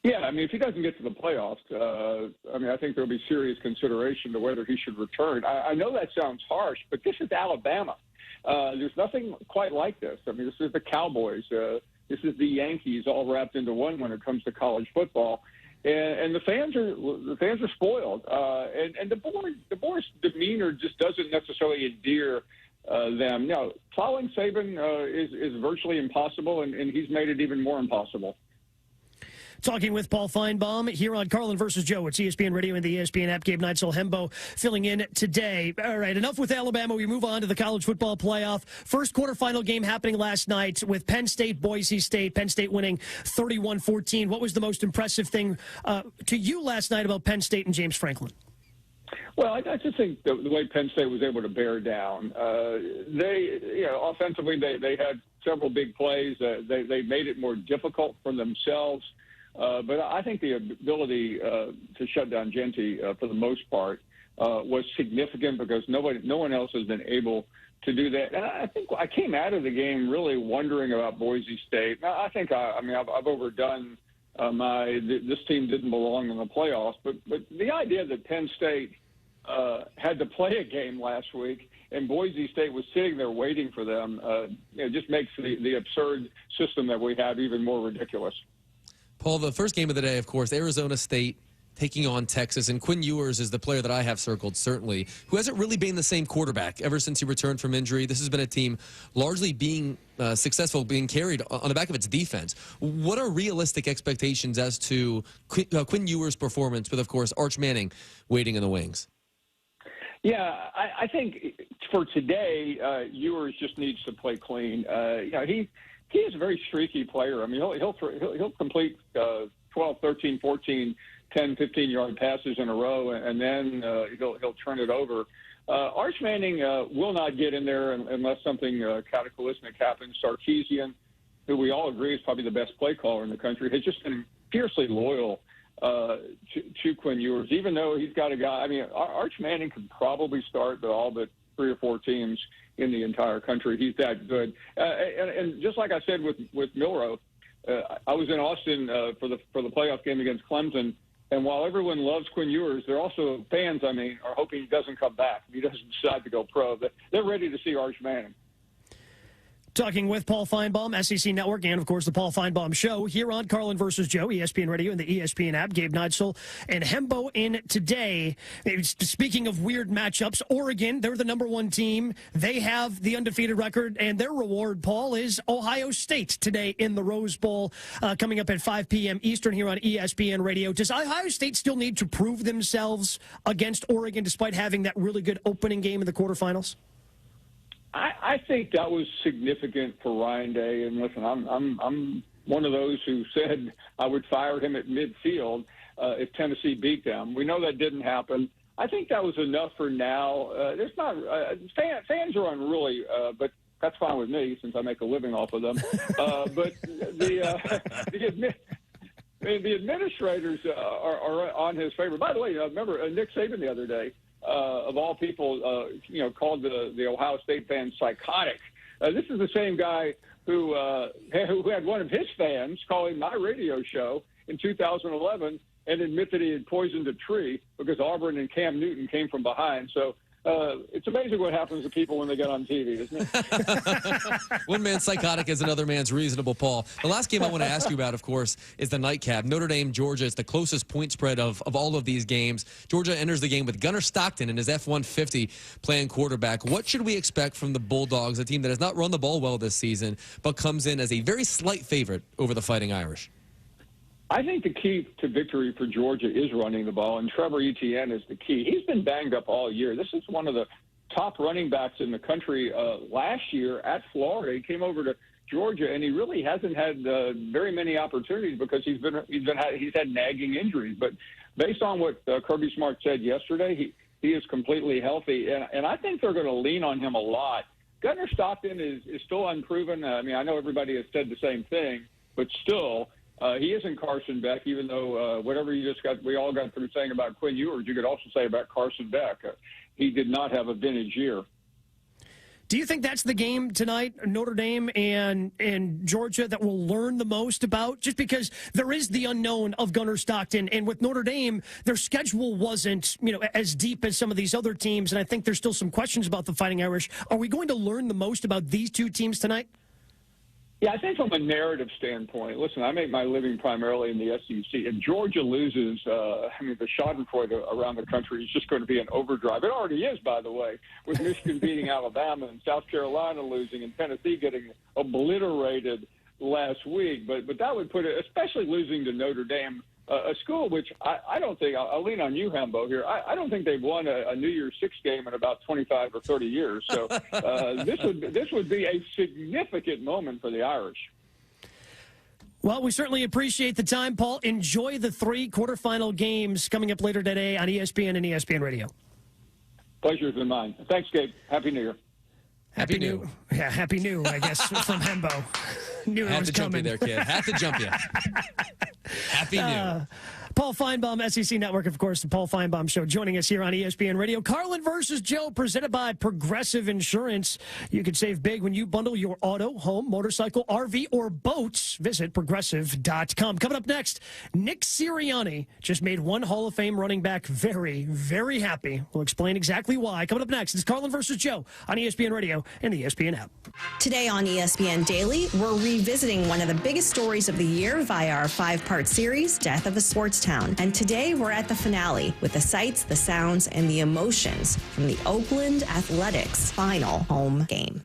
Yeah, I mean, if he doesn't get to the playoffs, I think there'll be serious consideration to whether he should return. I know that sounds harsh, but this is Alabama. There's nothing quite like this. I mean, this is the Cowboys. This is the Yankees all wrapped into one when it comes to college football. And the fans are spoiled. And DeBoer's demeanor just doesn't necessarily endear them. No, following Saban is virtually impossible, and he's made it even more impossible. Talking with Paul Finebaum here on Carlin versus Joe. It's ESPN Radio and the ESPN app. Gabe Neitzel, Hembo filling in today. All right, enough with Alabama. We move on to the college football playoff. First quarterfinal game happening last night with Penn State, Boise State. Penn State winning 31-14. What was the most impressive thing to you last night about Penn State and James Franklin? Well, I just think the way Penn State was able to bear down, offensively they had several big plays. They made it more difficult for themselves. But I think the ability to shut down Genty for the most part was significant because no one else has been able to do that. And I think I came out of the game really wondering about Boise State. Now, I think I've overdone this team didn't belong in the playoffs, but the idea that Penn State had to play a game last week and Boise State was sitting there waiting for them, just makes the absurd system that we have even more ridiculous. Paul, the first game of the day, of course, Arizona State taking on Texas, and Quinn Ewers is the player that I have circled, certainly, who hasn't really been the same quarterback ever since he returned from injury. This has been a team largely being successful, being carried on the back of its defense. What are realistic expectations as to Quinn Ewers' performance with, of course, Arch Manning waiting in the wings? Yeah, I think for today, Ewers just needs to play clean. He is a very streaky player. I mean, he'll complete 12, 13, 14, 10, 15-yard passes in a row, and then he'll turn it over. Arch Manning will not get in there unless something cataclysmic happens. Sarkisian, who we all agree is probably the best play caller in the country, has just been fiercely loyal to Quinn Ewers, even though he's got a guy. I mean, Arch Manning could probably start all but 3 or 4 teams in the entire country. He's that good. And just like I said with Milroe, I was in Austin for the playoff game against Clemson, and while everyone loves Quinn Ewers, they're also fans, are hoping he doesn't come back. He doesn't decide to go pro. They're ready to see Arch Manning. Talking with Paul Finebaum, SEC Network, and, of course, the Paul Finebaum Show here on Carlin versus Joe, ESPN Radio and the ESPN app. Gabe Neitzel and Hembo in today. Speaking of weird matchups, Oregon, they're the #1 team. They have the undefeated record, and their reward, Paul, is Ohio State today in the Rose Bowl, coming up at 5 p.m. Eastern here on ESPN Radio. Does Ohio State still need to prove themselves against Oregon despite having that really good opening game in the quarterfinals? I think that was significant for Ryan Day. And listen, I'm one of those who said I would fire him at midfield if Tennessee beat them. We know that didn't happen. I think that was enough for now. There's not fans are unruly, but that's fine with me since I make a living off of them. But the administrators are on his favor. By the way, remember Nick Saban the other day, of all people, called the Ohio State fans psychotic. This is the same guy who had one of his fans calling my radio show in 2011 and admit that he had poisoned a tree because Auburn and Cam Newton came from behind. So it's amazing what happens to people when they get on TV, isn't it? One man's psychotic is another man's reasonable, Paul. The last game I want to ask you about, of course, is the nightcap. Notre Dame, Georgia. It's the closest point spread of all of these games. Georgia enters the game with Gunnar Stockton in his F-150 playing quarterback. What should we expect from the Bulldogs, a team that has not run the ball well this season, but comes in as a very slight favorite over the Fighting Irish? I think the key to victory for Georgia is running the ball, and Trevor Etienne is the key. He's been banged up all year. This is one of the top running backs in the country. Last year at Florida, he came over to Georgia, and he really hasn't had very many opportunities because he's had nagging injuries. But based on what Kirby Smart said yesterday, he is completely healthy, and I think they're going to lean on him a lot. Gunnar Stockton is still unproven. I mean, I know everybody has said the same thing, but still. He isn't Carson Beck, even though whatever we all got through saying about Quinn Ewers, you could also say about Carson Beck. He did not have a vintage year. Do you think that's the game tonight, Notre Dame and Georgia, that we'll learn the most about? Just because there is the unknown of Gunnar Stockton, and with Notre Dame, their schedule wasn't as deep as some of these other teams, and I think there's still some questions about the Fighting Irish. Are we going to learn the most about these two teams tonight? Yeah, I think from a narrative standpoint, listen, I make my living primarily in the SEC. If Georgia loses, the schadenfreude around the country is just going to be an overdrive. It already is, by the way, with Michigan beating Alabama and South Carolina losing and Tennessee getting obliterated last week. But that would put it, especially losing to Notre Dame, a school which I don't think, I'll lean on you, Hembo, here. I don't think they've won a New Year's Six game in about 25 or 30 years. So this would be a significant moment for the Irish. Well, we certainly appreciate the time, Paul. Enjoy the 3 quarterfinal games coming up later today on ESPN and ESPN Radio. Pleasure's been mine. Thanks, Gabe. Happy New Year. Happy New. Yeah, Happy New, I guess, from Hembo. Knew it was jump coming. you there, kid. Had to jump you. Happy New. Paul Finebaum, SEC Network, of course, the Paul Finebaum Show, joining us here on ESPN Radio. Carlin versus Joe, presented by Progressive Insurance. You can save big when you bundle your auto, home, motorcycle, RV, or boats. Visit Progressive.com. Coming up next, Nick Sirianni just made one Hall of Fame running back very, very happy. We'll explain exactly why. Coming up next, it's Carlin versus Joe on ESPN Radio and the ESPN app. Today on ESPN Daily, we're revisiting one of the biggest stories of the year via our 5-part series, Death of a Sports Town. And today we're at the finale with the sights, the sounds, and the emotions from the Oakland Athletics' final home game.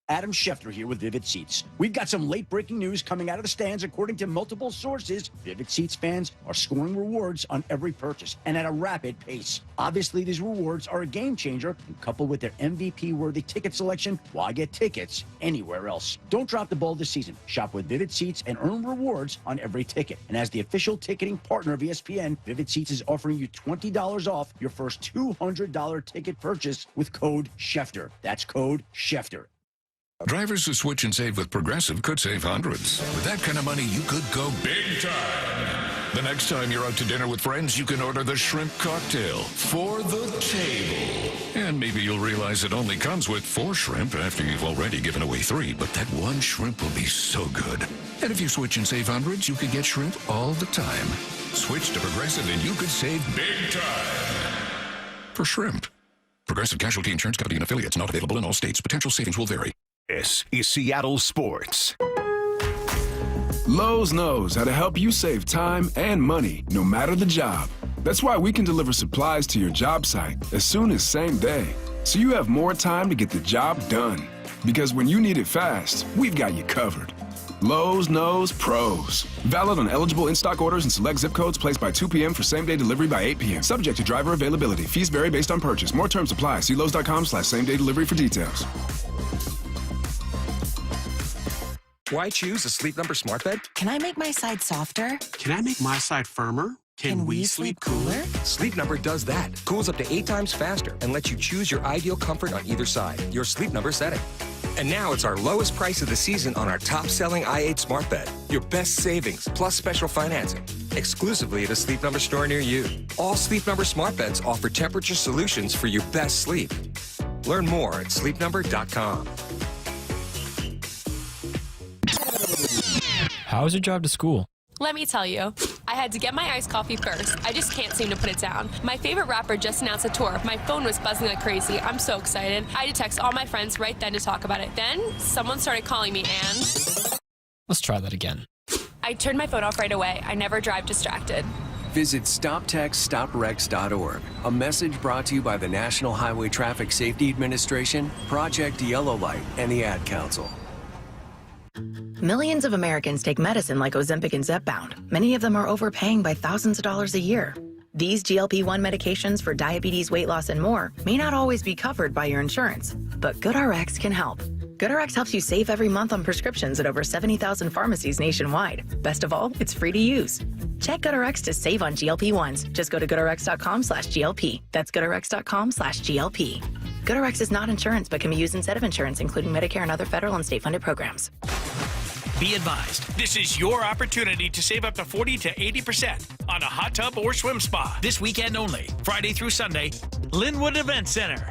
Adam Schefter here with Vivid Seats. We've got some late-breaking news coming out of the stands. According to multiple sources, Vivid Seats fans are scoring rewards on every purchase and at a rapid pace. Obviously, these rewards are a game-changer, and coupled with their MVP-worthy ticket selection, why get tickets anywhere else? Don't drop the ball this season. Shop with Vivid Seats and earn rewards on every ticket. And as the official ticketing partner of ESPN, Vivid Seats is offering you $20 off your first $200 ticket purchase with code Schefter. That's code Schefter. Drivers who switch and save with Progressive could save hundreds. With that kind of money, you could go big time. The next time you're out to dinner with friends, you can order the shrimp cocktail for the table. And maybe you'll realize it only comes with 4 shrimp after you've already given away 3, but that one shrimp will be so good. And if you switch and save hundreds, you could get shrimp all the time. Switch to Progressive and you could save big time for shrimp. Progressive Casualty Insurance Company and affiliates, not available in all states. Potential savings will vary. This is Seattle Sports. Lowe's knows how to help you save time and money, no matter the job. That's why we can deliver supplies to your job site as soon as same day, so you have more time to get the job done. Because when you need it fast, we've got you covered. Lowe's knows pros. Valid on eligible in-stock orders and select zip codes placed by 2 p.m. for same-day delivery by 8 p.m. Subject to driver availability. Fees vary based on purchase. More terms apply. See Lowe's.com/same-day delivery for details. Why choose a Sleep Number smart bed? Can I make my side softer? Can I make my side firmer? Can we sleep cooler? Sleep Number does that. Cools up to 8 times faster and lets you choose your ideal comfort on either side. Your Sleep Number setting. And now it's our lowest price of the season on our top-selling i8 smart bed. Your best savings plus special financing. Exclusively at a Sleep Number store near you. All Sleep Number smart beds offer temperature solutions for your best sleep. Learn more at sleepnumber.com. How is your drive to school? Let me tell you, I had to get my iced coffee first. I just can't seem to put it down. My favorite rapper just announced a tour. My phone was buzzing like crazy. I'm so excited. I had to text all my friends right then to talk about it. Then someone started calling me and... Let's try that again. I turned my phone off right away. I never drive distracted. Visit StopTextStopWrecks.org. A message brought to you by the National Highway Traffic Safety Administration, Project Yellow Light, and the Ad Council. Millions of Americans take medicine like Ozempic and Zepbound. Many of them are overpaying by thousands of dollars a year. These GLP-1 medications for diabetes, weight loss, and more may not always be covered by your insurance, but GoodRx can help. GoodRx helps you save every month on prescriptions at over 70,000 pharmacies nationwide. Best of all, it's free to use. Check GoodRx to save on GLP-1s. Just go to GoodRx.com/GLP. That's GoodRx.com/GLP. GoodRx is not insurance, but can be used instead of insurance, including Medicare and other federal and state-funded programs. Be advised, this is your opportunity to save up to 40 to 80% on a hot tub or swim spa. This weekend only, Friday through Sunday, Linwood Event Center.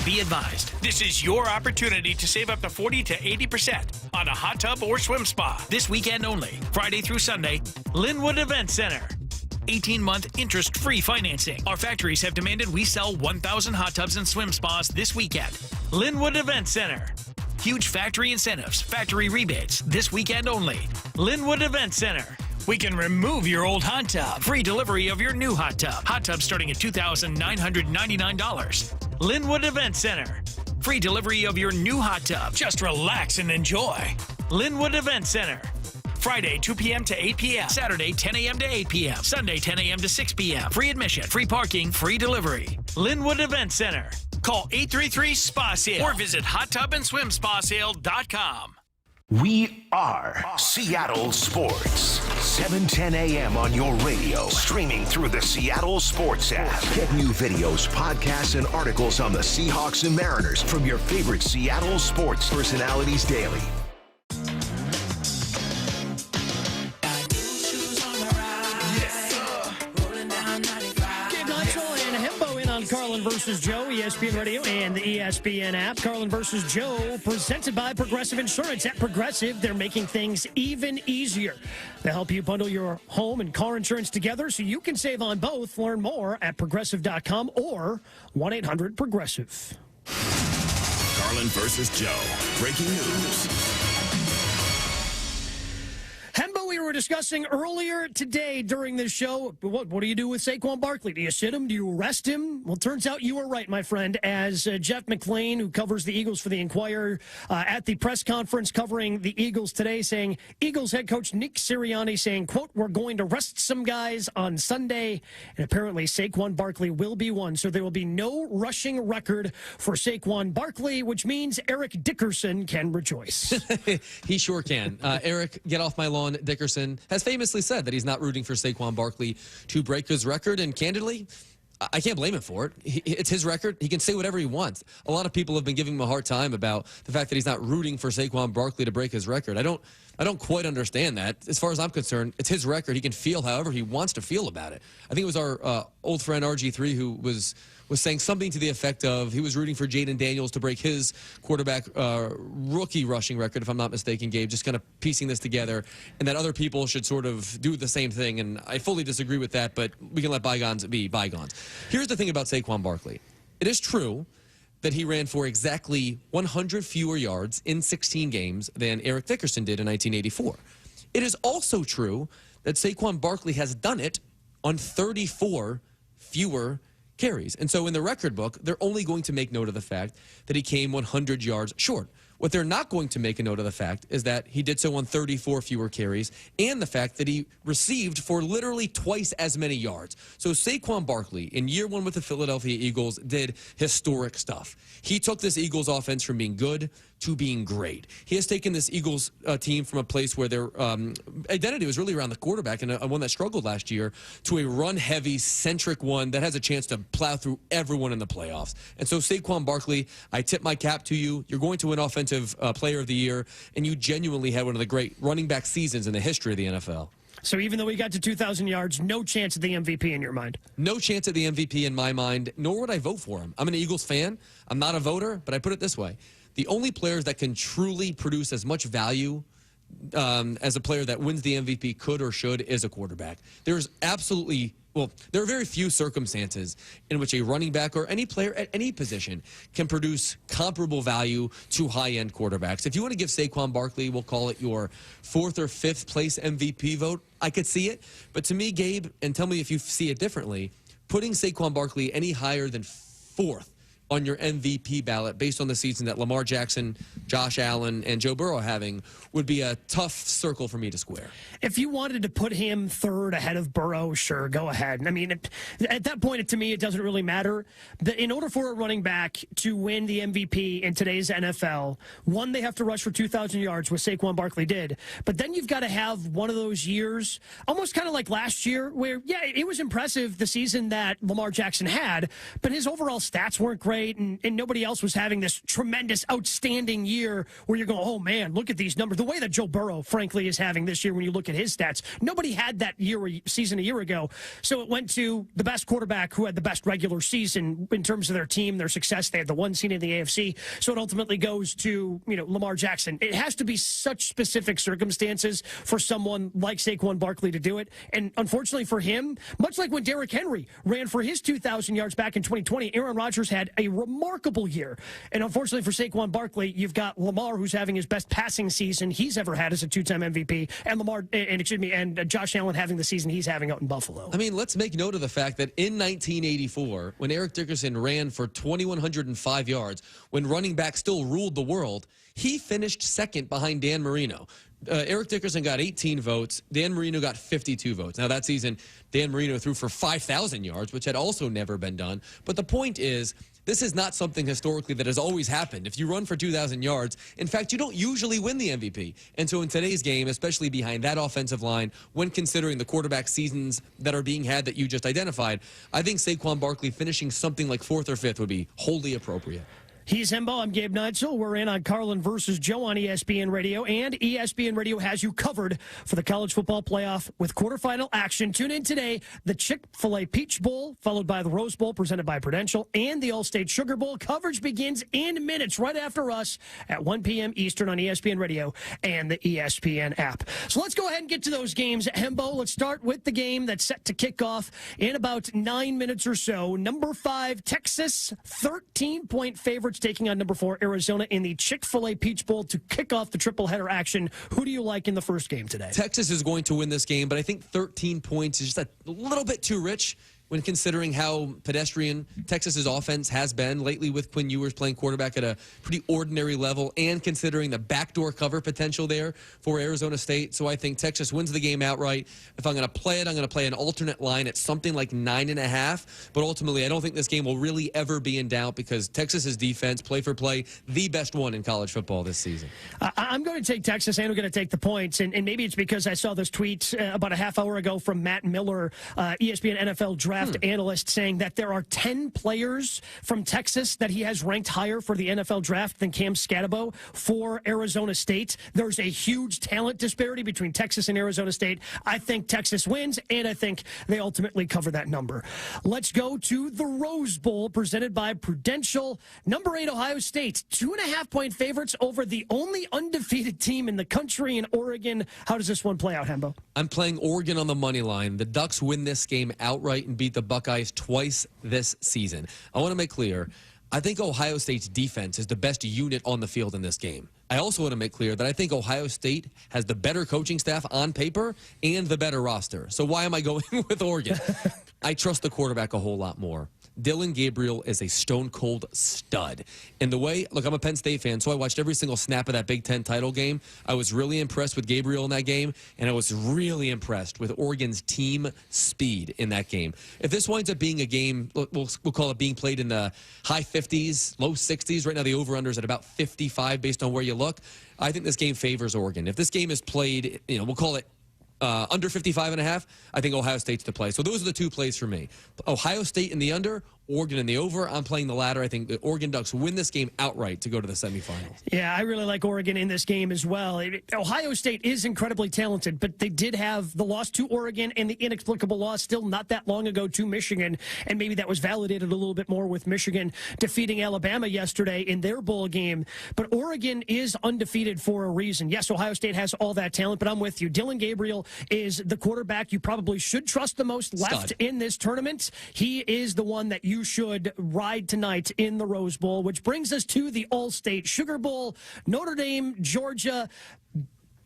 Be advised, this is your opportunity to save up to 40 to 80% on a hot tub or swim spa. This weekend only, Friday through Sunday, Linwood Event Center. 18-month interest-free financing. Our factories have demanded we sell 1,000 hot tubs and swim spas this weekend. Linwood Event Center. Huge factory incentives, factory rebates, this weekend only. Linwood Event Center. We can remove your old hot tub. Free delivery of your new hot tub. Hot tub starting at $2,999. Linwood Event Center. Free delivery of your new hot tub. Just relax and enjoy. Linwood Event Center. Friday, 2 p.m. to 8 p.m. Saturday, 10 a.m. to 8 p.m. Sunday, 10 a.m. to 6 p.m. Free admission, free parking, free delivery. Linwood Event Center. Call 833-SPA-SALE or visit hottubandSwimSpaSale.com. We are Seattle Sports. 7:10 a.m. on your radio. Streaming through the Seattle Sports app. Get new videos, podcasts, and articles on the Seahawks and Mariners from your favorite Seattle sports personalities daily. Carlin versus Joe, ESPN Radio and the ESPN app. Carlin versus Joe, presented by Progressive Insurance. At Progressive, they're making things even easier. They help you bundle your home and car insurance together so you can save on both. Learn more at Progressive.com or 1-800-PROGRESSIVE. Carlin versus Joe. Breaking news. Hembo, we were discussing earlier today during this show, what do you do with Saquon Barkley? Do you sit him? Do you arrest him? Well, it turns out you were right, my friend, as Jeff McLean, who covers the Eagles for the Inquirer, at the press conference covering the Eagles today, saying, Eagles head coach Nick Sirianni saying, quote, we're going to rest some guys on Sunday, and apparently Saquon Barkley will be one, so there will be no rushing record for Saquon Barkley, which means Eric Dickerson can rejoice. He sure can. Eric, get off my lawn. Dickerson has famously said that he's not rooting for Saquon Barkley to break his record, and candidly, I can't blame him for it. It's his record. He can say whatever he wants. A lot of people have been giving him a hard time about the fact that he's not rooting for Saquon Barkley to break his record. I don't quite understand that. As far as I'm concerned, it's his record. He can feel however he wants to feel about it. I think it was our old friend RG3 who was saying something to the effect of he was rooting for Jaden Daniels to break his quarterback rookie rushing record, if I'm not mistaken, Gabe, just kind of piecing this together, and that other people should sort of do the same thing. And I fully disagree with that, but we can let bygones be bygones. Here's the thing about Saquon Barkley. It is true that he ran for exactly 100 fewer yards in 16 games than Eric Dickerson did in 1984. It is also true that Saquon Barkley has done it on 34 fewer carries. And so in the record book, they're only going to make note of the fact that he came 100 yards short, What they're not going to make a note of the fact is that he did so on 34 fewer carries and the fact that he received for literally twice as many yards. So Saquon Barkley, in year one with the Philadelphia Eagles, did historic stuff. He took this Eagles offense from being good to being great. He has taken this Eagles team from a place where their identity was really around the quarterback and one that struggled last year to a run-heavy, centric one that has a chance to plow through everyone in the playoffs. And so Saquon Barkley, I tip my cap to you. You're going to win Offensive Player of the Year, and you genuinely had one of the great running back seasons in the history of the NFL. So even though he got to 2,000 yards, no chance at the MVP in your mind? No chance at the MVP in my mind, nor would I vote for him. I'm an Eagles fan. I'm not a voter, but I put it this way. The only players that can truly produce as much value as a player that wins the MVP could or should is a quarterback. There's absolutely, well, there are very few circumstances in which a running back or any player at any position can produce comparable value to high-end quarterbacks. If you want to give Saquon Barkley, we'll call it your 4th or 5th place MVP vote, I could see it. But to me, Gabe, and tell me if you see it differently, putting Saquon Barkley any higher than 4th on your MVP ballot based on the season that Lamar Jackson, Josh Allen, and Joe Burrow are having would be a tough circle for me to square. If you wanted to put him 3rd ahead of Burrow, sure, go ahead. I mean, at that point, to me, it doesn't really matter. In order for a running back to win the MVP in today's NFL, one, they have to rush for 2,000 yards, which Saquon Barkley did. But then you've got to have one of those years, almost kind of like last year, where, yeah, it was impressive the season that Lamar Jackson had, but his overall stats weren't great. And nobody else was having this tremendous, outstanding year where you're going, oh, man, look at these numbers. The way that Joe Burrow, frankly, is having this year when you look at his stats, nobody had that season a year ago. So it went to the best quarterback who had the best regular season in terms of their team, their success. They had the 1 seed in the AFC. So it ultimately goes to, Lamar Jackson. It has to be such specific circumstances for someone like Saquon Barkley to do it. And unfortunately for him, much like when Derrick Henry ran for his 2,000 yards back in 2020, Aaron Rodgers had a remarkable year. And unfortunately for Saquon Barkley, you've got Lamar, who's having his best passing season he's ever had as a 2-time MVP, and Josh Allen having the season he's having out in Buffalo. I mean, let's make note of the fact that in 1984, when Eric Dickerson ran for 2,105 yards, when running back still ruled the world, he finished 2nd behind Dan Marino. Eric Dickerson got 18 votes. Dan Marino got 52 votes. Now, that season, Dan Marino threw for 5,000 yards, which had also never been done. But the point is, this is not something historically that has always happened. If you run for 2,000 yards, in fact, you don't usually win the MVP. And so in today's game, especially behind that offensive line, when considering the quarterback seasons that are being had that you just identified, I think Saquon Barkley finishing something like 4th or 5th would be wholly appropriate. He's Hembo. I'm Gabe Neitzel. We're in on Carlin versus Joe on ESPN Radio, and ESPN Radio has you covered for the college football playoff with quarterfinal action. Tune in today, the Chick-fil-A Peach Bowl, followed by the Rose Bowl presented by Prudential, and the All-State Sugar Bowl. Coverage begins in minutes right after us at 1 p.m. Eastern on ESPN Radio and the ESPN app. So let's go ahead and get to those games. Hembo, let's start with the game that's set to kick off in about 9 minutes or so. Number 5, Texas, 13-point favorites, taking on number 4, Arizona, in the Chick-fil-A Peach Bowl to kick off the triple header action. Who do you like in the first game today? Texas is going to win this game, but I think 13 points is just a little bit too rich when considering how pedestrian Texas's offense has been lately with Quinn Ewers playing quarterback at a pretty ordinary level and considering the backdoor cover potential there for Arizona State. So I think Texas wins the game outright. If I'm going to play it, I'm going to play an alternate line at something like 9.5. But ultimately, I don't think this game will really ever be in doubt because Texas's defense, play for play, the best one in college football this season. I'm going to take Texas and I'm going to take the points. And maybe it's because I saw this tweet about a half hour ago from Matt Miller, ESPN NFL draft analyst, saying that there are 10 players from Texas that he has ranked higher for the NFL draft than Cam Scatabo for Arizona State. There's a huge talent disparity between Texas and Arizona State. I think Texas wins, and I think they ultimately cover that number. Let's go to the Rose Bowl presented by Prudential. Number 8, Ohio State, 2.5-point favorites over the only undefeated team in the country in Oregon. How does this one play out, Hembo? I'm playing Oregon on the money line. The Ducks win this game outright and beat the Buckeyes twice this season. I want to make clear, I think Ohio State's defense is the best unit on the field in this game. I also want to make clear that I think Ohio State has the better coaching staff on paper and the better roster. So why am I going with Oregon? I trust the quarterback a whole lot more. Dillon Gabriel is a stone-cold stud. And the way, look, I'm a Penn State fan, so I watched every single snap of that Big Ten title game. I was really impressed with Gabriel in that game, and I was really impressed with Oregon's team speed in that game. If this winds up being a game, we'll call it being played in the high 50s, low 60s. Right now the over-under is at about 55 based on where you look. I think this game favors Oregon. If this game is played, we'll call it under 55.5, I think Ohio State's the play. So those are the two plays for me. Ohio State in the under, Oregon in the over. I'm playing the latter. I think the Oregon Ducks win this game outright to go to the semifinals. Yeah, I really like Oregon in this game as well. Ohio State is incredibly talented, but they did have the loss to Oregon and the inexplicable loss still not that long ago to Michigan, and maybe that was validated a little bit more with Michigan defeating Alabama yesterday in their bowl game. But Oregon is undefeated for a reason. Yes, Ohio State has all that talent, but I'm with you. Dillon Gabriel is the quarterback you probably should trust the most left in this tournament. He is the one that you should ride tonight in the Rose Bowl, which brings us to the All-State Sugar Bowl. Notre Dame, Georgia.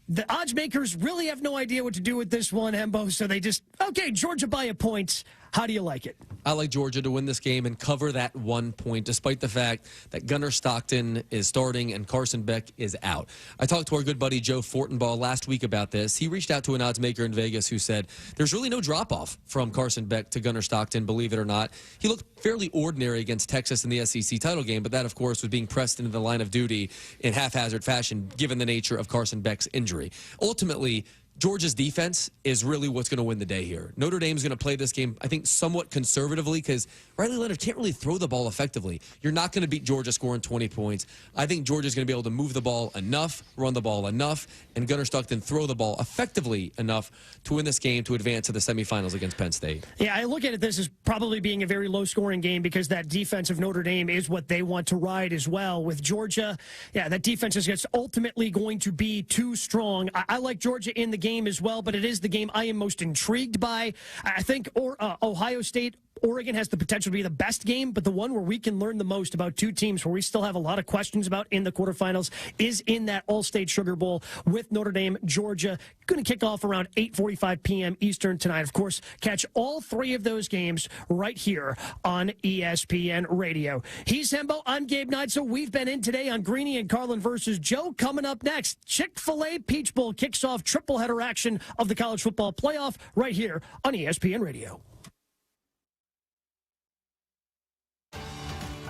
The odds makers really have no idea what to do with this one, Hembo, so they just, okay, Georgia by a point. How do you like it? I like Georgia to win this game and cover that 1 point, despite the fact that Gunnar Stockton is starting and Carson Beck is out. I talked to our good buddy Joe Fortenbaugh last week about this. He reached out to an odds maker in Vegas who said there's really no drop-off from Carson Beck to Gunnar Stockton, believe it or not. He looked fairly ordinary against Texas in the SEC title game, but that, of course, was being pressed into the line of duty in haphazard fashion, given the nature of Carson Beck's injury. Ultimately, Georgia's defense is really what's going to win the day here. Notre Dame's going to play this game, I think, somewhat conservatively because Riley Leonard can't really throw the ball effectively. You're not going to beat Georgia scoring 20 points. I think Georgia's going to be able to move the ball enough, run the ball enough, and Gunnar Stockton throw the ball effectively enough to win this game to advance to the semifinals against Penn State. Yeah, I look at it this as probably being a very low-scoring game because that defense of Notre Dame is what they want to ride as well. With Georgia, yeah, that defense is just ultimately going to be too strong. I like Georgia in the game as well, but it is the game I am most intrigued by. I think Ohio State, Oregon has the potential to be the best game, but the one where we can learn the most about two teams where we still have a lot of questions about in the quarterfinals is in that All-State Sugar Bowl with Notre Dame, Georgia. Going to kick off around 8:45 p.m. Eastern tonight. Of course, catch all three of those games right here on ESPN Radio. He's Hembo. I'm Gabe Neitzel. We've been in today on Greeny and Carlin versus Joe. Coming up next, Chick-fil-A Peach Bowl kicks off triple header action of the college football playoff right here on ESPN Radio.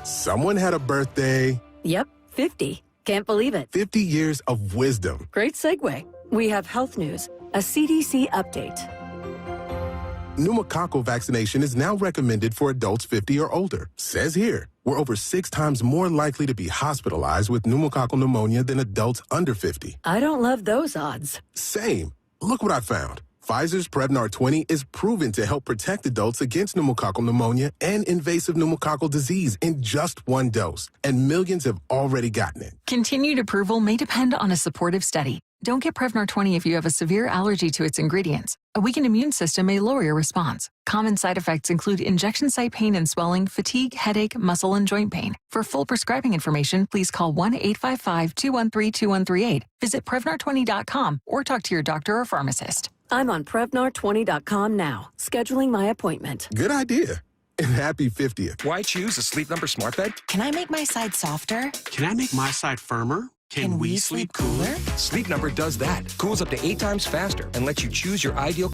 Someone had a birthday. Yep, 50. Can't believe it. 50 years of wisdom. Great segue. We have health news, a CDC update. Pneumococcal vaccination is now recommended for adults 50 or older. Says here, we're over 6 times more likely to be hospitalized with pneumococcal pneumonia than adults under 50. I don't love those odds. Same. Look what I found. Pfizer's Prevnar 20 is proven to help protect adults against pneumococcal pneumonia and invasive pneumococcal disease in just 1 dose. And millions have already gotten it. Continued approval may depend on a supportive study. Don't get Prevnar 20 if you have a severe allergy to its ingredients. A weakened immune system may lower your response. Common side effects include injection site pain and swelling, fatigue, headache, muscle, and joint pain. For full prescribing information, please call 1-855-213-2138. Visit Prevnar20.com or talk to your doctor or pharmacist. I'm on Prevnar20.com now, scheduling my appointment. Good idea. And happy 50th. Why choose a Sleep Number smart bed? Can I make my side softer? Can I make my side firmer? Can we sleep cooler? Sleep Number does that. Cools up to 8 times faster and lets you choose your ideal